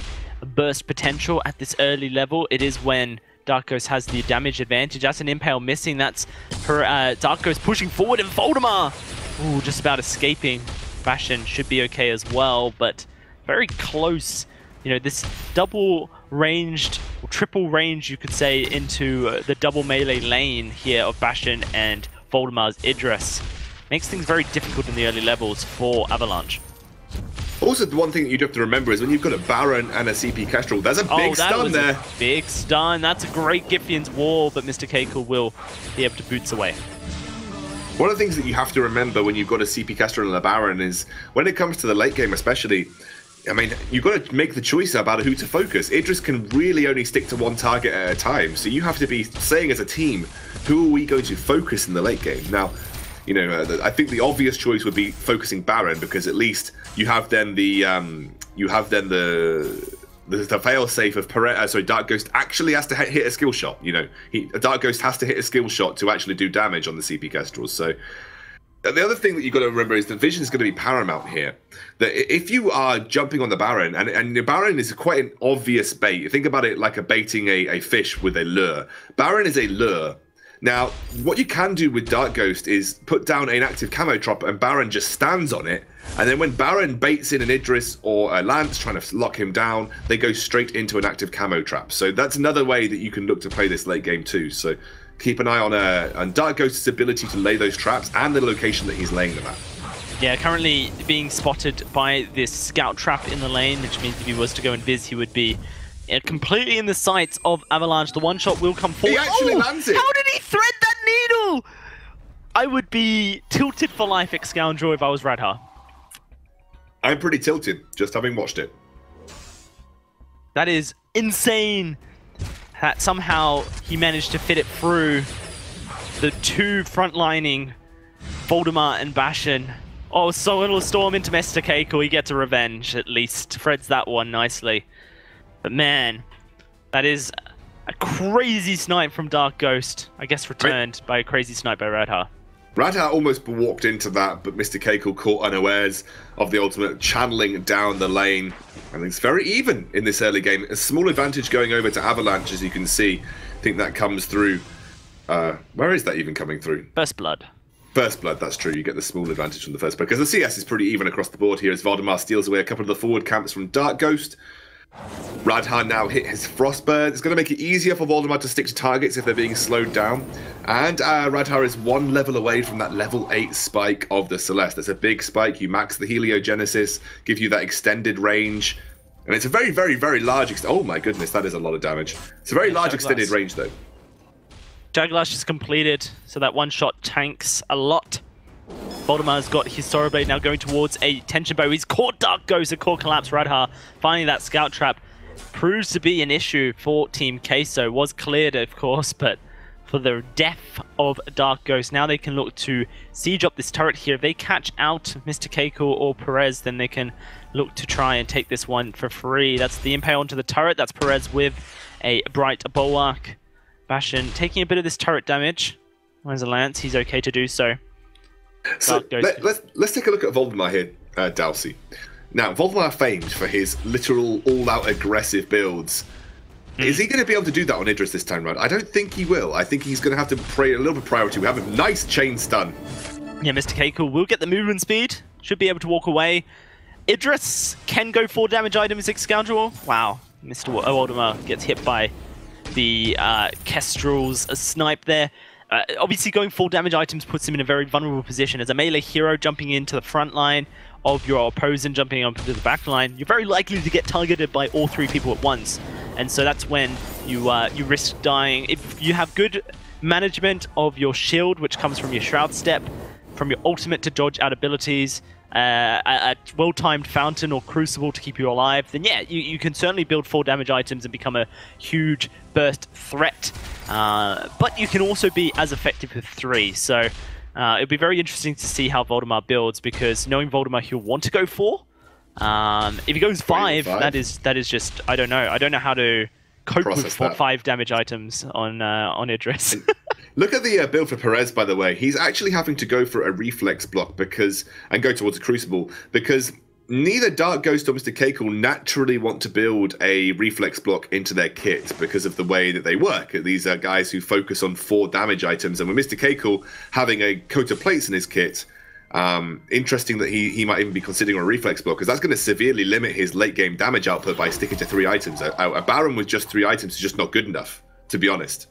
[SPEAKER 4] burst potential at this early level. It is when Dark Ghost has the damage advantage. That's an impale missing. That's Dark Ghost pushing forward, and Voldemar! Ooh, just about escaping. Bastion should be okay as well, but very close. You know, this double ranged, or triple range, you could say, into the double melee lane here of Bastion and Voldemar's Idris makes things very difficult in the early levels for Avalanche.
[SPEAKER 8] Also, the one thing that you'd have to remember is when you've got a Baron and a CP Kestrel, there's a big stun there.
[SPEAKER 4] A big stun. That's a great Giffian's wall, but Mr. Keiko will be able to boots away.
[SPEAKER 8] One of the things that you have to remember when you've got a CP Kestrel and a Baron is when it comes to the late game especially, I mean, you've got to make the choice about who to focus. Idris can really only stick to one target at a time, so you have to be saying as a team, who are we going to focus in the late game? Now, you know, I think the obvious choice would be focusing Baron, because at least you have then the fail-safe of Dark Ghost actually has to hit a skill shot. You know, Dark Ghost has to hit a skill shot to actually do damage on the CP Kestrels. So the other thing that you've got to remember is that vision is going to be paramount here. That if you are jumping on the Baron, and the Baron is quite an obvious bait. Think about it like baiting a fish with a lure. Baron is a lure. Now, what you can do with Dark Ghost is put down an active camo trap and Baron just stands on it. And then when Baron baits in an Idris or a Lance trying to lock him down, they go straight into an active camo trap. So that's another way that you can look to play this late game too. So keep an eye on Dark Ghost's ability to lay those traps and the location that he's laying them at.
[SPEAKER 4] Yeah, currently being spotted by this scout trap in the lane, which means if he was to go invis, he would be completely in the sights of Avalanche. The one shot will come forward.
[SPEAKER 8] He actually lands it.
[SPEAKER 4] How did he thread that needle? I would be tilted for life, Scoundrel, if I was Radha.
[SPEAKER 8] I'm pretty tilted, just having watched it.
[SPEAKER 4] That is insane. That somehow he managed to fit it through the two frontlining Voldemar and Bastion. Oh, so it'll storm into Mr. Keiko. He gets a revenge, at least. Threads that one nicely. But man, that is a crazy snipe from Dark Ghost. I guess returned by a crazy snipe by Radha.
[SPEAKER 8] Radha almost walked into that, but Mr. Keiko caught unawares of the ultimate, channeling down the lane. And it's very even in this early game. A small advantage going over to Avalanche, as you can see. I think that comes through. Where is that even coming through?
[SPEAKER 4] First Blood.
[SPEAKER 8] First Blood, that's true. You get the small advantage from the first blood. Because the CS is pretty even across the board here as Voldemar steals away a couple of the forward camps from Dark Ghost. Radha now hit his Frostburn. It's going to make it easier for Voldemar to stick to targets if they're being slowed down. And Radha is one level away from that level 8 spike of the Celeste. That's a big spike. You max the Heliogenesis, give you that extended range. And it's a very, very, very large... Oh my goodness, that is a lot of damage. It's a very large extended range though.
[SPEAKER 4] Jaglash is completed, so that one shot tanks a lot. Voldemar's got his Sorrow Blade now going towards a Tension Bow. He's caught Dark Ghost, a core collapse. Radha finding that scout trap proves to be an issue for Team Queso. Was cleared, of course, but for the death of Dark Ghost, now they can look to siege up this turret here. If they catch out Mr. Keiko or Perez, then they can look to try and take this one for free. That's the impale onto the turret. That's Perez with a Bright Bulwark. Bastion taking a bit of this turret damage. Where's a Lance? He's okay to do so.
[SPEAKER 8] So let's take a look at Voldemar here, Dalsy. Now, Voldemar famed for his literal all-out aggressive builds. Is he going to be able to do that on Idris this time round? I don't think he will. I think he's going to have to pray a little bit priority. We have a nice chain stun.
[SPEAKER 4] Yeah, Mr. Keiko will get the movement speed. Should be able to walk away. Idris can go 4 damage items, Scoundrel. Wow, Mr. Voldemar gets hit by the Kestrel's snipe there. Obviously going 4 damage items puts him in a very vulnerable position. As a melee hero jumping into the front line of your opponent, jumping onto the back line, you're very likely to get targeted by all 3 people at once. And so that's when you risk dying. If you have good management of your shield, which comes from your Shroud Step, from your ultimate to dodge out abilities, a well-timed Fountain or Crucible to keep you alive, then yeah, you can certainly build 4 damage items and become a huge burst threat. But you can also be as effective with 3, so it'll be very interesting to see how Voldemar builds, because knowing Voldemar, he'll want to go 4. If he goes 5, that is just, I don't know how to cope with 5 damage items on Idris.
[SPEAKER 8] Look at the build for Perez, by the way. He's actually having to go for a reflex block and go towards a Crucible, because neither Dark Ghost or Mr. Keiko naturally want to build a reflex block into their kit because of the way that they work. These are guys who focus on 4 damage items, and with Mr. Keiko having a coat of plates in his kit, interesting that he might even be considering a reflex block, because that's going to severely limit his late game damage output by sticking to 3 items. A Baron with just 3 items is just not good enough, to be honest.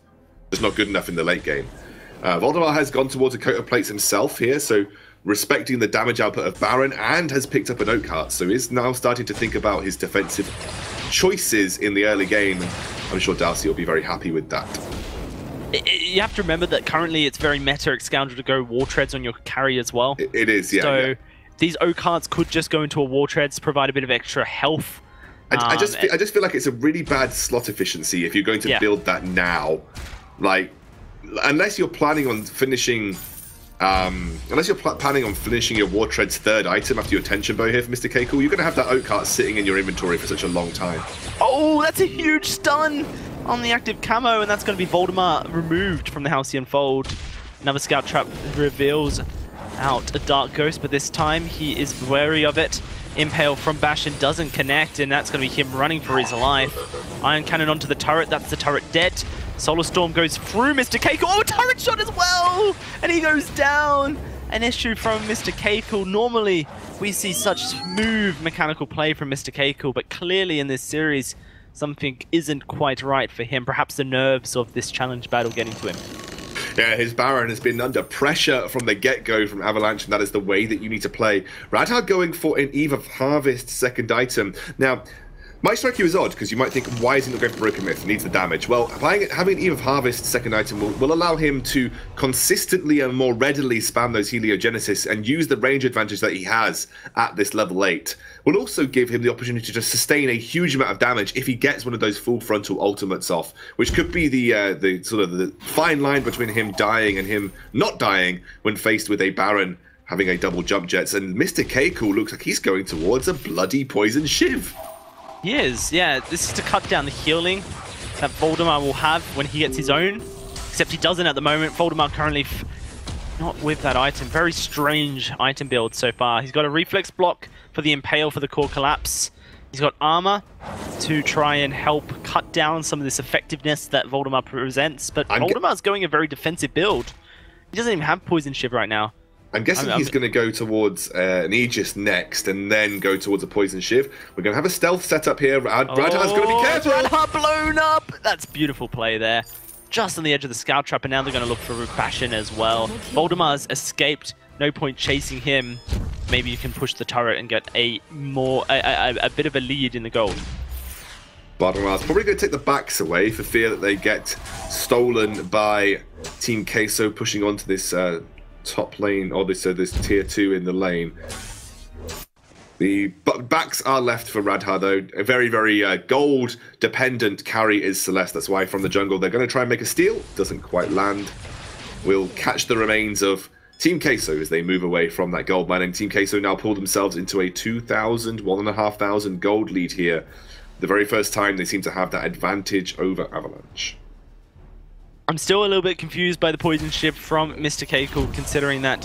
[SPEAKER 8] It's not good enough in the late game. Voldemar has gone towards a coat of plates himself here, so respecting the damage output of Baron, and has picked up an Oak Heart, so is now starting to think about his defensive choices in the early game. I'm sure Darcy will be very happy with that.
[SPEAKER 4] You have to remember that currently it's very meta Scoundrel to go War Treads on your carry as well.
[SPEAKER 8] It is, yeah.
[SPEAKER 4] So
[SPEAKER 8] yeah.
[SPEAKER 4] These Oak Hearts could just go into a War Treads, provide a bit of extra health.
[SPEAKER 8] I just feel like it's a really bad slot efficiency if you're going to build that now. Like, unless you're planning on finishing... unless you're planning on finishing your War Tread's 3rd item after your Tension Bow here for Mr. Keiko, you're going to have that Oak Heart sitting in your inventory for such a long time.
[SPEAKER 4] Oh, that's a huge stun on the active camo, and that's going to be Voldemar removed from the Halcyon Fold. Another Scout Trap reveals out a Dark Ghost, but this time he is wary of it. Impale from Bastion doesn't connect, and that's going to be him running for his life. Iron Cannon onto the turret, that's the turret dead. Solar Storm goes through Mr. Keiko. Oh, turret shot as well! And he goes down. An issue from Mr. Keiko. Normally, we see such smooth mechanical play from Mr. Keiko, but clearly in this series, something isn't quite right for him. Perhaps the nerves of this challenge battle getting to him.
[SPEAKER 8] Yeah, his Baron has been under pressure from the get-go from Avalanche, and that is the way that you need to play. Radha going for an Eve of Harvest second item. Now, might strike you as odd, because you might think, why is he not going for Broken Myth? He needs the damage. Well, having Eve of Harvest second item will allow him to consistently and more readily spam those Heliogenesis and use the range advantage that he has at this level 8. Will also give him the opportunity to sustain a huge amount of damage if he gets one of those full frontal ultimates off, which could be the sort of the fine line between him dying and him not dying when faced with a Baron having a double jump jets. And Mr. Keiko looks like he's going towards a bloody poison shiv.
[SPEAKER 4] He is, yeah. This is to cut down the healing that Voldemar will have when he gets his own. Except he doesn't at the moment. Voldemar currently not with that item. Very strange item build so far. He's got a reflex block for the Impale for the core collapse. He's got armor to try and help cut down some of this effectiveness that Voldemar presents. But Voldemar's going a very defensive build. He doesn't even have Poison Shiv right now.
[SPEAKER 8] I'm guessing he's going to go towards an Aegis next and then go towards a Poison Shiv. We're going to have a stealth setup here. Radha's going to be careful.
[SPEAKER 4] Radha blown up. That's beautiful play there. Just on the edge of the Scout Trap, and now they're going to look for Rook Bastion as well. Voldemar's escaped. No point chasing him. Maybe you can push the turret and get a bit of a lead in the goal.
[SPEAKER 8] Voldemar's probably going to take the backs away for fear that they get stolen by Team Queso pushing onto this top lane, or this tier 2 in the lane. The backs are left for Radha though. A very, very gold dependent carry is Celeste. That's why from the jungle they're going to try and make a steal. Doesn't quite land. We'll catch the remains of Team Queso as they move away from that gold mining. Team Queso now pull themselves into a 1,500 gold lead here. The very first time they seem to have that advantage over Avalanche.
[SPEAKER 4] I'm still a little bit confused by the Poison Shiv from Mr. Keiko, considering that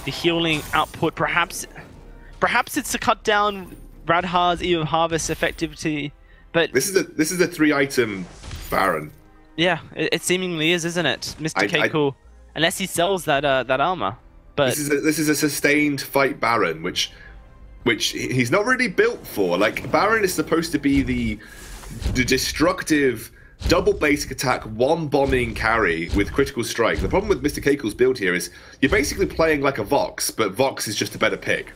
[SPEAKER 4] the healing output, perhaps it's to cut down Radha's Eve of Harvest effectivity, but
[SPEAKER 8] this is a 3-item Baron.
[SPEAKER 4] Yeah, it seemingly is, isn't it, Mr. Keiko? Unless he sells that armor. But
[SPEAKER 8] this is a sustained fight Baron, which he's not really built for. Like, Baron is supposed to be the destructive double basic attack, one bombing carry with critical strike. The problem with Mr. Keiko's build here is you're basically playing like a Vox, but Vox is just a better pick.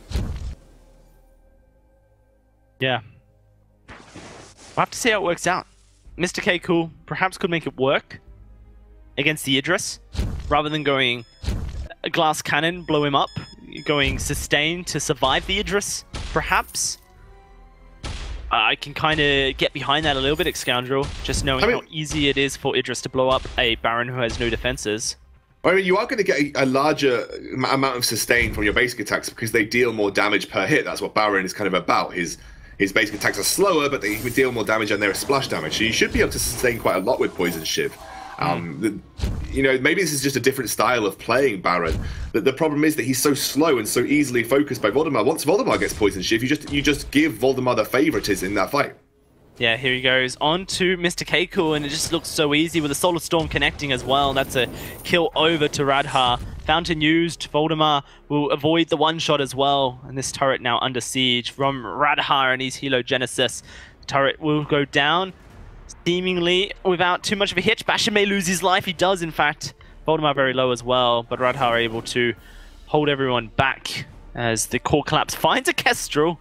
[SPEAKER 4] Yeah. We'll have to see how it works out. Mr. Keiko perhaps could make it work against the Idris, rather than going a glass cannon, blow him up, going sustain to survive the Idris, perhaps. I can kind of get behind that a little bit, Scoundrel, just knowing how easy it is for Idris to blow up a Baron who has no defenses.
[SPEAKER 8] I mean, you are going to get a larger amount of sustain from your basic attacks because they deal more damage per hit. That's what Baron is kind of about. His basic attacks are slower, but they deal more damage and they're splash damage. So you should be able to sustain quite a lot with Poison Shiv. You know, maybe this is just a different style of playing Baron. The problem is that he's so slow and so easily focused by Voldemar. Once Voldemar gets Poison Shiv, you just give Voldemar the favoritism in that fight.
[SPEAKER 4] Yeah, here he goes on to Mr. Keiko, and it just looks so easy with the Solar Storm connecting as well. That's a kill over to Radha. Fountain used. Voldemar will avoid the one-shot as well. And this turret now under siege from Radha and his Heliogenesis. The turret will go down, seemingly without too much of a hit. Bastion may lose his life. He does, in fact. Voldemar very low as well, but Radha are able to hold everyone back as the core collapse finds a Kestrel.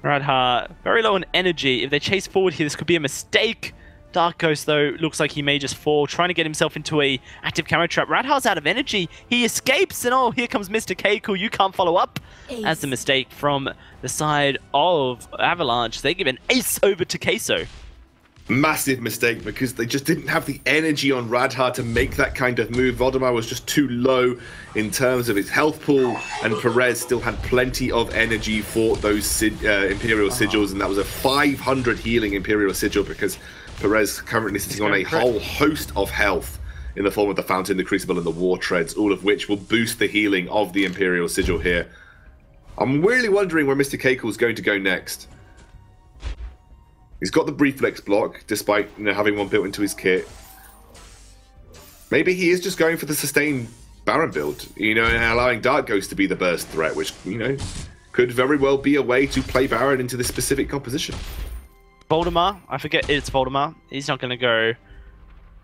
[SPEAKER 4] Radha very low on energy. If they chase forward here, this could be a mistake. Dark Ghost, though, looks like he may just fall, trying to get himself into a active camera trap. Radha's out of energy. He escapes, and oh, here comes Mr. Keiko. You can't follow up. As the mistake from the side of Avalanche. They give an ace over to Queso.
[SPEAKER 8] Massive mistake because they just didn't have the energy on Radha to make that kind of move. Voldemar was just too low in terms of his health pool, and Perez still had plenty of energy for those Imperial Sigils, and that was a 500 healing Imperial Sigil because Perez currently sitting on a whole host of health. in the form of the Fountain, the Crucible, and the War Treads, all of which will boost the healing of the Imperial Sigil here. I'm really wondering where Mr. Keiko's going to go next. He's got the Reflex block, despite having one built into his kit. Maybe he is just going for the sustained Baron build, and allowing Dark Ghost to be the burst threat, which, could very well be a way to play Baron into this specific composition.
[SPEAKER 4] Voldemar, I forget it's Voldemar. He's not going to go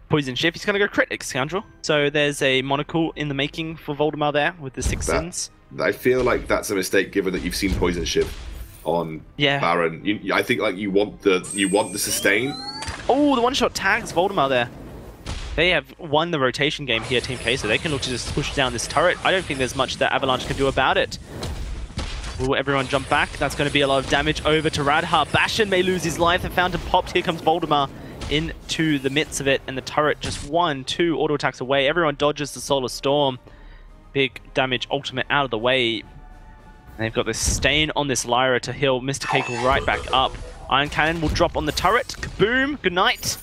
[SPEAKER 4] Poison Shift, he's going to go Crit Scoundrel. So there's a monocle in the making for Voldemar there with the 6 sins.
[SPEAKER 8] I feel like that's a mistake given that you've seen Poison Shift on Baron. I think you want the sustain.
[SPEAKER 4] Oh, the one-shot tags Voldemar there. They have won the rotation game here, Team Queso. They can look to just push down this turret. I don't think there's much that Avalanche can do about it. Will everyone jump back? That's going to be a lot of damage over to Radha. Bastion may lose his life. The Fountain popped. Here comes Voldemar into the midst of it. And the turret just 1, 2 auto attacks away. Everyone dodges the Solar Storm. Big damage ultimate out of the way. And they've got this stain on this Lyra to heal Mr. Keiko right back up. Iron Cannon will drop on the turret. Kaboom! Good night.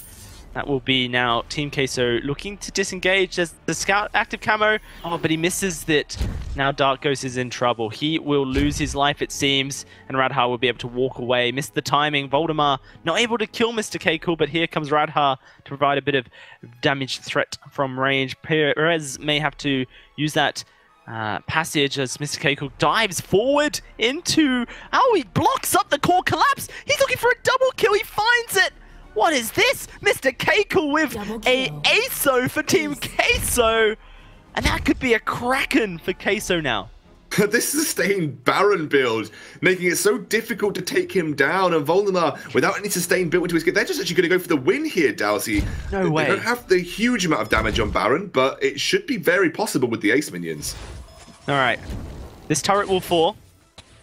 [SPEAKER 4] That will be now Team Queso looking to disengage. There's the Scout active camo. Oh, but he misses that. Now Dark Ghost is in trouble. He will lose his life, it seems. And Radha will be able to walk away. Missed the timing. Voldemar not able to kill Mr. Keiko, but here comes Radha to provide a bit of damage threat from range. Perez may have to use that passage as Mr. Keiko dives forward into... Oh, he blocks up the core collapse. He's looking for a double kill. He finds it. What is this? Mr. Keiko with a ASO for Team Queso. And that could be a Kraken for Queso now.
[SPEAKER 8] This sustained Baron build, making it so difficult to take him down. And Voldemar, without any sustained built into his kit, they're just actually going to go for the win here, Dowsey.
[SPEAKER 4] No way.
[SPEAKER 8] They don't have the huge amount of damage on Baron, but it should be very possible with the Ace minions.
[SPEAKER 4] All right. This turret will fall.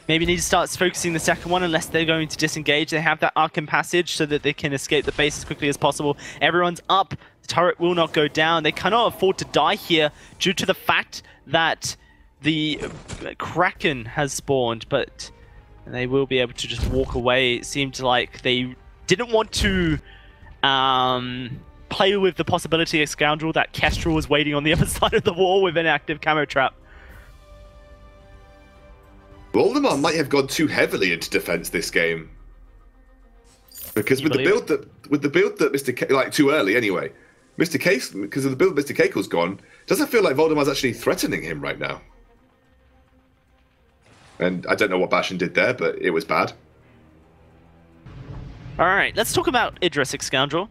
[SPEAKER 4] Maybe need to start focusing the second one unless they're going to disengage. They have that Arkham passage so that they can escape the base as quickly as possible. Everyone's up. The turret will not go down. They cannot afford to die here due to the fact that the Kraken has spawned, but they will be able to just walk away. It seemed like they didn't want to play with the possibility of Scoundrel that Kestrel was waiting on the other side of the wall with an active camo trap.
[SPEAKER 8] Voldemar might have gone too heavily into defense this game, because with the build that Mr. too early anyway. Mr. Case, because of the build Mr. Keiko's gone, doesn't feel like Voldemar's actually threatening him right now. And I don't know what Bastion did there, but it was bad.
[SPEAKER 4] All right, let's talk about Idris, Scoundrel.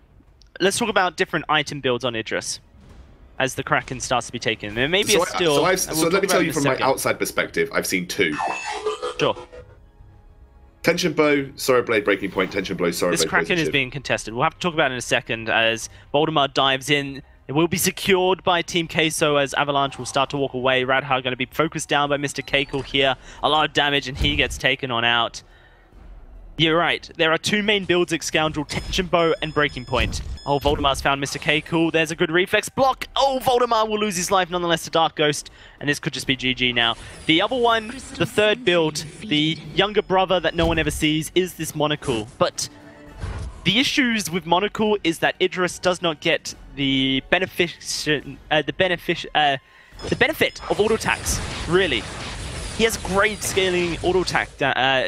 [SPEAKER 4] Let's talk about different item builds on Idris as the Kraken starts to be taken. There may be a still...
[SPEAKER 8] So let me tell you from my outside perspective, I've seen 2.
[SPEAKER 4] Sure.
[SPEAKER 8] Tension Bow, Sorrow Blade, Breaking Point, Tension Blow, Sorrow Blade.
[SPEAKER 4] This Kraken is being contested. We'll have to talk about it in a second as Voldemar dives in. It will be secured by Team Queso as Avalanche will start to walk away. Radha going to be focused down by Mr. Keiko here. A lot of damage and he gets taken on out. You're right. There are 2 main builds at Scoundrel, Tension Bow and Breaking Point. Oh, Voldemar's found Mr. Keiko. There's a good reflex block. Oh, Voldemar will lose his life nonetheless to Dark Ghost. And this could just be GG now. The other one, the third build, the younger brother that no one ever sees, is this Monocle. But the issues with Monocle is that Idris does not get the benefit of auto attacks, really. He has great scaling auto attack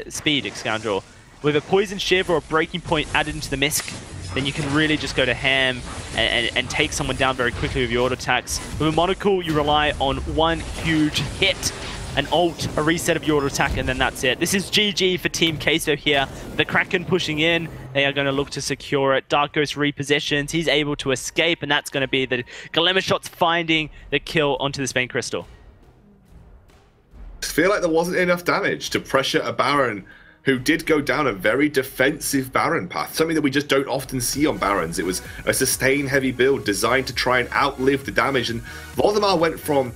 [SPEAKER 4] speed, Scoundrel. With a Poison Shiv or a Breaking Point added into the Misk, then you can really just go to ham and take someone down very quickly with your auto attacks. With a Monocle, you rely on one huge hit, an ult, a reset of your auto attack, and then that's it. This is GG for Team Queso here. The Kraken pushing in. They are going to look to secure it. Dark Ghost repositions. He's able to escape, and that's going to be the Glamour Shots finding the kill onto the Spain Crystal.
[SPEAKER 8] I feel like there wasn't enough damage to pressure a Baron who did go down a very defensive Baron path, something that we just don't often see on Barons. It was a sustain heavy build designed to try and outlive the damage, and Voldemar went from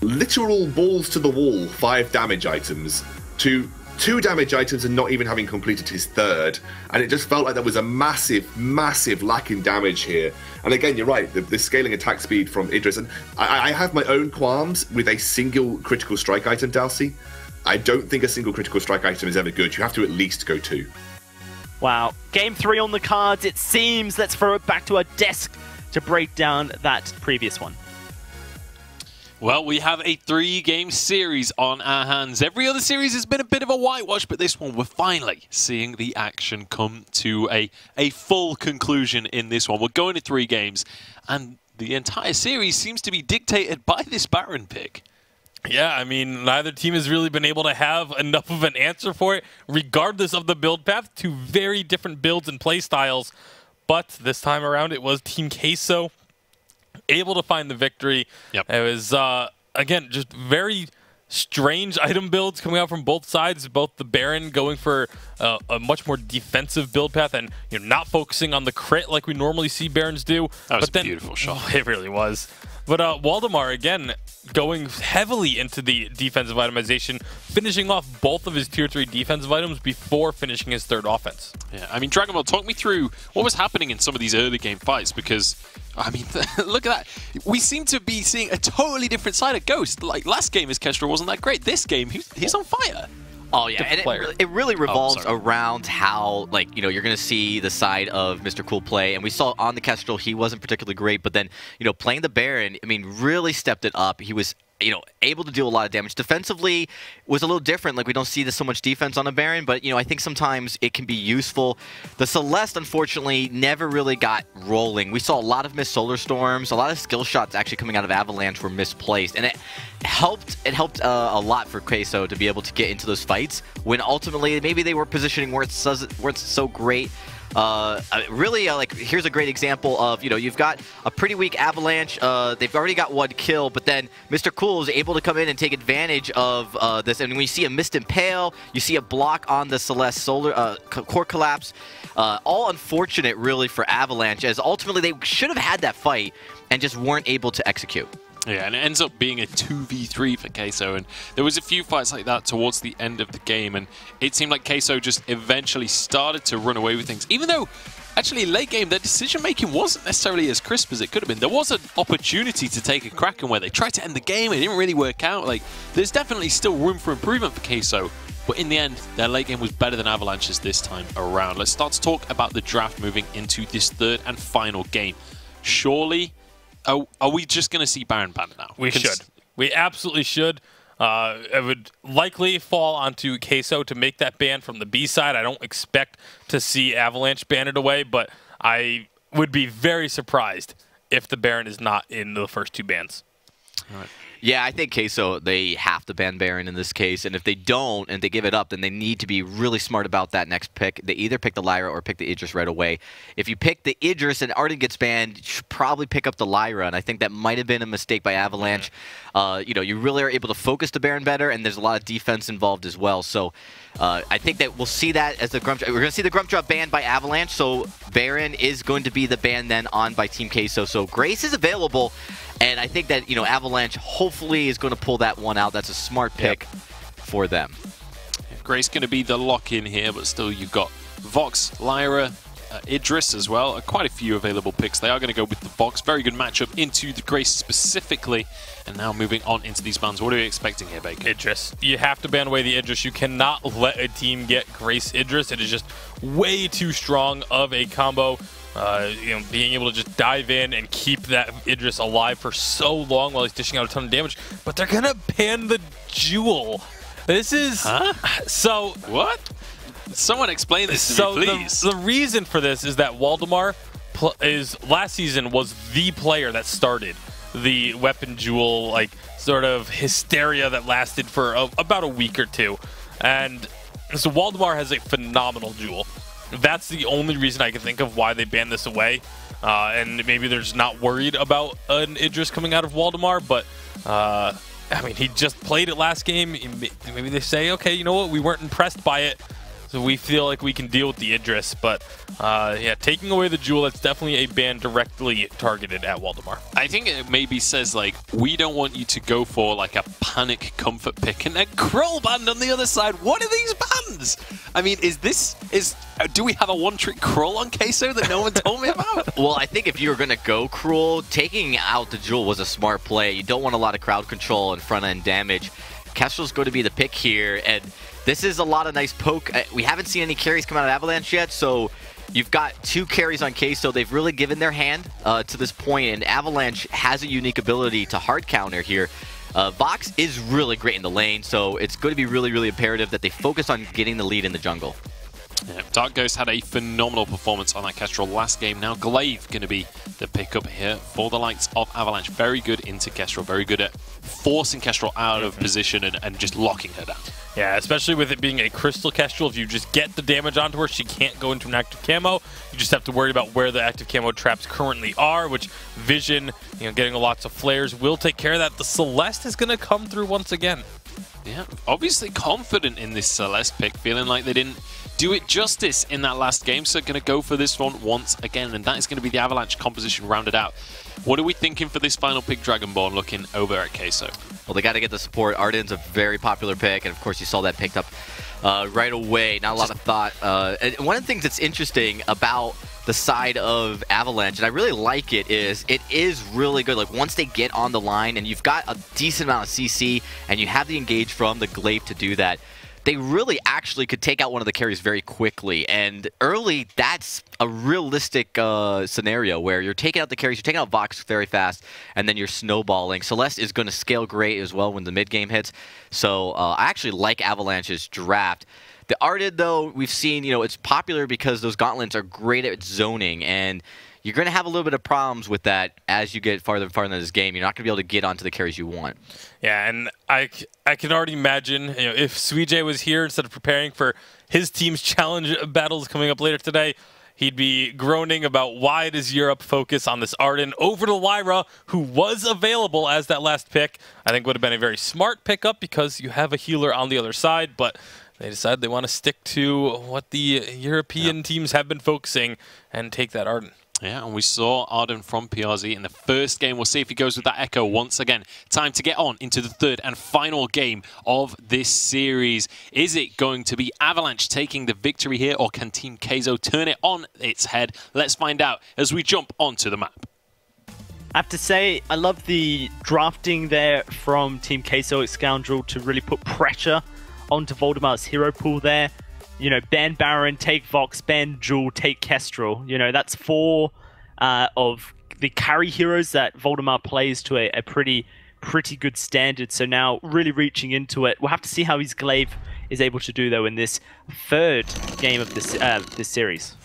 [SPEAKER 8] literal balls to the wall 5 damage items to 2 damage items and not even having completed his 3rd, and it just felt like there was a massive lack in damage here. And again, you're right, the scaling attack speed from Idris, and I have my own qualms with a single critical strike item, Dalsey. I don't think a single critical strike item is ever good. You have to at least go 2.
[SPEAKER 4] Wow. Game 3 on the cards, it seems. Let's throw it back to our desk to break down that previous one.
[SPEAKER 5] Well, we have a 3-game series on our hands. Every other series has been a bit of a whitewash, but this one, we're finally seeing the action come to a full conclusion in this one. We're going to 3 games, and the entire series seems to be dictated by this Baron pick.
[SPEAKER 7] Yeah, I mean, neither team has really been able to have enough of an answer for it, regardless of the build path. 2 very different builds and play styles, but this time around it was Team Queso able to find the victory.
[SPEAKER 5] Yep.
[SPEAKER 7] It was, again, just very strange item builds coming out from both sides. Both the Baron going for a much more defensive build path and not focusing on the crit like we normally see Barons do.
[SPEAKER 5] That was a beautiful shot.
[SPEAKER 7] Oh, it really was. But Waldemar, again, going heavily into the defensive itemization, finishing off both of his tier 3 defensive items before finishing his 3rd offense.
[SPEAKER 5] Yeah, I mean, Dragon Ball, talk me through what was happening in some of these early game fights, because, I mean, look at that. We seem to be seeing a totally different side of Ghost. Like, last game his Kestrel wasn't that great. This game, he's on fire.
[SPEAKER 6] Oh, yeah, and it really revolves around how, like, you're going to see the side of Mr. Cool play. And we saw on the Kestrel, he wasn't particularly great. But then, playing the Baron, I mean, really stepped it up. He was, able to do a lot of damage. Defensively was a little different. Like, we don't see this so much defense on a Baron. But, I think sometimes it can be useful. The Celeste, unfortunately, never really got rolling. We saw a lot of missed Solar Storms. A lot of skill shots actually coming out of Avalanche were misplaced. And it helped a lot for Queso to be able to get into those fights when ultimately maybe they were positioning where it's so great. Really, like, here's a great example of, you've got a pretty weak Avalanche. They've already got 1 kill, but then Mr. Cool is able to come in and take advantage of this. And when you see a Mist Impale, you see a block on the Celeste Solar Core Collapse. All unfortunate, really, for Avalanche, as ultimately they should have had that fight and just weren't able to execute.
[SPEAKER 5] Yeah, and it ends up being a 2v3 for Queso, and there was a few fights like that towards the end of the game, and it seemed like Queso just eventually started to run away with things, even though actually late game their decision-making wasn't necessarily as crisp as it could have been. There was an opportunity to take a crack in where they tried to end the game, it didn't really work out. Like, there's definitely still room for improvement for Queso, but in the end, their late game was better than Avalanche's this time around. Let's start to talk about the draft moving into this 3rd and final game. Surely, are we just going to see Baron banned now?
[SPEAKER 7] We should. We absolutely should. It would likely fall onto Queso to make that ban from the B side. I don't expect to see Avalanche ban it away, but I would be very surprised if the Baron is not in the first 2 bans.
[SPEAKER 5] All right.
[SPEAKER 6] Yeah, I think Queso, they have to ban Baron in this case, and if they don't and they give it up, then they need to be really smart about that next pick. They either pick the Lyra or pick the Idris right away. If you pick the Idris and Arden gets banned, you should probably pick up the Lyra, and I think that might have been a mistake by Avalanche. You really are able to focus the Baron better, and there's a lot of defense involved as well. So I think that we'll see that as the Grump Drop. We're going to see the Grump Drop banned by Avalanche, so Baron is going to be the ban then on by Team Queso. So Grace is available, and I think that, Avalanche hopefully is going to pull that one out. That's a smart pick for them.
[SPEAKER 5] Grace going to be the lock-in here, but still you've got Vox, Lyra, Idris as well. Quite a few available picks. They are going to go with the Vox. Very good matchup into the Grace specifically. And now moving on into these bans. What are we expecting here, Bacon?
[SPEAKER 7] Idris. You have to ban away the Idris. You cannot let a team get Grace Idris. It is just way too strong of a combo. Being able to just dive in and keep that Idris alive for so long while he's dishing out a ton of damage. But they're going to ban the Jewel. This is...
[SPEAKER 5] Huh?
[SPEAKER 7] So...
[SPEAKER 5] What? Someone explain this to me, please.
[SPEAKER 7] The reason for this is that Waldemar last season was the player that started the weapon Jewel, like, sort of hysteria that lasted for about a week or 2. And so Waldemar has a phenomenal Jewel. That's the only reason I can think of why they banned this away. And maybe they're just not worried about an Idris coming out of Waldemar, but I mean, he just played it last game. Maybe they say, okay, you know what, we weren't impressed by it, so we feel like we can deal with the Idris. But yeah, taking away the Jewel, that's definitely a ban directly targeted at Waldemar.
[SPEAKER 5] I think it maybe says, like, we don't want you to go for, like, a panic comfort pick and then Krull banned on the other side. What are these bans? I mean, do we have a one-trick Krull on Queso that no one told me about?
[SPEAKER 6] Well, I think if you were going to go Krull, taking out the Jewel was a smart play. You don't want a lot of crowd control and front-end damage. Kestrel's going to be the pick here, and this is a lot of nice poke. We haven't seen any carries come out of Avalanche yet, so You've got 2 carries on Queso. They've really given their hand to this point, and Avalanche has a unique ability to hard counter here. Vox is really great in the lane, so it's going to be really, really imperative that they focus on getting the lead in the jungle.
[SPEAKER 5] Yeah, Dark Ghost had a phenomenal performance on that Kestrel last game. Now Glaive going to be the pickup here for the likes of Avalanche. Very good into Kestrel, very good at forcing Kestrel out of position and just locking her down.
[SPEAKER 7] Yeah, especially with it being a Crystal Kestrel, if you just get the damage onto her, she can't go into an active camo. You just have to worry about where the active camo traps currently are, which Vision, getting lots of flares will take care of that. The Celeste is going to come through once again.
[SPEAKER 5] Yeah, obviously confident in this Celeste pick, feeling like they didn't do it justice in that last game, so going to go for this one once again, and that is going to be the Avalanche composition rounded out. What are we thinking for this final pick, Dragonborn, looking over at Queso?
[SPEAKER 6] Well, they got to get the support. Arden's a very popular pick, and of course you saw that picked up right away. Not a lot of thought. And one of the things that's interesting about the side of Avalanche, and I really like it is really good. Like, once they get on the line and you've got a decent amount of CC and you have the engage from the Glaive to do that, they really actually could take out one of the carries very quickly. And early, that's a realistic scenario where you're taking out the carries, you're taking out Vox very fast, and then you're snowballing. Celeste is going to scale great as well when the mid game hits. So I actually like Avalanche's draft. The Arden, though, we've seen, it's popular because those gauntlets are great at zoning, and you're going to have a little bit of problems with that as you get farther and farther into this game. You're not going to be able to get onto the carries you want.
[SPEAKER 7] Yeah, and I can already imagine, if Suijay was here instead of preparing for his team's challenge battles coming up later today, he'd be groaning about why does Europe focus on this Arden over to Lyra, who was available as that last pick. I think would have been a very smart pickup because you have a healer on the other side, but they decided they want to stick to what the European teams have been focusing and take that Arden.
[SPEAKER 5] Yeah, and we saw Arden from PRZ in the first game. We'll see if he goes with that Echo once again. Time to get on into the third and final game of this series. Is it going to be Avalanche taking the victory here, or can Team Queso turn it on its head? Let's find out as we jump onto the map.
[SPEAKER 4] I have to say, I love the drafting there from Team Queso Scoundrel to really put pressure onto Voldemar's hero pool there. Ban Baron, take Vox, ban Jewel, take Kestrel. That's 4 of the carry heroes that Voldemar plays to a pretty good standard. So now really reaching into it. We'll have to see how his Glaive is able to do, though, in this third game of this series.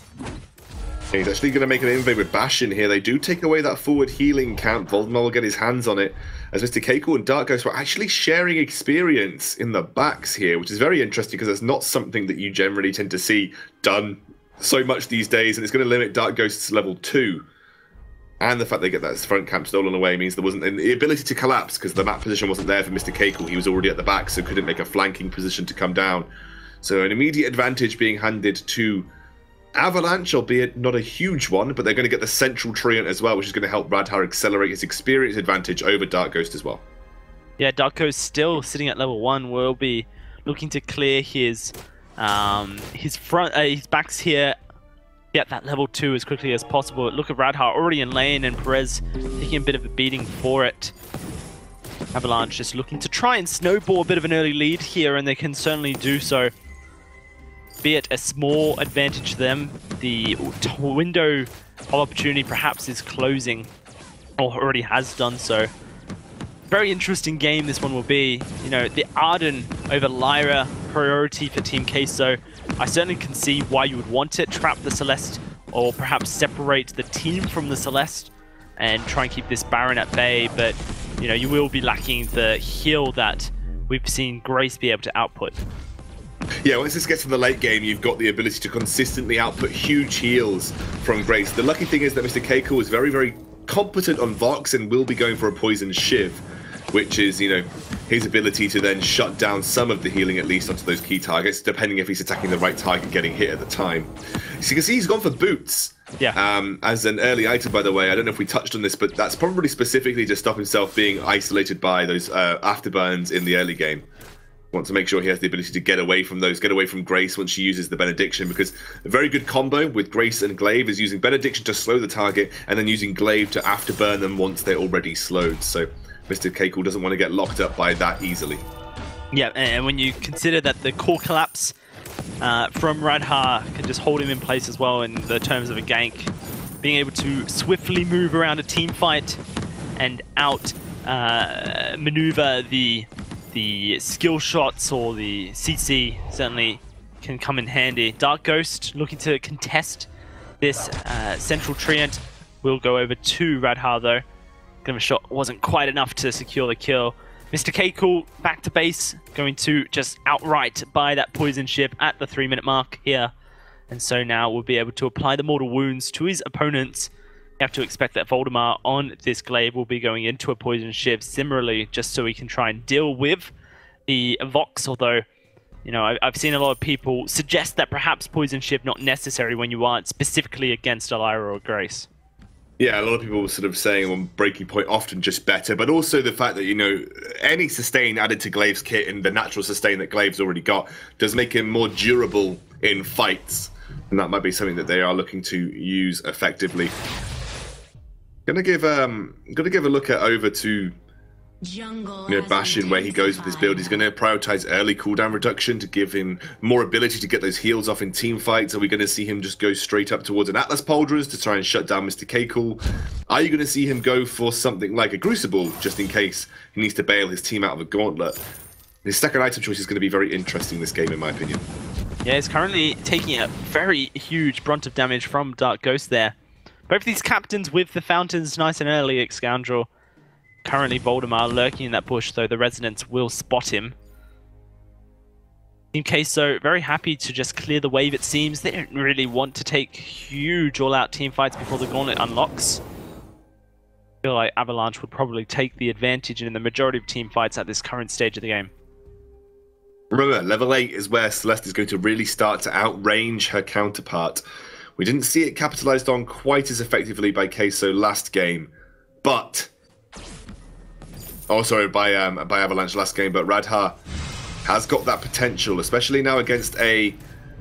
[SPEAKER 8] He's actually going to make an invade with Bastion here. They do take away that forward healing camp. Voldemar will get his hands on it, as Mr. Keiko and Dark Ghost were actually sharing experience in the backs here, which is very interesting because it's not something that you generally tend to see done so much these days, and it's going to limit Dark Ghost's level 2. And the fact they get that front camp stolen away means there wasn't the ability to collapse because the map position wasn't there for Mr. Keiko. He was already at the back, so couldn't make a flanking position to come down. So an immediate advantage being handed to Avalanche, albeit not a huge one, but they're going to get the central treant as well, which is going to help Radhar accelerate his experience advantage over Dark Ghost as well.
[SPEAKER 4] Yeah, Dark Ghost still sitting at level 1. Will be looking to clear his backs here, get that level 2 as quickly as possible. Look at Radhar already in lane, and Perez taking a bit of a beating for it. Avalanche just looking to try and snowball a bit of an early lead here, and they can certainly do so. Be it a small advantage to them, the window of opportunity perhaps is closing, or already has done so. Very interesting game this one will be. The Arden over Lyra priority for Team Queso. I certainly can see why you would want it. Trap the Celeste, or perhaps separate the team from the Celeste and try and keep this Baron at bay, but you will be lacking the heal that we've seen Grace be able to output.
[SPEAKER 8] Yeah, once this gets to the late game, you've got the ability to consistently output huge heals from Grace. The lucky thing is that Mr. Keiko is very, very competent on Vox and will be going for a Poison Shiv, which is, his ability to then shut down some of the healing, at least onto those key targets, depending if he's attacking the right target getting hit at the time. So you can see he's gone for Boots.
[SPEAKER 4] Yeah.
[SPEAKER 8] As an early item, by the way. I don't know if we touched on this, but that's probably specifically to stop himself being isolated by those afterburns in the early game. Want to make sure he has the ability to get away from those, get away from Grace once she uses the Benediction, because a very good combo with Grace and Glaive is using Benediction to slow the target and then using Glaive to afterburn them once they're already slowed. So Mr. Keiko doesn't want to get locked up by that easily.
[SPEAKER 4] Yeah, and when you consider that the core collapse from Radha can just hold him in place as well in the terms of a gank. Being able to swiftly move around a team fight and out maneuver the skill shots or the CC certainly can come in handy. Dark Ghost looking to contest this central treant. Will go over to Radha though. Kind of a shot wasn't quite enough to secure the kill. Mr. K-Cool back to base, going to just outright buy that poison ship at the 3-minute mark here. And so now we'll be able to apply the mortal wounds to his opponents. You have to expect that Voldemar on this glaive will be going into a poison ship similarly, just so he can try and deal with the Vox, although, you know, I've seen a lot of people suggest that perhaps poison ship not necessary when you aren't specifically against Elira or Grace.
[SPEAKER 8] Yeah, a lot of people were sort of saying on Breaking Point often just better, but also the fact that, you know, any sustain added to Glaive's kit and the natural sustain that Glaive's already got does make him more durable in fights. And that might be something that they are looking to use effectively. Gonna give a look over to Bashin, where he goes with his build. He's going to prioritize early cooldown reduction to give him more ability to get those heals off in team fights. Are we going to see him just go straight up towards an Atlas Pauldrons to try and shut down Mr. K-Cool? Are you going to see him go for something like a Crucible, just in case he needs to bail his team out of a Gauntlet? His second item choice is going to be very interesting this game, in my opinion.
[SPEAKER 4] Yeah, he's currently taking a very huge brunt of damage from Dark Ghost there. Both these captains with the fountains nice and early, Scoundrel. Currently Voldemar lurking in that bush, though the Resonance will spot him. Team Queso very happy to just clear the wave, it seems. They don't really want to take huge all-out team fights before the Gauntlet unlocks. I feel like Avalanche would probably take the advantage in the majority of team fights at this current stage of the game.
[SPEAKER 8] Remember, level 8 is where Celeste is going to really start to outrange her counterpart. We didn't see it capitalized on quite as effectively by Queso last game, but... Oh, sorry, by Avalanche last game, but Radha has got that potential, especially now against a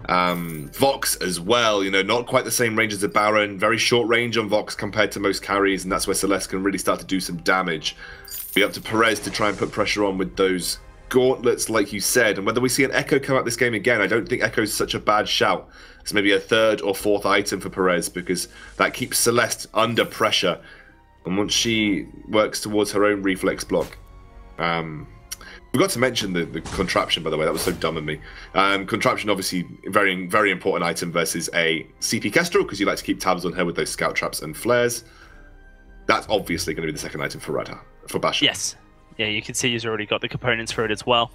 [SPEAKER 8] Vox as well. You know, not quite the same range as a Baron, very short range on Vox compared to most carries, and that's where Celeste can really start to do some damage. Be up to Perez to try and put pressure on with those gauntlets, like you said. And whether we see an Echo come out this game again, I don't think Echo's such a bad shout. It's maybe a third or fourth item for Perez, because that keeps Celeste under pressure. And once she works towards her own reflex block, forgot to mention the contraption, by the way. That was so dumb of me. Contraption, obviously, very, very important item versus a CP Kestrel, because you like to keep tabs on her with those scout traps and flares. That's obviously going to be the second item for Radha, for Bashin.
[SPEAKER 4] Yes. Yeah, you can see he's already got the components for it as well.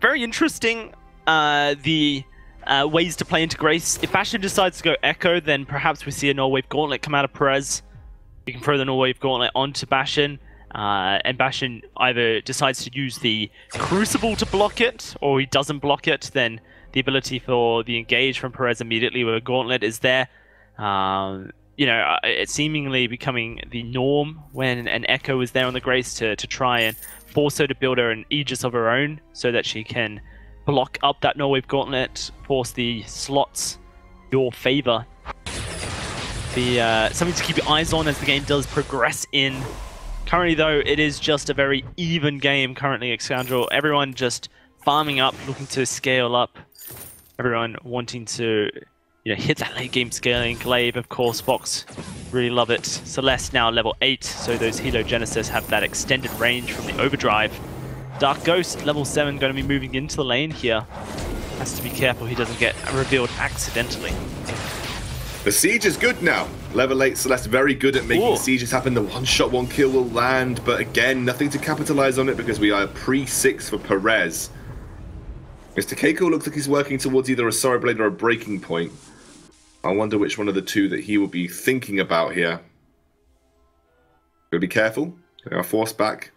[SPEAKER 4] Very interesting, the ways to play into Grace. If Bashin decides to go Echo, then perhaps we see a Null Wave Gauntlet come out of Perez. You can throw the Null Wave Gauntlet onto Bashin, and Bashin either decides to use the Crucible to block it, or he doesn't block it, then the ability for the engage from Perez immediately with a Gauntlet is there. You know, it's seemingly becoming the norm when an Echo is there on the Grace to try and force her to build her an Aegis of her own, so that she can block up that Null Wave Gauntlet, force the slots your favor. Something to keep your eyes on as the game does progress in. Currently, though, it is just a very even game currently, Scoundrel. Everyone just farming up, looking to scale up. Everyone wanting to, you know, hit that late game scaling. Glaive, of course, Fox, really love it. Celeste now level 8, so those Helo Genesis have that extended range from the overdrive. Dark Ghost, level 7, going to be moving into the lane here. Has to be careful he doesn't get revealed accidentally.
[SPEAKER 8] The siege is good now. Level 8 Celeste very good at making sieges happen. The one-shot, one-kill will land, but again, nothing to capitalize on it because we are pre-6 for Perez. Mr. Keiko looks like he's working towards either a Sorrow Blade or a Breaking Point. I wonder which one of the two that he will be thinking about here. Gotta be careful. They are forced back.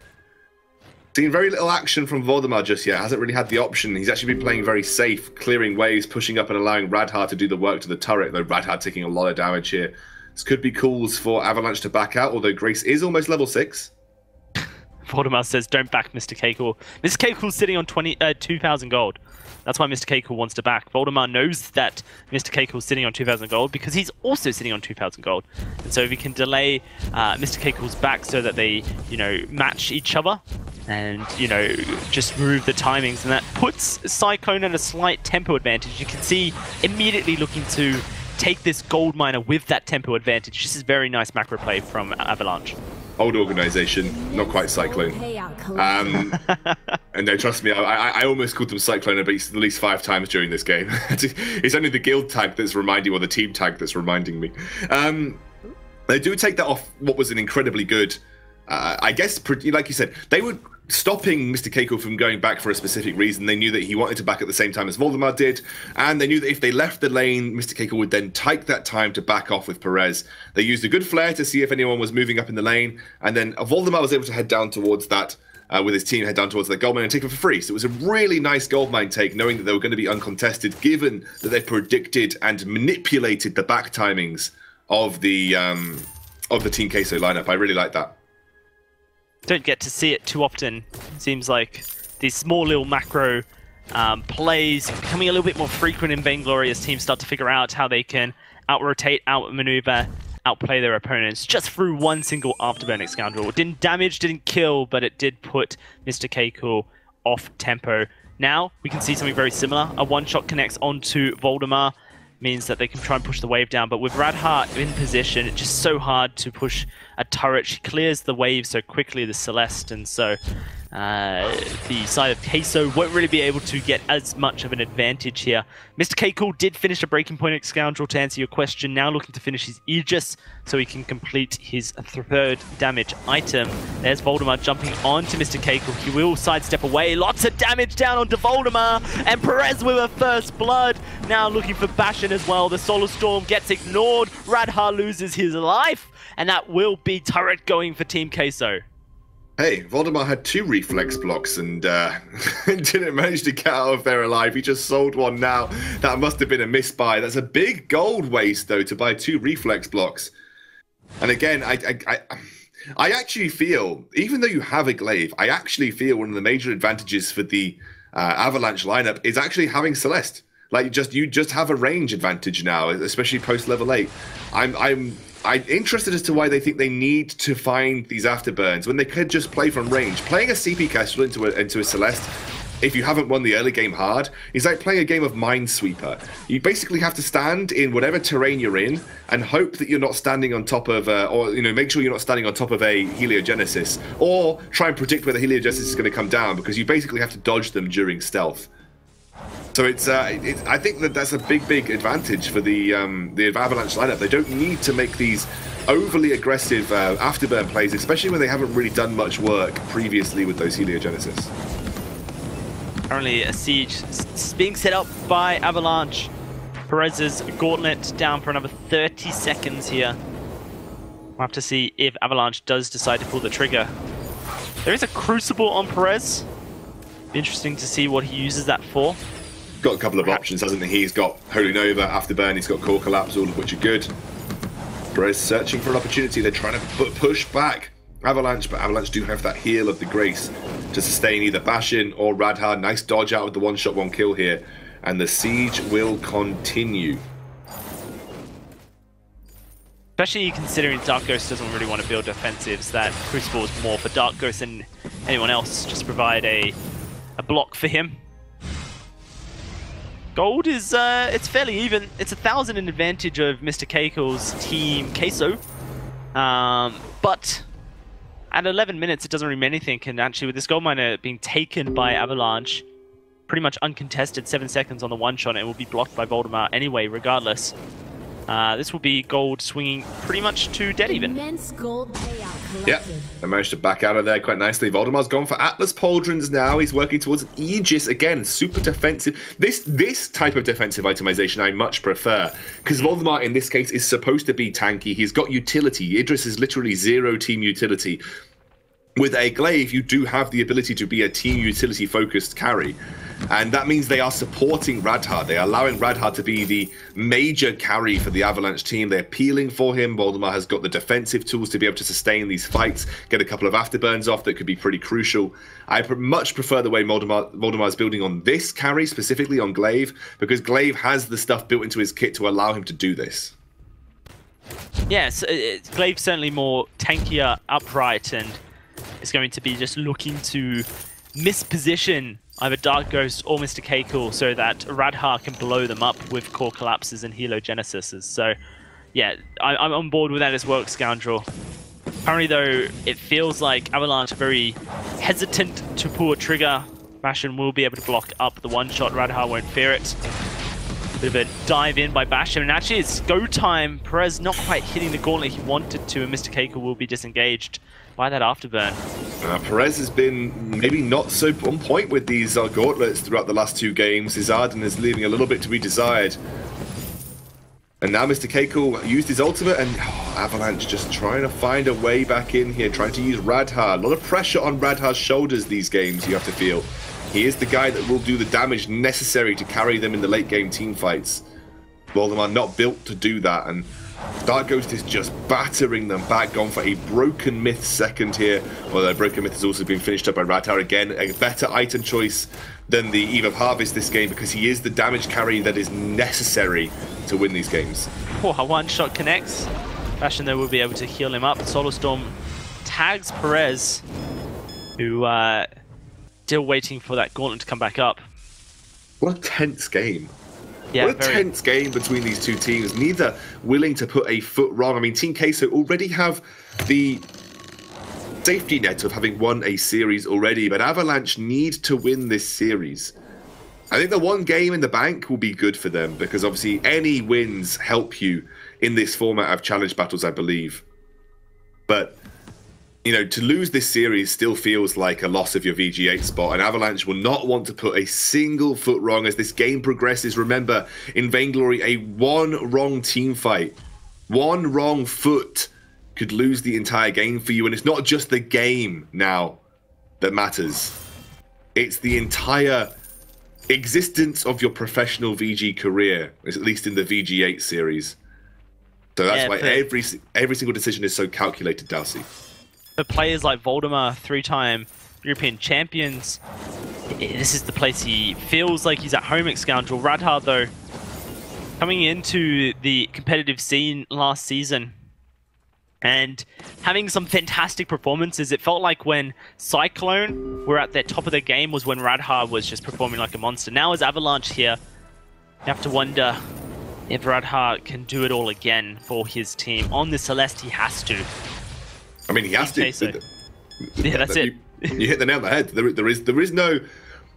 [SPEAKER 8] Seen very little action from Voldemar just yet. Hasn't really had the option. He's actually been playing very safe, clearing waves, pushing up and allowing Radha to do the work to the turret, though Radha taking a lot of damage here. This could be calls for Avalanche to back out, although Grace is almost level 6.
[SPEAKER 4] Voldemar says, don't back Mr. Keiko. Mr. Keiko's sitting on 2,000 gold. That's why Mr. Keiko wants to back. Voldemar knows that Mr. Keiko's sitting on 2,000 gold because he's also sitting on 2,000 gold. And so if he can delay Mr. Keiko's back so that they, you know, match each other, and, you know, just move the timings, and that puts Cyclone at a slight tempo advantage. You can see immediately looking to take this gold miner with that tempo advantage. This is very nice macro play from Avalanche.
[SPEAKER 8] Old organization, not quite Cyclone. And no, trust me, I almost called them Cyclone at least 5 times during this game. It's only the guild tag that's reminding, or the team tag that's reminding me. They do take that off what was an incredibly good, I guess, like you said, they were stopping Mr. Keiko from going back for a specific reason. They knew that he wanted to back at the same time as Voldemar did, and they knew that if they left the lane, Mr. Keiko would then take that time to back off with Perez. They used a good flare to see if anyone was moving up in the lane, and then Voldemar was able to head down towards that, with his team head down towards the gold mine and take it for free. So it was a really nice gold mine take, knowing that they were going to be uncontested, given that they predicted and manipulated the back timings of the Team Queso lineup. I really like that.
[SPEAKER 4] Don't get to see it too often. It seems like these small little macro plays becoming a little bit more frequent in Vainglory as teams start to figure out how they can out-rotate, out-maneuver, outplay their opponents just through one single afterburning scoundrel. It didn't damage, didn't kill, but it did put Mr. Keiko off tempo. Now we can see something very similar. A one-shot connects onto Voldemar, means that they can try and push the wave down, but with Radhart in position, it's just so hard to push a turret. She clears the wave so quickly, the Celeste, and so the side of Queso won't really be able to get as much of an advantage here. Mr. Keiko did finish a breaking point at Scoundrel to answer your question, now looking to finish his Aegis so he can complete his 3rd damage item. There's Voldemar jumping onto Mr. Keiko. He will sidestep away. Lots of damage down onto Voldemar, and Perez with a first blood. Now looking for Bastion as well. The Solar Storm gets ignored. Radhar loses his life, and that will be turret going for Team Queso.
[SPEAKER 8] Hey, Voldemar had 2 reflex blocks and didn't manage to get out of there alive. He just sold one now. That must have been a misbuy. That's a big gold waste, though, to buy 2 reflex blocks. And again, I actually feel, even though you have a glaive, I actually feel one of the major advantages for the Avalanche lineup is actually having Celeste. Like, you just have a range advantage now, especially post level 8. I'm interested as to why they think they need to find these afterburns when they could just play from range. Playing a CP Kestrel into a Celeste, if you haven't won the early game hard, is like playing a game of Minesweeper. You basically have to stand in whatever terrain you're in and hope that you're not standing on top of, or make sure you're not standing on top of a Heliogenesis, or try and predict where the Heliogenesis is going to come down, because you basically have to dodge them during stealth. So I think that's a big advantage for the Avalanche lineup. They don't need to make these overly aggressive afterburn plays, especially when they haven't really done much work previously with those Heliogenesis.
[SPEAKER 4] Currently a siege being set up by Avalanche. Perez's gauntlet down for another 30 seconds here. We'll have to see if Avalanche does decide to pull the trigger. There is a Crucible on Perez. Be interesting to see what he uses that for.
[SPEAKER 8] Got a couple of options, hasn't he? He's got Holy Nova, Afterburn, he's got Core Collapse, all of which are good. Perez searching for an opportunity. They're trying to push back Avalanche, but Avalanche do have that heal of the Grace to sustain either Bastion or Radhar. Nice dodge out with the one-shot, one-kill here. And the siege will continue.
[SPEAKER 4] Especially considering Dark Ghost doesn't really want to build defensives, that Crucible is more for Dark Ghost than anyone else, just provide a block for him. Gold is, it's fairly even. It's 1,000 in advantage of Mr. Keiko's team, Queso. But at 11 minutes, it doesn't really mean anything. And actually, with this gold miner being taken by Avalanche, pretty much uncontested, 7 seconds on the one-shot, it will be blocked by Voldemar anyway, regardless. This will be gold swinging pretty much to dead even.
[SPEAKER 9] Immense gold payout collected.
[SPEAKER 8] Yep, they managed to back out of there quite nicely. Voldemar's gone for Atlas Pauldrons now. He's working towards an Aegis again, super defensive. This type of defensive itemization I much prefer, because Voldemar in this case is supposed to be tanky. He's got utility. Idris is literally 0 team utility. With a glaive, you do have the ability to be a team utility focused carry. And that means they are supporting Radhar. They are allowing Radhar to be the major carry for the Avalanche team. They're peeling for him. Voldemar has got the defensive tools to be able to sustain these fights, get a couple of afterburns off that could be pretty crucial. I much prefer the way Voldemar is building on this carry, specifically on Glaive, because Glaive has the stuff built into his kit to allow him to do this.
[SPEAKER 4] Yes, Glaive's certainly more tankier, upright, and is going to be just looking to misposition either Dark Ghost or Mr. Keiko so that Radha can blow them up with core collapses and helogenesises. So yeah, I'm on board with that as well, Scoundrel. Currently though, it feels like Avalanche are very hesitant to pull a trigger. Bastion will be able to block up the one-shot, Radha won't fear it. Bit of a dive in by Bastion, and actually it's go time. Perez not quite hitting the gauntlet he wanted to, and Mr. Keiko will be disengaged by that afterburn.
[SPEAKER 8] Perez has been maybe not so on point with these gauntlets throughout the last 2 games. His Arden is leaving a little bit to be desired. And now Mr. Keiko used his ultimate, and Avalanche just trying to find a way back in here, trying to use Radha. A lot of pressure on Radha's shoulders these games, you have to feel. He is the guy that will do the damage necessary to carry them in the late game team fights. Voldemar not built to do that, and Dark Ghost is just battering them back, gone for a Broken Myth second here. Although Broken Myth has also been finished up by Radha again. A better item choice than the Eve of Harvest this game, because he is the damage carry that is necessary to win these games.
[SPEAKER 4] Oh, a one-shot connects. Bastion though will be able to heal him up. Solar Storm tags Perez, who still waiting for that gauntlet to come back up.
[SPEAKER 8] What a tense game.
[SPEAKER 4] Yeah,
[SPEAKER 8] what a tense game between these 2 teams, neither willing to put a foot wrong. I mean, Team Queso already have the safety net of having won a series already, but Avalanche need to win this series. I think the 1 game in the bank will be good for them, because obviously any wins help you in this format of challenge battles, I believe. But you know, to lose this series still feels like a loss of your VG8 spot, and Avalanche will not want to put a single foot wrong as this game progresses. Remember, in Vainglory, a 1 wrong team fight, 1 wrong foot could lose the entire game for you, and it's not just the game now that matters. It's the entire existence of your professional VG career, at least in the VG8 series. So that's why every single decision is so calculated, Dalsy.
[SPEAKER 4] For players like Voldemar, 3-time European champions, this is the place he feels like he's at home at Scoundrel. Radha, though, coming into the competitive scene last season and having some fantastic performances. It felt like when Cyclone were at their top of their game was when Radha was just performing like a monster. Now as Avalanche here, you have to wonder if Radha can do it all again for his team. On the Celeste, he has to.
[SPEAKER 8] I mean, he has to.
[SPEAKER 4] Yeah, that's it.
[SPEAKER 8] You hit the nail on the head. There is no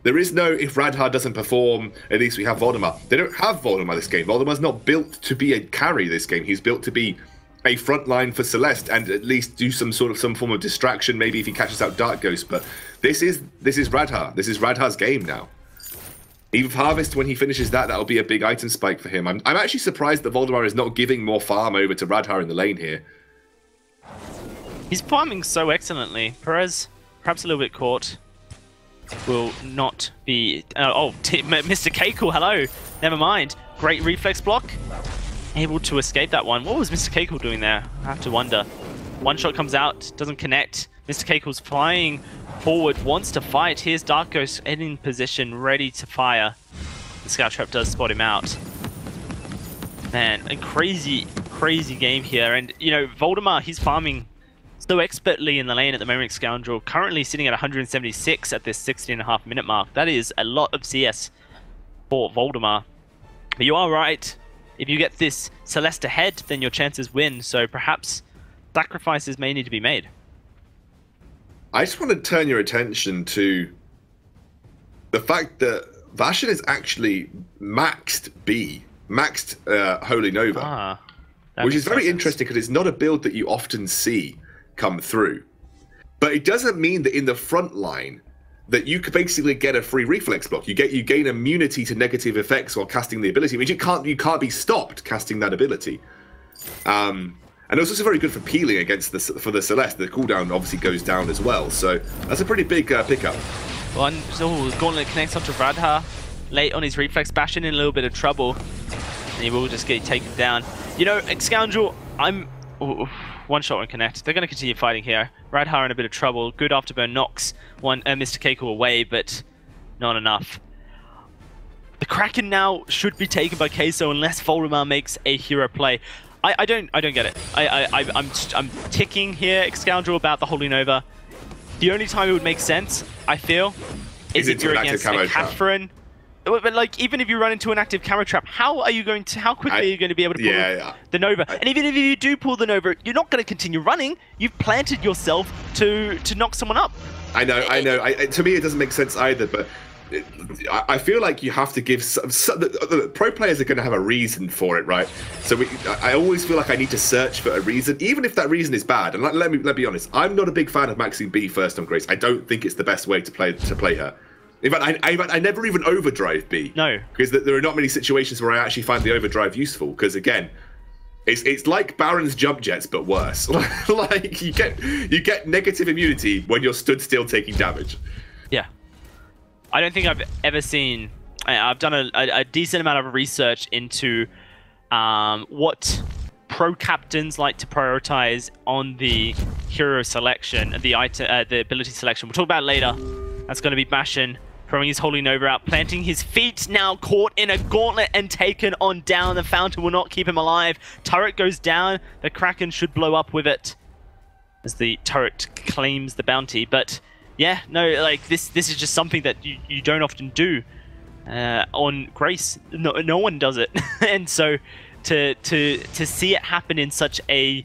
[SPEAKER 8] if Radha doesn't perform, at least we have Voldemar. They don't have Voldemar this game. Voldemar's not built to be a carry this game. He's built to be a front line for Celeste and at least do some form of distraction, maybe if he catches out Dark Ghost. But this is Radha. This is Radha's game now. Eve of Harvest, when he finishes that'll be a big item spike for him. I'm actually surprised that Voldemar is not giving more farm over to Radha in the lane here.
[SPEAKER 4] He's farming so excellently. Perez, perhaps a little bit caught, will not be... Mr. Keiko, hello. Never mind. Great reflex block. Able to escape that one. What was Mr. Keiko doing there? I have to wonder. One shot comes out, doesn't connect. Mr. Keiko's flying forward, wants to fight. Here's Dark Ghost in position, ready to fire. The Scout Trap does spot him out. Man, a crazy game here. And, you know, Voldemar, he's farming so expertly in the lane at the moment, Scoundrel. Currently sitting at 176 at this 16.5 minute mark. That is a lot of CS for Voldemar. But you are right. If you get this Celeste ahead, then your chances win. So perhaps sacrifices may need to be made.
[SPEAKER 8] I just want to turn your attention to the fact that Vashin is actually maxed B, maxed Holy Nova, which is very interesting because it's not a build that you often see come through. But it doesn't mean that in the front line that you could basically get a free reflex block. You gain immunity to negative effects while casting the ability, which you can't be stopped casting that ability. And it was also very good for peeling against for the Celeste. The cooldown obviously goes down as well, so that's a pretty big pickup.
[SPEAKER 4] Gauntlet connects onto Radha. Late on his reflex, Bastion in a little bit of trouble. And he will just get taken down. You know, Scoundrel, one shot won't connect. They're going to continue fighting here. Radha in a bit of trouble. Good afterburn knocks Mr. Keiko away, but not enough. The Kraken now should be taken by Queso unless Voldemar makes a hero play. I don't get it. I'm ticking here, Scoundrel, about the Holy Nova. The only time it would make sense, I feel, is if you're against a Catherine. But like, even if you run into an active camera trap, how quickly are you going to be able to pull the Nova? And even if you do pull the Nova, you're not going to continue running. You've planted yourself to knock someone up.
[SPEAKER 8] I know. To me, it doesn't make sense either. But I feel like you have to give the pro players are going to have a reason for it, right? So I always feel like I need to search for a reason, even if that reason is bad. And let me be honest, I'm not a big fan of maxing B first on Grace. I don't think it's the best way to play her. In fact, I never even overdrive B. No. Because there are not many situations where I actually find the overdrive useful. Because again, it's like Baron's jump jets, but worse. Like you get negative immunity when you're stood still taking damage.
[SPEAKER 4] Yeah. I don't think I've ever seen... I've done a decent amount of research into what pro captains like to prioritize on the hero selection, the ability selection. We'll talk about it later. That's going to be Bastion throwing his Holy Nova out, planting his feet, now caught in a gauntlet and taken on down. The Fountain will not keep him alive. Turret goes down. The Kraken should blow up with it as the turret claims the bounty. But yeah, no, like this is just something that you don't often do on Grace. No one does it. And so to see it happen in such an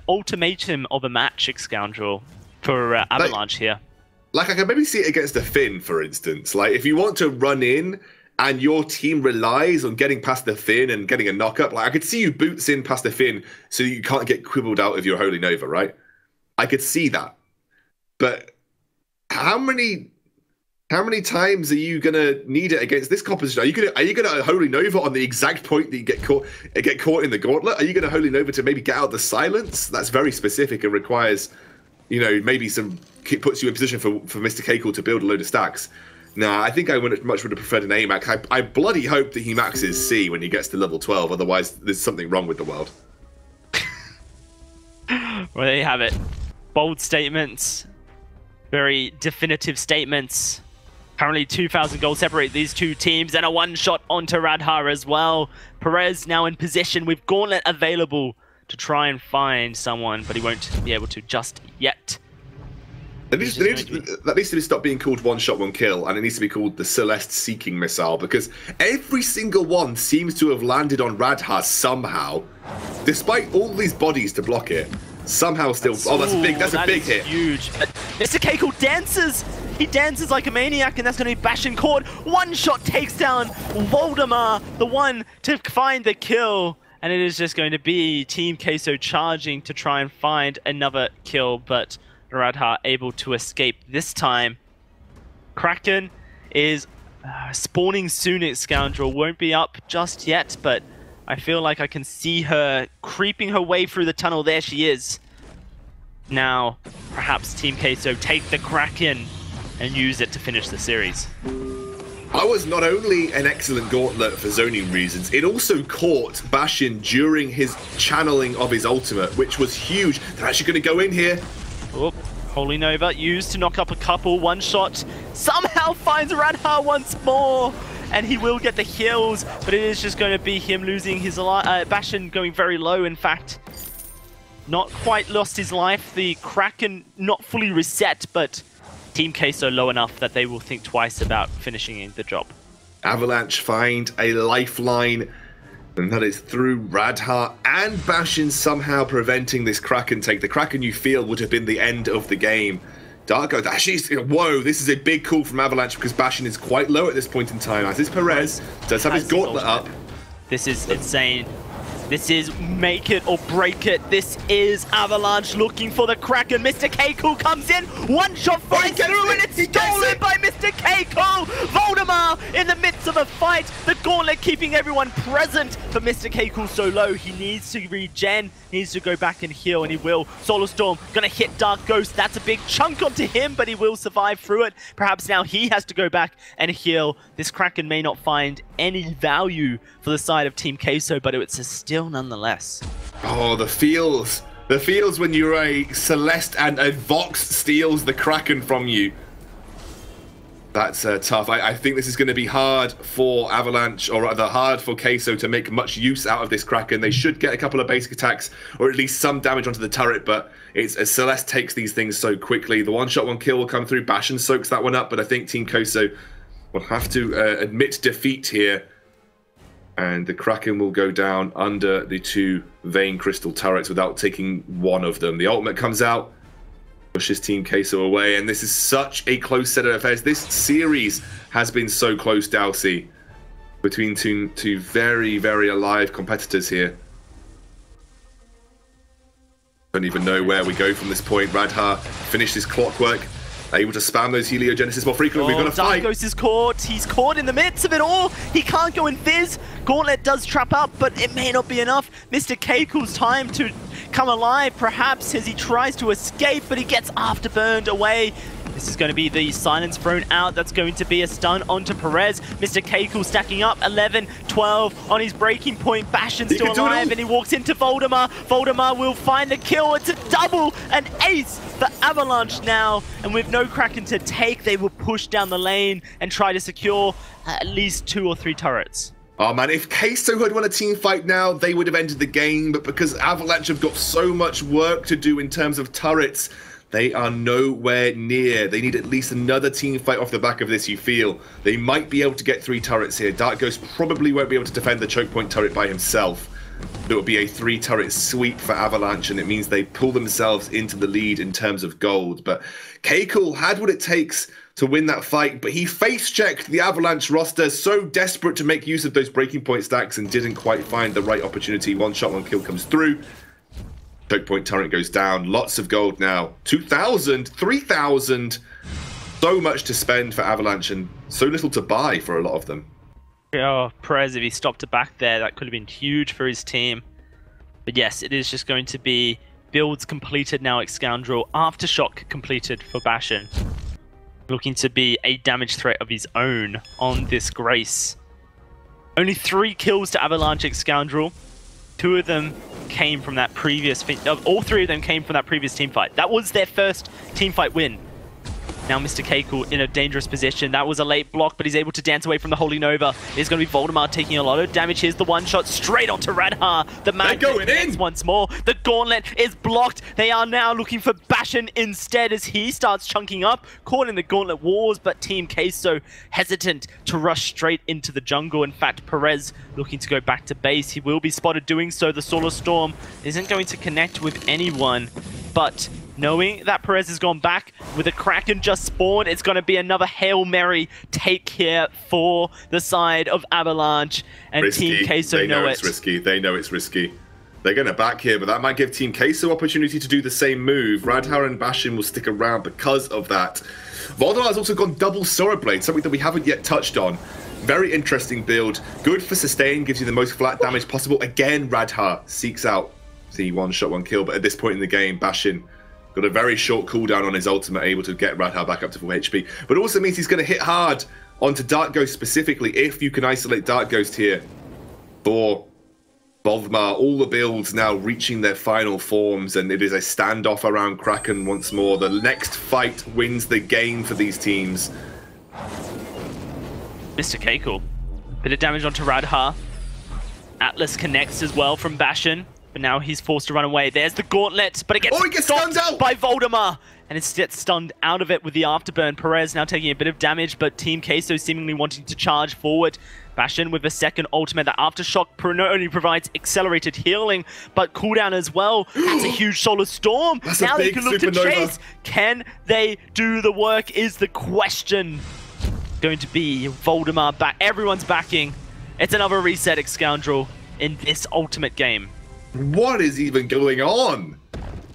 [SPEAKER 4] ultimatum of a match, Scoundrel, for Avalanche here.
[SPEAKER 8] Like I can maybe see it against a Finn, for instance. Like if you want to run in and your team relies on getting past the Finn and getting a knock-up, like I could see you boots in past the Finn so you can't get quibbled out of your Holy Nova, right? I could see that. But how many times are you gonna need it against this composition? Are you gonna Holy Nova on the exact point that you get caught in the gauntlet? Are you gonna Holy Nova to maybe get out the silence? That's very specific and requires, you know, maybe puts you in position for Mr. Keiko to build a load of stacks. Nah, I think I would have preferred an AMAC. I bloody hope that he maxes C when he gets to level 12. Otherwise, there's something wrong with the world.
[SPEAKER 4] Well, there you have it. Bold statements. Very definitive statements. Currently 2,000 goals separate these two teams, and a one-shot onto Radha as well. Perez now in position with Gauntlet available to try and find someone, but he won't be able to just yet.
[SPEAKER 8] That needs to stop being called one shot, one kill, and it needs to be called the Celeste Seeking Missile, because every single one seems to have landed on Radha somehow, despite all these bodies to block it. Somehow still. That's a big hit.
[SPEAKER 4] Huge. Mr. Keiko dances. He dances like a maniac, and that's going to be Bastion caught. One shot takes down Voldemar, the one to find the kill. And it is just going to be Team Queso charging to try and find another kill, but Radha able to escape this time. Kraken is spawning soon at Scoundrel. Won't be up just yet, but I feel like I can see her creeping her way through the tunnel. There she is. Now, perhaps Team Queso take the Kraken and use it to finish the series.
[SPEAKER 8] I was not only an excellent gauntlet for zoning reasons, it also caught Bastion during his channeling of his ultimate, which was huge. They're actually going to go in here.
[SPEAKER 4] Oh, Holy Nova used to knock up a couple. One shot somehow finds Radha once more, and he will get the heals, but it is just going to be him losing his life. Bastion going very low, in fact. Not quite lost his life. The Kraken not fully reset, but Team Queso low enough that they will think twice about finishing the job.
[SPEAKER 8] Avalanche find a lifeline, and that is through Radha and Bastion somehow preventing this Kraken take. The Kraken, you feel, would have been the end of the game. Darko, actually, whoa, this is a big call from Avalanche because Bastion is quite low at this point in time. As is Perez, does have his gauntlet up.
[SPEAKER 4] This is insane. This is make it or break it. This is Avalanche looking for the Kraken. Mr. Keiko comes in. One shot finds through, and it's stolen by Mr. Keiko. Voldemar in the midst of a fight. The gauntlet keeping everyone present. But Mr. Keiko so low, he needs to regen. He needs to go back and heal, and he will. Solar Storm gonna hit Dark Ghost. That's a big chunk onto him, but he will survive through it. Perhaps now he has to go back and heal. This Kraken may not find any value for the side of Team Queso, but it's a still nonetheless.
[SPEAKER 8] Oh, the feels when you're a Celeste and a Vox steals the Kraken from you. That's tough. I think this is going to be hard for Avalanche, or rather hard for Queso to make much use out of this Kraken. They should get a couple of basic attacks, or at least some damage onto the turret, but it's as Celeste takes these things so quickly. The one-shot, one-kill will come through. Bastion soaks that one up, but I think Team Queso will have to admit defeat here. And the Kraken will go down under the 2 Vein Crystal turrets without taking one of them. The ultimate comes out, pushes Team Queso away, and this is such a close set of affairs. This series has been so close, Dowsey, between two very, very alive competitors here. Don't even know where we go from this point. Radha finished his clockwork, able to spam those heliogenesis more frequently. We've got to fight.
[SPEAKER 4] Darkghost is caught. He's caught in the midst of it all. He can't go in Fizz. Gauntlet does trap up, but it may not be enough. Mr. Keiko's time to come alive, perhaps, as he tries to escape, but he gets afterburned away. This is going to be the silence thrown out. That's going to be a stun onto Perez. Mr. Keiko stacking up 11, 12 on his breaking point. Bastion's still alive, and he walks into Voldemar. Voldemar will find the kill. It's a double, an ace for Avalanche now. And with no Kraken to take, they will push down the lane and try to secure at least 2 or 3 turrets.
[SPEAKER 8] Oh man, if Queso had won a team fight now, they would have ended the game, but because Avalanche have got so much work to do in terms of turrets, they are nowhere near. They need at least another team fight off the back of this, you feel. They might be able to get 3 turrets here. Darkghost probably won't be able to defend the choke point turret by himself. It will be a 3-turret sweep for Avalanche, and it means they pull themselves into the lead in terms of gold. But Keiko had what it takes to win that fight, but he face-checked the Avalanche roster, so desperate to make use of those breaking point stacks, and didn't quite find the right opportunity. One shot, one kill comes through. Choke point turret goes down. Lots of gold now. 2,000, 3,000. So much to spend for Avalanche, and so little to buy for a lot of them.
[SPEAKER 4] Oh, Perez, if he stopped it back there, that could have been huge for his team. But yes, it is just going to be builds completed now at Scoundrel. Aftershock completed for Bastion. Looking to be a damage threat of his own on this Grace. Only 3 kills to Avalanche at Scoundrel. 2 of them came from that previous... all 3 of them came from that previous team fight. That was their first team fight win. Now Mr. Keiko in a dangerous position. That was a late block, but he's able to dance away from the Holy Nova. It's going to be Voldemar taking a lot of damage. Here's the one shot straight onto Radha. The man going in once more. The gauntlet is blocked. They are now looking for Bastion instead as he starts chunking up. Caught in the gauntlet wars, but Team Queso hesitant to rush straight into the jungle. In fact, Perez looking to go back to base. He will be spotted doing so. The Solar Storm isn't going to connect with anyone, but knowing that Perez has gone back with a Kraken just spawned, it's going to be another Hail Mary take here for the side of Avalanche. And risky. Team Queso know
[SPEAKER 8] it's risky. They know it's risky. They're going to back here, but that might give Team Queso opportunity to do the same move. Radha and Bastion will stick around because of that. Voldemar has also gone double Sora Blade, something that we haven't yet touched on. Very interesting build. Good for sustain, gives you the most flat damage possible. Again, Radha seeks out the one shot, one kill, but at this point in the game, Bastion got a very short cooldown on his ultimate, able to get Radha back up to full HP. But it also means he's going to hit hard onto Darkghost specifically, if you can isolate Darkghost here for Voldemar. All the builds now reaching their final forms, and it is a standoff around Kraken once more. The next fight wins the game for these teams.
[SPEAKER 4] Mr. Keiko, bit of damage onto Radha. Atlas connects as well from Bastion. But now he's forced to run away. There's the gauntlet, but it gets stopped out by Voldemar. And it's gets stunned out of it with the afterburn. Perez now taking a bit of damage, but Team Queso seemingly wanting to charge forward. Bastion with a second ultimate. That Aftershock not only provides accelerated healing, but cooldown as well. That's a huge Solar Storm.
[SPEAKER 8] That's
[SPEAKER 4] now they
[SPEAKER 8] can
[SPEAKER 4] look to chase. Can they do the work is the question. Going to be Voldemar back. Everyone's backing. It's another reset at Scoundrel in this ultimate game.
[SPEAKER 8] What is even going on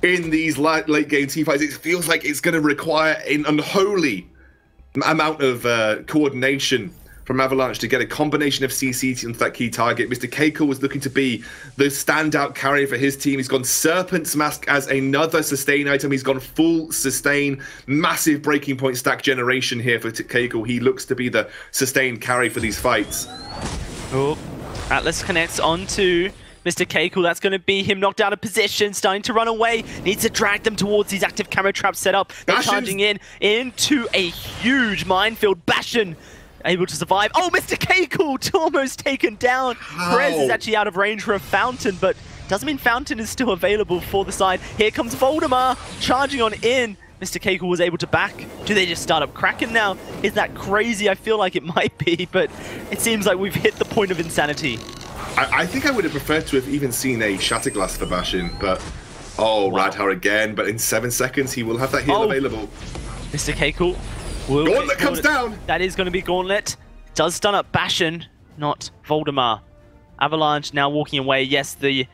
[SPEAKER 8] in these late game team fights? It feels like it's going to require an unholy amount of coordination from Avalanche to get a combination of CC into that key target. Mr. Keiko was looking to be the standout carrier for his team. He's gone Serpent's Mask as another sustain item. He's gone full sustain, massive breaking point stack generation here for Keiko. He looks to be the sustained carry for these fights.
[SPEAKER 4] Oh, Atlas connects onto Mr. Keiko, that's going to be him knocked out of position, starting to run away. Needs to drag them towards these active camo traps set up. They're charging into a huge minefield. Bastion able to survive. Oh, Mr. Keiko almost taken down. Perez is actually out of range for a Fountain, but doesn't mean Fountain is still available for the side. Here comes Voldemar charging on in. Mr. Keiko was able to back. Do they just start up Kraken now? Is that crazy? I feel like it might be, but it seems like we've hit the point of insanity.
[SPEAKER 8] I think I would have preferred to have even seen a Shatterglass for Bastion, but... Oh, wow. Radhar again, but in 7 seconds he will have that heal available.
[SPEAKER 4] Mr. Keiko will...
[SPEAKER 8] Gauntlet comes down!
[SPEAKER 4] That is going to be Gauntlet. Does stun up Bastion, not Voldemar. Avalanche now walking away. Yes, the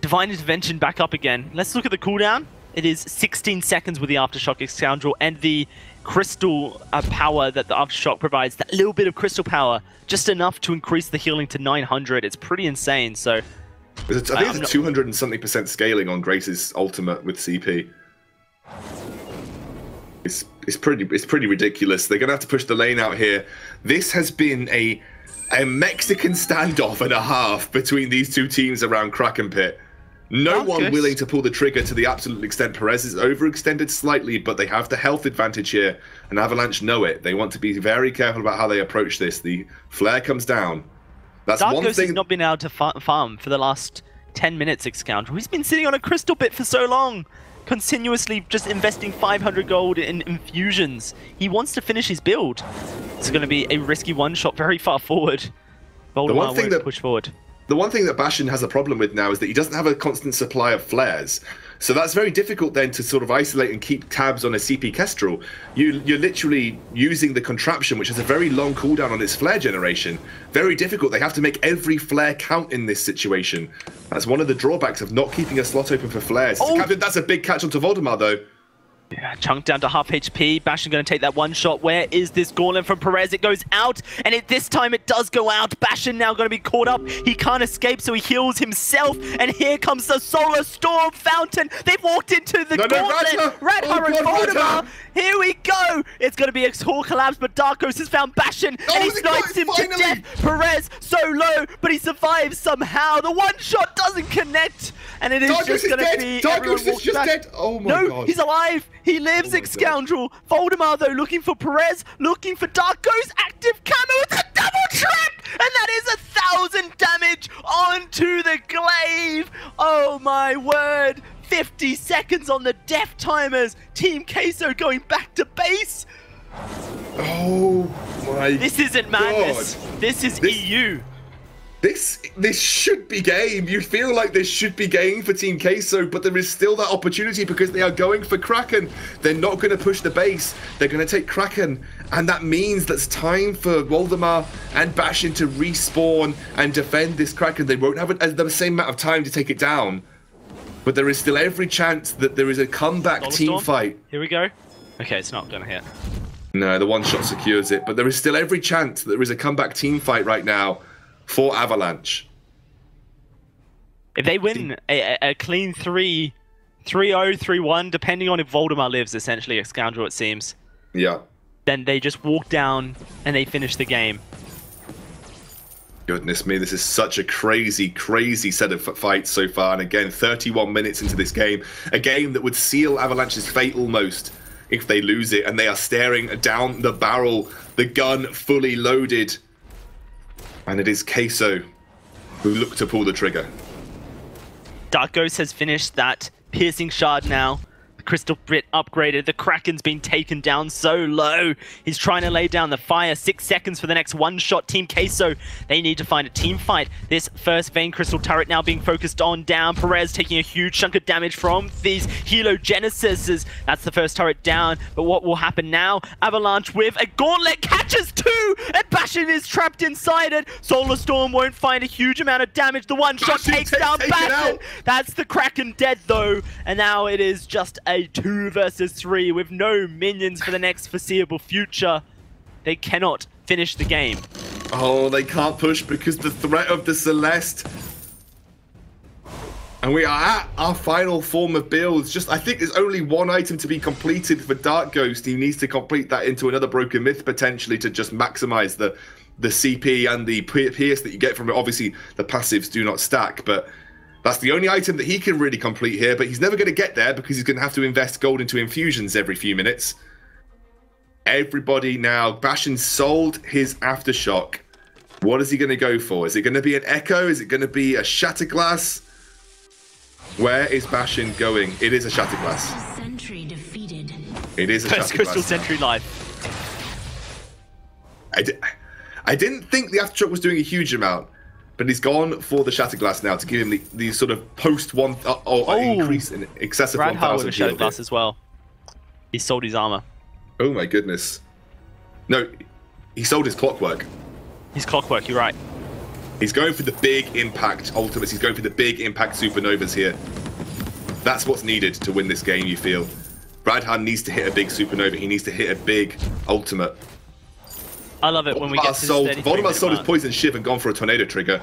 [SPEAKER 4] Divine Intervention back up again. Let's look at the cooldown. It is 16 seconds with the Aftershock Scoundrel and the crystal power that the Aftershock provides. That little bit of crystal power, just enough to increase the healing to 900. It's pretty insane, so...
[SPEAKER 8] I think it's 200 and something % scaling on Grace's ultimate with CP. It's pretty ridiculous. They're going to have to push the lane out here. This has been a Mexican standoff and a half between these two teams around Kraken Pit. No one willing to pull the trigger to the absolute extent. Perez is overextended slightly, but they have the health advantage here, and Avalanche know it. They want to be very careful about how they approach this. The flare comes down. That's one thing. Has
[SPEAKER 4] not been able to farm for the last 10 minutes, Scoundrel. He's been sitting on a crystal bit for so long, continuously just investing 500 gold in infusions. He wants to finish his build. It's going to be a risky one-shot very far forward. Voldemar won't push forward.
[SPEAKER 8] The one thing that Bastion has a problem with now is that he doesn't have a constant supply of flares. So that's very difficult then to sort of isolate and keep tabs on a CP Kestrel. You're literally using the contraption, which has a very long cooldown on its flare generation. Very difficult. They have to make every flare count in this situation. That's one of the drawbacks of not keeping a slot open for flares. Oh. Captain, that's a big catch onto Voldemar, though.
[SPEAKER 4] Yeah, chunked down to half HP. Bastion going to take that one shot. Where is this Gauntlet from Perez? It goes out, and this time it does go out. Bastion now going to be caught up. He can't escape, so he heals himself. And here comes the Solar Storm Fountain. They've walked into the Gauntlet. Radhar and Voldemar. Here we go. It's going to be a whole collapse, but Darkos has found Bastion, and he snipes him to death. Perez so low, but he survives somehow. The one shot doesn't connect, and it is just going to be
[SPEAKER 8] Darkos is just dead. Oh my god.
[SPEAKER 4] No, he's alive. He lives, Scoundrel. Voldemar, though, looking for Perez, looking for Darkos. Active camo with a double trap! And that is 1,000 damage onto the glaive. Oh, my word. 50 seconds on the death timers. Team Queso going back to base.
[SPEAKER 8] Oh, my god.
[SPEAKER 4] This isn't madness. This is EU.
[SPEAKER 8] This should be game. You feel like this should be game for Team Queso, but there is still that opportunity because they are going for Kraken. They're not going to push the base. They're going to take Kraken, and that means that's time for Voldemar and Bastion to respawn and defend this Kraken. They won't have the same amount of time to take it down, but there is still every chance that there is a comeback team fight.
[SPEAKER 4] Here we go. Okay, it's not going to hit.
[SPEAKER 8] No, the one shot secures it, but there is still every chance that there is a comeback team fight right now for Avalanche.
[SPEAKER 4] If they win a clean 3-0, 3-1, depending on if Voldemar lives, essentially, a Scoundrel, it seems.
[SPEAKER 8] Yeah.
[SPEAKER 4] Then they just walk down and they finish the game.
[SPEAKER 8] Goodness me, this is such a crazy, crazy set of fights so far. And again, 31 minutes into this game. A game that would seal Avalanche's fate almost if they lose it. And they are staring down the barrel, the gun fully loaded. And it is Queso who look to pull the trigger.
[SPEAKER 4] Dark Ghost has finished that piercing shard now. The crystal bit upgraded. The Kraken's been taken down so low. He's trying to lay down the fire. 6 seconds for the next one-shot. Team Queso, they need to find a team fight. This first Vein Crystal turret now being focused on down. Perez taking a huge chunk of damage from these Helogenises. That's the first turret down. But what will happen now? Avalanche with a Gauntlet catches two, and Bastion is trapped inside it. Solar Storm won't find a huge amount of damage. The one-shot takes down Bastion. That's the Kraken dead, though. And now it is just a 2 versus 3 with no minions for the next foreseeable future. They cannot finish the game.
[SPEAKER 8] Oh, they can't push because the threat of the Celeste. And we are at our final form of builds. I think there's only one item to be completed for Dark Ghost. He needs to complete that into another Broken Myth potentially to just maximize the the CP and the Pierce that you get from it. Obviously, the passives do not stack, but that's the only item that he can really complete here. But he's never going to get there because he's going to have to invest gold into infusions every few minutes. Everybody now, Bastion sold his Aftershock. What is he going to go for? Is it going to be an Echo? Is it going to be a Shatterglass? Where is Bastion going? It is a Shatterglass.
[SPEAKER 9] Sentry defeated.
[SPEAKER 8] It is a
[SPEAKER 4] First
[SPEAKER 8] Shatterglass.
[SPEAKER 4] Crystal Sentry live.
[SPEAKER 8] I didn't think the Aftershock was doing a huge amount, but he's gone for the Shatterglass now to give him the sort of post-1 increase in excess of
[SPEAKER 4] Brad Hart with
[SPEAKER 8] 1,000
[SPEAKER 4] a
[SPEAKER 8] shield.
[SPEAKER 4] Shatterglass as well. He sold his armor.
[SPEAKER 8] Oh my goodness. No, he sold his Clockwork.
[SPEAKER 4] His Clockwork, you're right.
[SPEAKER 8] He's going for the big impact ultimates. He's going for the big impact supernovas here. That's what's needed to win this game, you feel. Brad Hart needs to hit a big supernova. He needs to hit a big ultimate.
[SPEAKER 4] I love it when we get to
[SPEAKER 8] Voldemort sold his Poison Shiv and gone for a Tornado Trigger.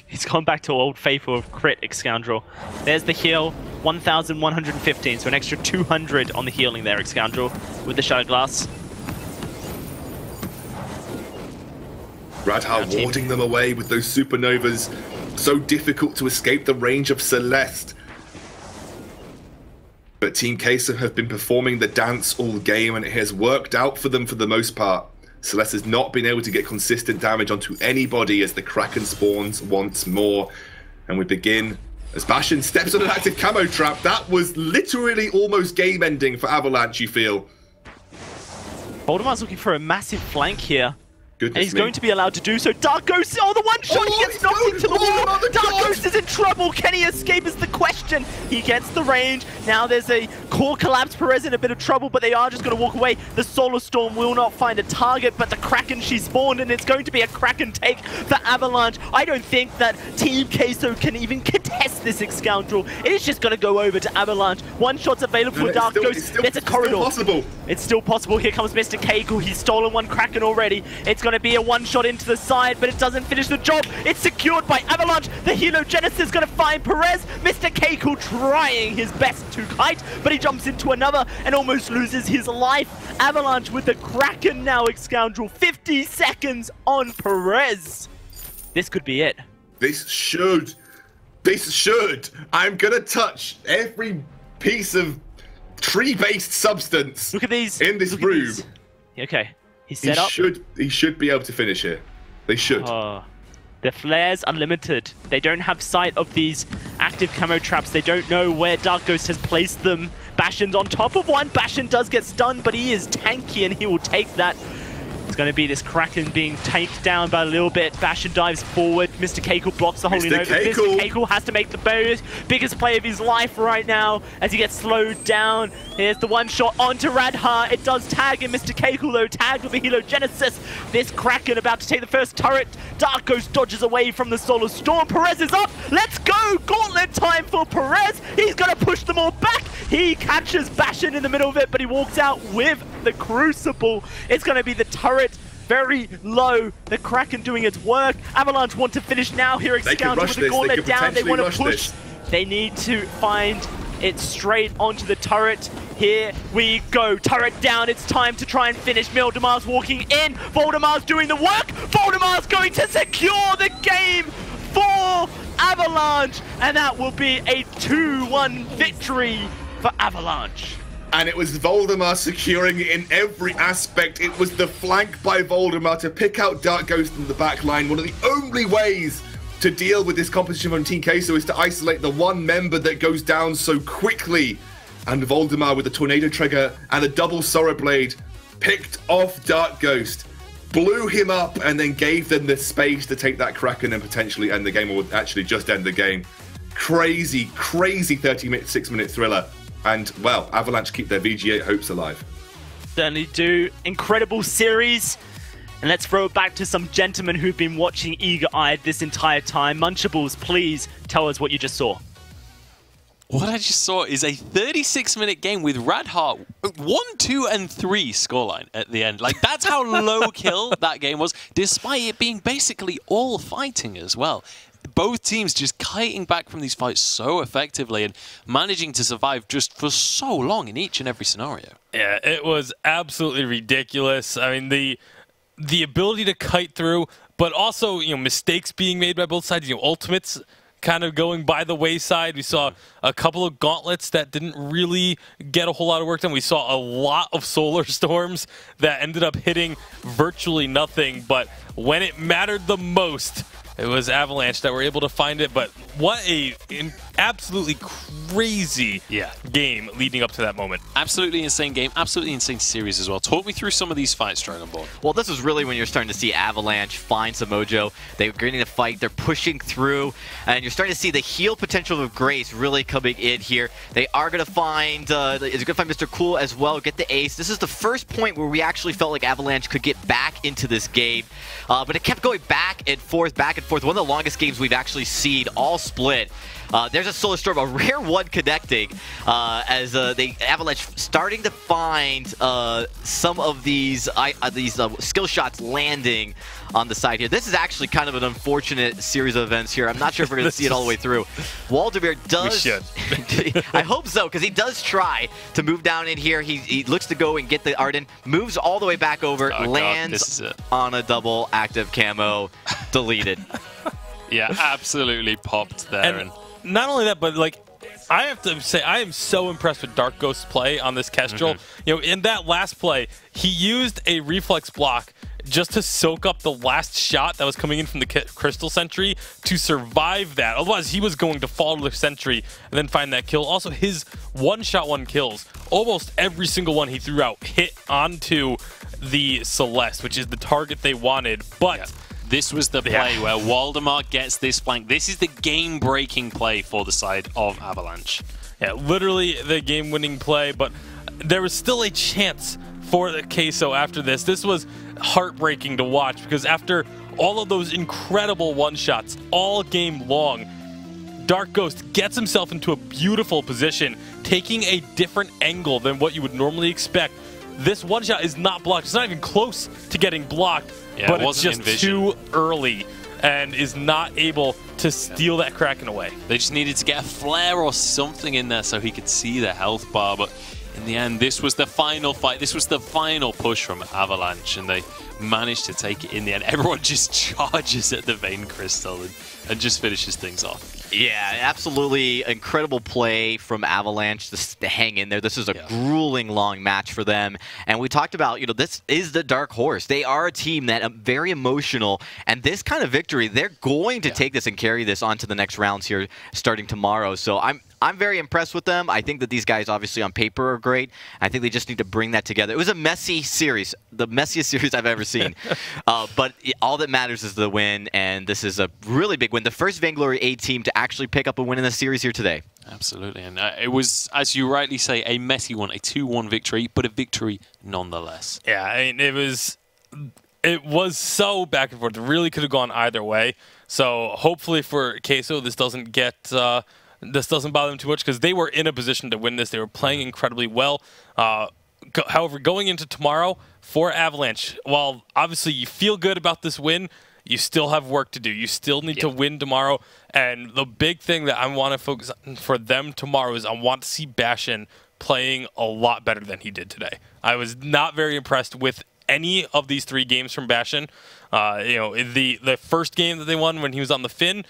[SPEAKER 4] He's gone back to old faithful of crit, Scoundrel. There's the heal, 1,115, so an extra 200 on the healing there, Scoundrel, with the Shatterglass.
[SPEAKER 8] Radha warding them away with those supernovas. So difficult to escape the range of Celeste. But Team Queso have been performing the dance all game, and it has worked out for them for the most part. Celeste has not been able to get consistent damage onto anybody as the Kraken spawns once more. And we begin as Bastion steps on an active camo trap. That was literally almost game ending for Avalanche, you feel.
[SPEAKER 4] Voldemort's looking for a massive flank here.
[SPEAKER 8] Goodness
[SPEAKER 4] And he's
[SPEAKER 8] me.
[SPEAKER 4] going to be allowed to do so. Dark Ghost, oh, the one shot, he gets knocked into the wall. Dark Ghost is in trouble. Can he escape is the question. He gets the range. Now there's a core collapse. Perez in a bit of trouble, but they are just going to walk away. The Solar Storm will not find a target, but the Kraken, she spawned, and it's going to be a Kraken take for Avalanche. I don't think that Team Queso can even contest this Scoundrel. It is just going to go over to Avalanche. One shot's available for Dark Ghost. There's a corridor. It's still possible. Here comes Mr. Keiko. He's stolen one Kraken already. It's going to be a one-shot into the side, but it doesn't finish the job. It's secured by Avalanche. The Heliogenesis is going to find Perez. Mr. Keiko trying his best to kite, but he jumps into another and almost loses his life. Avalanche with the Kraken now, Scoundrel. 50 seconds on Perez. This could be it.
[SPEAKER 8] This should. I'm going to touch every piece of tree-based substance.
[SPEAKER 4] Look at these.
[SPEAKER 8] In this
[SPEAKER 4] Look at
[SPEAKER 8] room.
[SPEAKER 4] these. Okay. He's set up.
[SPEAKER 8] He should be able to finish here. They should.
[SPEAKER 4] The flares unlimited. They don't have sight of these active camo traps. They don't know where Dark Ghost has placed them. Bastion's on top of one. Bastion does get stunned, but he is tanky and he will take that. It's going to be this Kraken being tanked down by a little bit. Bastion dives forward. Mr. Keiko blocks the Holy Nova. Mr. Keiko has to make the biggest play of his life right now as he gets slowed down. Here's the one shot onto Radha. It does tag him. Mr. Keiko, though, tagged with the Heliogenesis. This Kraken about to take the first turret. Dark Ghost dodges away from the Solar Storm. Perez is up. Let's go. Gauntlet time for Perez. He's going to push them all back. He catches Bastion in the middle of it, but he walks out with the Crucible. It's going to be the turret. Very low. The Kraken doing its work. Avalanche want to finish now here. Scoundrel with the gauntlet down. They want to push. They need to find it straight onto the turret. Here we go. Turret down. It's time to try and finish. Mildemar's walking in. Voldemar's doing the work. Voldemar's going to secure the game for Avalanche. And that will be a 2-1 victory for Avalanche.
[SPEAKER 8] And it was Voldemort securing it in every aspect. It was the flank by Voldemort to pick out Dark Ghost in the back line. One of the only ways to deal with this competition from Team Queso is to isolate the one member that goes down so quickly. And Voldemort with the Tornado Trigger and the double Sorrow Blade picked off Dark Ghost, blew him up, and then gave them the space to take that Kraken and potentially end the game, or actually just end the game. Crazy, crazy 36-minute thriller. And, well, Avalanche keep their VG8 hopes alive.
[SPEAKER 4] Certainly do. Incredible series. And let's throw it back to some gentlemen who've been watching eager-eyed this entire time. Munchables, please tell us what you just saw.
[SPEAKER 5] What I just saw is a 36-minute game with Radhart 1, 2, and 3 scoreline at the end. Like, that's how low kill that game was, despite it being basically all fighting as well. Both teams just kiting back from these fights so effectively and managing to survive just for so long in each and every scenario.
[SPEAKER 7] Yeah, it was absolutely ridiculous. I mean, the ability to kite through, but also, mistakes being made by both sides. Ultimates kind of going by the wayside. We saw a couple of gauntlets that didn't really get a whole lot of work done. We saw a lot of solar storms that ended up hitting virtually nothing, but when it mattered the most, it was Avalanche that were able to find it. But what an absolutely crazy game leading up to that moment.
[SPEAKER 5] Absolutely insane game, absolutely insane series as well. Talk me through some of these fights, Dragonborn.
[SPEAKER 6] Well, this is really when you're starting to see Avalanche find some mojo. They're getting to fight, they're pushing through, and you're starting to see the heal potential of Grace really coming in here. They are going to find, Mr. Cool as well, get the ace. This is the first point where we actually felt like Avalanche could get back into this game, but it kept going back and forth. One of the longest games we've actually seen, all split. There's a Solar Storm, a rare one connecting, as the Avalanche starting to find some of these skill shots landing on the side here. This is actually kind of an unfortunate series of events here. I'm not sure if we're going to see it all the way through. Waldemir does...
[SPEAKER 7] We should.
[SPEAKER 6] I hope so, because he does try to move down in here. He looks to go and get the Arden, moves all the way back over, lands on a double active camo, deleted.
[SPEAKER 5] Yeah, absolutely popped there.
[SPEAKER 7] And not only that, but I have to say, I am so impressed with Dark Ghost's play on this Kestrel. In that last play, he used a reflex block just to soak up the last shot that was coming in from the Crystal Sentry to survive that. Otherwise, he was going to fall to the Sentry and then find that kill. Also, his one-shot one kills, almost every single one he threw out hit onto the Celeste, which is the target they wanted. But...
[SPEAKER 5] this was the play where Waldemar gets this flank. This is the game-breaking play for the side of Avalanche.
[SPEAKER 7] Yeah, literally the game-winning play, but there was still a chance for the Queso after this. This was heartbreaking to watch because after all of those incredible one-shots all game long, Dark Ghost gets himself into a beautiful position, taking a different angle than what you would normally expect. This one-shot is not blocked. It's not even close to getting blocked.
[SPEAKER 5] Yeah,
[SPEAKER 7] but it's just too early and is not able to steal that Kraken away.
[SPEAKER 5] They just needed to get a flare or something in there so he could see the health bar. But in the end, this was the final fight. This was the final push from Avalanche, and they managed to take it in the end. Everyone just charges at the Vein Crystal and just finishes things off.
[SPEAKER 6] Yeah, absolutely incredible play from Avalanche to hang in there. This is a grueling long match for them. And we talked about, this is the dark horse. They are a team that very emotional. And this kind of victory, they're going to take this and carry this on to the next rounds here starting tomorrow. So I'm very impressed with them. I think that these guys, obviously, on paper are great. I think they just need to bring that together. It was a messy series, the messiest series I've ever seen. But all that matters is the win, and this is a really big win. The first Vainglory A team to actually pick up a win in the series here today.
[SPEAKER 5] Absolutely, and it was, as you rightly say, a messy one, a 2-1 victory, but a victory nonetheless.
[SPEAKER 7] Yeah, I mean, it was so back and forth. It really could have gone either way. So hopefully for Queso, this doesn't bother them too much because they were in a position to win this. They were playing incredibly well. However, going into tomorrow for Avalanche, while obviously you feel good about this win, you still have work to do. You still need to win tomorrow. And the big thing that I want to focus on for them tomorrow is I want to see Bastion playing a lot better than he did today. I was not very impressed with any of these 3 games from Bastion. The first game that they won when he was on the Finn,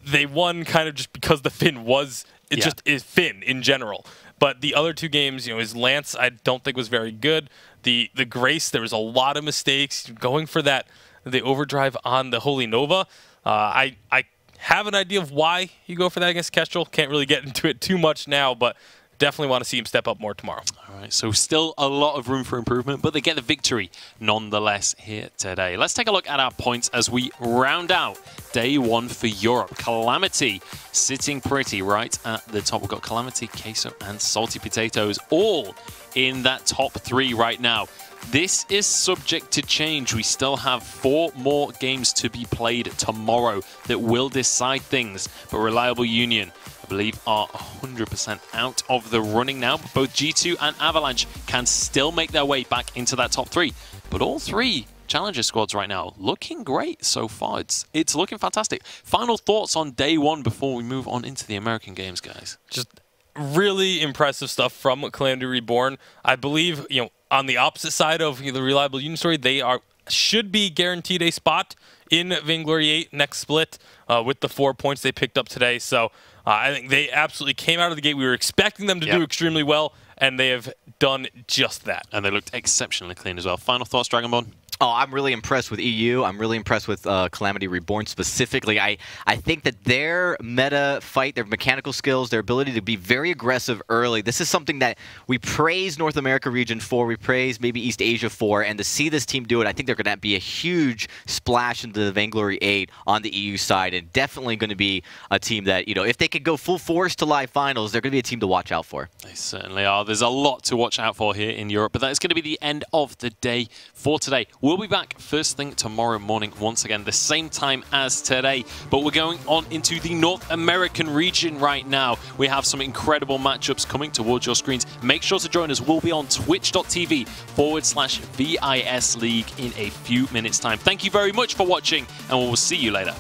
[SPEAKER 7] they won kind of just because the Finn was, just is Finn in general. But the other 2 games, his Lance, I don't think was very good. The Grace, there was a lot of mistakes. Going for the overdrive on the Holy Nova. I have an idea of why you go for that against Kestrel. Can't really get into it too much now, but definitely want to see him step up more tomorrow.
[SPEAKER 5] All right, so still a lot of room for improvement, but they get the victory nonetheless here today. Let's take a look at our points as we round out day 1 for Europe. Calamity sitting pretty right at the top. We've got Calamity, Queso, and Salty Potatoes all in that top 3 right now. This is subject to change. We still have 4 more games to be played tomorrow that will decide things, but Reliable Union, I believe, are 100% out of the running now. But both G2 and Avalanche can still make their way back into that top 3. But all 3 Challenger squads right now looking great so far. It's looking fantastic. Final thoughts on day 1 before we move on into the American games, guys.
[SPEAKER 7] Just really impressive stuff from Calamity Reborn. I believe, on the opposite side of the Reliable Union story, they are should be guaranteed a spot in Vainglory 8 next split with the 4 points they picked up today. So I think they absolutely came out of the gate. We were expecting them to do extremely well, and they have done just that.
[SPEAKER 5] And they looked exceptionally clean as well. Final thoughts, Dragonborn?
[SPEAKER 6] Oh, I'm really impressed with EU. I'm really impressed with Calamity Reborn specifically. I think that their meta fight, their mechanical skills, their ability to be very aggressive early, this is something that we praise North America region for, we praise maybe East Asia for, and to see this team do it, I think they're going to be a huge splash into the Vainglory 8 on the EU side, and definitely going to be a team that, you know, if they could go full force to live finals, they're going to be a team to watch out for.
[SPEAKER 5] They certainly are. There's a lot to watch out for here in Europe, but that is going to be the end of the day for today. We'll be back first thing tomorrow morning, once again, the same time as today. But we're going on into the North American region right now. We have some incredible matchups coming towards your screens. Make sure to join us. We'll be on twitch.tv/VIS League in a few minutes' time. Thank you very much for watching, and we will see you later.